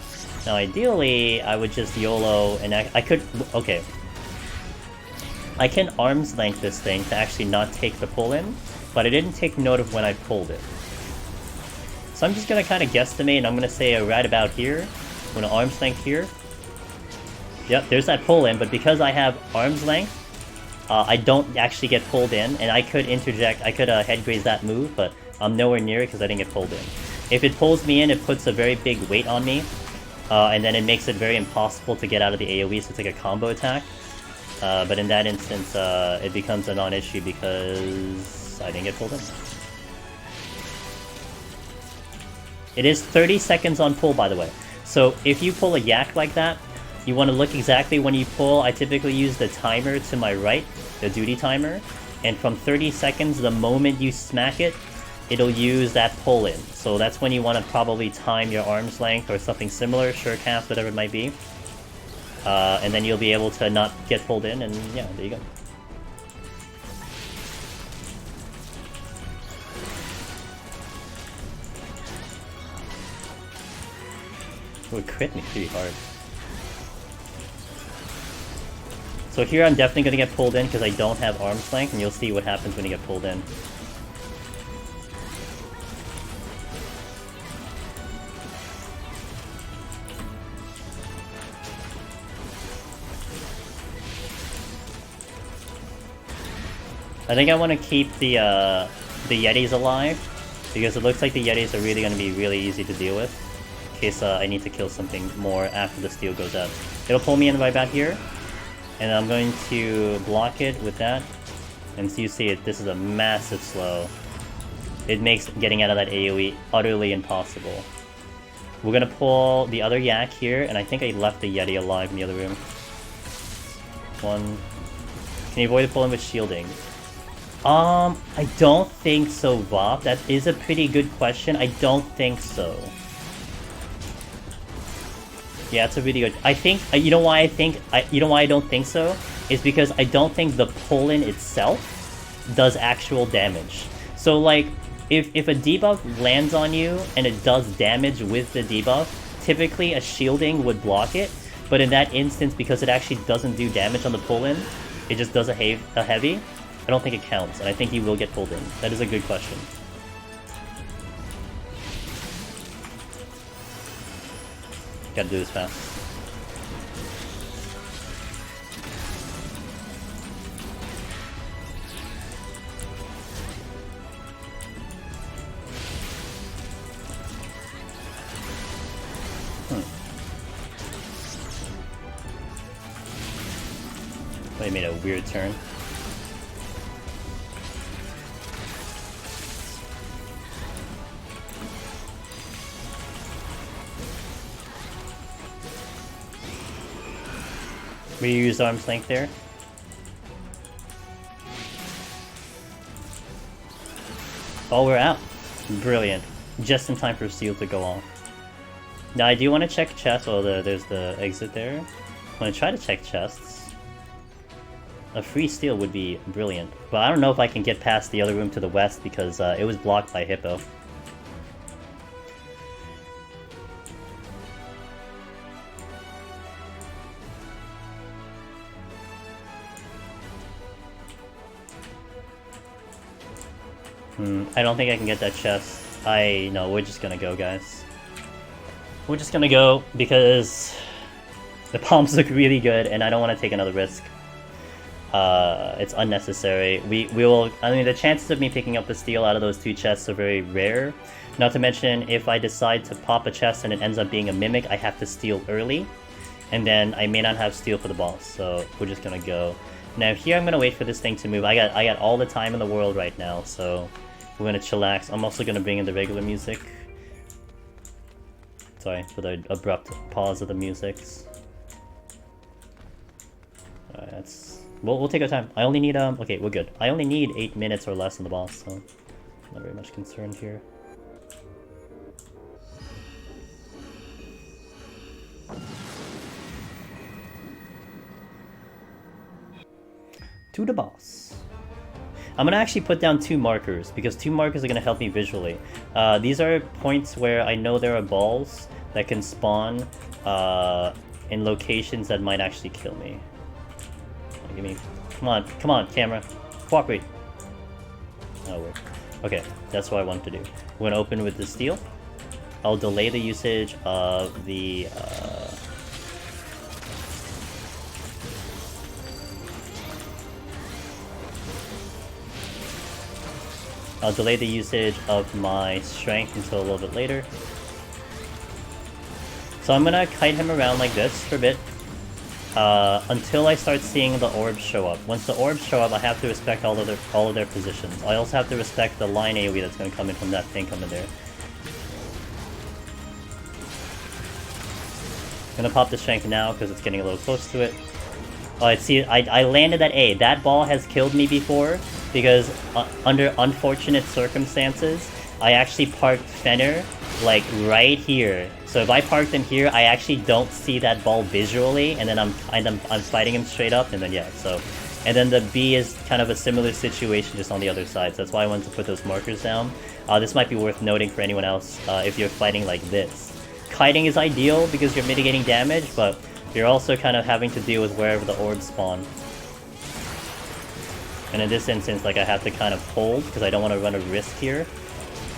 Now ideally, I would just YOLO, and I could... Okay. I can arm's length this thing to actually not take the pull-in, but I didn't take note of when I pulled it. So I'm just gonna kind of guesstimate, and I'm gonna say right about here. I'm gonna arm's length here. Yep, there's that pull-in, but because I have arm's length, I don't actually get pulled in, and I could interject, I could Headgraze that move, but I'm nowhere near it because I didn't get pulled in. If it pulls me in, it puts a very big weight on me, and then it makes it very impossible to get out of the AoE, so it's like a combo attack. But in that instance, it becomes a non-issue because I didn't get pulled in. It is 30 seconds on pull, by the way. So if you pull a Yak like that, you want to look exactly when you pull. I typically use the timer to my right, the duty timer, and from 30 seconds, the moment you smack it, it'll use that pull-in. So that's when you want to probably time your arm's length or something similar, surecast, whatever it might be. And then you'll be able to not get pulled in, and yeah, there you go. It would crit me pretty hard. So here I'm definitely going to get pulled in because I don't have arm's length, and you'll see what happens when you get pulled in. I think I want to keep the Yetis alive, because it looks like the Yetis are really going to be really easy to deal with, in case I need to kill something more after the steel goes up. It'll pull me in right about here, and I'm going to block it with that, and so you see it, this is a massive slow. It makes getting out of that AoE utterly impossible. We're going to pull the other Yak here, and I think I left the Yeti alive in the other room. One. Can you avoid the pull-in with shielding? I don't think so, Bob. That is a pretty good question. I don't think so. Yeah, it's a really good. I think you know why I don't think so is because I don't think the pull-in itself does actual damage. So like if a debuff lands on you and it does damage with the debuff, typically a shielding would block it. But in that instance, because it actually doesn't do damage on the pull-in, it just does a heavy. I don't think it counts, and I think he will get pulled in. That is a good question. Gotta do this fast. They made a weird turn. We used arm's length there. Oh, we're out. Brilliant. Just in time for steel to go off. Now I do want to check chests. Oh, there's the exit there. I'm going to try to check chests. A free steal would be brilliant. But I don't know if I can get past the other room to the west because it was blocked by Hippo. I don't think I can get that chest. No, we're just gonna go, guys. We're just gonna go because the palms look really good and I don't want to take another risk. It's unnecessary. We will. I mean, the chances of me picking up the steal out of those two chests are very rare. Not to mention, if I decide to pop a chest and it ends up being a mimic, I have to steal early, and then I may not have steal for the boss. So we're just gonna go. Now here, I'm gonna wait for this thing to move. I got all the time in the world right now, so we're gonna chillax. I'm also gonna bring in the regular music. Sorry for the abrupt pause of the musics. Alright, that's... We'll take our time. I only need, okay, we're good. I only need 8 minutes or less on the boss, so... Not very much concerned here. To the boss. I'm gonna actually put down 2 markers, because 2 markers are gonna help me visually. These are points where I know there are balls that can spawn in locations that might actually kill me. Give me... Come on, camera. Cooperate. Oh, wait. Okay, that's what I want to do. We're gonna open with the steel. I'll delay the usage of the... I'll delay the usage of my strength until a little bit later. So I'm gonna kite him around like this for a bit. Until I start seeing the orbs show up. Once the orbs show up, I have to respect all of their positions. I also have to respect the line AoE that's going to come in from that thing coming there. I'm gonna pop the strength now because it's getting a little close to it. Oh, see, I landed that A. That ball has killed me before because under unfortunate circumstances, I actually parked Fenner like right here. So if I park them here, I actually don't see that ball visually, and then I'm fighting him straight up, and then yeah, so... And then the B is kind of a similar situation, just on the other side, so that's why I wanted to put those markers down. This might be worth noting for anyone else, if you're fighting like this. Kiting is ideal because you're mitigating damage, but you're also kind of having to deal with wherever the orbs spawn. And in this instance, like, I have to kind of hold, because I don't want to run a risk here,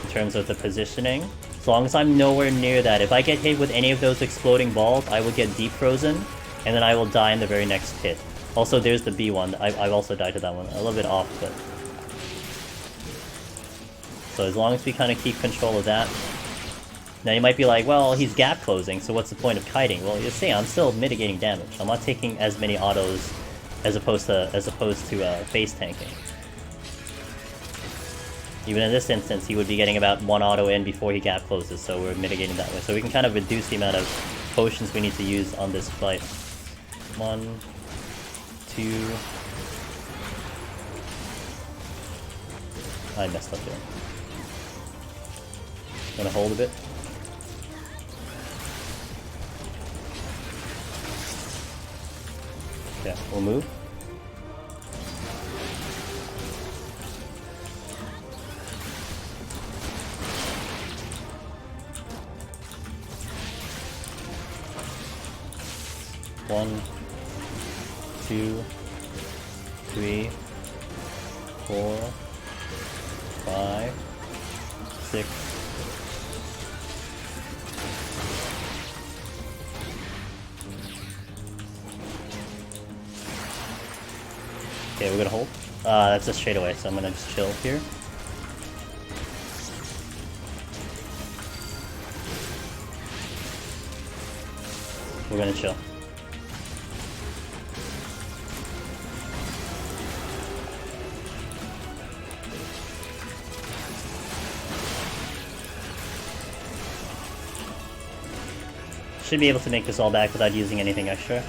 in terms of the positioning. As long as I'm nowhere near that, if I get hit with any of those exploding balls, I will get deep frozen, and then I will die in the very next hit. Also, there's the B one. I've also died to that one. A little bit off, but... So as long as we kind of keep control of that... Now you might be like, well, he's gap closing, so what's the point of kiting? Well, you see, I'm still mitigating damage. I'm not taking as many autos as opposed to face tanking. Even in this instance, he would be getting about 1 auto in before he gap closes, so we're mitigating that way. So we can kind of reduce the amount of potions we need to use on this fight. 1, 2... I messed up there. Gonna hold a bit. Okay, we'll move. One, 2, 3, 4, 5, 6. Okay, we're gonna hold. That's a straightaway, so I'm gonna just chill here. We're gonna chill. Should be able to make this all back without using anything extra.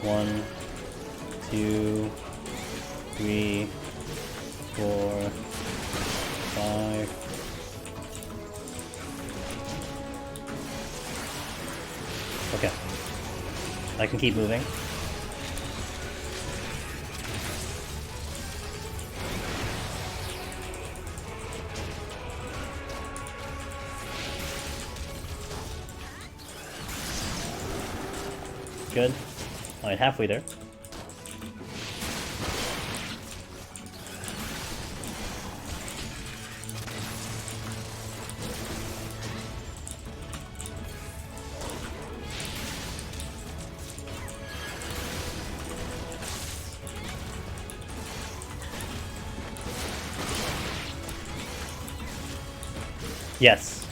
One, 2, 3, 4, 5. Okay. I can keep moving. Good. Alright, halfway there. Yes.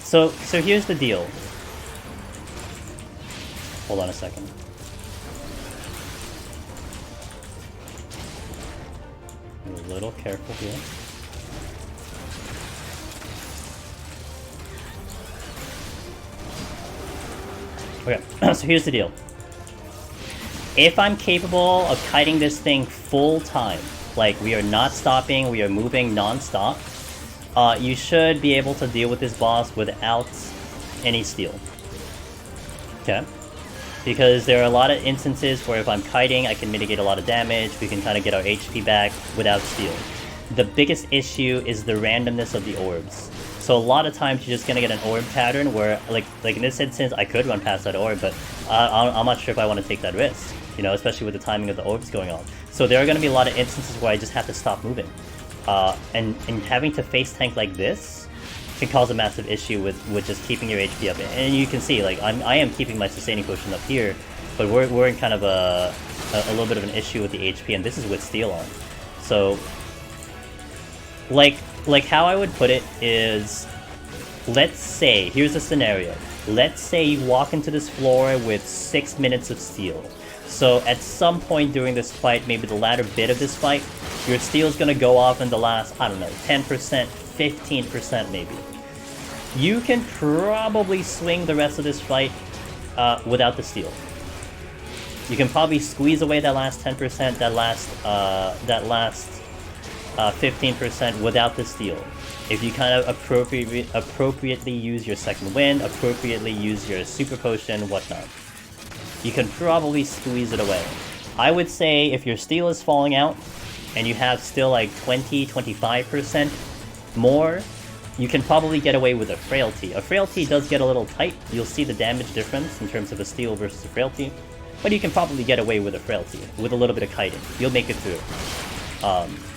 So here's the deal. Hold on a second. Be a little careful here. Okay, so here's the deal. If I'm capable of kiting this thing full time, like we are not stopping, we are moving non-stop, you should be able to deal with this boss without any steal. Okay? Because there are a lot of instances where if I'm kiting, I can mitigate a lot of damage, we can kind of get our HP back without steal. The biggest issue is the randomness of the orbs. So a lot of times you're just gonna get an orb pattern where, like in this instance, I could run past that orb, but I'm not sure if I want to take that risk, you know, especially with the timing of the orbs going on. So there are gonna be a lot of instances where I just have to stop moving. And having to face tank like this can cause a massive issue with just keeping your HP up. And you can see, like, I am keeping my sustaining potion up here, but we're in kind of a little bit of an issue with the HP, and this is with steal on. So, like how I would put it is, let's say, here's a scenario. Let's say you walk into this floor with 6 minutes of steal. So at some point during this fight, maybe the latter bit of this fight, your steal is going to go off in the last, I don't know, 10%, 15% maybe. You can probably swing the rest of this fight without the steal. You can probably squeeze away that last 10%, that last 15% without the steal. If you kind of appropriately use your second wind, appropriately use your super potion, whatnot, you can probably squeeze it away. I would say if your steal is falling out, and you have still like 20-25% more, you can probably get away with a frailty. A frailty does get a little tight. You'll see the damage difference in terms of a steal versus a frailty, but you can probably get away with a frailty with a little bit of kiting. You'll make it through.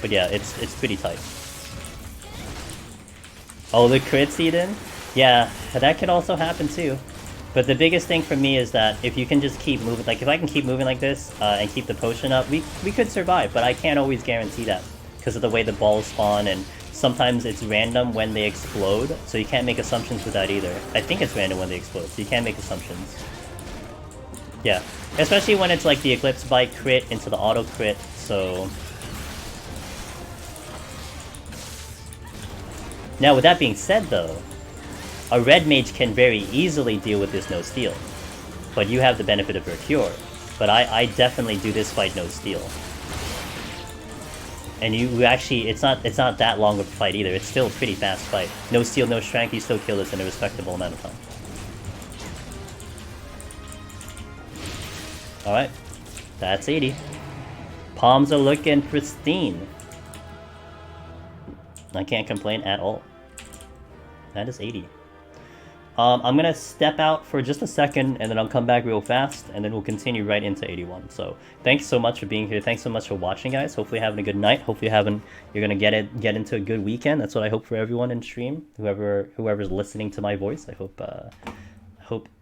But yeah, it's pretty tight. Oh, the crit seed in? Yeah, that could also happen too. But the biggest thing for me is that if you can just keep moving, like if I can keep moving like this and keep the potion up, we could survive, but I can't always guarantee that because of the way the balls spawn, and sometimes it's random when they explode, so you can't make assumptions with that either. I think it's random when they explode, so you can't make assumptions. Yeah, especially when it's like the Eclipse Bite crit into the auto crit, so... Now with that being said though, a red mage can very easily deal with this no steal, but you have the benefit of her cure. But I definitely do this fight no steal. And you actually, it's not that long of a fight either. It's still a pretty fast fight. No steal, no strength, you still kill this in a respectable amount of time. Alright, that's 80. Palms are looking pristine. I can't complain at all. That is 80. I'm gonna step out for just a second, and then I'll come back real fast, and then we'll continue right into 81. So thanks so much for being here. Thanks so much for watching, guys. Hopefully having a good night. Hopefully you're gonna get into a good weekend. That's what I hope for everyone in stream. Whoever's listening to my voice, I hope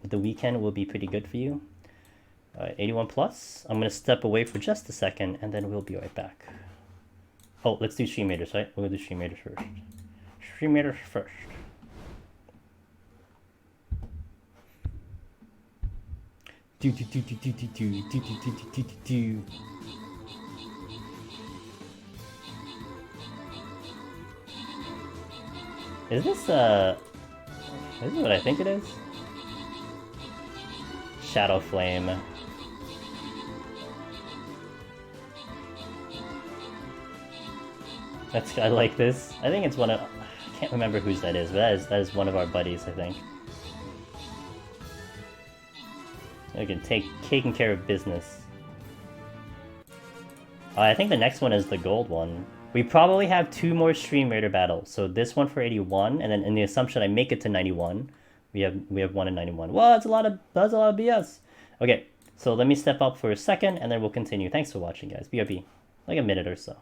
the weekend will be pretty good for you. All right, 81 plus. I'm gonna step away for just a second, and then we'll be right back. Oh, let's do stream raiders, right? We'll do stream raiders first. Stream raiders first. Do. Is this what I think it is? Shadow Flame. I like this. I think it's one of... I can't remember whose that is, but that is one of our buddies, I think. We can taking care of business. I think the next one is the gold one. We probably have 2 more Stream Raider battles. So this one for 81, and then in the assumption I make it to 91, we have 1 in 91. Well, that's a lot of BS. Okay, so let me step up for a second, and then we'll continue. Thanks for watching, guys. BRB, like a minute or so.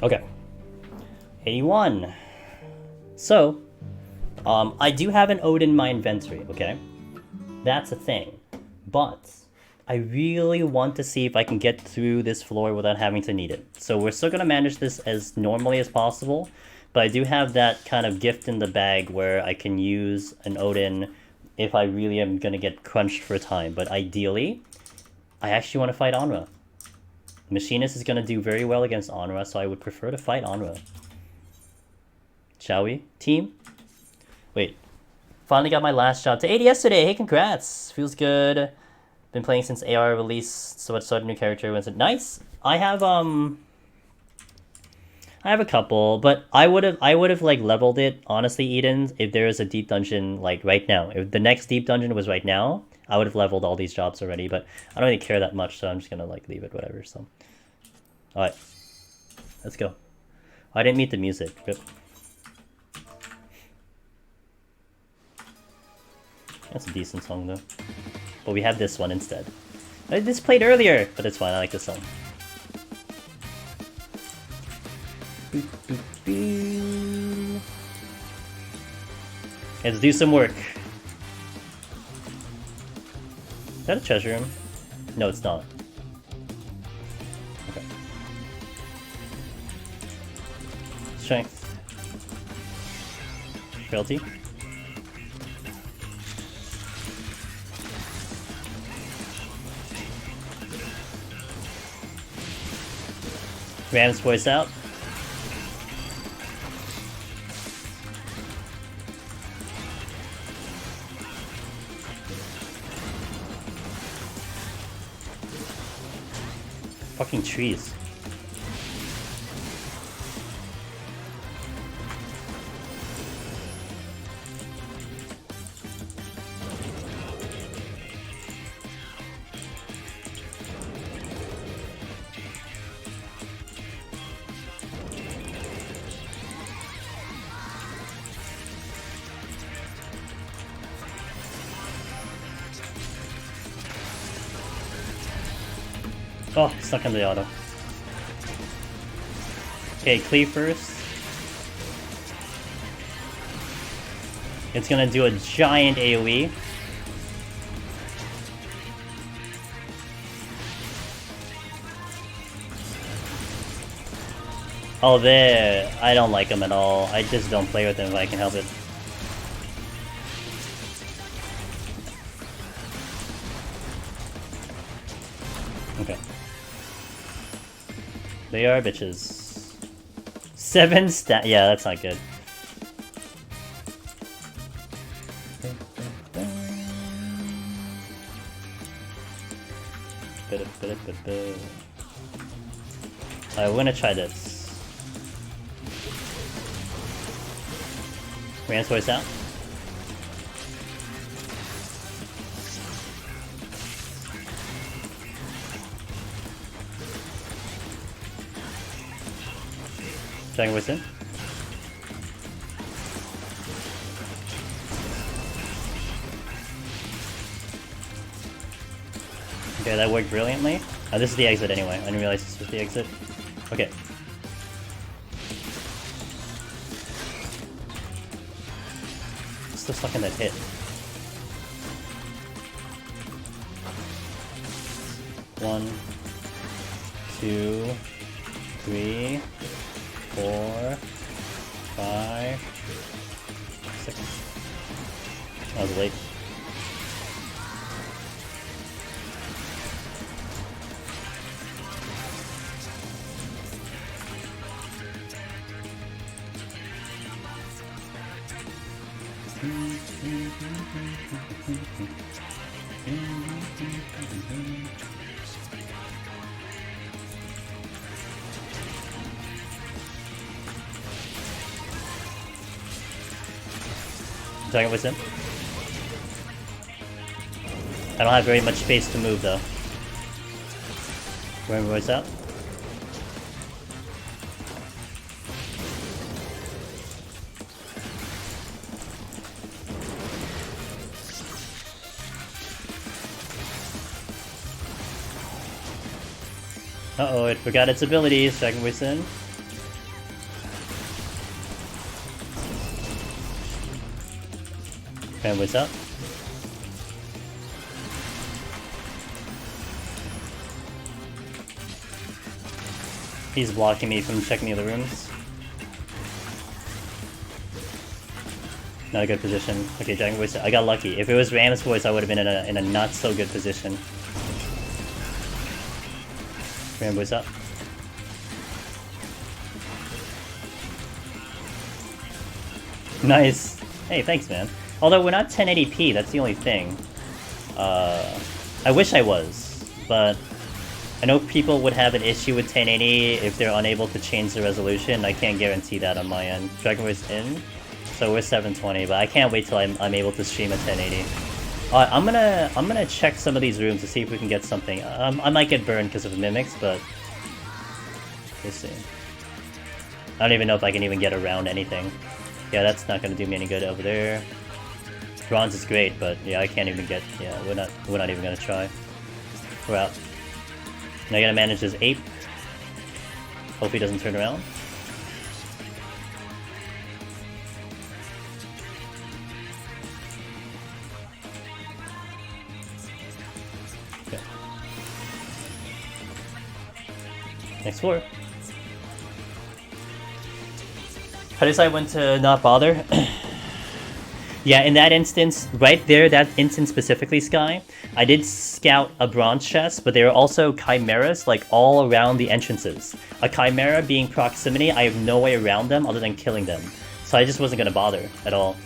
Okay, 81. So, I do have an ode in my inventory, okay? That's a thing. But I really want to see if I can get through this floor without having to need it. So we're still going to manage this as normally as possible, but I do have that kind of gift in the bag where I can use an Odin if I really am going to get crunched for time. But ideally, I actually want to fight Onra. Machinist is going to do very well against Onra, so I would prefer to fight Onra. Shall we, team? Wait. Finally got my last job to 80 yesterday. Hey, congrats. Feels good. Been playing since AR release, so I started a new character. Was it nice? I have a couple, but I would have like leveled it, honestly, Eden, if there is a deep dungeon like right now. If the next deep dungeon was right now, I would have leveled all these jobs already, but I don't really care that much, so I'm just gonna like leave it, whatever. So, all right, let's go. I didn't meet the music. Rip. That's a decent song though, but we have this one instead. This played earlier, but it's fine. I like this song. Boop, boop, boop. Let's do some work. Is that a treasure room? No, it's not. Okay. Strength. Frailty. Ram's voice out. Fucking trees. Oh, stuck in the auto. Okay, cleave first. It's gonna do a giant AoE. Oh, there. I don't like him at all. I just don't play with him if I can help it. Okay. They are bitches. 7 stat. Yeah, that's not good. Alright, we're gonna try this. Ram's voice out. Dragon voice in. Okay, that worked brilliantly. Oh, this is the exit anyway. I didn't realize this was the exit. Okay. Still stuck in that hit. 1, 2, 3, 4, 5, 6. I was late. Dragon was in. I don't have very much space to move though. Where was that? Uh-oh, it forgot its abilities. Dragon was in. And what's up? He's blocking me from checking the other rooms. Not a good position. Okay, Dragon Voice. I got lucky. If it was Ram's Voice, I would have been in a not so good position. Ram Voice up. Nice. Hey, thanks, man. Although we're not 1080p, that's the only thing. I wish I was, but I know people would have an issue with 1080 if they're unable to change the resolution. I can't guarantee that on my end. Dragon Voice in, so we're 720, but I can't wait till I'm able to stream at 1080. I'm gonna check some of these rooms to see if we can get something. I might get burned because of mimics, but we'll see. I don't even know if I can even get around anything. Yeah, that's not gonna do me any good over there. Bronze is great, but yeah, I can't even get. Yeah, we're not even gonna try. We're out. Now I gotta manage this ape. Hope he doesn't turn around. Okay. Next floor. How did I decide when to not bother? Yeah, in that instance, right there, that instance specifically, Sky, I did scout a bronze chest, but there are also chimeras, like, all around the entrances. A chimera being proximity, I have no way around them other than killing them. So I just wasn't gonna bother at all.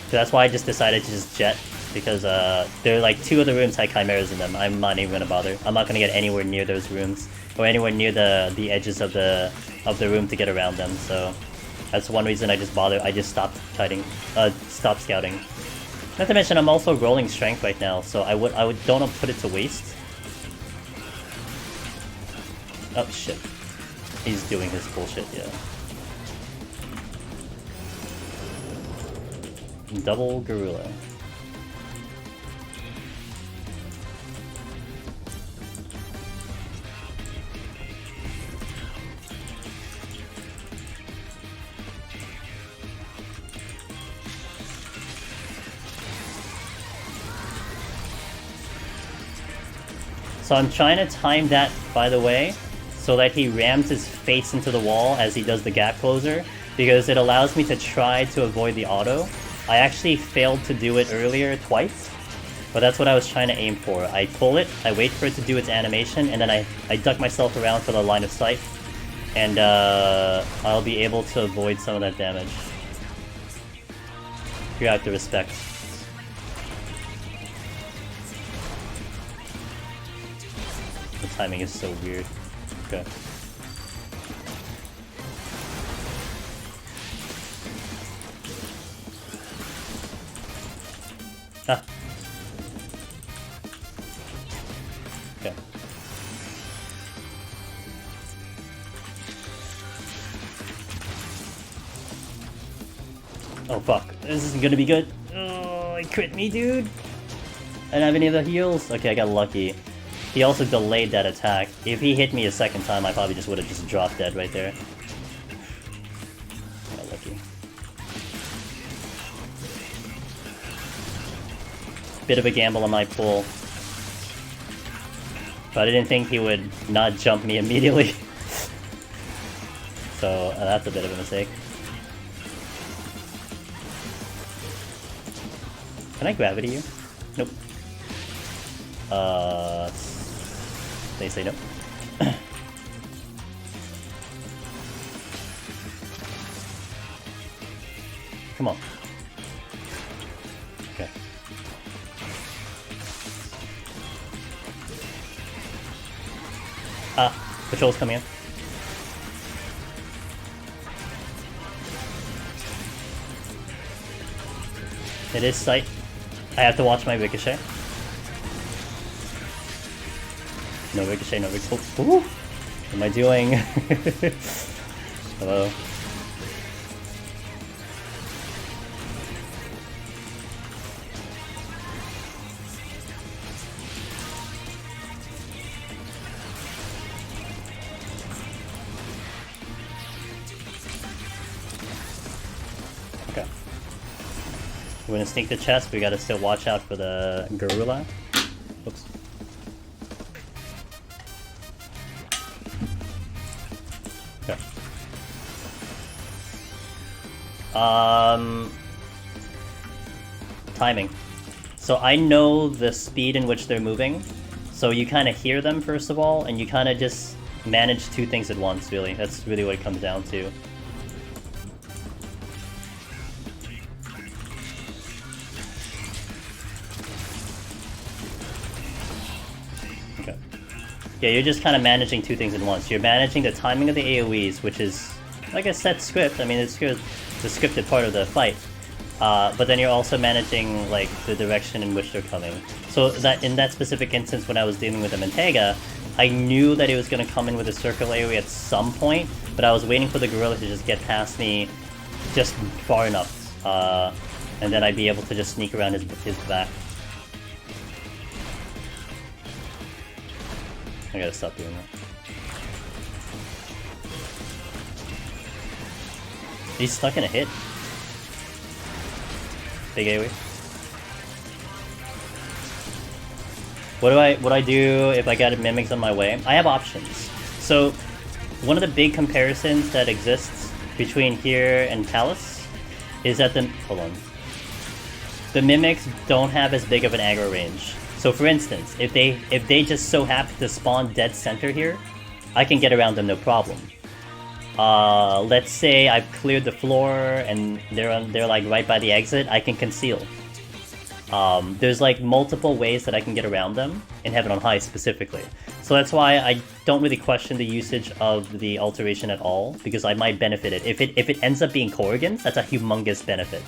So that's why I just decided to just jet. Because there are like 2 other rooms had chimeras in them. I'm not even gonna bother. I'm not gonna get anywhere near those rooms or anywhere near the edges of the room to get around them. So that's one reason I just bother. I just stopped stopped scouting. Not to mention I'm also rolling strength right now, so I would don't want to put it to waste. Oh shit, he's doing his bullshit. Yeah. Double gorilla. So I'm trying to time that, by the way, so that he rams his face into the wall as he does the gap closer, because it allows me to try to avoid the auto. I actually failed to do it earlier twice, but that's what I was trying to aim for. I pull it, I wait for it to do its animation, and then I duck myself around for the line of sight, and I'll be able to avoid some of that damage. You have to respect. The timing is so weird. Okay. Ah. Okay. Oh fuck, this isn't gonna be good. Oh, it crit me, dude. I don't have any of the heals. Okay, I got lucky. He also delayed that attack. If he hit me a second time, I probably just would have just dropped dead right there. Got lucky. Bit of a gamble on my pull. But I didn't think he would not jump me immediately. So that's a bit of a mistake. Can I gravity you? Nope. They say no. Come on. Okay. Patrol's coming in. It is sight. I have to watch my ricochet. No ricochet, no ricochet. Oh, what am I doing? Hello. Okay. We're gonna sneak the chest, but we gotta still watch out for the gorilla. Oops. Okay. Timing. So I know the speed in which they're moving, so you kind of hear them first of all, and you kind of just manage two things at once, really. That's really what it comes down to. Okay. Yeah, you're just kind of managing two things at once. You're managing the timing of the AoEs, which is like a set script. I mean, it's good. It's a scripted part of the fight. But then you're also managing like the direction in which they're coming. So that in that specific instance, when I was dealing with the Mentega, I knew that it was going to come in with a circle AoE at some point, but I was waiting for the gorilla to just get past me just far enough, and then I'd be able to just sneak around his back. I gotta stop doing that. He's stuck in a hit. Big AoE. What do I do if I got mimics on my way? I have options. So one of the big comparisons that exists between here and Palace is that the mimics don't have as big of an aggro range. So for instance, if they just so happen to spawn dead center here, I can get around them no problem. Let's say I've cleared the floor and they're like right by the exit, I can conceal. There's like multiple ways that I can get around them in Heaven on High specifically. So that's why I don't really question the usage of the alteration at all, because I might benefit it. If it ends up being Corrigans, that's a humongous benefit.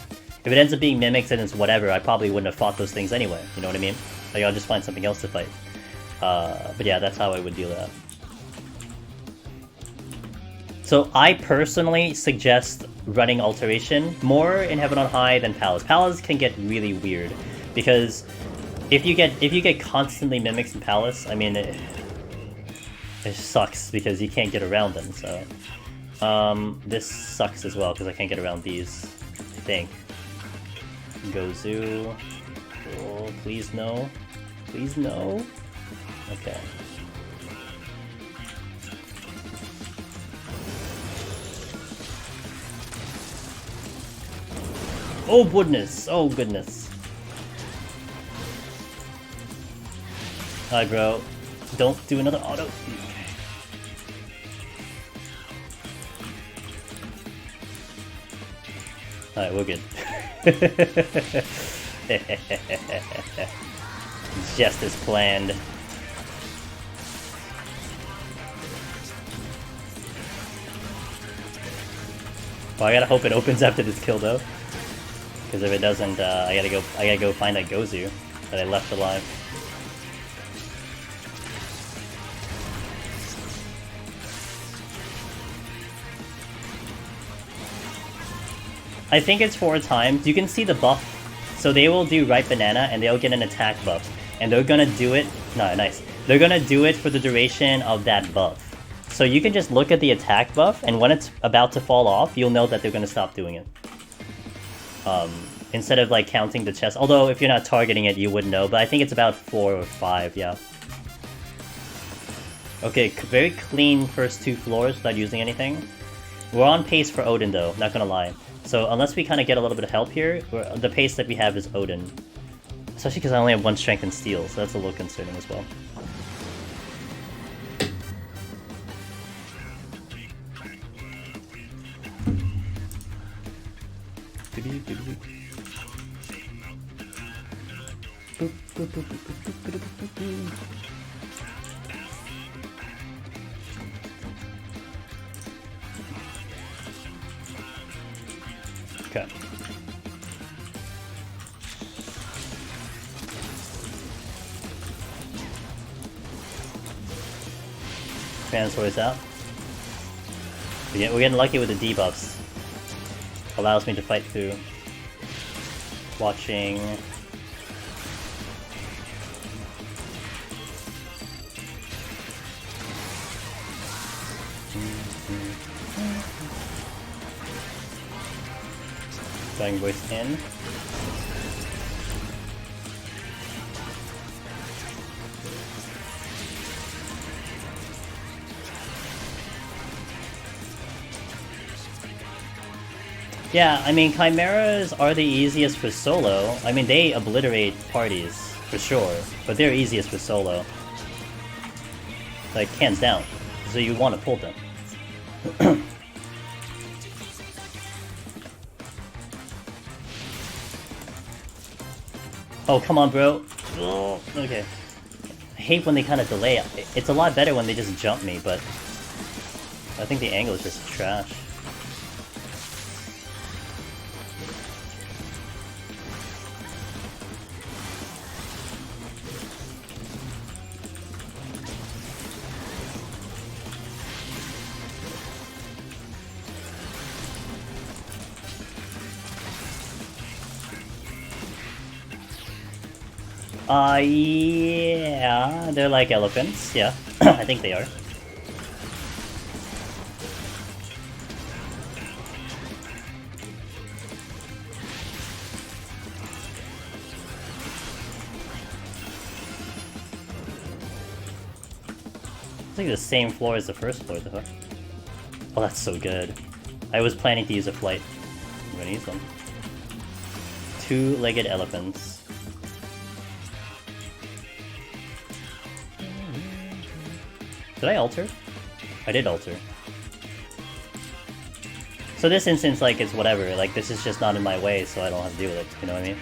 If it ends up being Mimics and it's whatever, I probably wouldn't have fought those things anyway, you know what I mean? Like I'll just find something else to fight. But yeah, that's how I would deal with that. So I personally suggest running Alteration more in Heaven on High than Palace. Palace can get really weird, because if you get constantly Mimics in Palace, I mean it sucks because you can't get around them. So this sucks as well because I can't get around these, I think. Gozu. Oh, please no. Please no. Okay. Oh goodness! Oh goodness! Alright, bro. Don't do another auto. Alright, we're good. Just as planned. Well, I gotta hope it opens after this kill though. Because if it doesn't, I gotta go find that Gozu that I left alive. I think it's 4 times. You can see the buff. So they will do Ripe Banana and they'll get an attack buff. And they're gonna do it... No, nice. They're gonna do it for the duration of that buff. So you can just look at the attack buff, and when it's about to fall off, you'll know that they're gonna stop doing it. Instead of like counting the chest. Although if you're not targeting it, you would know. But I think it's about 4 or 5, yeah. Okay, very clean first 2 floors without using anything. We're on pace for Odin though, not gonna lie. So unless we kind of get a little bit of help here, the pace that we have is Odin. Especially because I only have 1 strength and steel, so that's a little concerning as well. Okay. Transforce out. We're getting lucky with the debuffs. Allows me to fight through. Watching. Going voice in. Yeah, I mean, Chimeras are the easiest for solo. I mean, they obliterate parties, for sure. But they're easiest for solo. Like, hands down. So you want to pull them. Oh, come on, bro. Oh, okay. I hate when they kind of delay. It's a lot better when they just jump me, but... I think the angle is just trash. Yeah, they're like elephants, yeah. I think they are. It's like the same floor as the first floor, though. Oh, that's so good. I was planning to use a flight. I'm gonna use them. 2-legged elephants. Did I alter? I did alter. So this instance, like, it's whatever. Like, this is just not in my way, so I don't have to deal with it. You know what I mean?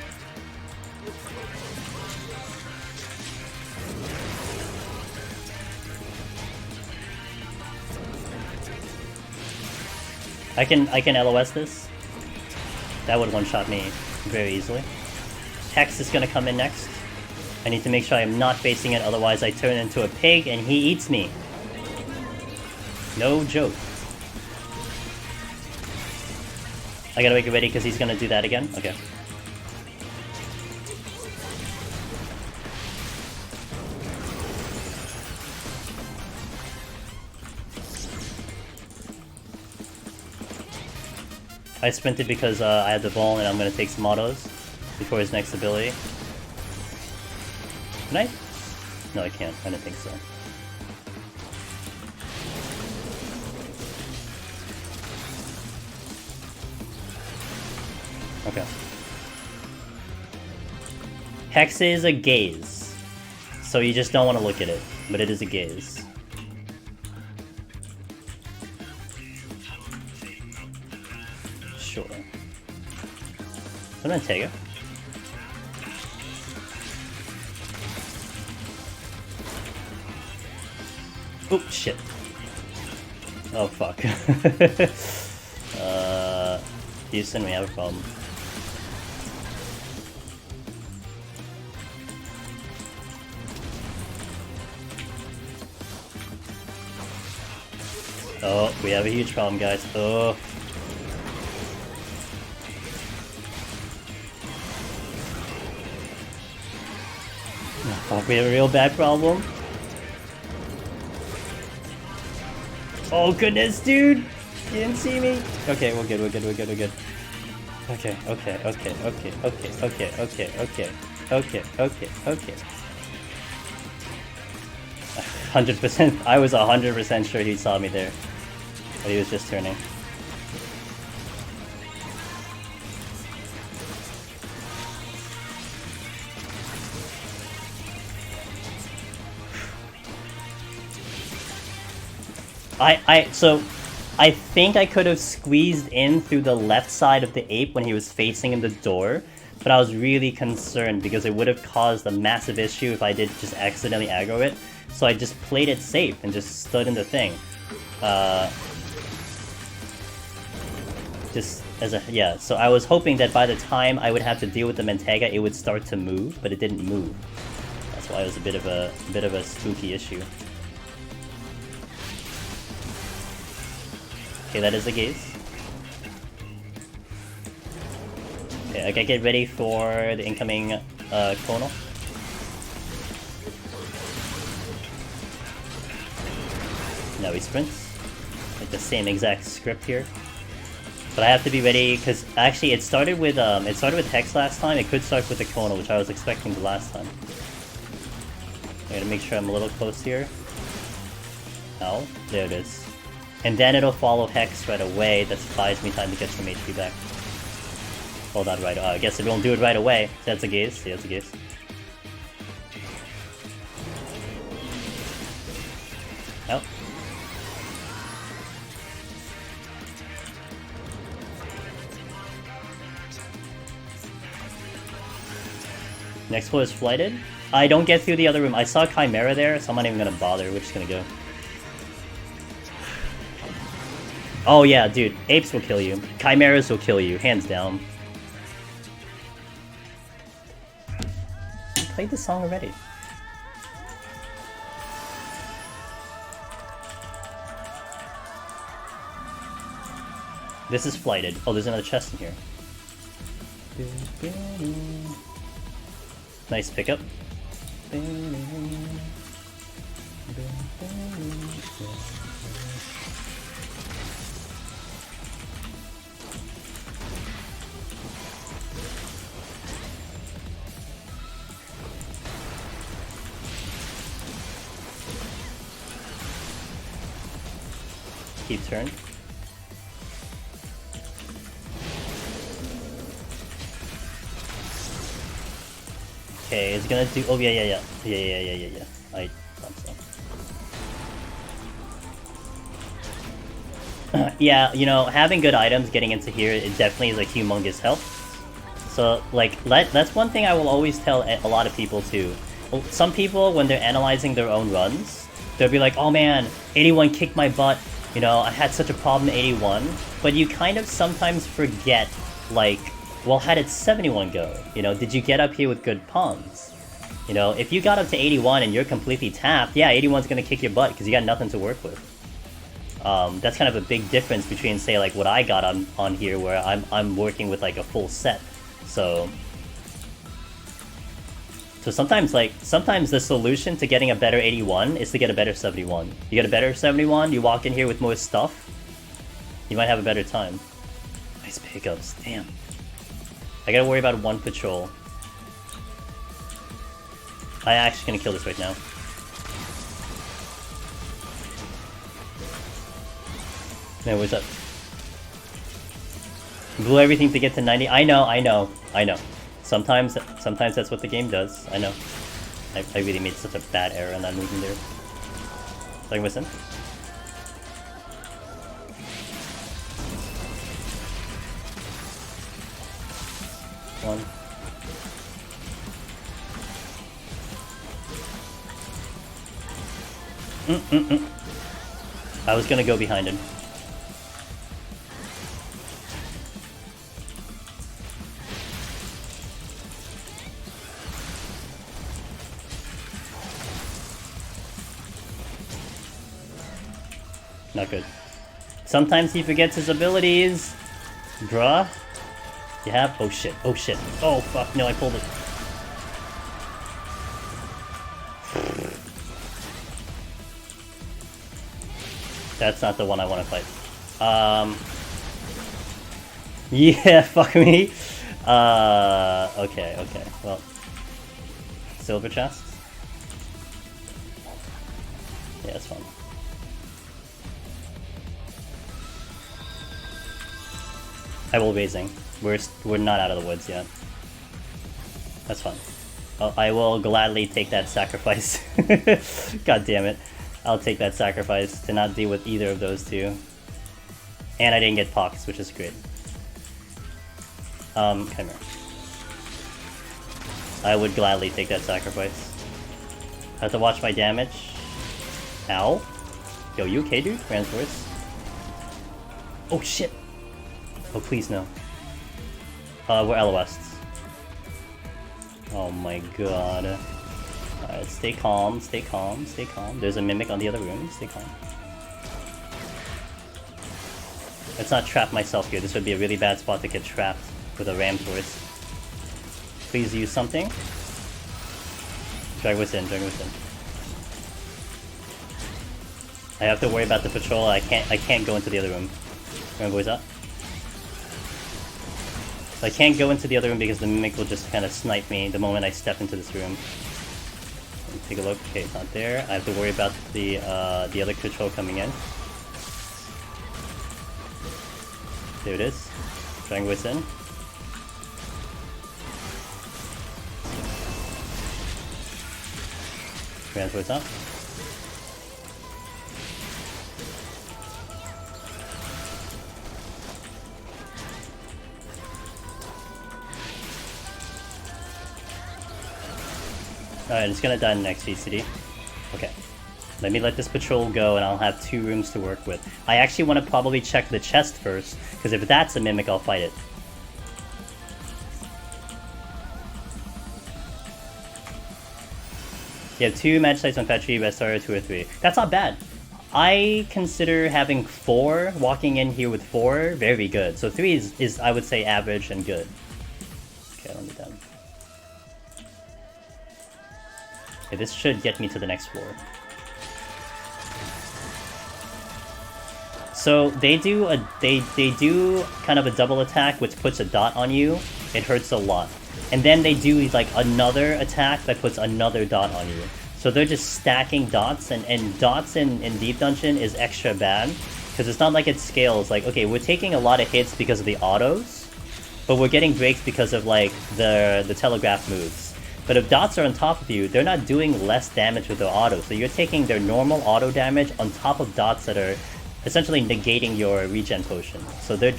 I can LOS this. That would one-shot me very easily. Hex is gonna come in next. I need to make sure I'm not facing it, otherwise I turn into a pig and he eats me. No joke. I gotta make it ready because he's gonna do that again? Okay. I sprinted because I had the ball and I'm gonna take some autos before his next ability. Can I? No, I can't. I didn't think so. Okay. Hex is a gaze. So you just don't want to look at it. But it is a gaze. Sure. I'm gonna take it. Oh, shit. Oh, fuck. Houston, we have a problem. Oh, we have a huge problem, guys. Oh. Fuck, we have a real bad problem. Oh goodness, dude! You didn't see me? Okay, we're good, we're good, we're good, we're good. Okay, okay, okay, okay, okay, okay, okay, okay, okay, okay, okay. 100%, I was 100% sure he saw me there. But he was just turning. So, I think I could have squeezed in through the left side of the ape when he was facing in the door, but I was really concerned because it would have caused a massive issue if I did just accidentally aggro it. So I just played it safe and just stood in the thing. Just as a, yeah, so I was hoping that by the time I would have to deal with the Mentega, it would start to move, but it didn't move. That's why it was a bit of a spooky issue. Okay, that is the gaze. Okay, I gotta get ready for the incoming Chronal. Now he sprints. Like the same exact script here. But I have to be ready because actually it started with Hex last time. It could start with the Chronal, which I was expecting the last time. I gotta make sure I'm a little close here. Oh, there it is. And then it'll follow Hex right away. That buys me time to get some HP back. Hold on, right. I guess it won't do it right away. That's a gaze. Yeah, that's a gaze. Oh. Next floor is flighted. I don't get through the other room. I saw Chimera there, so I'm not even gonna bother. We're just gonna go. Oh yeah, dude. Apes will kill you. Chimeras will kill you, hands down. I played this song already. This is flighted. Oh, there's another chest in here. Nice pickup. Keep turn. Okay, it's gonna do. Oh yeah. I thought so. Yeah, you know, having good items getting into here, it definitely is a humongous help. So, like, that's one thing I will always tell a lot of people too. Some people, when they're analyzing their own runs, they'll be like, "Oh man, 81 kicked my butt. You know, I had such a problem at 81." But you kind of sometimes forget, like, well, how did 71 go? You know, did you get up here with good pawns? You know, if you got up to 81 and you're completely tapped, yeah, 81's gonna kick your butt because you got nothing to work with. That's kind of a big difference between, say, like what I got on here, where I'm working with like a full set. So sometimes the solution to getting a better 81 is to get a better 71. You get a better 71, you walk in here with more stuff, you might have a better time. Nice pickups, damn. I gotta worry about one patrol. I'm actually gonna kill this right now. Man, what's up? Blew everything to get to 90. I know. Sometimes that's what the game does. I know. I really made such a bad error on that movement there. Like, listen. One. I was gonna go behind him. Not good. Sometimes he forgets his abilities. Draw. You have? Oh shit. Oh shit. Oh fuck. No, I pulled it. That's not the one I want to fight. Yeah, fuck me. Okay. Well. Silver chest? Yeah, it's fine. I will raising. We're not out of the woods yet. That's fine. I will gladly take that sacrifice. God damn it. I'll take that sacrifice to not deal with either of those two. And I didn't get pox, which is great. Come here. I would gladly take that sacrifice. I have to watch my damage. Ow. Yo, you okay, dude? Ransworth. Oh shit. Oh, please no. We're LOS'd. Oh my god. Alright, stay calm. There's a mimic on the other room. Stay calm. Let's not trap myself here. This would be a really bad spot to get trapped with a ram torch. Please use something. Drag within. I have to worry about the patrol. I can't go into the other room. Remember what's up? I can't go into the other room because the mimic will just kind of snipe me the moment I step into this room. Take a look. Okay, it's not there. I have to worry about the other patrol coming in. There it is. Trying within. What's up? Alright, it's gonna die in the next VCD. Okay. Let me let this patrol go and I'll have 2 rooms to work with. I actually want to probably check the chest first, because if that's a mimic, I'll fight it. You have 2 match sites on Patchy, best are 2 or 3. That's not bad. I consider having 4, walking in here with 4, very good. So 3 is I would say, average and good. Okay, I don't need that. Okay, this should get me to the next floor. So they do kind of a double attack which puts a dot on you. It hurts a lot. And then they do like another attack that puts another dot on you. So they're just stacking dots, and dots in Deep Dungeon is extra bad. Because it's not like it scales, like, okay, we're taking a lot of hits because of the autos, but we're getting breaks because of like the telegraph moves. But if dots are on top of you, they're not doing less damage with their auto. So you're taking their normal auto damage on top of dots that are essentially negating your regen potion. So they're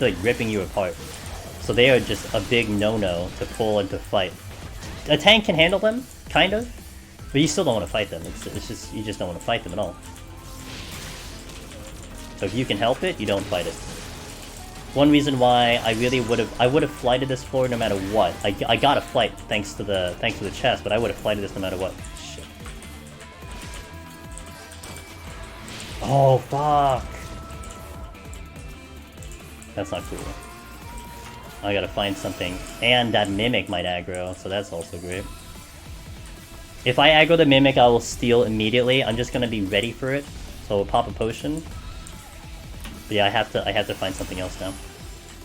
like ripping you apart. So they are just a big no-no to pull and to fight. A tank can handle them, kind of, but you still don't want to fight them. It's just, you just don't want to fight them at all. So if you can help it, you don't fight it. One reason why I would have flighted this floor no matter what. I got a flight thanks to the chest, but I would have flighted this no matter what. Shit. Oh fuck. That's not cool. I gotta find something. And that mimic might aggro, so that's also great. If I aggro the mimic, I will steal immediately. I'm just gonna be ready for it. So we'll pop a potion. But yeah, I have to find something else now.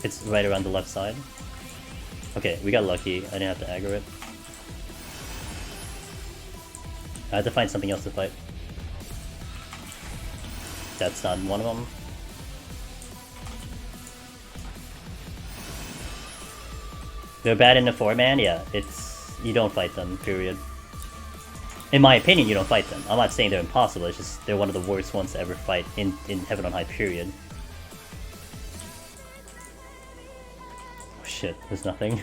It's right around the left side. Okay, we got lucky. I didn't have to aggro it. I had to find something else to fight. that's not one of them. They're bad in the 4-man? Yeah, it's... You don't fight them, period. In my opinion, you don't fight them. I'm not saying they're impossible, it's just they're one of the worst ones to ever fight in Heaven on High, period. Oh shit, there's nothing.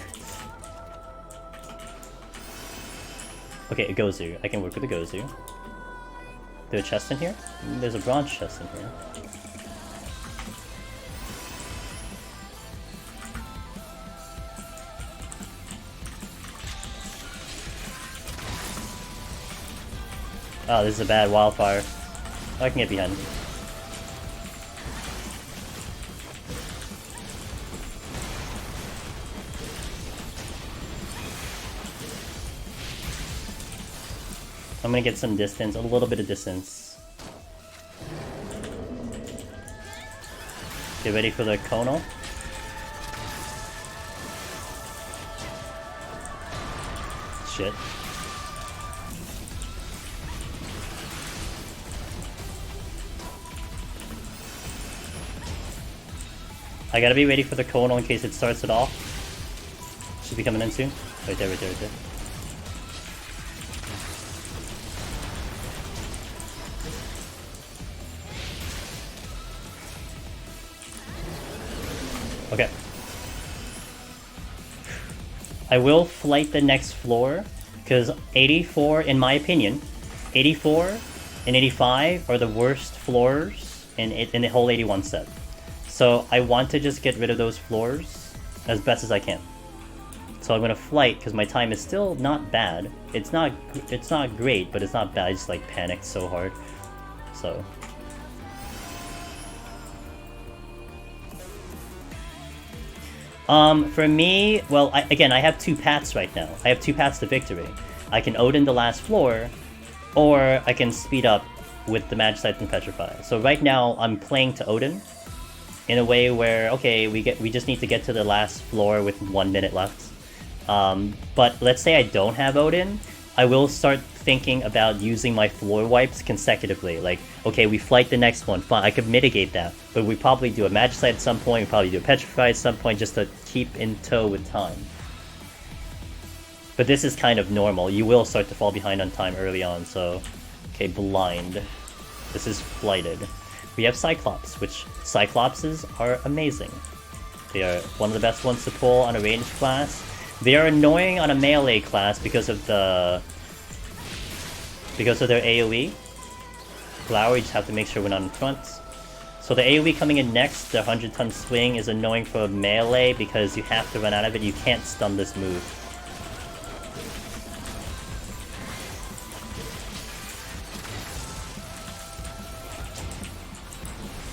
Okay, a Gozu. I can work with a Gozu. There's a chest in here? There's a bronze chest in here. Oh, this is a bad wildfire. Oh, I can get behind. I'm gonna get some distance, a little bit of distance. Get ready for the conal. Shit. I gotta be ready for the conal in case it starts it off. Should be coming in soon. Right there, right there, right there. Okay. I will flight the next floor, because 84, in my opinion, 84 and 85 are the worst floors in the whole 81 set. So I want to just get rid of those floors as best as I can. So I'm gonna flight because my time is still not bad. It's not great, but it's not bad. I just like panicked so hard. So for me, well, again, I have two paths right now. I have two paths to victory. I can Odin the last floor, or I can speed up with the Magicite and Petrify. So right now I'm playing to Odin in a way where, okay, we just need to get to the last floor with 1 minute left. But let's say I don't have Odin, I will start thinking about using my floor wipes consecutively. Like, okay, we flight the next one, fine, I could mitigate that, but we probably do a Magicite at some point, we probably do a Petrify at some point, just to keep in tow with time. But this is kind of normal. You will start to fall behind on time early on, so... Okay, blind. This is flighted. We have Cyclops, which Cyclopses are amazing. They are one of the best ones to pull on a ranged class. They are annoying on a melee class because of their AoE. Flower, you just have to make sure we're not in front. So the AoE coming in next, the 100-ton swing, is annoying for melee because you have to run out of it. You can't stun this move.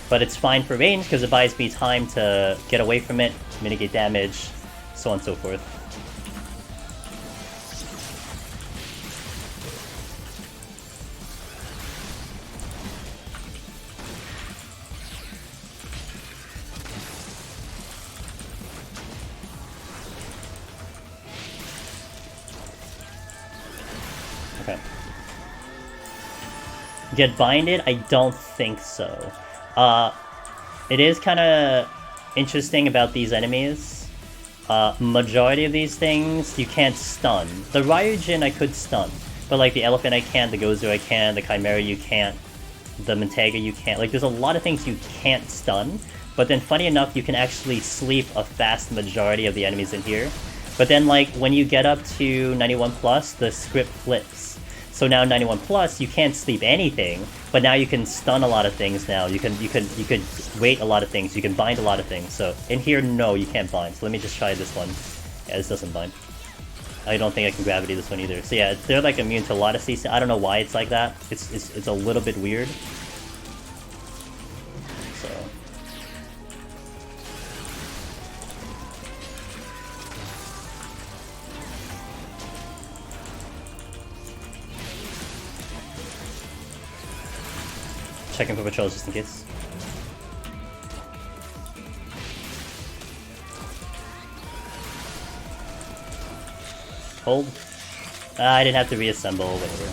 But it's fine for range because it buys me time to get away from it, mitigate damage, so on and so forth. Okay. Get binded? I don't think so. It is kind of interesting about these enemies. Majority of these things, you can't stun. The Ryujin I could stun, but like the Elephant I can, the Gozu I can, the Chimera you can't, the Mentega you can't. Like there's a lot of things you can't stun, but then funny enough, you can actually sleep a vast majority of the enemies in here. But then like when you get up to 91 plus, the script flips. So now 91 plus, you can't sleep anything, but now you can stun a lot of things now. You could wait a lot of things, you can bind a lot of things. So in here, no, you can't bind. So let me just try this one. Yeah, this doesn't bind. I don't think I can gravity this one either. So yeah, they're like immune to a lot of CC. I don't know why it's like that. It's a little bit weird. So checking for patrols just in case. Hold. I didn't have to reassemble, whatever.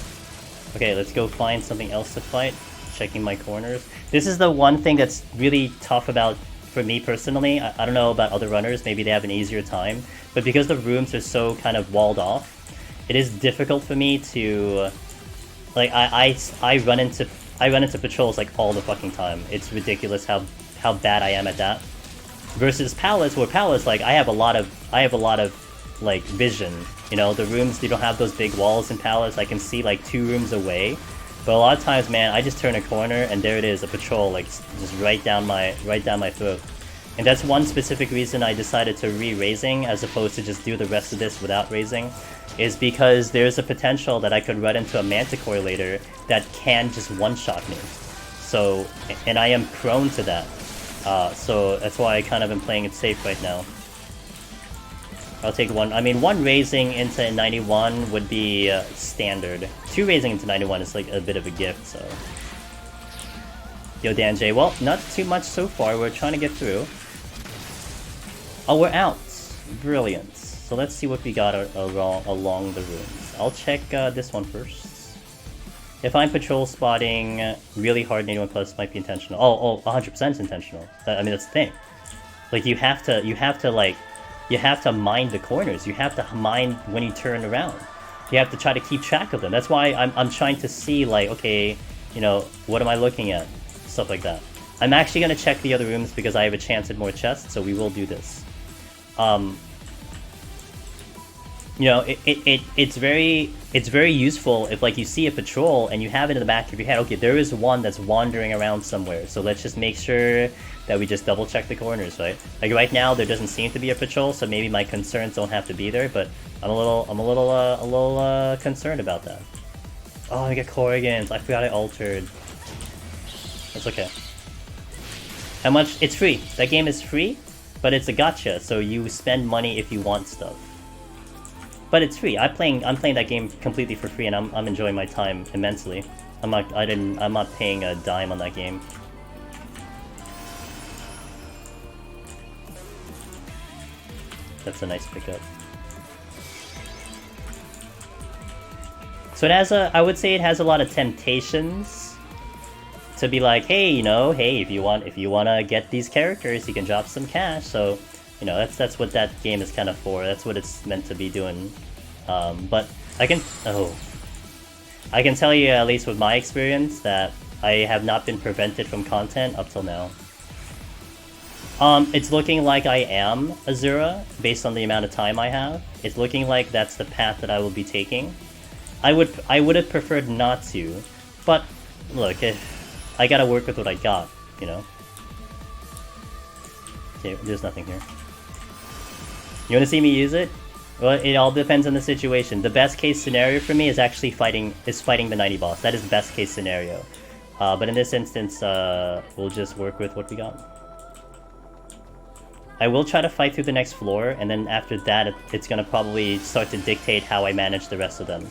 Okay, let's go find something else to fight. checking my corners. This is the one thing that's really tough about, for me personally. I don't know about other runners, maybe they have an easier time, but because the rooms are so kind of walled off, it is difficult for me to, like, I run into patrols like all the fucking time. It's ridiculous how bad I am at that. Versus Palace, where Palace, like, I have a lot of like vision. You know, the rooms, they don't have those big walls in Palace. I can see like 2 rooms away. But a lot of times, man, I just turn a corner and there it is, a patrol, like just right down my throat. And that's one specific reason I decided to re-raising as opposed to just do the rest of this without raising, is because there's a potential that I could run into a Manticore later that can just one-shot me. So, and I am prone to that. So that's why I kind of am playing it safe right now. I'll take one. I mean, 1 raising into 91 would be standard. 2 raising into 91 is like a bit of a gift, so. Yo, Dan J. Well, not too much so far. We're trying to get through. Oh, we're out. Brilliant. So let's see what we got along the rooms. I'll check this one first. If I'm patrol spotting really hard, 81 plus might be intentional. Oh, 100% intentional. I mean, that's the thing. Like, you have to mind the corners. You have to mind when you turn around. You have to try to keep track of them. That's why I'm trying to see, like, okay, you know, what am I looking at? Stuff like that. I'm actually going to check the other rooms because I have a chance at more chests, so we will do this. You know, it's very useful if, like, you see a patrol and you have it in the back of your head, okay, there is one that's wandering around somewhere, so let's just make sure that we just double check the corners, right? Like right now there doesn't seem to be a patrol, so maybe my concerns don't have to be there, but I'm a little concerned about that. Oh, I get Corrigans. I forgot I altered. That's okay. How much? It's free. That game is free, but it's a gacha, so you spend money if you want stuff. But it's free. I'm playing that game completely for free, and I'm enjoying my time immensely. I'm not paying a dime on that game. That's a nice pickup. So it has I would say it has a lot of temptations to be like, hey, you know, hey, if you wanna get these characters, you can drop some cash. So, you know, that's what that game is kind of for. That's what it's meant to be doing. But I can tell you, at least with my experience, that I have not been prevented from content up till now. It's looking like I am Azura, based on the amount of time I have. It's looking like that's the path that I will be taking. I would have preferred not to, but look, I gotta work with what I got, you know? Okay, there's nothing here. You wanna see me use it? Well, it all depends on the situation. The best case scenario for me is actually fighting the 90 boss. That is best case scenario. But in this instance, we'll just work with what we got. I will try to fight through the next floor, and then after that, it's gonna probably start to dictate how I manage the rest of them.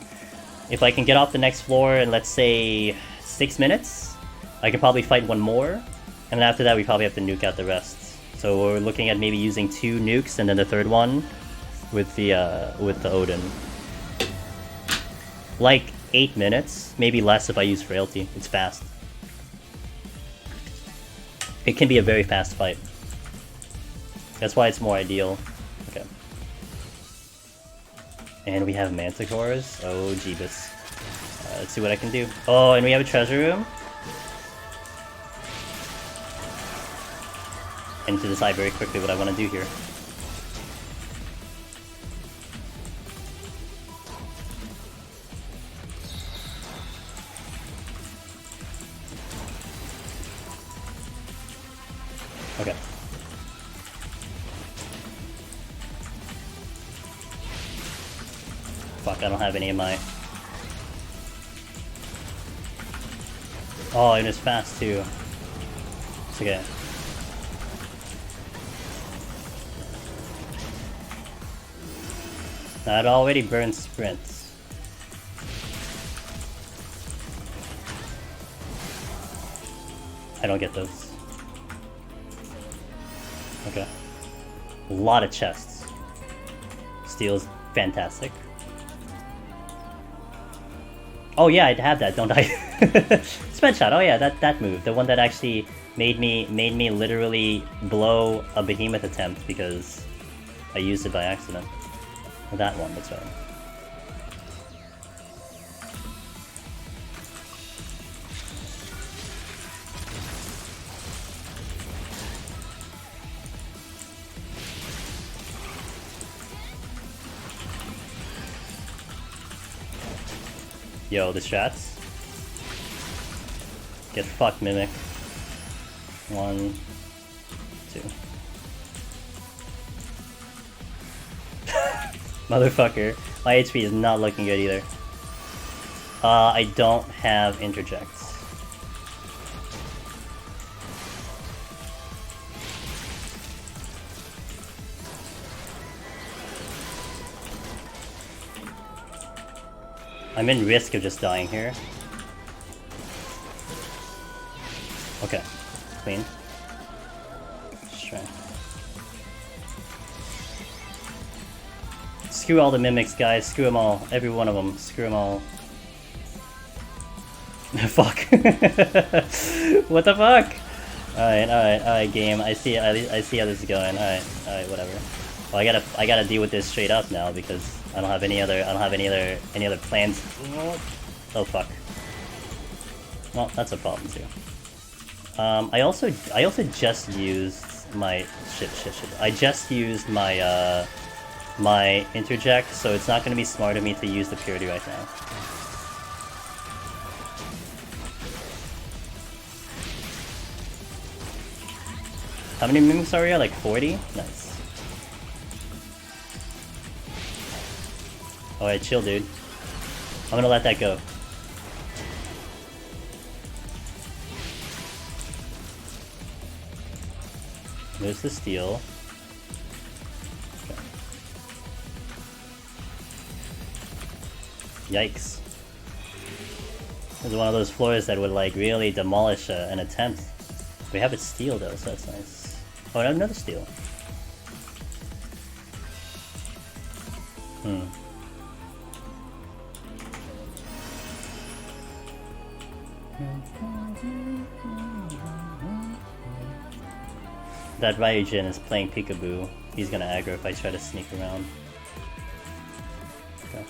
If I can get off the next floor in, let's say, 6 minutes, I can probably fight one more, and then after that, we probably have to nuke out the rest. So we're looking at maybe using 2 nukes, and then the third one with the Odin. Like 8 minutes, maybe less if I use Frailty. It's fast. It can be a very fast fight. That's why it's more ideal. Okay. And we have Manticores. Oh, Jeebus. Let's see what I can do. Oh, and we have a treasure room. I need to decide very quickly what I want to do here. Okay. Fuck, I don't have any of my... Oh, and it's fast too. It's okay. Now it already burns sprints. I don't get those. Okay. A lot of chests. Steel's fantastic. Oh yeah, I have that, don't I? Sped shot. Oh yeah, that move, the one that actually made me literally blow a behemoth attempt because I used it by accident. That one, that's right. Yo, the strats. Get fucked, Mimic. 1, 2. Motherfucker. My HP is not looking good either. I don't have interjects. I'm in risk of just dying here. Okay, clean. Strength. Screw all the mimics, guys. Screw them all. Every one of them. Screw them all. Fuck. What the fuck? Alright, game. I see how this is going. Alright, whatever. Well, I gotta deal with this straight up now because I don't have any other plans. Oh fuck. Well, that's a problem too. I also just used my shit. I just used my my interject, so it's not gonna be smart of me to use the purity right now. How many mimics are we at? Like 40? Nice. Alright, chill, dude. I'm gonna let that go. There's the steel. Okay. Yikes. This is one of those floors that would like really demolish an attempt. We have it steel though, so that's nice. Oh, another steel. That Ryujin is playing peekaboo. He's gonna aggro if I try to sneak around. Okay.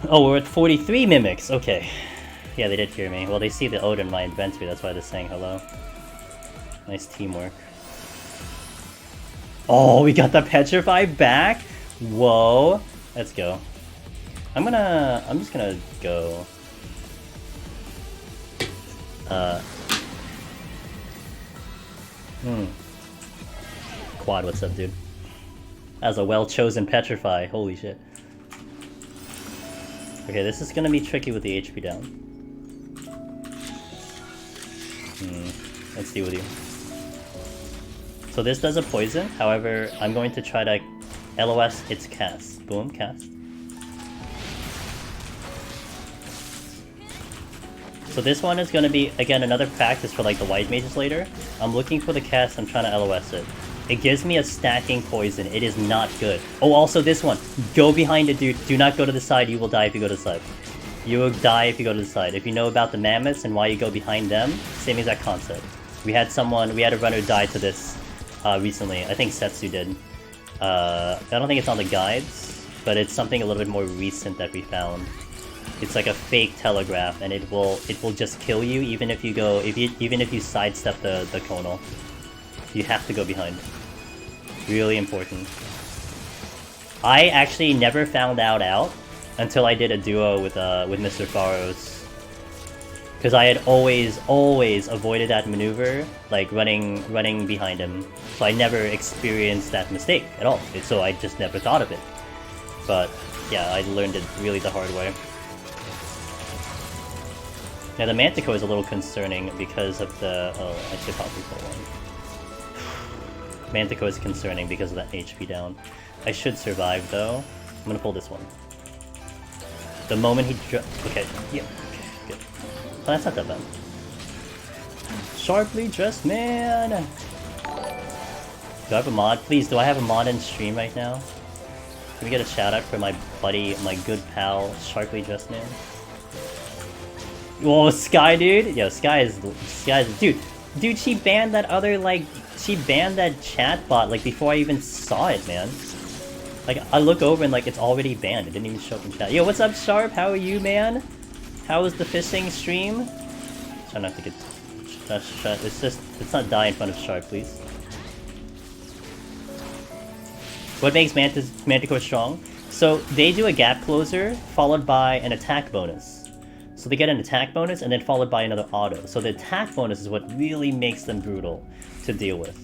Oh, we're at 43 mimics! Okay. Yeah, they did hear me. Well, they see the Ode in my inventory, that's why they're saying hello. Nice teamwork. Oh, we got the Petrify back? Whoa. Let's go. I'm just gonna go... Quad, what's up, dude? As a well-chosen Petrify, holy shit. Okay, this is gonna be tricky with the HP down. Let's deal with you. So this does a poison, however, I'm going to try to LOS its cast. Boom, cast. So this one is going to be, again, another practice for like the white mages later. I'm looking for the cast, I'm trying to LOS it. It gives me a stacking poison, it is not good. Oh, also this one, go behind it, dude. Do not go to the side, you will die if you go to the side. You will die if you go to the side. If you know about the mammoths and why you go behind them, same exact concept. We had a runner die to this recently. I think Setsu did. I don't think it's on the guides, but it's something a little bit more recent that we found. It's like a fake telegraph, and it will just kill you even if you go even if you sidestep the conal. You have to go behind. Really important. I actually never found out until I did a duo with Mr. Faros. Because I had always avoided that maneuver, like running behind him. So I never experienced that mistake at all. So I just never thought of it. But yeah, I learned it really the hard way. Now the Manticore is a little concerning because of the... Oh, I should probably pull one. Manticore is concerning because of that HP down. I should survive though. I'm gonna pull this one. The moment he okay, yeah, okay, good. Oh, that's not that bad. Sharply dressed man! Do I have a mod? Please, do I have a mod in stream right now? Can we get a shout out for my buddy, my good pal, Sharply dressed man? Whoa, Sky, dude. Yo, Sky's dude. Dude, she banned that other she banned that chat bot before I even saw it, man. I look over and it's already banned. It didn't even show up in chat. Yo, what's up, Sharp? How are you, man? How was the fishing stream? Try not to get. Let's not die in front of Sharp, please. What makes Manticore strong? So they do a gap closer followed by an attack bonus. So they get an attack bonus and then followed by another auto. So the attack bonus is what really makes them brutal to deal with.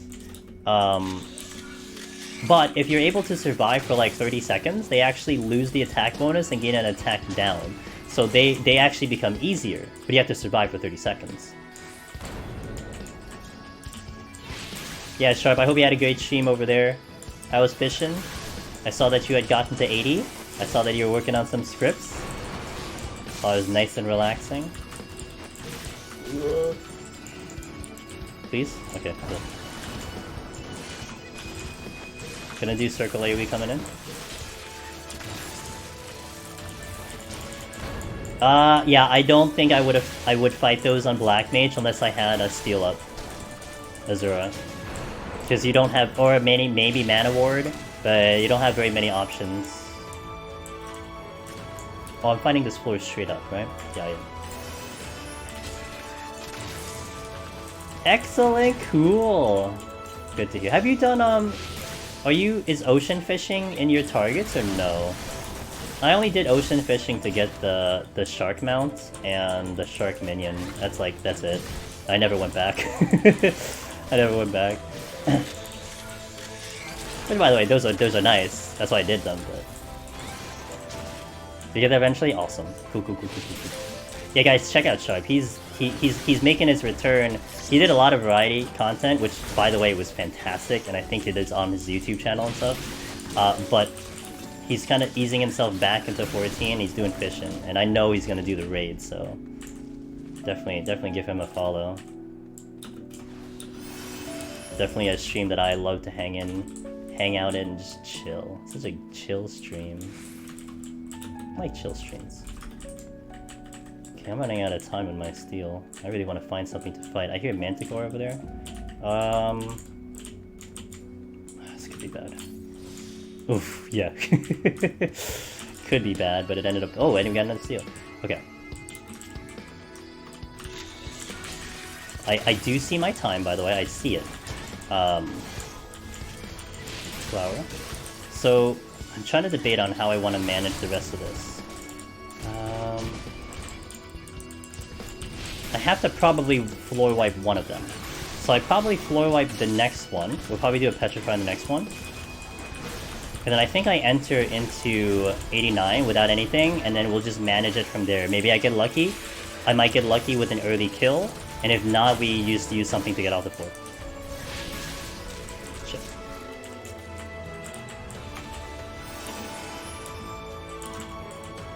But if you're able to survive for 30 seconds, they actually lose the attack bonus and gain an attack down. So they actually become easier, but you have to survive for 30 seconds. Yeah, Sharp, I hope you had a great stream over there. I was fishing. I saw that you had gotten to 80. I saw that you were working on some scripts. Oh, it was nice and relaxing. Please? Okay, cool. Gonna do circle AoE coming in. Yeah, I don't think I would fight those on Black Mage unless I had a Steel Up Azura. Because you don't have, or maybe Mana Ward, but you don't have very many options. Oh, I'm fighting this floor straight up, right? Yeah, yeah. Excellent, cool. Good to hear. Have you done, is ocean fishing in your targets or no? I only did ocean fishing to get the shark mount and the shark minion. That's it. I never went back. I never went back. Which, by the way, those are nice. That's why I did them. But you get that eventually. Awesome. Cool. Yeah, guys, check out Sharp. He's making his return. He did a lot of variety content, which, by the way, was fantastic, and I think it is on his YouTube channel and stuff. But he's kind of easing himself back into 14. He's doing fishing, and I know he's gonna do the raid, so definitely give him a follow. Definitely a stream that I love to hang out in and just chill. Such a chill stream. I like chill streams. Okay, I'm running out of time in my steel. I really want to find something to fight. I hear Manticore over there. This could be bad. Oof, yeah. Could be bad, but it ended up... Oh, and we got another steel. Okay. I do see my time, by the way. I see it. Flower. So, I'm trying to debate on how I want to manage the rest of this. I have to probably floor wipe one of them. So I probably floor wipe the next one. We'll probably do a Petrify on the next one. And then I think I enter into 89 without anything, and then we'll just manage it from there. Maybe I get lucky. I might get lucky with an early kill, and if not, we use something to get off the floor. Shit.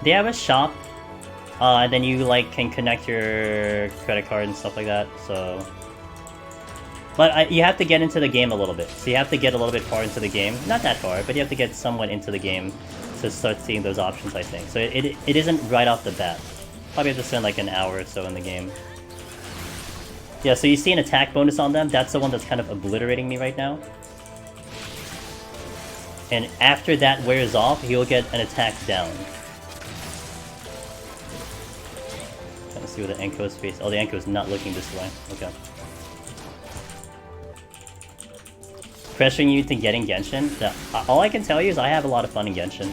They have a shop, and then you can connect your credit card and stuff like that. So, but you have to get into the game a little bit. So you have to get a little bit far into the game. Not that far, but you have to get somewhat into the game to start seeing those options, I think. So it isn't right off the bat. Probably have to spend an hour or so in the game. Yeah, so you see an attack bonus on them. That's the one that's kind of obliterating me right now. And after that wears off, he'll get an attack down. Trying to see where the Enko's face... Oh, the Enko's not looking this way. Okay. Pressuring you to get in Genshin. All I can tell you is I have a lot of fun in Genshin.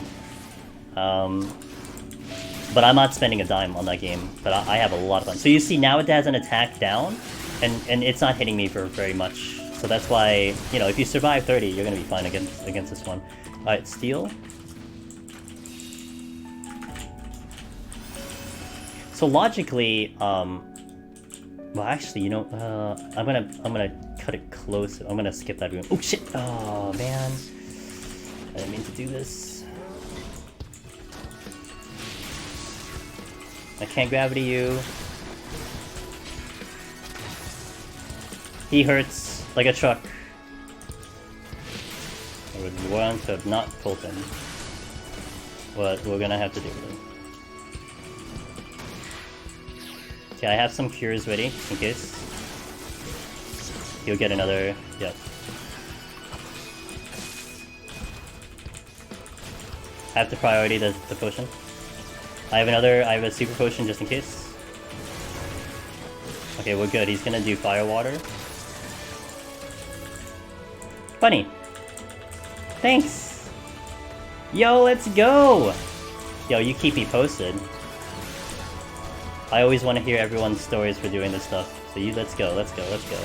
But I'm not spending a dime on that game. But I have a lot of fun. So you see now it has an attack down, and it's not hitting me for very much. So that's why, if you survive 30, you're gonna be fine against this one. Alright, Steel. So logically, well, actually, I'm gonna cut it close. I'm gonna skip that room. Oh shit! Oh man, I didn't mean to do this. I can't gravity you. He hurts like a truck. I would want to have not pulled him, but we're gonna have to do it. Okay, I have some cures ready, in case. You'll get another... yeah. I have to priority the potion. I have a super potion just in case. Okay, we're good. He's gonna do fire water. Bunny! Thanks! Yo, let's go! Yo, you keep me posted. I always want to hear everyone's stories for doing this stuff. So let's go, let's go, let's go.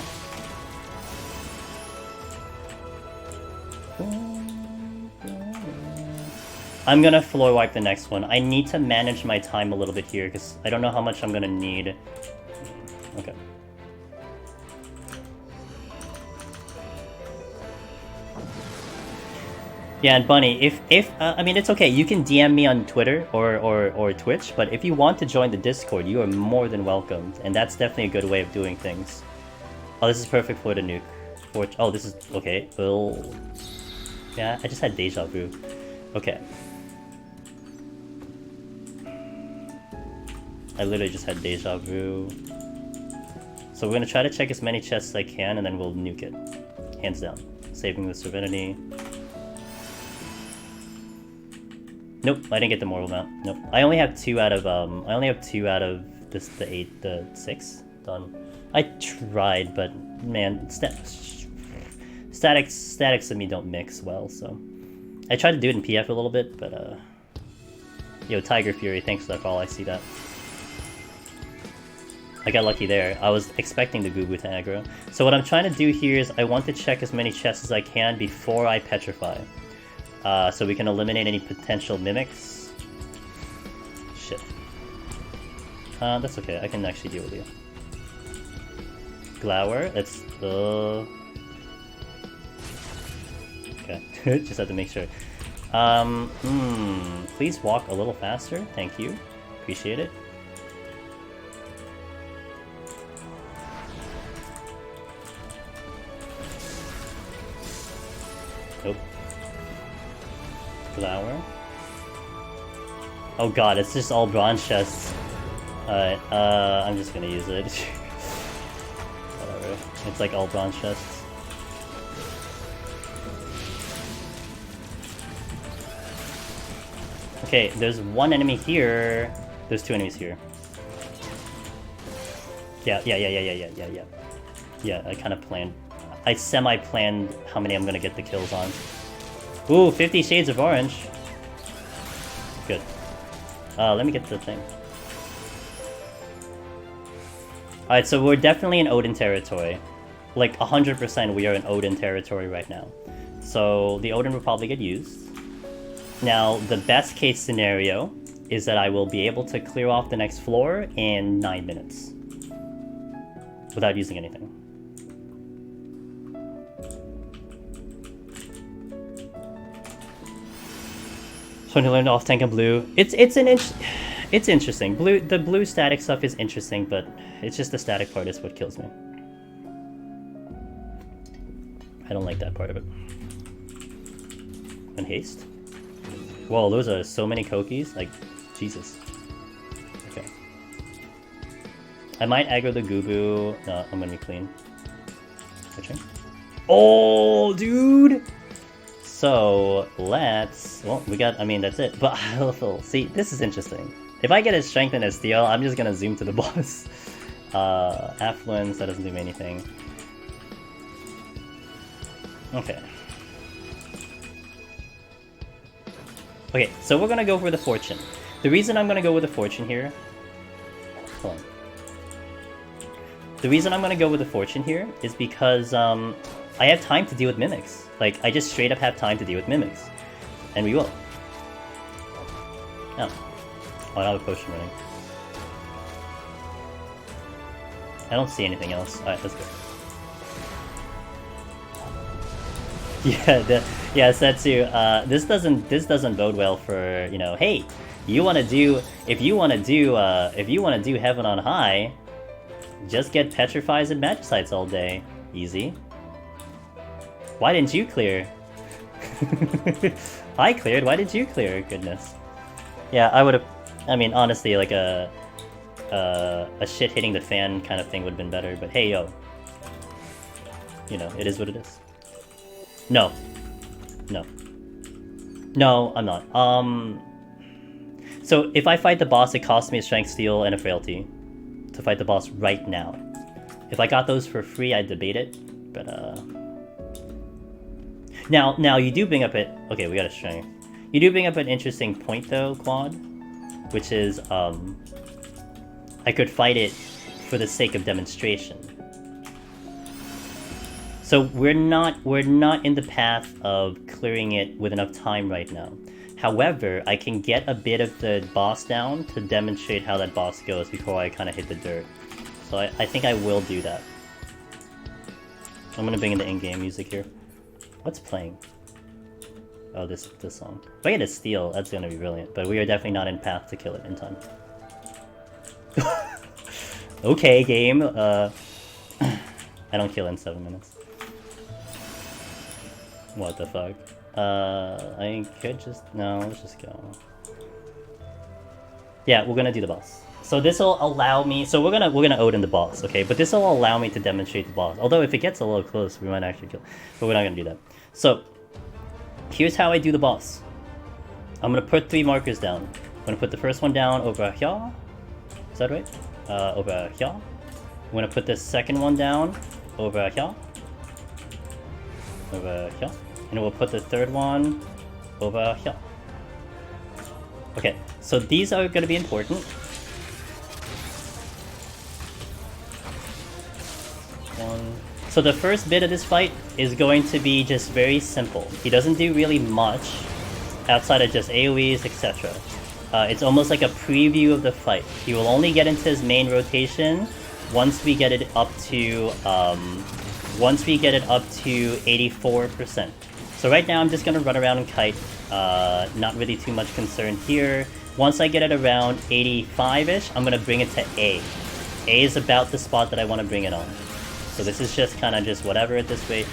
I'm gonna floor wipe the next one. I need to manage my time a little bit here, because I don't know how much I'm gonna need. Okay. Yeah, and Bunny, if I mean, it's okay. You can DM me on Twitter or Twitch, but if you want to join the Discord, you are more than welcome, and that's definitely a good way of doing things. Oh, this is perfect for the nuke. Oh, this is okay. Well, yeah, I just had deja vu. Okay. I literally just had deja vu. So we're gonna try to check as many chests as I can, and then we'll nuke it, hands down, saving the Serenity. Nope, I didn't get the mortal mount. Nope, I only have two out of the 6 done. I tried, but man, statics and me don't mix well. So I tried to do it in PF a little bit, but yo, Tiger Fury, thanks for that call. I see that. I got lucky there. I was expecting the Gugu to aggro. So what I'm trying to do here is I want to check as many chests as I can before I petrify. So we can eliminate any potential mimics. Shit. That's okay. I can actually deal with you. Glower. Let's... Okay. Just have to make sure. Please walk a little faster. Thank you. Appreciate it. Nope. Flower. Oh god, it's just all bronze chests. Alright, I'm just gonna use it. Whatever. It's like all bronze chests. Okay, there's one enemy here. There's two enemies here. Yeah. Yeah, I kind of planned. I semi-planned how many I'm gonna get the kills on. Ooh, 50 Shades of Orange. Good. Let me get the thing. Alright, so we're definitely in Odin territory. Like, 100% we are in Odin territory right now. So, the Odin will probably get used. Now, the best case scenario is that I will be able to clear off the next floor in 9 minutes. Without using anything. So to learn off tank and blue, it's interesting. The blue static stuff is interesting, but it's just the static part is what kills me. I don't like that part of it. And haste. Whoa, those are so many Kokis. Like, Jesus. Okay. I might aggro the Gubu. No, I'm gonna be clean. Switching. Oh, dude. So, let's... Well, we got... I mean, that's it. But, see, this is interesting. If I get his strength and his steel, I'm just gonna zoom to the boss. Affluence, that doesn't do me anything. Okay. Okay, so we're gonna go for the Fortune. The reason I'm gonna go with the Fortune here... Hold on. The reason I'm gonna go with the Fortune here is because, I have time to deal with mimics. Like, I just straight up have time to deal with mimics. And we will. Oh. Oh, I have a potion running. I don't see anything else. Alright, let's go. Yeah, Setsu, this doesn't bode well for, you know, hey, if you wanna do Heaven on High, just get Petrifies and Magicites all day. Easy. Why didn't you clear? I cleared, why did you clear? Goodness. Yeah, I would've... I mean, honestly, like, a shit hitting the fan kind of thing would have been better, but hey, yo. You know, it is what it is. No. No. No, I'm not. So if I fight the boss, it costs me a strength steal and a frailty to fight the boss right now. If I got those for free, I'd debate it, but Now you do bring up it. Okay, we got a strength. You do bring up an interesting point though, Quad, which is I could fight it for the sake of demonstration. So we're not in the path of clearing it with enough time right now. However, I can get a bit of the boss down to demonstrate how that boss goes before I kind of hit the dirt. So I think I will do that. I'm gonna bring in the in-game music here. What's playing? Oh, this song. If I get a steal, that's gonna be brilliant. But we are definitely not in path to kill it in time. Okay, game. I don't kill in 7 minutes. What the fuck? I could just... No, let's just go. Yeah, we're gonna do the boss. So this will allow me... So we're gonna Odin the boss, okay? But this will allow me to demonstrate the boss. Although if it gets a little close, we might actually kill. But we're not gonna do that. So, here's how I do the boss. I'm gonna put 3 markers down. I'm gonna put the first one down over here. Is that right? Over here. I'm gonna put the second one down over here. Over here. And we'll put the third one over here. Okay, so these are going to be important. So the first bit of this fight is going to be just very simple. He doesn't do really much outside of just AoEs, etc. It's almost like a preview of the fight. He will only get into his main rotation once we get it up to 84%. So right now I'm just gonna run around and kite. Not really too much concern here. Once I get it around 85-ish, I'm gonna bring it to A. A is about the spot that I want to bring it on. So this is just kind of just whatever at this rate.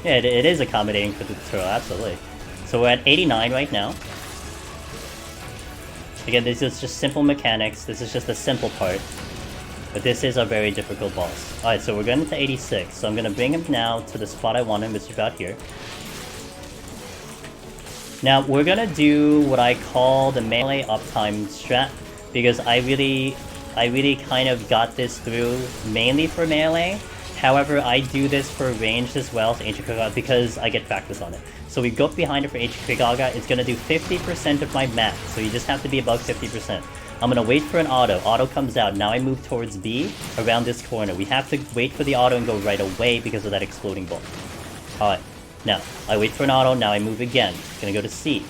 Yeah, it is accommodating for the tutorial, absolutely. So we're at 89 right now. Again, this is just simple mechanics. This is just the simple part. But this is a very difficult boss. Alright, so we're going to 86. So I'm going to bring him now to the spot I want him, which is about here. Now, we're going to do what I call the melee uptime strat. Because I really kind of got this through mainly for melee. However, I do this for ranged as well, so Ancient Kagaga, because I get practice on it. So we go behind it for Ancient Kagaga, it's going to do 50% of my max, so you just have to be above 50%. I'm going to wait for an auto. Auto comes out. Now I move towards B, around this corner. We have to wait for the auto and go right away because of that exploding ball. Alright, now, I wait for an auto, now I move again. Gonna go to C.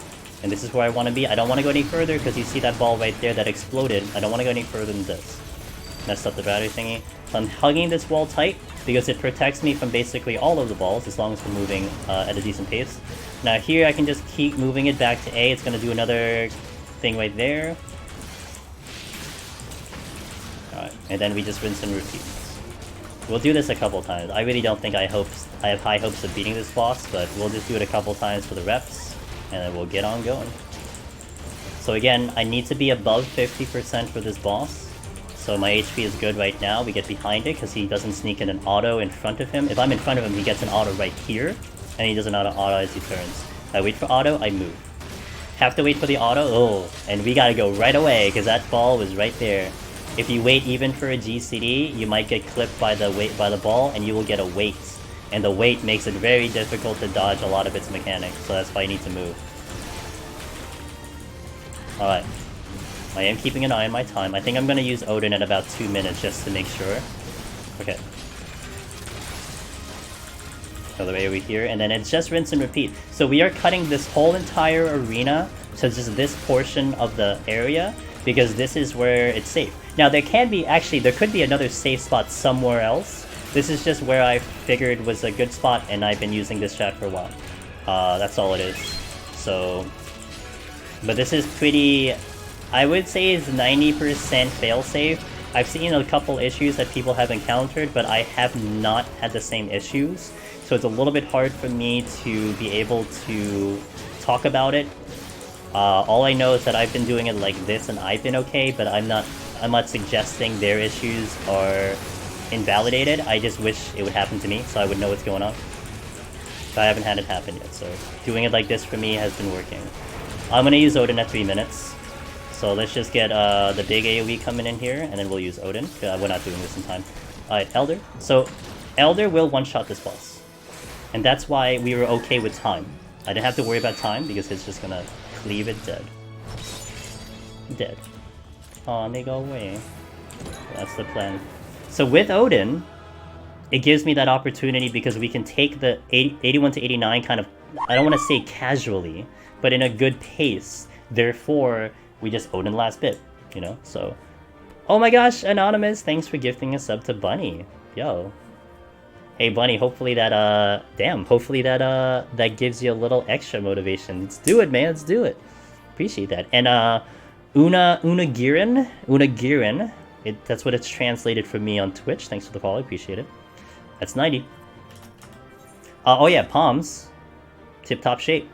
And this is where I want to be. I don't want to go any further because you see that ball right there that exploded. I don't want to go any further than this. Messed up the battery thingy. So I'm hugging this wall tight because it protects me from basically all of the balls as long as we're moving at a decent pace. Now here I can just keep moving it back to A. It's going to do another thing right there. Alright, and then we just rinse and repeat. We'll do this a couple times. I really don't think I have high hopes of beating this boss, but we'll just do it a couple times for the reps. And then we'll get on going. So again, I need to be above 50% for this boss. So my HP is good right now. We get behind it because he doesn't sneak in an auto in front of him. If I'm in front of him, he gets an auto right here. And he does an auto as he turns. I wait for auto, I move. Have to wait for the auto? Oh, and we gotta go right away because that ball was right there. If you wait even for a GCD, you might get clipped by the ball and you will get a wait. And the weight makes it very difficult to dodge a lot of its mechanics, so that's why you need to move. Alright. I am keeping an eye on my time. I think I'm going to use Odin at about 2 minutes just to make sure. Okay. Another AoE here, and then it's just rinse and repeat. So we are cutting this whole entire arena to just this portion of the area, because this is where it's safe. Now there could be another safe spot somewhere else. This is just where I figured was a good spot, and I've been using this strat for a while. That's all it is. So, but this is pretty, I would say is 90% failsafe. I've seen a couple issues that people have encountered, but I have not had the same issues. So it's a little bit hard for me to be able to talk about it All I know is that I've been doing it like this and I've been okay, but I'm not suggesting their issues are invalidated. I just wish it would happen to me so I would know what's going on. But I haven't had it happen yet, so doing it like this for me has been working. I'm gonna use Odin at 3 minutes. So let's just get the big AoE coming in here, and then we'll use Odin. We're not doing this in time. Alright, Elder. So, Elder will one-shot this boss. And that's why we were okay with time. I didn't have to worry about time, because it's just gonna cleave it dead. Dead. Aw, they go away. That's the plan. So with Odin, it gives me that opportunity because we can take the 81 to 89 kind of, I don't want to say casually, but in a good pace. Therefore, we just Odin last bit, you know? So, oh my gosh, Anonymous, thanks for gifting a sub to Bunny. Yo. Hey Bunny, hopefully that, hopefully that, that gives you a little extra motivation. Let's do it, man, let's do it. Appreciate that. And, Unagirin, that's what it's translated for me on Twitch. Thanks for the follow, I appreciate it. That's 90. Oh yeah, palms. Tip-top shape.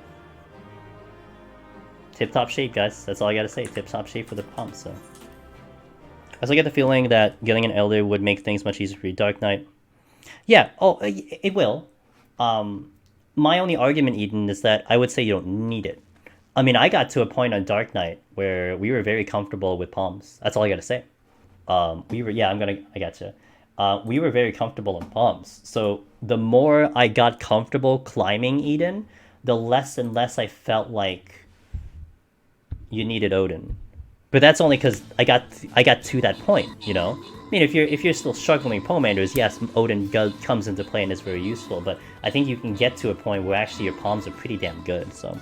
Tip-top shape, guys. That's all I gotta say. Tip-top shape for the palms, so. I also get the feeling that getting an Elder would make things much easier for you. Dark Knight. Yeah, oh, it will. My only argument, Eden, is that I would say you don't need it. I mean, I got to a point on Dark Knight where we were very comfortable with palms. That's all I gotta say. I gotcha. We were very comfortable on palms. So the more I got comfortable climbing Eden, the less and less I felt like you needed Odin. But that's only because I got to that point, you know? I mean, if you're still struggling with pomanders, yes, Odin comes into play and is very useful, but I think you can get to a point where actually your palms are pretty damn good, so.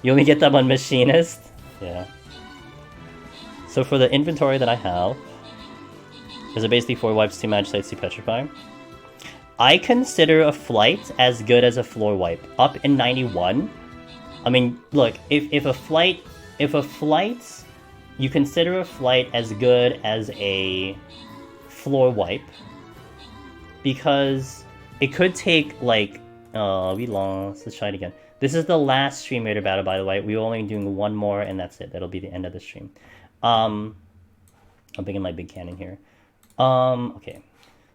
You only get them on Machinist? Yeah. So for the inventory that I have, is it basically 4 wipes, 2 magic sites, 2 petrify? I consider a flight as good as a floor wipe. Up in 91. I mean, look, if a flight, you consider a flight as good as a floor wipe, because it could take like, we lost. Let's try it again. This is the last Stream Raider battle, by the way. We're only doing one more, and that's it. That'll be the end of the stream. I'll bring in my big cannon here. Okay.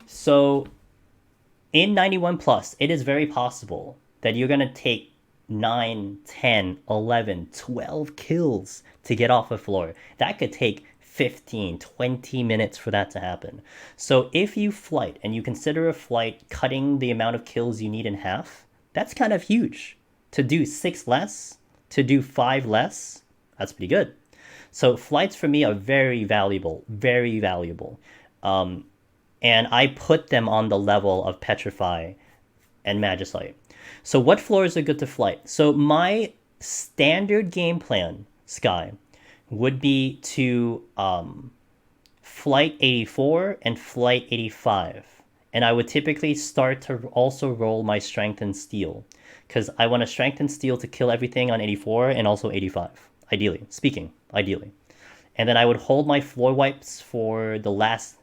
So, in 91 plus, it is very possible that you're gonna take 9, 10, 11, 12 kills to get off a floor. That could take 15, 20 minutes for that to happen. So if you flight, and you consider a flight cutting the amount of kills you need in half, that's kind of huge. To do 6 less, to do 5 less, that's pretty good. So flights for me are very valuable, very valuable. And I put them on the level of Petrify and Magicite. So what floors are good to flight? So my standard game plan, Sky, would be to flight 84 and flight 85. And I would typically start to also roll my strength and steel, because I want to strength and steel to kill everything on 84 and also 85, ideally. And then I would hold my floor wipes for the last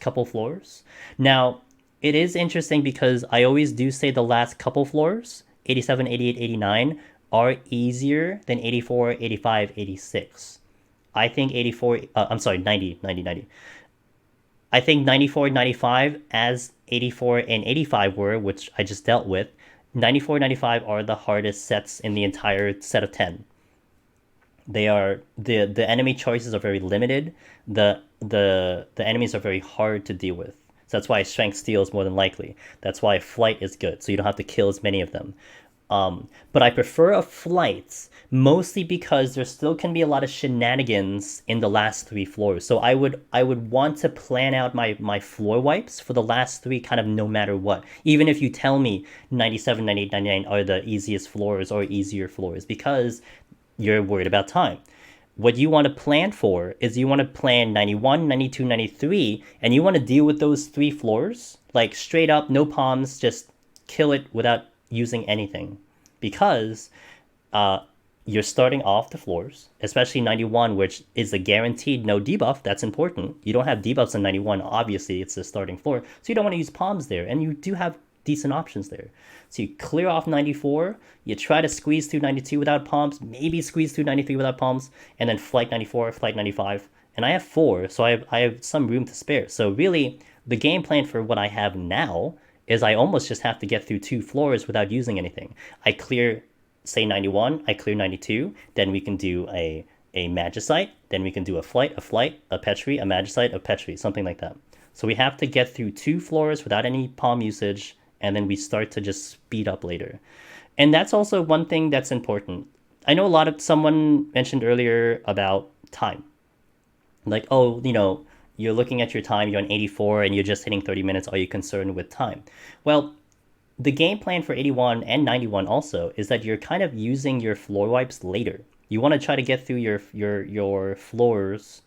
couple floors. Now, it is interesting because I always do say the last couple floors, 87, 88, 89, are easier than 84, 85, 86. I think 90. I think 94, 95, as 84 and 85 were, which I just dealt with, 94, 95 are the hardest sets in the entire set of 10. They are, the enemy choices are very limited. The enemies are very hard to deal with. So that's why strength steel is more than likely. That's why flight is good, so you don't have to kill as many of them. But I prefer a flight mostly because there still can be a lot of shenanigans in the last 3 floors. So I would want to plan out my floor wipes for the last 3 kind of no matter what. Even if you tell me 97, 98, 99 are the easiest floors or easier floors, because you're worried about time. What you want to plan for is you want to plan 91, 92, 93, and you want to deal with those 3 floors, like straight up, no palms, just kill it without using anything. Because you're starting off the floors, especially 91, which is a guaranteed no debuff. That's important. You don't have debuffs on 91, obviously it's the starting floor, so you don't want to use palms there. And you do have decent options there. So you clear off 94, you try to squeeze through 92 without palms, maybe squeeze through 93 without palms, and then flight 94, flight 95. And I have 4, so I have some room to spare. So really, the game plan for what I have now is I almost just have to get through 2 floors without using anything. I clear, say 91, I clear 92, then we can do a Magicite, then we can do a flight, a Petri, a Magicite, a Petri, something like that. So we have to get through 2 floors without any palm usage, and then we start to just speed up later. And that's also one thing that's important. I know someone mentioned earlier about time. Like, oh, you're looking at your time, you're on 84 and you're just hitting 30 minutes. Are you concerned with time? Well, the game plan for 81 and 91 also is that you're kind of using your floor wipes later. You want to try to get through your floors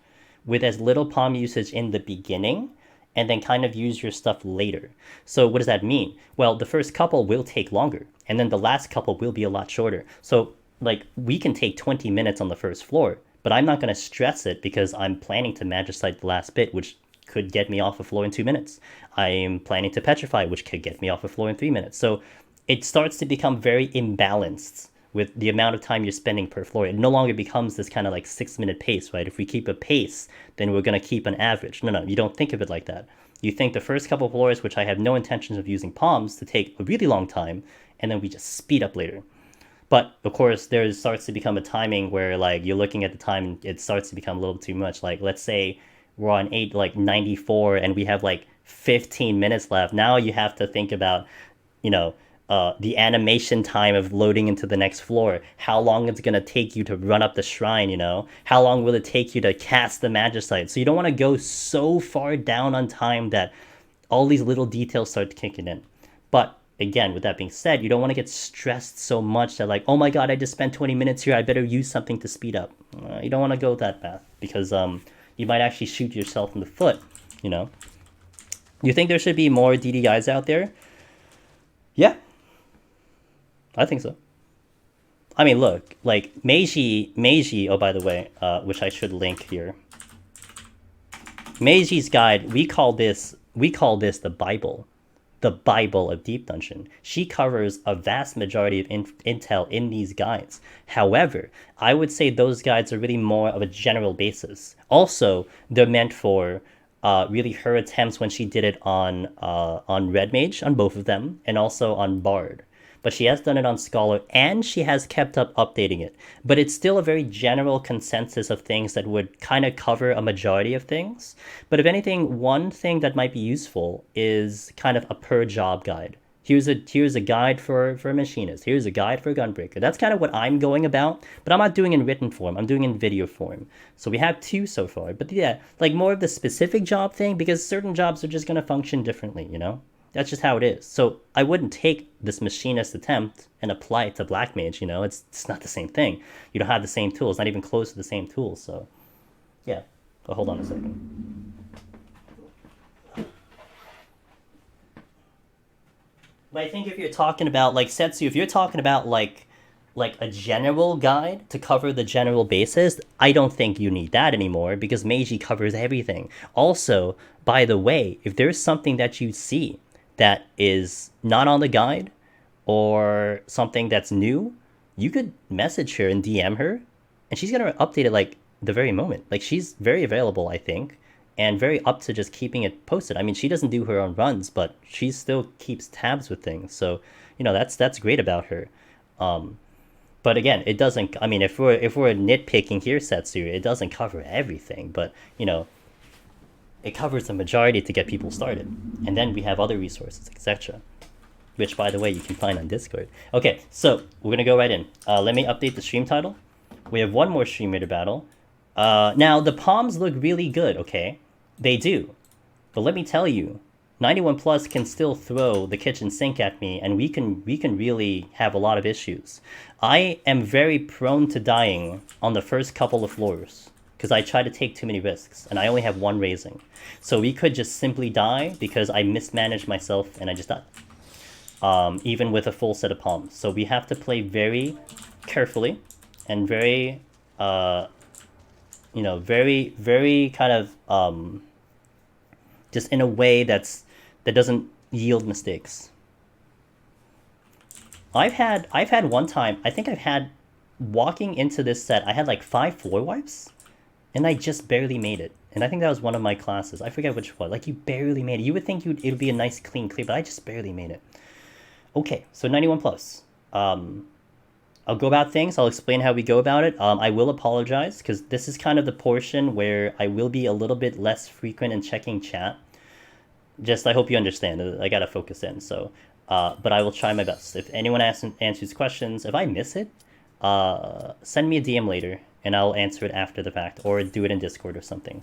with as little palm usage in the beginning, and then kind of use your stuff later. So what does that mean? Well, the first couple will take longer, and then the last couple will be a lot shorter. So like we can take 20 minutes on the first floor, but I'm not going to stress it because I'm planning to Magicite the last bit, which could get me off a floor in 2 minutes. I'm planning to Petrify, which could get me off a floor in 3 minutes. So it starts to become very imbalanced with the amount of time you're spending per floor. It no longer becomes this kind of like 6-minute pace, right? If we keep a pace, then we're going to keep an average. No, you don't think of it like that. You think the first couple of floors, which I have no intentions of using palms, to take a really long time, and then we just speed up later. But of course, there starts to become a timing where like you're looking at the time and it starts to become a little too much. Like let's say we're on 94 and we have like 15 minutes left. Now you have to think about, the animation time of loading into the next floor, how long it's going to take you to run up the shrine, how long will it take you to cast the Magicite. So you don't want to go so far down on time that all these little details start kicking in. But again, with that being said, you don't want to get stressed so much that like, oh my god, I just spent 20 minutes here, I better use something to speed up. You don't want to go that path because you might actually shoot yourself in the foot. You think there should be more DDIs out there? Yeah, I think so. I mean, look, like Meiji, oh, by the way, which I should link here. Meiji's guide, we call this the Bible of Deep Dungeon. She covers a vast majority of intel in these guides. However, I would say those guides are really more of a general basis. Also, they're meant for really her attempts when she did it on Red Mage, on both of them, and also on Bard. But she has done it on Scholar, and she has kept up updating it. But it's still a very general consensus of things that would kind of cover a majority of things. But if anything, one thing that might be useful is kind of a per job guide. Here's a guide for a machinist. Here's a guide for a gunbreaker. That's kind of what I'm going about, but I'm not doing in written form. I'm doing in video form. So we have 2 so far. But yeah, like more of the specific job thing, because certain jobs are just going to function differently, That's just how it is. So I wouldn't take this machinist attempt and apply it to Black Mage, It's not the same thing. You don't have the same tools, not even close to the same tools. So yeah, but hold on a second. But I think if you're talking about like Setsu, if you're talking about like a general guide to cover the general basis, I don't think you need that anymore because Meiji covers everything. Also, by the way, if there's something that you see that is not on the guide or something that's new, you could message her and DM her and she's going to update it like the very moment. Like she's very available, I think, and very up to just keeping it posted. I mean, she doesn't do her own runs, but she still keeps tabs with things. So, that's great about her. But again, it doesn't, I mean, if we're nitpicking here, Setsu, it doesn't cover everything, but, it covers the majority to get people started. And then we have other resources, etc. Which, by the way, you can find on Discord. Okay, so we're going to go right in. Let me update the stream title. We have one more Stream Raider battle. Now, the palms look really good, okay? They do. But let me tell you, 91 Plus can still throw the kitchen sink at me, and we can really have a lot of issues. I am very prone to dying on the first couple of floors, because I try to take too many risks, and I only have 1 raising. So we could just simply die because I mismanaged myself and I just died. Even with a full set of palms. So we have to play very carefully and very, very, very kind of, just in a way that doesn't yield mistakes. I've had one time, I think I've had, walking into this set, I had like 5 floor wipes, and I just barely made it. And I think that was one of my classes. I forget which one. Like, you barely made it. You would think it would be a nice clean clear, but I just barely made it. Okay, so 91 plus. I'll go about things. I'll explain how we go about it. I will apologize, because this is kind of the portion where I will be a little bit less frequent in checking chat. Just, I hope you understand. I gotta focus in, so... but I will try my best. If anyone answers questions, if I miss it, send me a DM later, and I'll answer it after the fact, or do it in Discord or something.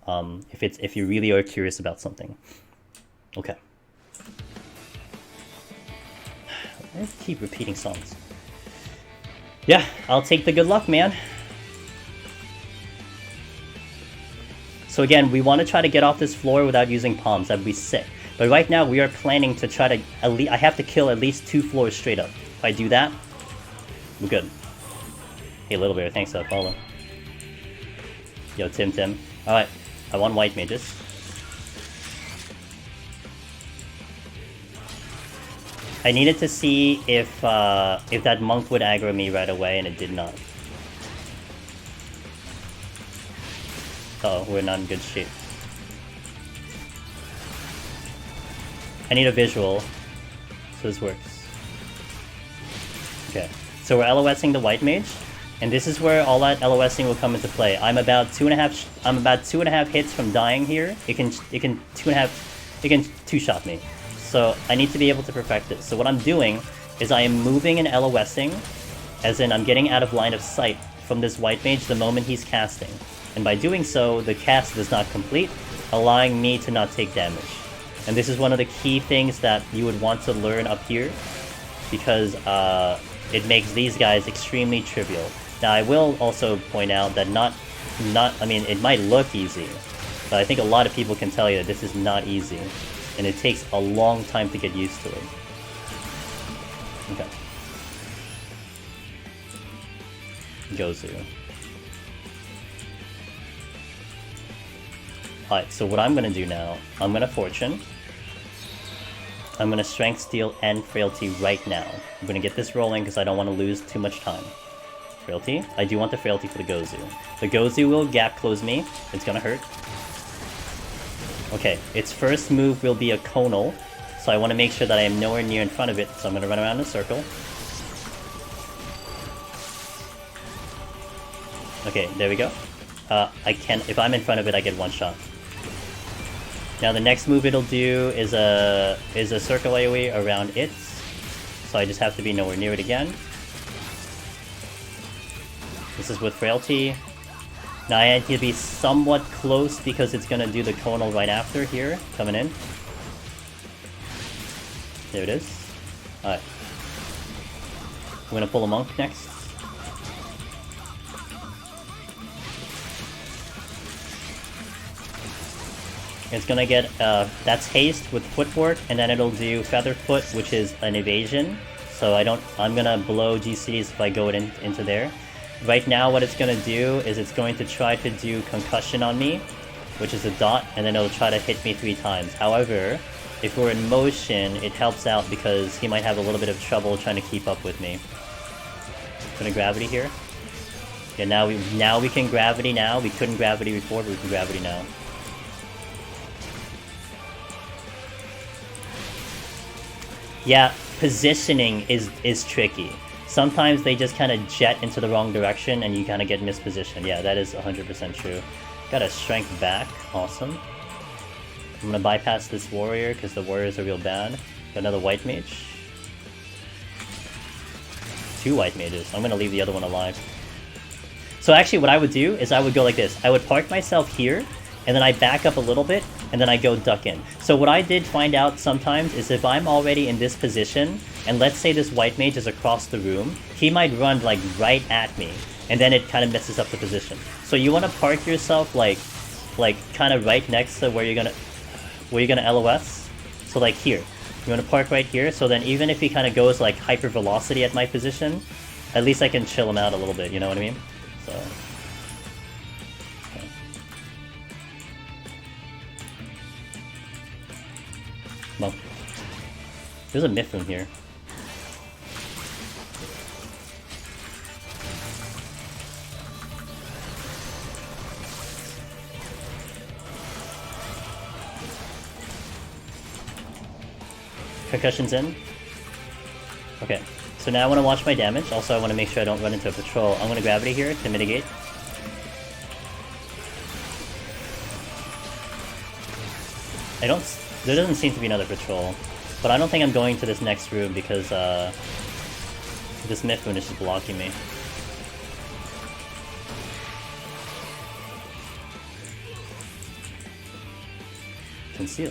If you really are curious about something. Okay. I keep repeating songs. Yeah, I'll take the good luck, man. So again, we want to try to get off this floor without using palms. That'd be sick. But right now, we are planning to try to... I have to kill at least 2 floors straight up. If I do that, we're good. Hey, Little Bear, thanks for the follow. Yo, Tim. Alright, I want white mages. I needed to see if that monk would aggro me right away, and it did not. Oh, we're not in good shape. I need a visual, so this works. Okay, so we're LOSing the white mage, and this is where all that LOSing will come into play. I'm about 2.5 hits from dying here. It can 2-shot me. So I need to be able to perfect it. So what I'm doing is I am moving and LOSing, as in I'm getting out of line of sight from this white mage the moment he's casting. And by doing so, the cast does not complete, allowing me to not take damage. And this is one of the key things that you would want to learn up here, because it makes these guys extremely trivial. Now I will also point out that I mean, it might look easy, but I think a lot of people can tell you that this is not easy. And it takes a long time to get used to it. Okay. Gozu. Alright, so what I'm gonna do now, I'm gonna Fortune. I'm gonna Strength, Steel, and Frailty right now. I'm gonna get this rolling because I don't want to lose too much time. Frailty? I do want the Frailty for the Gozu. The Gozu will gap close me. It's gonna hurt. Okay, its first move will be a conal, so I want to make sure that I am nowhere near in front of it, so I'm going to run around in a circle. Okay, there we go. If I'm in front of it, I get 1 shot. Now the next move it'll do is a circle AoE around it, so I just have to be nowhere near it again. This is with Frailty. Now I need to be somewhat close because it's gonna do the conal right after here, coming in. There it is. Alright. I'm gonna pull a monk next. It's gonna get, that's haste with footwork, and then it'll do feather foot, which is an evasion. So I'm gonna blow GCs if I go into there. Right now what it's going to do is it's going to try to do concussion on me, which is a dot, and then it'll try to hit me 3 times. However, if we're in motion, it helps out because he might have a little bit of trouble trying to keep up with me. Gonna gravity here. Yeah, now we can gravity now. We couldn't gravity before, but we can gravity now. Yeah, positioning is tricky. Sometimes they just kind of jet into the wrong direction and you kind of get mispositioned. Yeah, that is 100% true. Got a strength back. Awesome. I'm going to bypass this warrior because the warriors are real bad. Got another white mage. 2 white mages. I'm going to leave the other one alive. So actually what I would do is I would go like this. I would park myself here, and then I back up a little bit, and then I go duck in. So what I did find out sometimes is if I'm already in this position, and let's say this white mage is across the room, he might run like right at me, and then it kind of messes up the position. So you want to park yourself like kind of right next to where you're gonna LOS. So like here, you want to park right here. So then even if he kind of goes like hyper velocity at my position, at least I can chill him out a little bit. You know what I mean? So. Okay. Well, there's a myth room here. Concussion's in. Okay, so now I want to watch my damage. Also, I want to make sure I don't run into a patrol. I'm going to gravity here to mitigate. There doesn't seem to be another patrol. But I don't think I'm going to this next room because this Myth Moon is just blocking me. Conceal.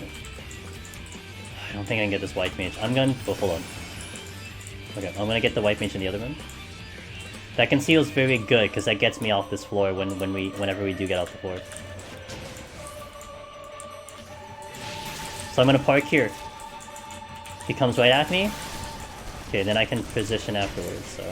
I don't think I can get this White Mage. I'm going... Oh, hold on. Okay, I'm gonna get the White Mage in the other room. That Conceal is very good because that gets me off this floor whenever we do get off the floor. So I'm gonna park here. He comes right at me. Okay, then I can position afterwards, so...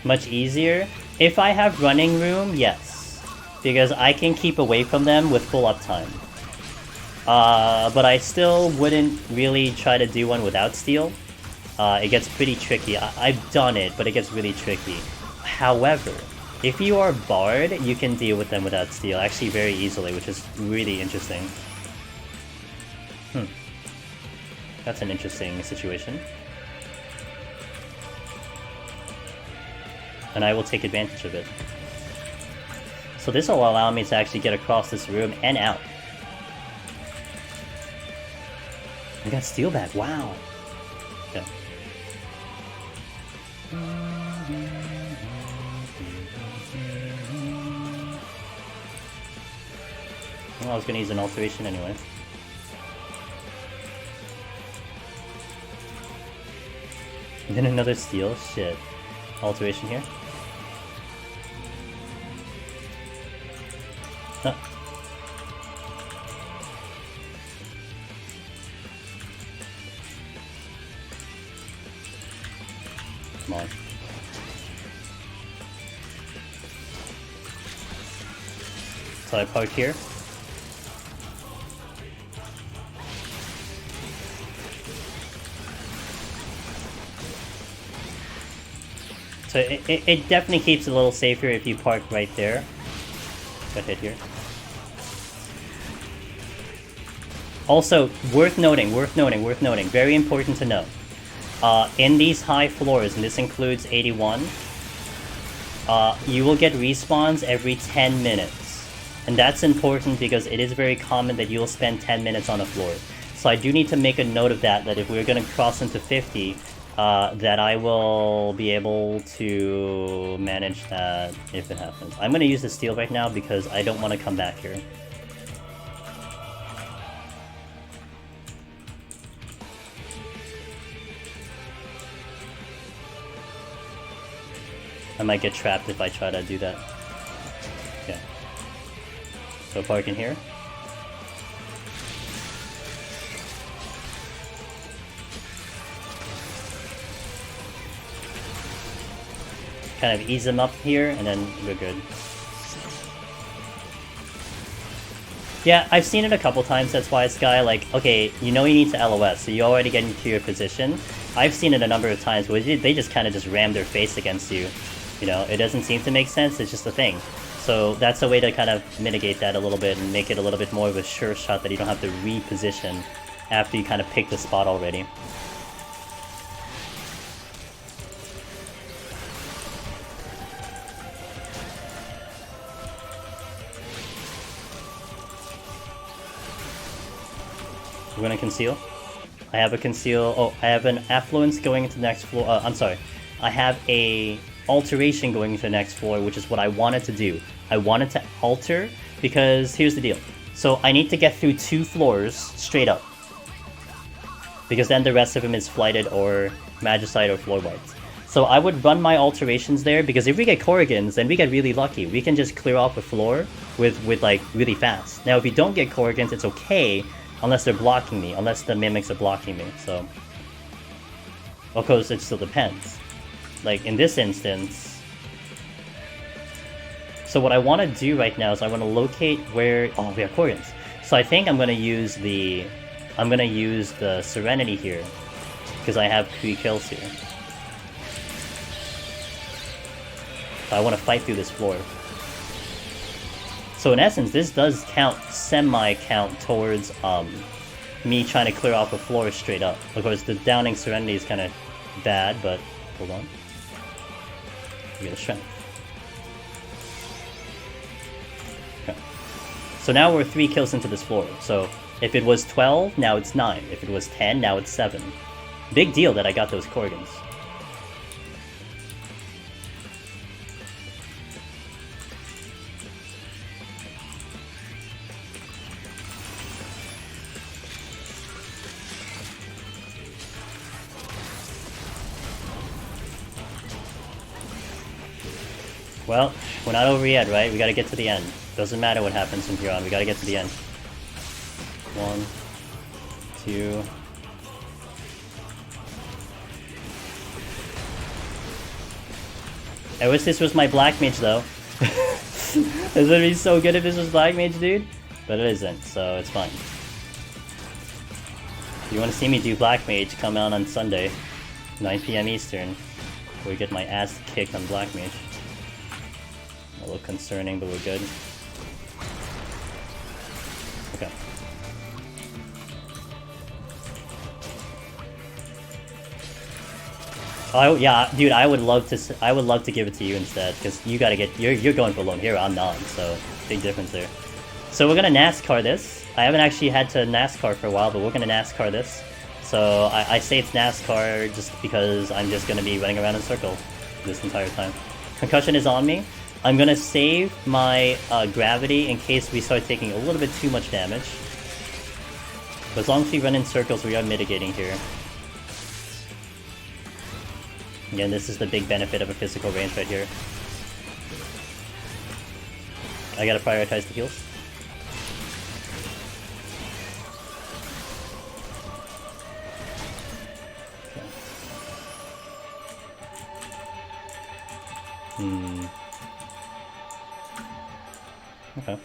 Much easier. If I have running room, yes. Because I can keep away from them with full uptime. But I still wouldn't really try to do one without steal. It gets pretty tricky. I've done it, but it gets really tricky. However, if you are Bard, you can deal with them without steal. Actually very easily, which is really interesting. That's an interesting situation. And I will take advantage of it. So this will allow me to actually get across this room and out. I got steel back, wow! Okay. Well, I was gonna use an alteration anyway. And then another steal, shit. Alteration here. Huh. Come on. So I park here. So it definitely keeps it a little safer if you park right there. Got hit here. Also, worth noting, very important to note. In these high floors, and this includes 81, you will get respawns every 10 minutes. And that's important because it is very common that you'll spend 10 minutes on a floor. So I do need to make a note of that if we're going to cross into 50, that I will be able to manage that if it happens. I'm going to use the steel right now because I don't want to come back here. I might get trapped if I try to do that. Okay. So park in here. Kind of ease them up here, and then we're good. Yeah, I've seen it a couple times, that's why it's guy, like, okay, you know you need to LOS, so you already get into your position. I've seen it a number of times where they just kind of just ram their face against you. You know, it doesn't seem to make sense, it's just a thing. So that's a way to kind of mitigate that a little bit and make it a little bit more of a sure shot that you don't have to reposition after you kind of pick the spot already. We're gonna conceal. I have a conceal. Oh, I have an affluence going into the next floor. I'm sorry. I have a alteration going into the next floor, which is what I wanted to do. I wanted to alter because here's the deal. So I need to get through 2 floors straight up. Because then the rest of them is flighted or magicite or floor wiped. So I would run my alterations there because if we get Corrigans, then we get really lucky. We can just clear off the floor with like really fast. Now if you don't get Corrigans, it's okay. Unless they're blocking me, unless the mimics are blocking me, so... Of course, it still depends. Like, in this instance... So what I want to do right now is I want to locate where... Oh, we have Korgans. So I think I'm going to use the... I'm going to use the Serenity here. Because I have 3 kills here. I want to fight through this floor. So in essence, this does count, semi-count towards me trying to clear off the floor straight up. Of course, the downing Serenity is kind of bad, but hold on. We get a strength. Okay. So now we're 3 kills into this floor. So if it was 12, now it's 9. If it was 10, now it's 7. Big deal that I got those Korgans. Well, we're not over yet, right? We gotta get to the end. Doesn't matter what happens from here on, we gotta get to the end. 1, 2... I wish this was my Black Mage, though. This would be so good if this was Black Mage, dude. But it isn't, so it's fine. If you want to see me do Black Mage, come out on Sunday, 9 PM Eastern, where we get my ass kicked on Black Mage. A little concerning, but we're good. Okay. Oh yeah, dude, I would love to give it to you instead, because you gotta get you're going for lone hero, I'm not, so big difference there. So we're gonna NASCAR this. I haven't actually had to NASCAR for a while, but we're gonna NASCAR this. So I say it's NASCAR just because I'm just gonna be running around in a circle this entire time. Concussion is on me. I'm gonna save my gravity in case we start taking a little bit too much damage. But as long as we run in circles, we are mitigating here. Again, this is the big benefit of a physical range right here. I gotta prioritize the heals. Okay. Okay.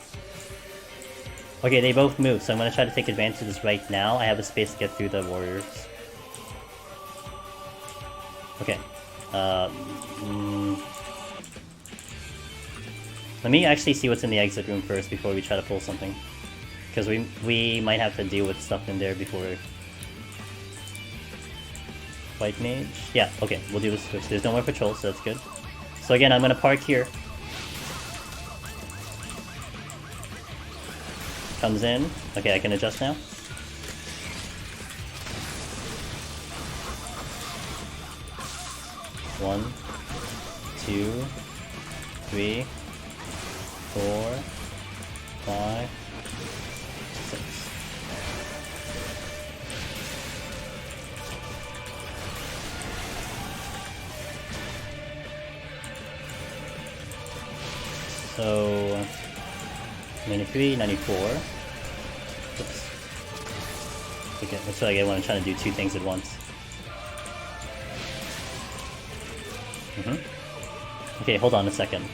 Okay, they both move, so I'm gonna try to take advantage of this right now. I have a space to get through the warriors. Okay. Let me actually see what's in the exit room first before we try to pull something. Because we might have to deal with stuff in there before... White Mage? Yeah, okay, we'll do this switch. There's no more patrol, so that's good. So again, I'm gonna park here. Comes in. Okay, I can adjust now. One, 2, 3, 4, 5, 6. So 93, 94. Oops. Okay, that's what I get when I'm trying to do 2 things at once. Okay, hold on a second.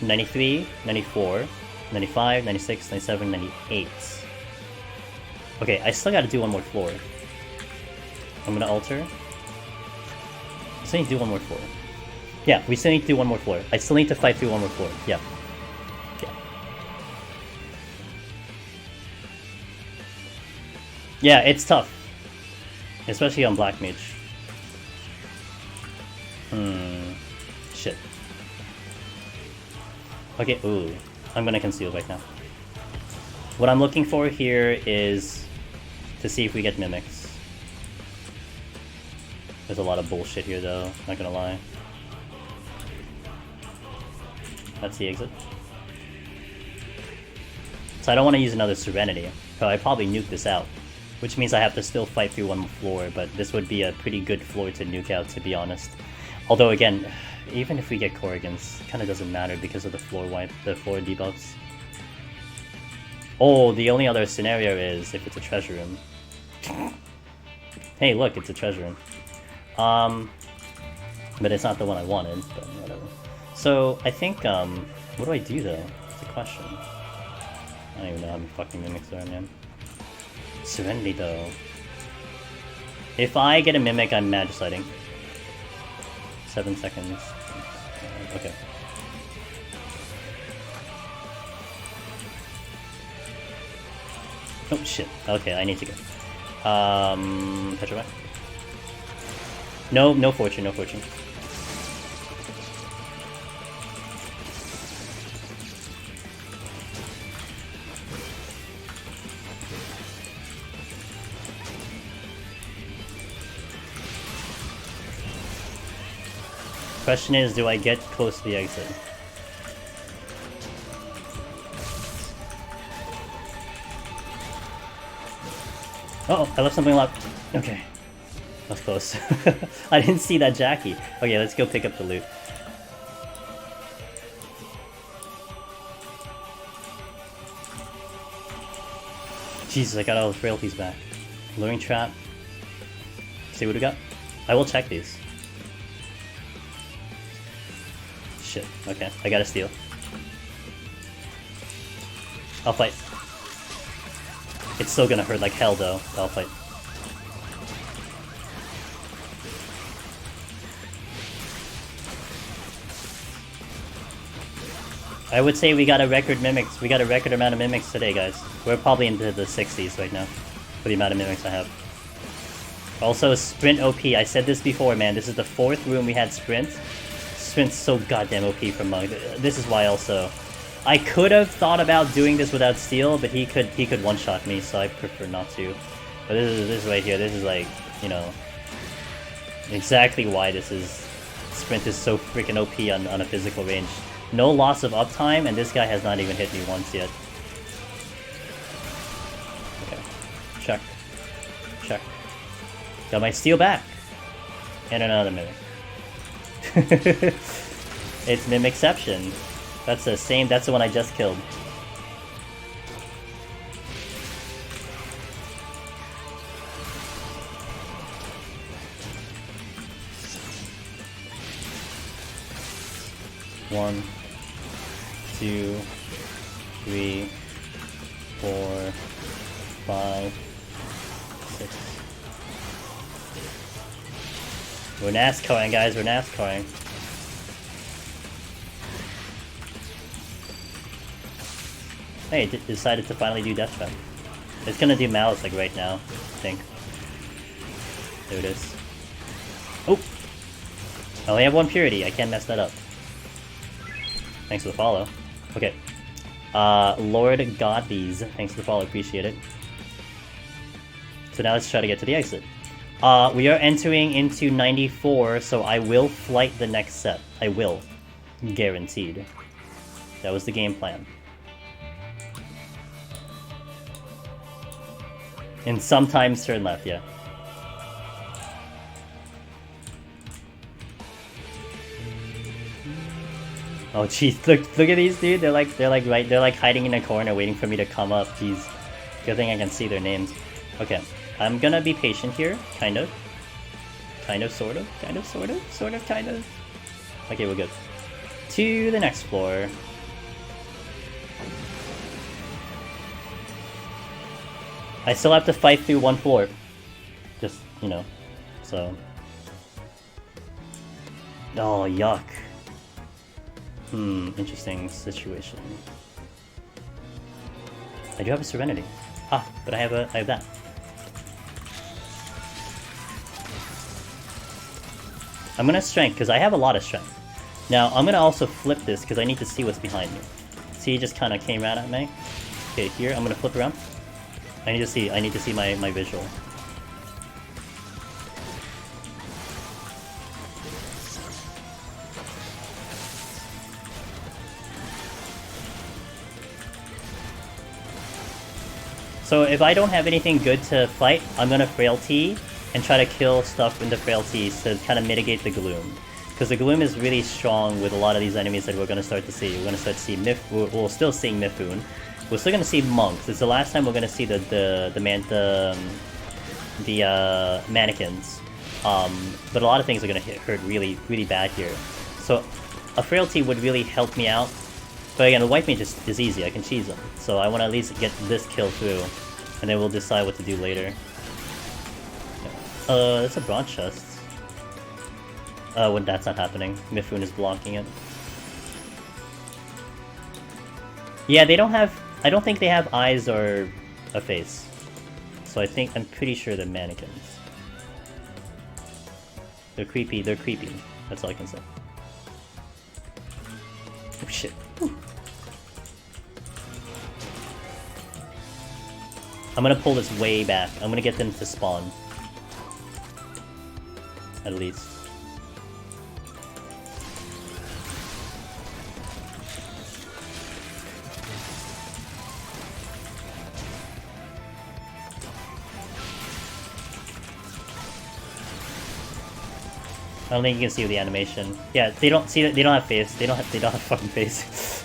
93, 94, 95, 96, 97, 98. Okay, I still gotta do one more floor. I'm gonna alter. I still need to do one more floor. Yeah, we still need to do one more floor. I still need to fight through one more floor. Yeah. Yeah. Yeah, it's tough. Especially on Black Mage. Shit. Okay, ooh. I'm gonna conceal right now. What I'm looking for here is to see if we get mimics. There's a lot of bullshit here though, not gonna lie. That's the exit. So I don't want to use another Serenity, so I probably nuke this out. Which means I have to still fight through one more floor, but this would be a pretty good floor to nuke out, to be honest. Although again, even if we get Korrigans, it kinda doesn't matter because of the floor debuffs. Oh, the only other scenario is if it's a treasure room. Hey, look, it's a treasure room. But it's not the one I wanted, but whatever. So, I think, What do I do though? That's a question. I don't even know how many fucking mimics there are, man. Serenity though. If I get a mimic, I'm mad deciding. 7 seconds. Okay. Oh shit. Okay, I need to go. Petrify? No, no fortune, no fortune. Question is, do I get close to the exit? Uh oh, I left something locked. Okay. That was close. I didn't see that Jackie. Okay, let's go pick up the loot. Jesus, I got all the frailties back. Luring trap. See what we got? I will check these. Shit, okay, I gotta steal. I'll fight. It's still gonna hurt like hell though, I'll fight. I would say we got a record mimics. We got a record amount of mimics today, guys. We're probably into the 60s right now for the amount of mimics I have. Also, sprint OP. I said this before, man. This is the 4th room we had sprint. Sprint's so goddamn OP from Monk. This is why also. I could have thought about doing this without steal, but he could one-shot me, so I prefer not to. But this right here, this is like, you know, exactly why this is. Sprint is so freaking OP on a physical range. No loss of uptime, and this guy has not even hit me once yet. Okay, check, check. Got my steal back, and another mimic. It's Mimicception. That's the same. That's the one I just killed. One, 2, 3, 4, 5, 6. We're NASCARing, guys. We're NASCARing. Hey, it decided to finally do Death Trap. It's gonna do Malice like right now, I think. There it is. Oh! I only have 1 purity. I can't mess that up. Thanks for the follow. Okay. Lord Godthese. Thanks for the follow. Appreciate it. So now let's try to get to the exit. We are entering into 94, so I will flight the next set. I will. Guaranteed. That was the game plan. And sometimes turn left, yeah. Oh jeez, look at these, dude. They're like hiding in a corner waiting for me to come up. Jeez. Good thing I can see their names. Okay. I'm gonna be patient here, kind of. Kind of, sort of, kind of, sort of, kind of. Okay, we're good. To the next floor. I still have to fight through 1 floor. Just, you know, so. Oh, yuck. Interesting situation. I do have a Serenity. Ah, but I have that. I'm gonna strength, because I have a lot of strength. Now, I'm gonna also flip this, because I need to see what's behind me. See, he just kind of came out at me. Okay, here, I'm gonna flip around. I need to see my visual. So if I don't have anything good to fight, I'm gonna Frailty and try to kill stuff in the Frailties to kind of mitigate the Gloom. Because the Gloom is really strong with a lot of these enemies that we're gonna start to see. We're gonna start to see we're still seeing Mifune. We're still gonna see monks. It's the last time we're gonna see the mannequins. But a lot of things are gonna hurt really bad here. So a Frailty would really help me out But again, the white mage is easy, I can cheese him. So I want to at least get this kill through, and then we'll decide what to do later. That's a bronze chest. When that's not happening. Mifune is blocking it. Yeah, they don't have... I don't think they have eyes or a face. So I'm pretty sure they're mannequins. They're creepy, That's all I can say. Oh shit. Whew. I'm gonna pull this way back. I'm gonna get them to spawn. At least. I don't think you can see with the animation. Yeah, they don't see that. They don't have face. They don't have fucking face.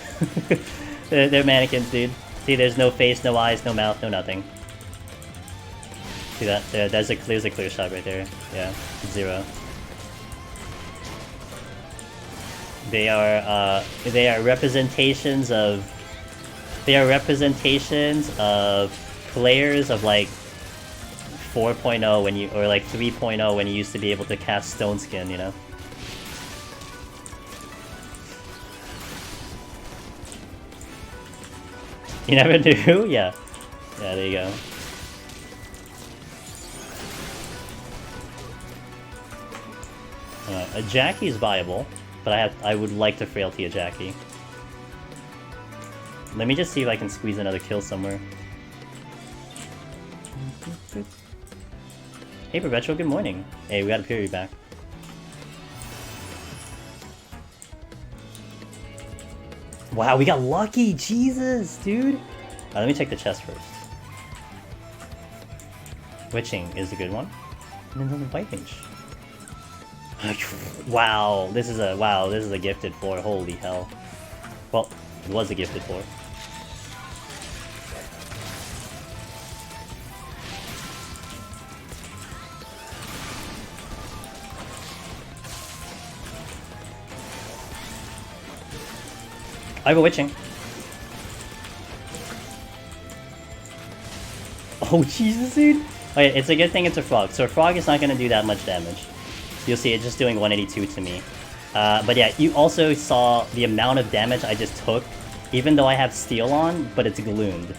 they're mannequins, dude. See, there's no face, no eyes, no mouth, no nothing. See that? There's a clear shot right there. Yeah, 0. They are representations of. They are representations of players of like 4.0 when you, or like 3.0 when you used to be able to cast Stone Skin, you know? You never knew? Yeah. Yeah, there you go. A Jackie is viable, but I would like to frailty a Jackie. Let me just see if I can squeeze another kill somewhere. Hey Perpetual, good morning. Hey, we got a period back. Wow, we got lucky! Jesus, dude! Let me check the chest first. Witching is a good one. And then another white mage. Wow, this is a gifted floor. Holy hell. Well, it was a gifted floor. I have a witching. Oh Jesus, dude! Okay, it's a good thing it's a frog. So a frog is not going to do that much damage. You'll see it just doing 182 to me. But yeah, you also saw the amount of damage I just took, even though I have steel on, but it's gloomed.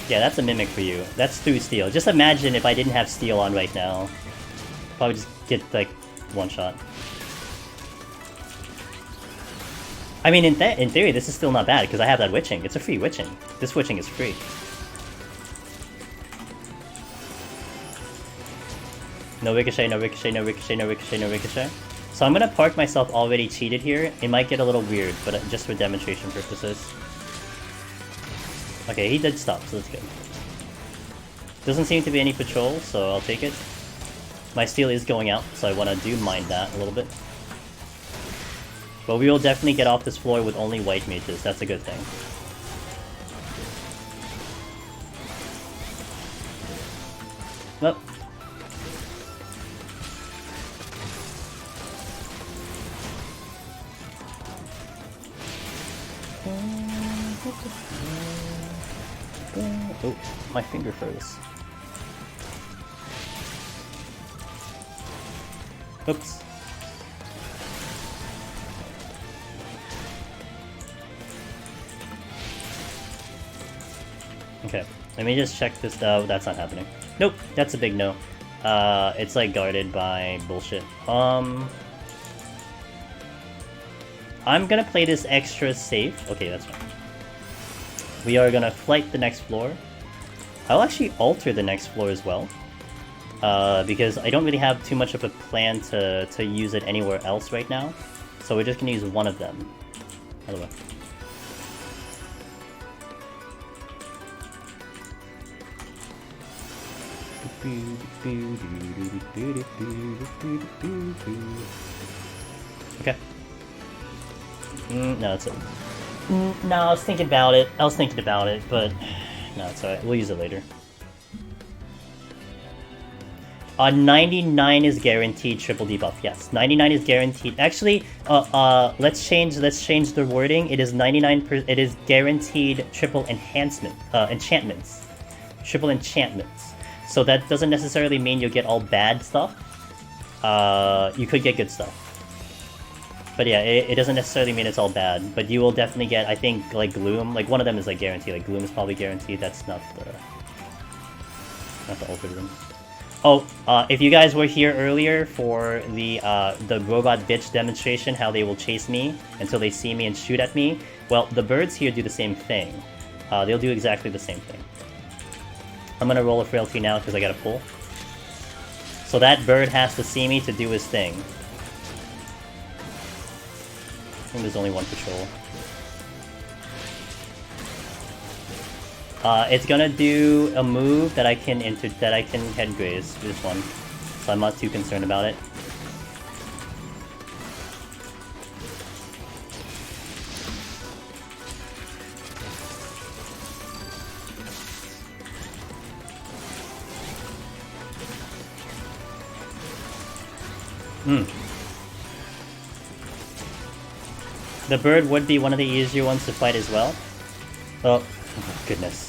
Yeah, that's a mimic for you. That's through steel. Just imagine if I didn't have steel on right now. Probably just get like one shot. I mean, in theory, this is still not bad, because I have that witching. It's a free witching. This witching is free. No ricochet, no ricochet, no ricochet, no ricochet, no ricochet. So I'm gonna park myself already cheated here. It might get a little weird, but just for demonstration purposes. Okay, he did stop, so that's good. Doesn't seem to be any patrol, so I'll take it. My steel is going out, so I want to do mind that a little bit. But we will definitely get off this floor with only white mages. That's a good thing. Nope. Oh, my finger froze. Oops. Okay, let me just check this out. That's not happening. Nope, that's a big no. It's like guarded by bullshit. I'm gonna play this extra safe. Okay, that's fine. We are gonna flight the next floor. I'll actually alter the next floor as well. Because I don't really have too much of a plan to use it anywhere else right now. So we're just gonna use one of them. By the way. Okay. No, that's it. No, I was thinking about it. but no, it's alright. We'll use it later. 99 is guaranteed triple debuff. Yes, 99 is guaranteed. Actually, let's change the wording. It is 99. It is guaranteed triple enchantments, triple enchantments. So that doesn't necessarily mean you'll get all bad stuff. You could get good stuff. But yeah, it doesn't necessarily mean it's all bad. But you will definitely get, I think, like Gloom. Like one of them is like guaranteed. Like Gloom is probably guaranteed. That's not the altered room. Oh, if you guys were here earlier for the robot bitch demonstration, how they will chase me until they see me and shoot at me, well, the birds here do the same thing. They'll do exactly the same thing. I'm gonna roll a frailty now because I gotta pull. So that bird has to see me to do his thing. I think there's only one patrol. It's gonna do a move that I can head graze this one, so I'm not too concerned about it. The bird would be one of the easier ones to fight as well. Oh goodness.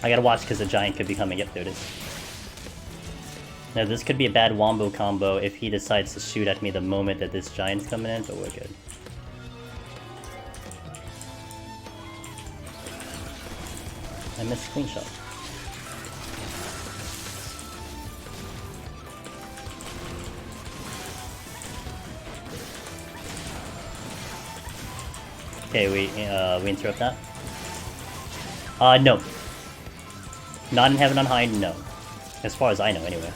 I gotta watch because the giant could be coming. Yep, there it is. Now this could be a bad wombo combo if he decides to shoot at me the moment that this giant's coming in, but we're good. I missed clean shot. Okay, we interrupt that. No. Not in Heaven on High, no. As far as I know, anyway.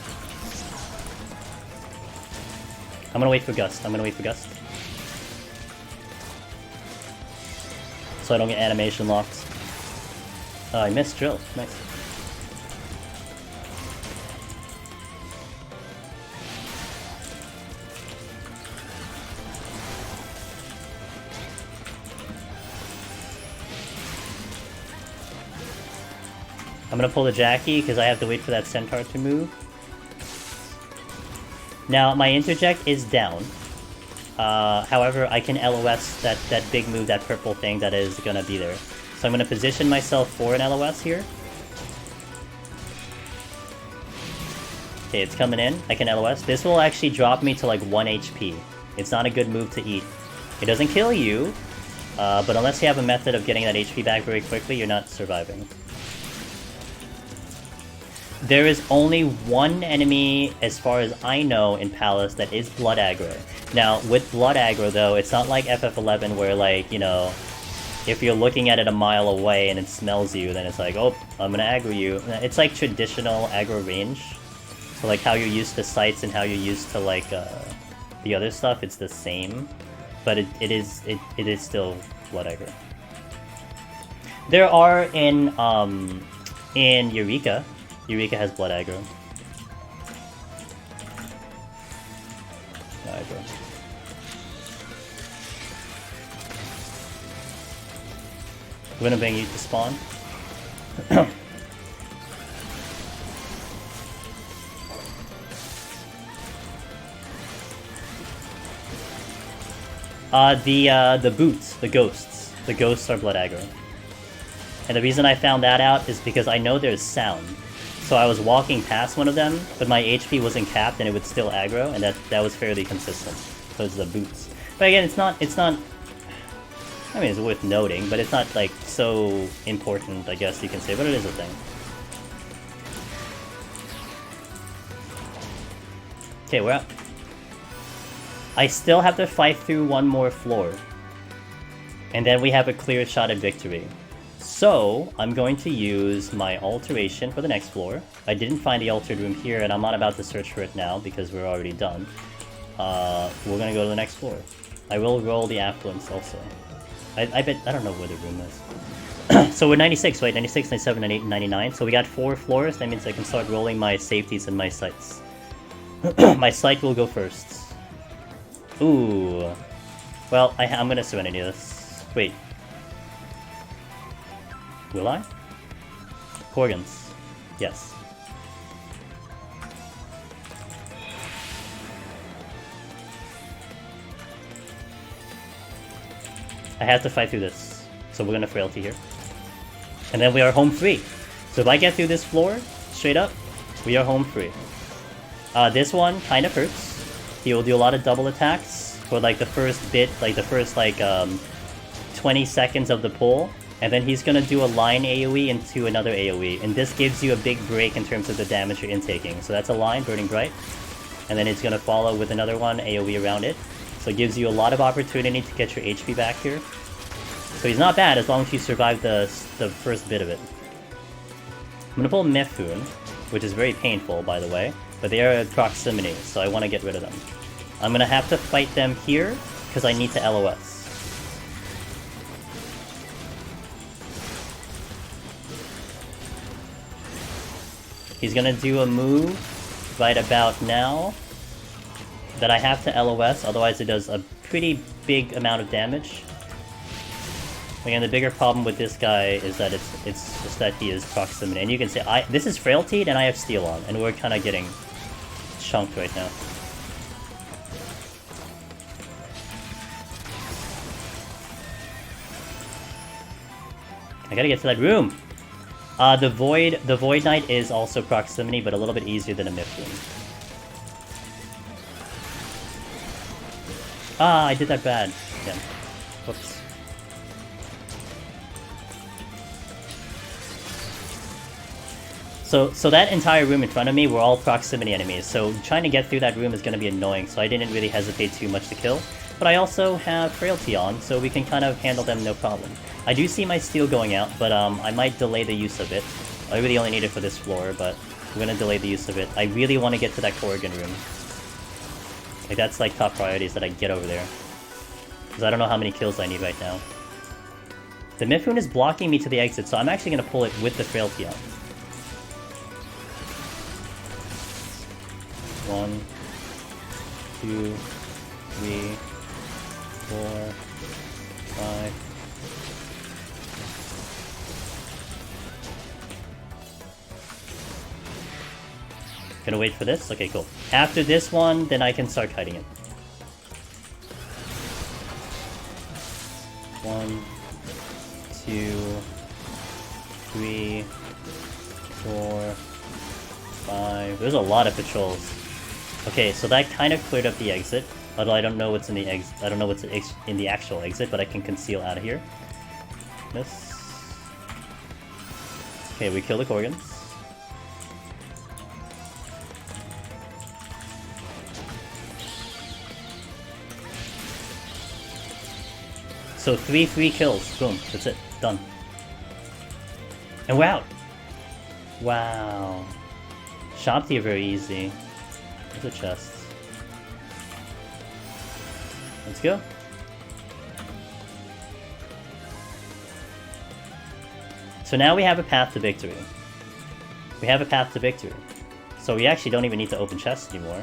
I'm gonna wait for Gust. So I don't get animation locked. I missed Drill. Nice. I'm gonna pull the Jackie because I have to wait for that Centaur to move. Now, my interject is down. However, I can LOS that big move, that purple thing that is gonna be there. So I'm gonna position myself for an LOS here. Okay, it's coming in. I can LOS. This will actually drop me to like 1 HP. It's not a good move to eat. It doesn't kill you, but unless you have a method of getting that HP back very quickly, you're not surviving. There is only one enemy, as far as I know, in Palace that is Blood Aggro. Now, with Blood Aggro, though, it's not like FF11 where, like, you know, if you're looking at it a mile away and it smells you, then it's like, oh, I'm gonna aggro you. It's like traditional aggro range. So, like, how you're used to sights and how you're used to, like, the other stuff, it's the same. But it is still Blood Aggro. There are in Eureka. Eureka has Blood Aggro. Aggro. We're gonna bring you to spawn. The boots, the ghosts are Blood Aggro. And the reason I found that out is because I know there's sound. So I was walking past one of them, but my HP wasn't capped and it would still aggro, and that was fairly consistent. So it's the boots. But again, it's not, I mean, it's worth noting, but it's not, like, so important, I guess you can say, but it is a thing. Okay, we're up. I still have to fight through one more floor. And then we have a clear shot at victory. So, I'm going to use my alteration for the next floor. I didn't find the altered room here, and I'm not about to search for it now, because we're already done. We're gonna go to the next floor. I will roll the affluence also. I bet, I don't know where the room is. So we're 96, right? 96, 97, 98, 99. So we got 4 floors, that means I can start rolling my safeties and my sights. My sight will go first. Ooh. Well, I'm gonna Serenity this. Wait. Will I? Corgans. Yes. I have to fight through this. So we're gonna Frailty here. And then we are home free. So if I get through this floor, straight up, we are home free. This one kind of hurts. He will do a lot of double attacks for like the first bit, like the first like 20 seconds of the pull. And then he's gonna do a line AoE into another AoE. And this gives you a big break in terms of the damage you're intaking. So that's a line, Burning Bright. And then it's gonna follow with another one, AoE around it. So it gives you a lot of opportunity to get your HP back here. So he's not bad as long as you survive the first bit of it. I'm gonna pull Mifune, which is very painful, by the way. But they are at proximity, so I want to get rid of them. I'm gonna have to fight them here, because I need to LOS. He's gonna do a move right about now that I have to LOS, otherwise it does a pretty big amount of damage. Again, the bigger problem with this guy is that it's just that he is proximity. And you can see, this is Frailty and I have Steel on, and we're kind of getting chunked right now. I gotta get to that room! The Void Knight is also proximity, but a little bit easier than a Mifune. Ah, I did that bad. Yeah. Whoops. So that entire room in front of me were all proximity enemies, so trying to get through that room is going to be annoying, so I didn't really hesitate too much to kill. But I also have Frailty on, so we can kind of handle them no problem. I do see my Steel going out, but I might delay the use of it. I really only need it for this floor, but I'm going to delay the use of it. I really want to get to that Corrigan room. Like, that's like top priorities that I get over there. Because I don't know how many kills I need right now. The Mifune is blocking me to the exit, so I'm actually going to pull it with the Frailty on. 1, 2, 3, 4, 5. Gonna wait for this? Okay, cool. After this one, then I can start kiting it. 1, 2, 3, 4, 5. There's a lot of patrols. Okay, so that kind of cleared up the exit. Although I don't know what's in the exit. I don't know what's in the actual exit, but I can conceal out of here. This. Okay, we kill the Corgans. So 3 free kills. Boom. That's it. Done. And we're out. Wow. Shanti are very easy. There's a chest. Let's go. So now we have a path to victory. We have a path to victory. So we actually don't even need to open chests anymore.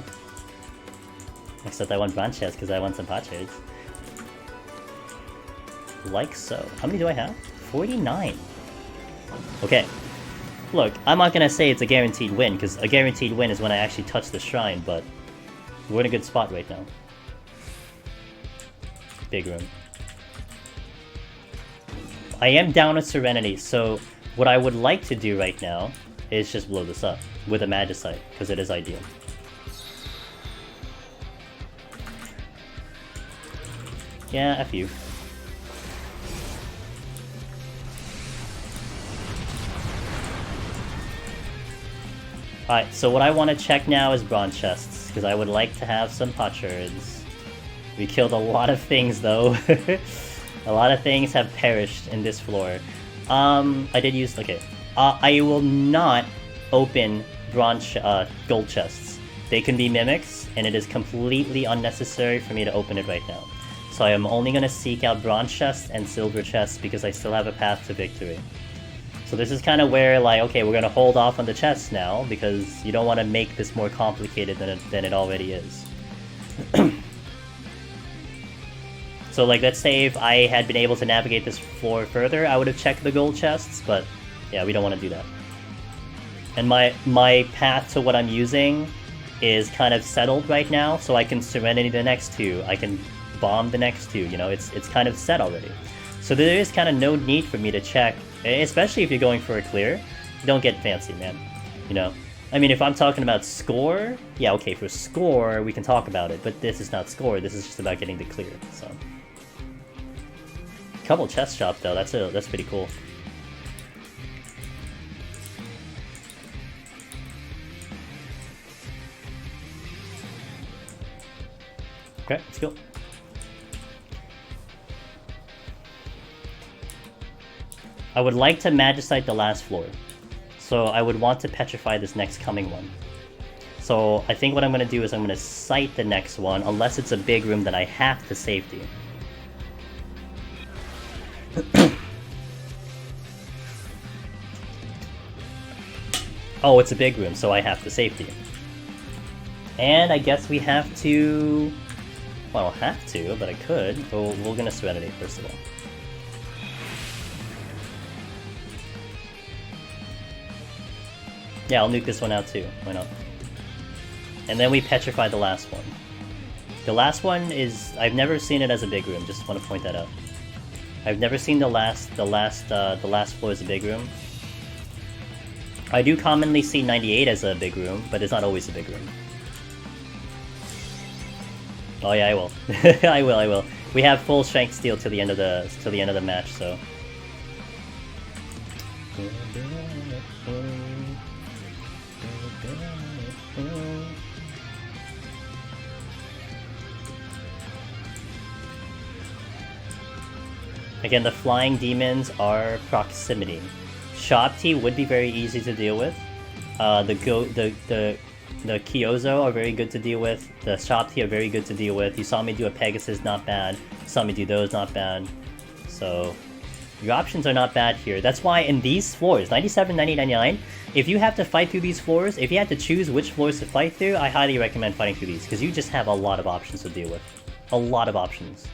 Except I want bronze chests because I want some pot trades. Like so. How many do I have? 49. Okay. Look, I'm not gonna say it's a guaranteed win, because a guaranteed win is when I actually touch the shrine, but we're in a good spot right now. Big room. I am down with Serenity, so what I would like to do right now is just blow this up with a Magicite, because it is ideal. Yeah, F you. Alright, so what I want to check now is bronze chests, because I would like to have some potsherds. We killed a lot of things though. A lot of things have perished in this floor. I did use... okay. I will not open bronze gold chests. They can be mimics, and it is completely unnecessary for me to open it right now. So I am only going to seek out bronze chests and silver chests because I still have a path to victory. So this is kind of where, like, okay, we're going to hold off on the chests now, because you don't want to make this more complicated than it already is. So, like, let's say if I had been able to navigate this floor further, I would have checked the gold chests, but yeah, we don't want to do that. And my path to what I'm using is kind of settled right now, so I can Serenity the next two. I can bomb the next 2, you know, it's kind of set already. So there is kind of no need for me to check, especially if you're going for a clear. Don't get fancy, man, you know. I mean, if I'm talking about score, yeah, okay, for score, we can talk about it, but this is not score, this is just about getting the clear, so. Couple chest shop, though, that's pretty cool. Okay, let's go. I would like to Magicite the last floor. So I would want to petrify this next coming one. So I think what I'm going to do is I'm going to sight the next one, unless it's a big room that I have to safety. Oh, it's a big room, so I have to safety. And I guess we have to... Well, I don't have to, but I could. But we're going to Serenity first of all. Yeah, I'll nuke this one out too. Why not? And then we petrify the last one. The last one is... I've never seen it as a big room, just want to point that out. I've never seen the last floor as a big room. I do commonly see 98 as a big room, but it's not always a big room. Oh yeah, I will. I will. We have full strength steel till the end of the match, so. Again, the flying demons are proximity. Shop T would be very easy to deal with. The Kyozo are very good to deal with. The Shop T are very good to deal with. You saw me do a Pegasus, not bad. You saw me do those, not bad. So your options are not bad here. That's why in these floors, 97, 90, 99, if you have to fight through these floors, if you have to choose which floors to fight through, I highly recommend fighting through these, because you just have a lot of options to deal with. A lot of options.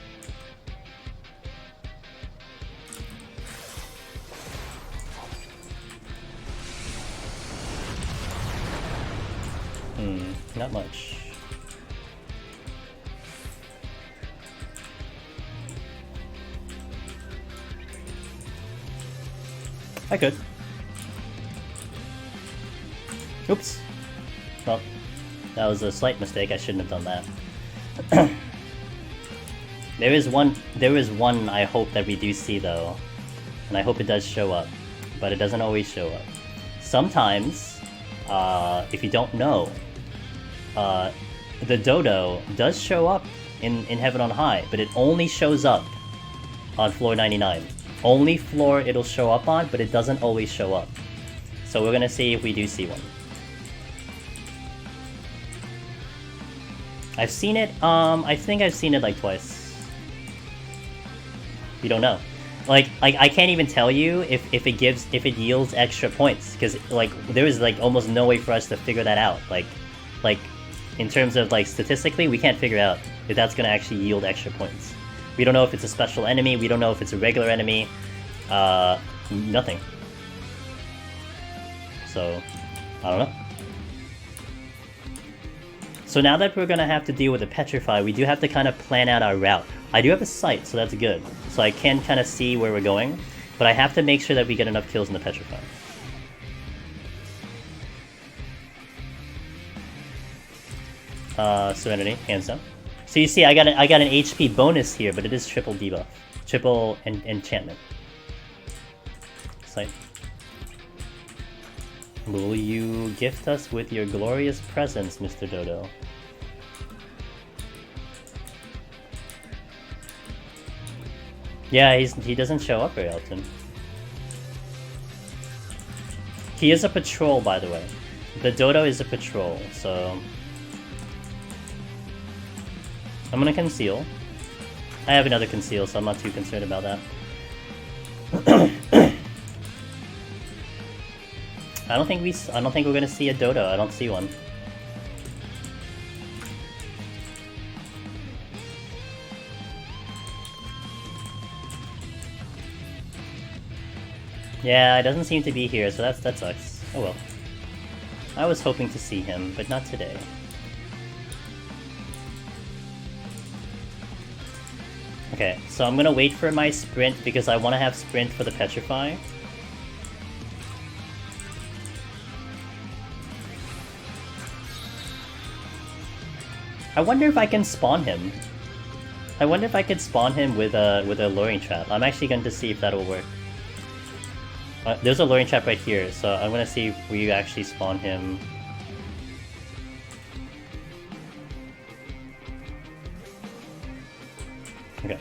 Not much. I could. Oops. Well, that was a slight mistake. I shouldn't have done that. There is one I hope that we do see though, and I hope it does show up, but it doesn't always show up. Sometimes, if you don't know, the dodo does show up in Heaven on High, but it only shows up on floor 99. Only floor it'll show up on, but it doesn't always show up. So we're gonna see if we do see one. I've seen it, I think I've seen it like twice. We don't know. Like I can't even tell you if it yields extra points, because like there is like almost no way for us to figure that out. Like in terms of like statistically, we can't figure out if that's gonna actually yield extra points. We don't know if it's a special enemy, we don't know if it's a regular enemy, nothing. So, I don't know. So now that we're gonna have to deal with a Petrify, we do have to kind of plan out our route. I do have a sight, so that's good. So I can kind of see where we're going, but I have to make sure that we get enough kills in the Petrify. Serenity, hands down. So you see, I got an HP bonus here, but it is triple debuff, triple enchantment. Sight. Will you gift us with your glorious presence, Mr. Dodo? Yeah, he doesn't show up very often. He is a patrol, by the way. The Dodo is a patrol, so... I'm gonna conceal. I have another conceal, so I'm not too concerned about that. I don't think we're gonna see a Dodo. I don't see one. Yeah, it doesn't seem to be here, so that sucks. Oh well. I was hoping to see him, but not today. Okay, so I'm gonna wait for my sprint because I want to have sprint for the petrify. I wonder if I can spawn him. I wonder if I could spawn him with a luring trap. I'm actually going to see if that'll work. There's a luring trap right here, so I'm gonna see if we actually spawn him. Okay,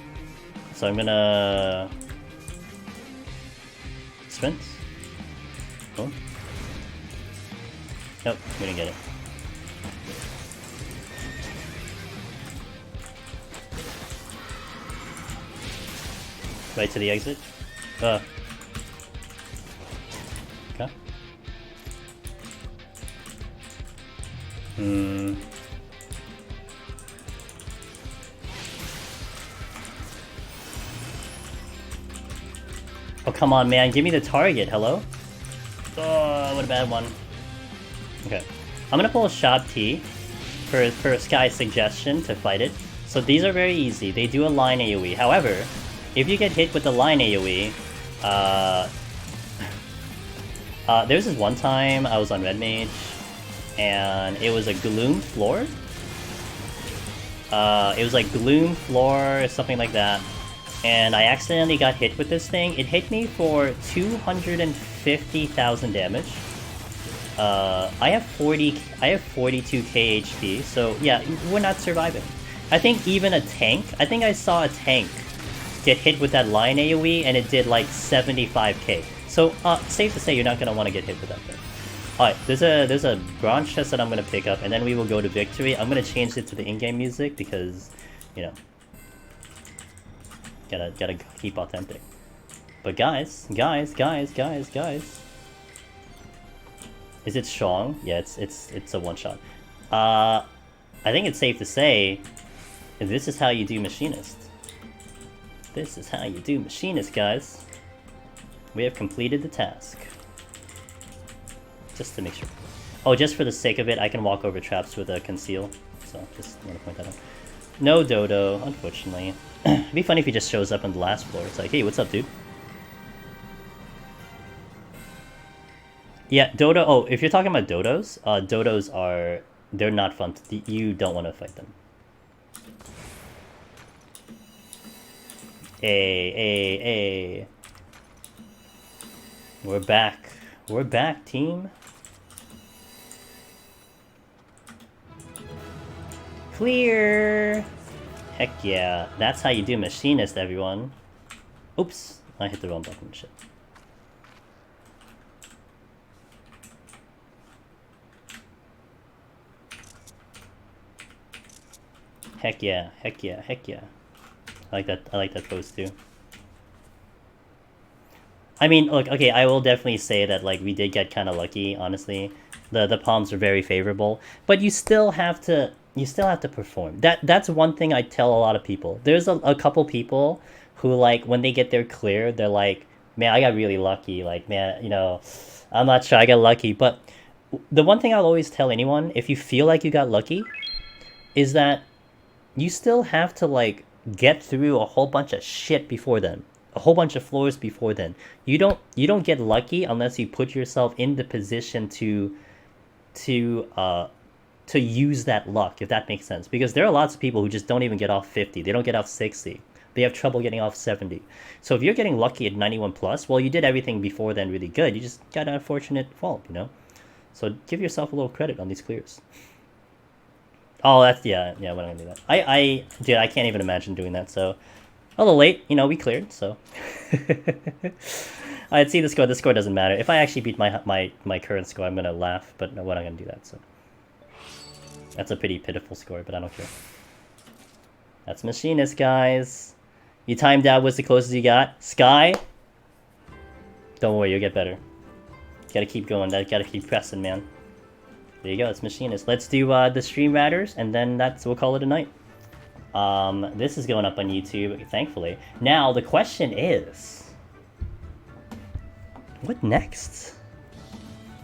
so I'm gonna sprint. Oh. Nope, we didn't get it. Right to the exit. Okay. Oh, come on, man. Give me the target. Hello? Oh, what a bad one. Okay. I'm gonna pull a Shab T for Sky's suggestion to fight it. So these are very easy. They do a line AoE. However, if you get hit with the line AoE, there's this one time I was on Red Mage, and it was a Gloom Floor? It was like Gloom Floor or something like that, and I accidentally got hit with this thing. It hit me for 250,000 damage. I have 42k HP, so yeah, we're not surviving. I think even a tank, I think I saw a tank get hit with that line AoE and it did like 75k. So safe to say you're not gonna want to get hit with that thing. Alright, there's a bronze chest that I'm gonna pick up, and then we will go to victory. I'm gonna change it to the in-game music because, you know, gotta keep authentic. But guys, is it strong? Yeah, it's a one shot. I think it's safe to say this is how you do machinist. This is how you do machinist, guys. We have completed the task. Just to make sure. Oh, just for the sake of it, I can walk over traps with a conceal. So, just want to point that out. No Dodo, unfortunately. It'd be funny if he just shows up on the last floor. It's like, hey, what's up, dude? Yeah, Dodo. Oh, if you're talking about Dodos, Dodos are... They're not fun. You don't want to fight them. Hey. We're back. We're back, team. Clear! Heck yeah. That's how you do machinist, everyone. Oops. I hit the wrong button. Shit. Heck yeah. I like that pose too. I mean, look, okay, I will definitely say that, like, we did get kind of lucky, honestly. The palms are very favorable, but you still have to perform. That's one thing I tell a lot of people. There's a couple people who, like, when they get their clear, they're like, man, I got really lucky. Like, man, you know, I'm not sure I got lucky. But the one thing I'll always tell anyone, if you feel like you got lucky, is that you still have to, like, get through a whole bunch of shit before then. A whole bunch of floors before then. You don't get lucky unless you put yourself in the position to use that luck, if that makes sense. Because there are lots of people who just don't even get off 50. They don't get off 60. They have trouble getting off 70. So if you're getting lucky at 91 plus, well, you did everything before then really good. You just got an unfortunate fall, you know? So give yourself a little credit on these clears. Oh, that's, yeah, we're not gonna do that. Dude, I can't even imagine doing that, so... A little late, you know, we cleared, so... I'd see the score. The score doesn't matter. If I actually beat my current score, I'm gonna laugh, but no, we're not gonna do that, so... That's a pretty pitiful score, but I don't care. That's machinist, guys. You timed out, what's the closest you got? Sky? Don't worry, you'll get better. Gotta keep going, gotta keep pressing, man. There you go, it's machinist. Let's do the stream riders, and then we'll call it a night. This is going up on YouTube, thankfully. Now, the question is... What next?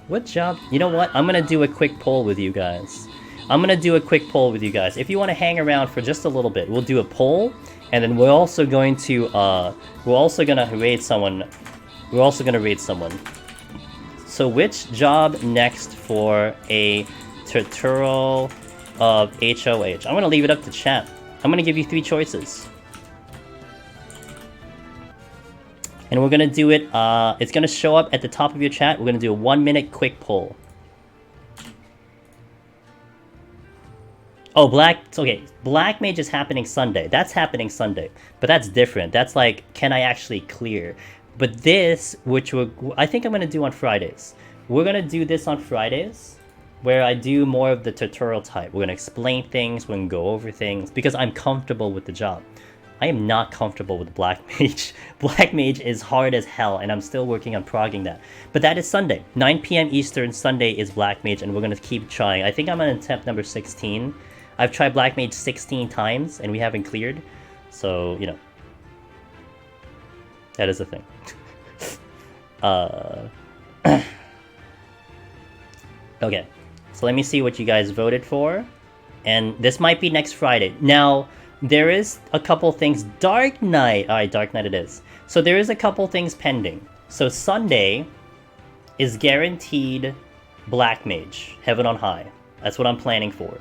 What job... You know what? I'm gonna do a quick poll with you guys. I'm gonna do a quick poll with you guys. If you want to hang around for just a little bit, we'll do a poll, and then we're also going to raid someone. We're also gonna raid someone. So which job next for a tutorial of HoH? I'm gonna leave it up to chat. I'm gonna give you 3 choices. And we're gonna do it, it's gonna show up at the top of your chat. We're gonna do a 1-minute quick poll. Oh, okay, Black Mage is happening Sunday. That's happening Sunday. But that's different. That's like, can I actually clear? But this, which I think I'm gonna do on Fridays. We're gonna do this on Fridays, where I do more of the tutorial type. We're gonna explain things, we're gonna go over things, because I'm comfortable with the job. I am not comfortable with Black Mage. Black Mage is hard as hell, and I'm still working on progging that. But that is Sunday. 9 p.m. Eastern, Sunday is Black Mage, and we're going to keep trying. I think I'm on attempt number 16. I've tried Black Mage 16 times, and we haven't cleared. So, you know. That is a thing. Okay. So let me see what you guys voted for. And this might be next Friday. Now, there is a couple things. Dark Knight. Alright, Dark Knight it is. So there is a couple things pending. So Sunday is guaranteed Black Mage. Heaven on High. That's what I'm planning for.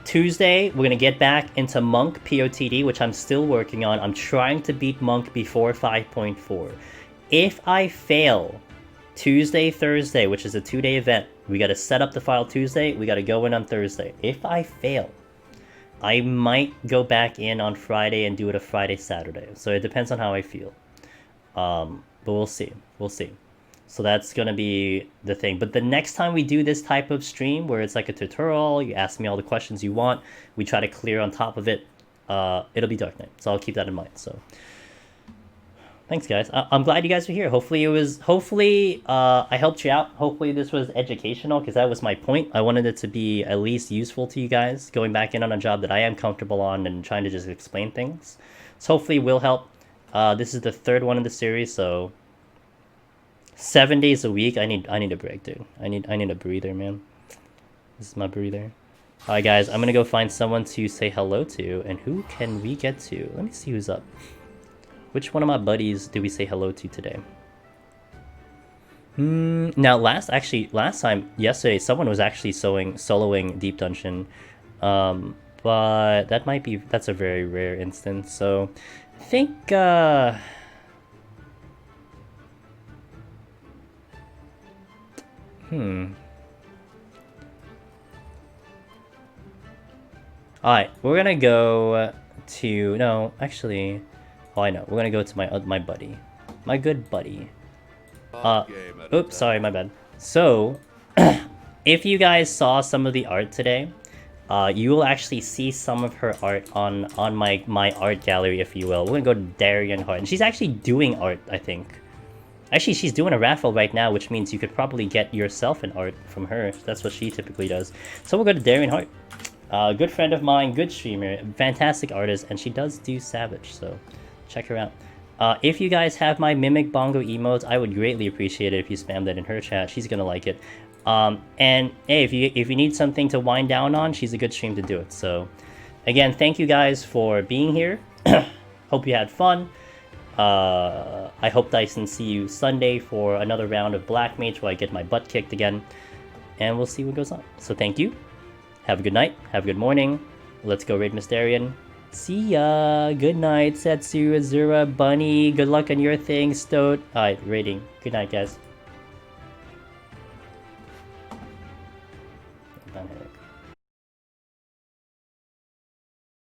Tuesday, we're going to get back into Monk POTD, which I'm still working on. I'm trying to beat Monk before 5.4. If I fail Tuesday, Thursday, which is a 2-day event, we got to set up the file Tuesday. We got to go in on Thursday. If I fail, I might go back in on Friday and do it a Friday, Saturday. So it depends on how I feel. But we'll see. We'll see. So that's going to be the thing. But the next time we do this type of stream, where it's like a tutorial, you ask me all the questions you want, we try to clear on top of it, it'll be Dark Knight. So I'll keep that in mind. So thanks, guys. I'm glad you guys are here. Hopefully I helped you out. Hopefully this was educational, because that was my point. I wanted it to be at least useful to you guys, going back in on a job that I am comfortable on and trying to just explain things. So hopefully it will help. This is the 3rd one in the series, so 7 days a week. I need a break, dude. I need a breather, man. This is my breather. Alright, guys, I'm gonna go find someone to say hello to. And who can we get to? Let me see who's up. Which one of my buddies do we say hello to today? Now, yesterday, someone was actually soloing Deep Dungeon. But that's a very rare instance. So I think, Alright, we're gonna go to... No, actually... Oh, I know. We're gonna go to my buddy. My good buddy. Oops, sorry, my bad. So, if you guys saw some of the art today, you will actually see some of her art on my art gallery, if you will. We're gonna go to Darien Hart. And she's actually doing art, I think. Actually, she's doing a raffle right now, which means you could probably get yourself an art from her. That's what she typically does. So we'll go to Darien Hart. Good friend of mine, good streamer, fantastic artist, and she does do Savage, so check her out. If you guys have my Mimic Bongo emotes, I would greatly appreciate it if you spam that in her chat. She's gonna like it. And hey, if you need something to wind down on, she's a good stream to do it. So again, thank you guys for being here. Hope you had fun. I hope Dyson see you Sunday for another round of Black Mage where I get my butt kicked again. And we'll see what goes on. So thank you. Have a good night. Have a good morning. Let's go raid Mysterian. See ya. Good night, Setsu, Azura, Bunny. Good luck on your thing, Stoat. Alright, raiding. Good night, guys.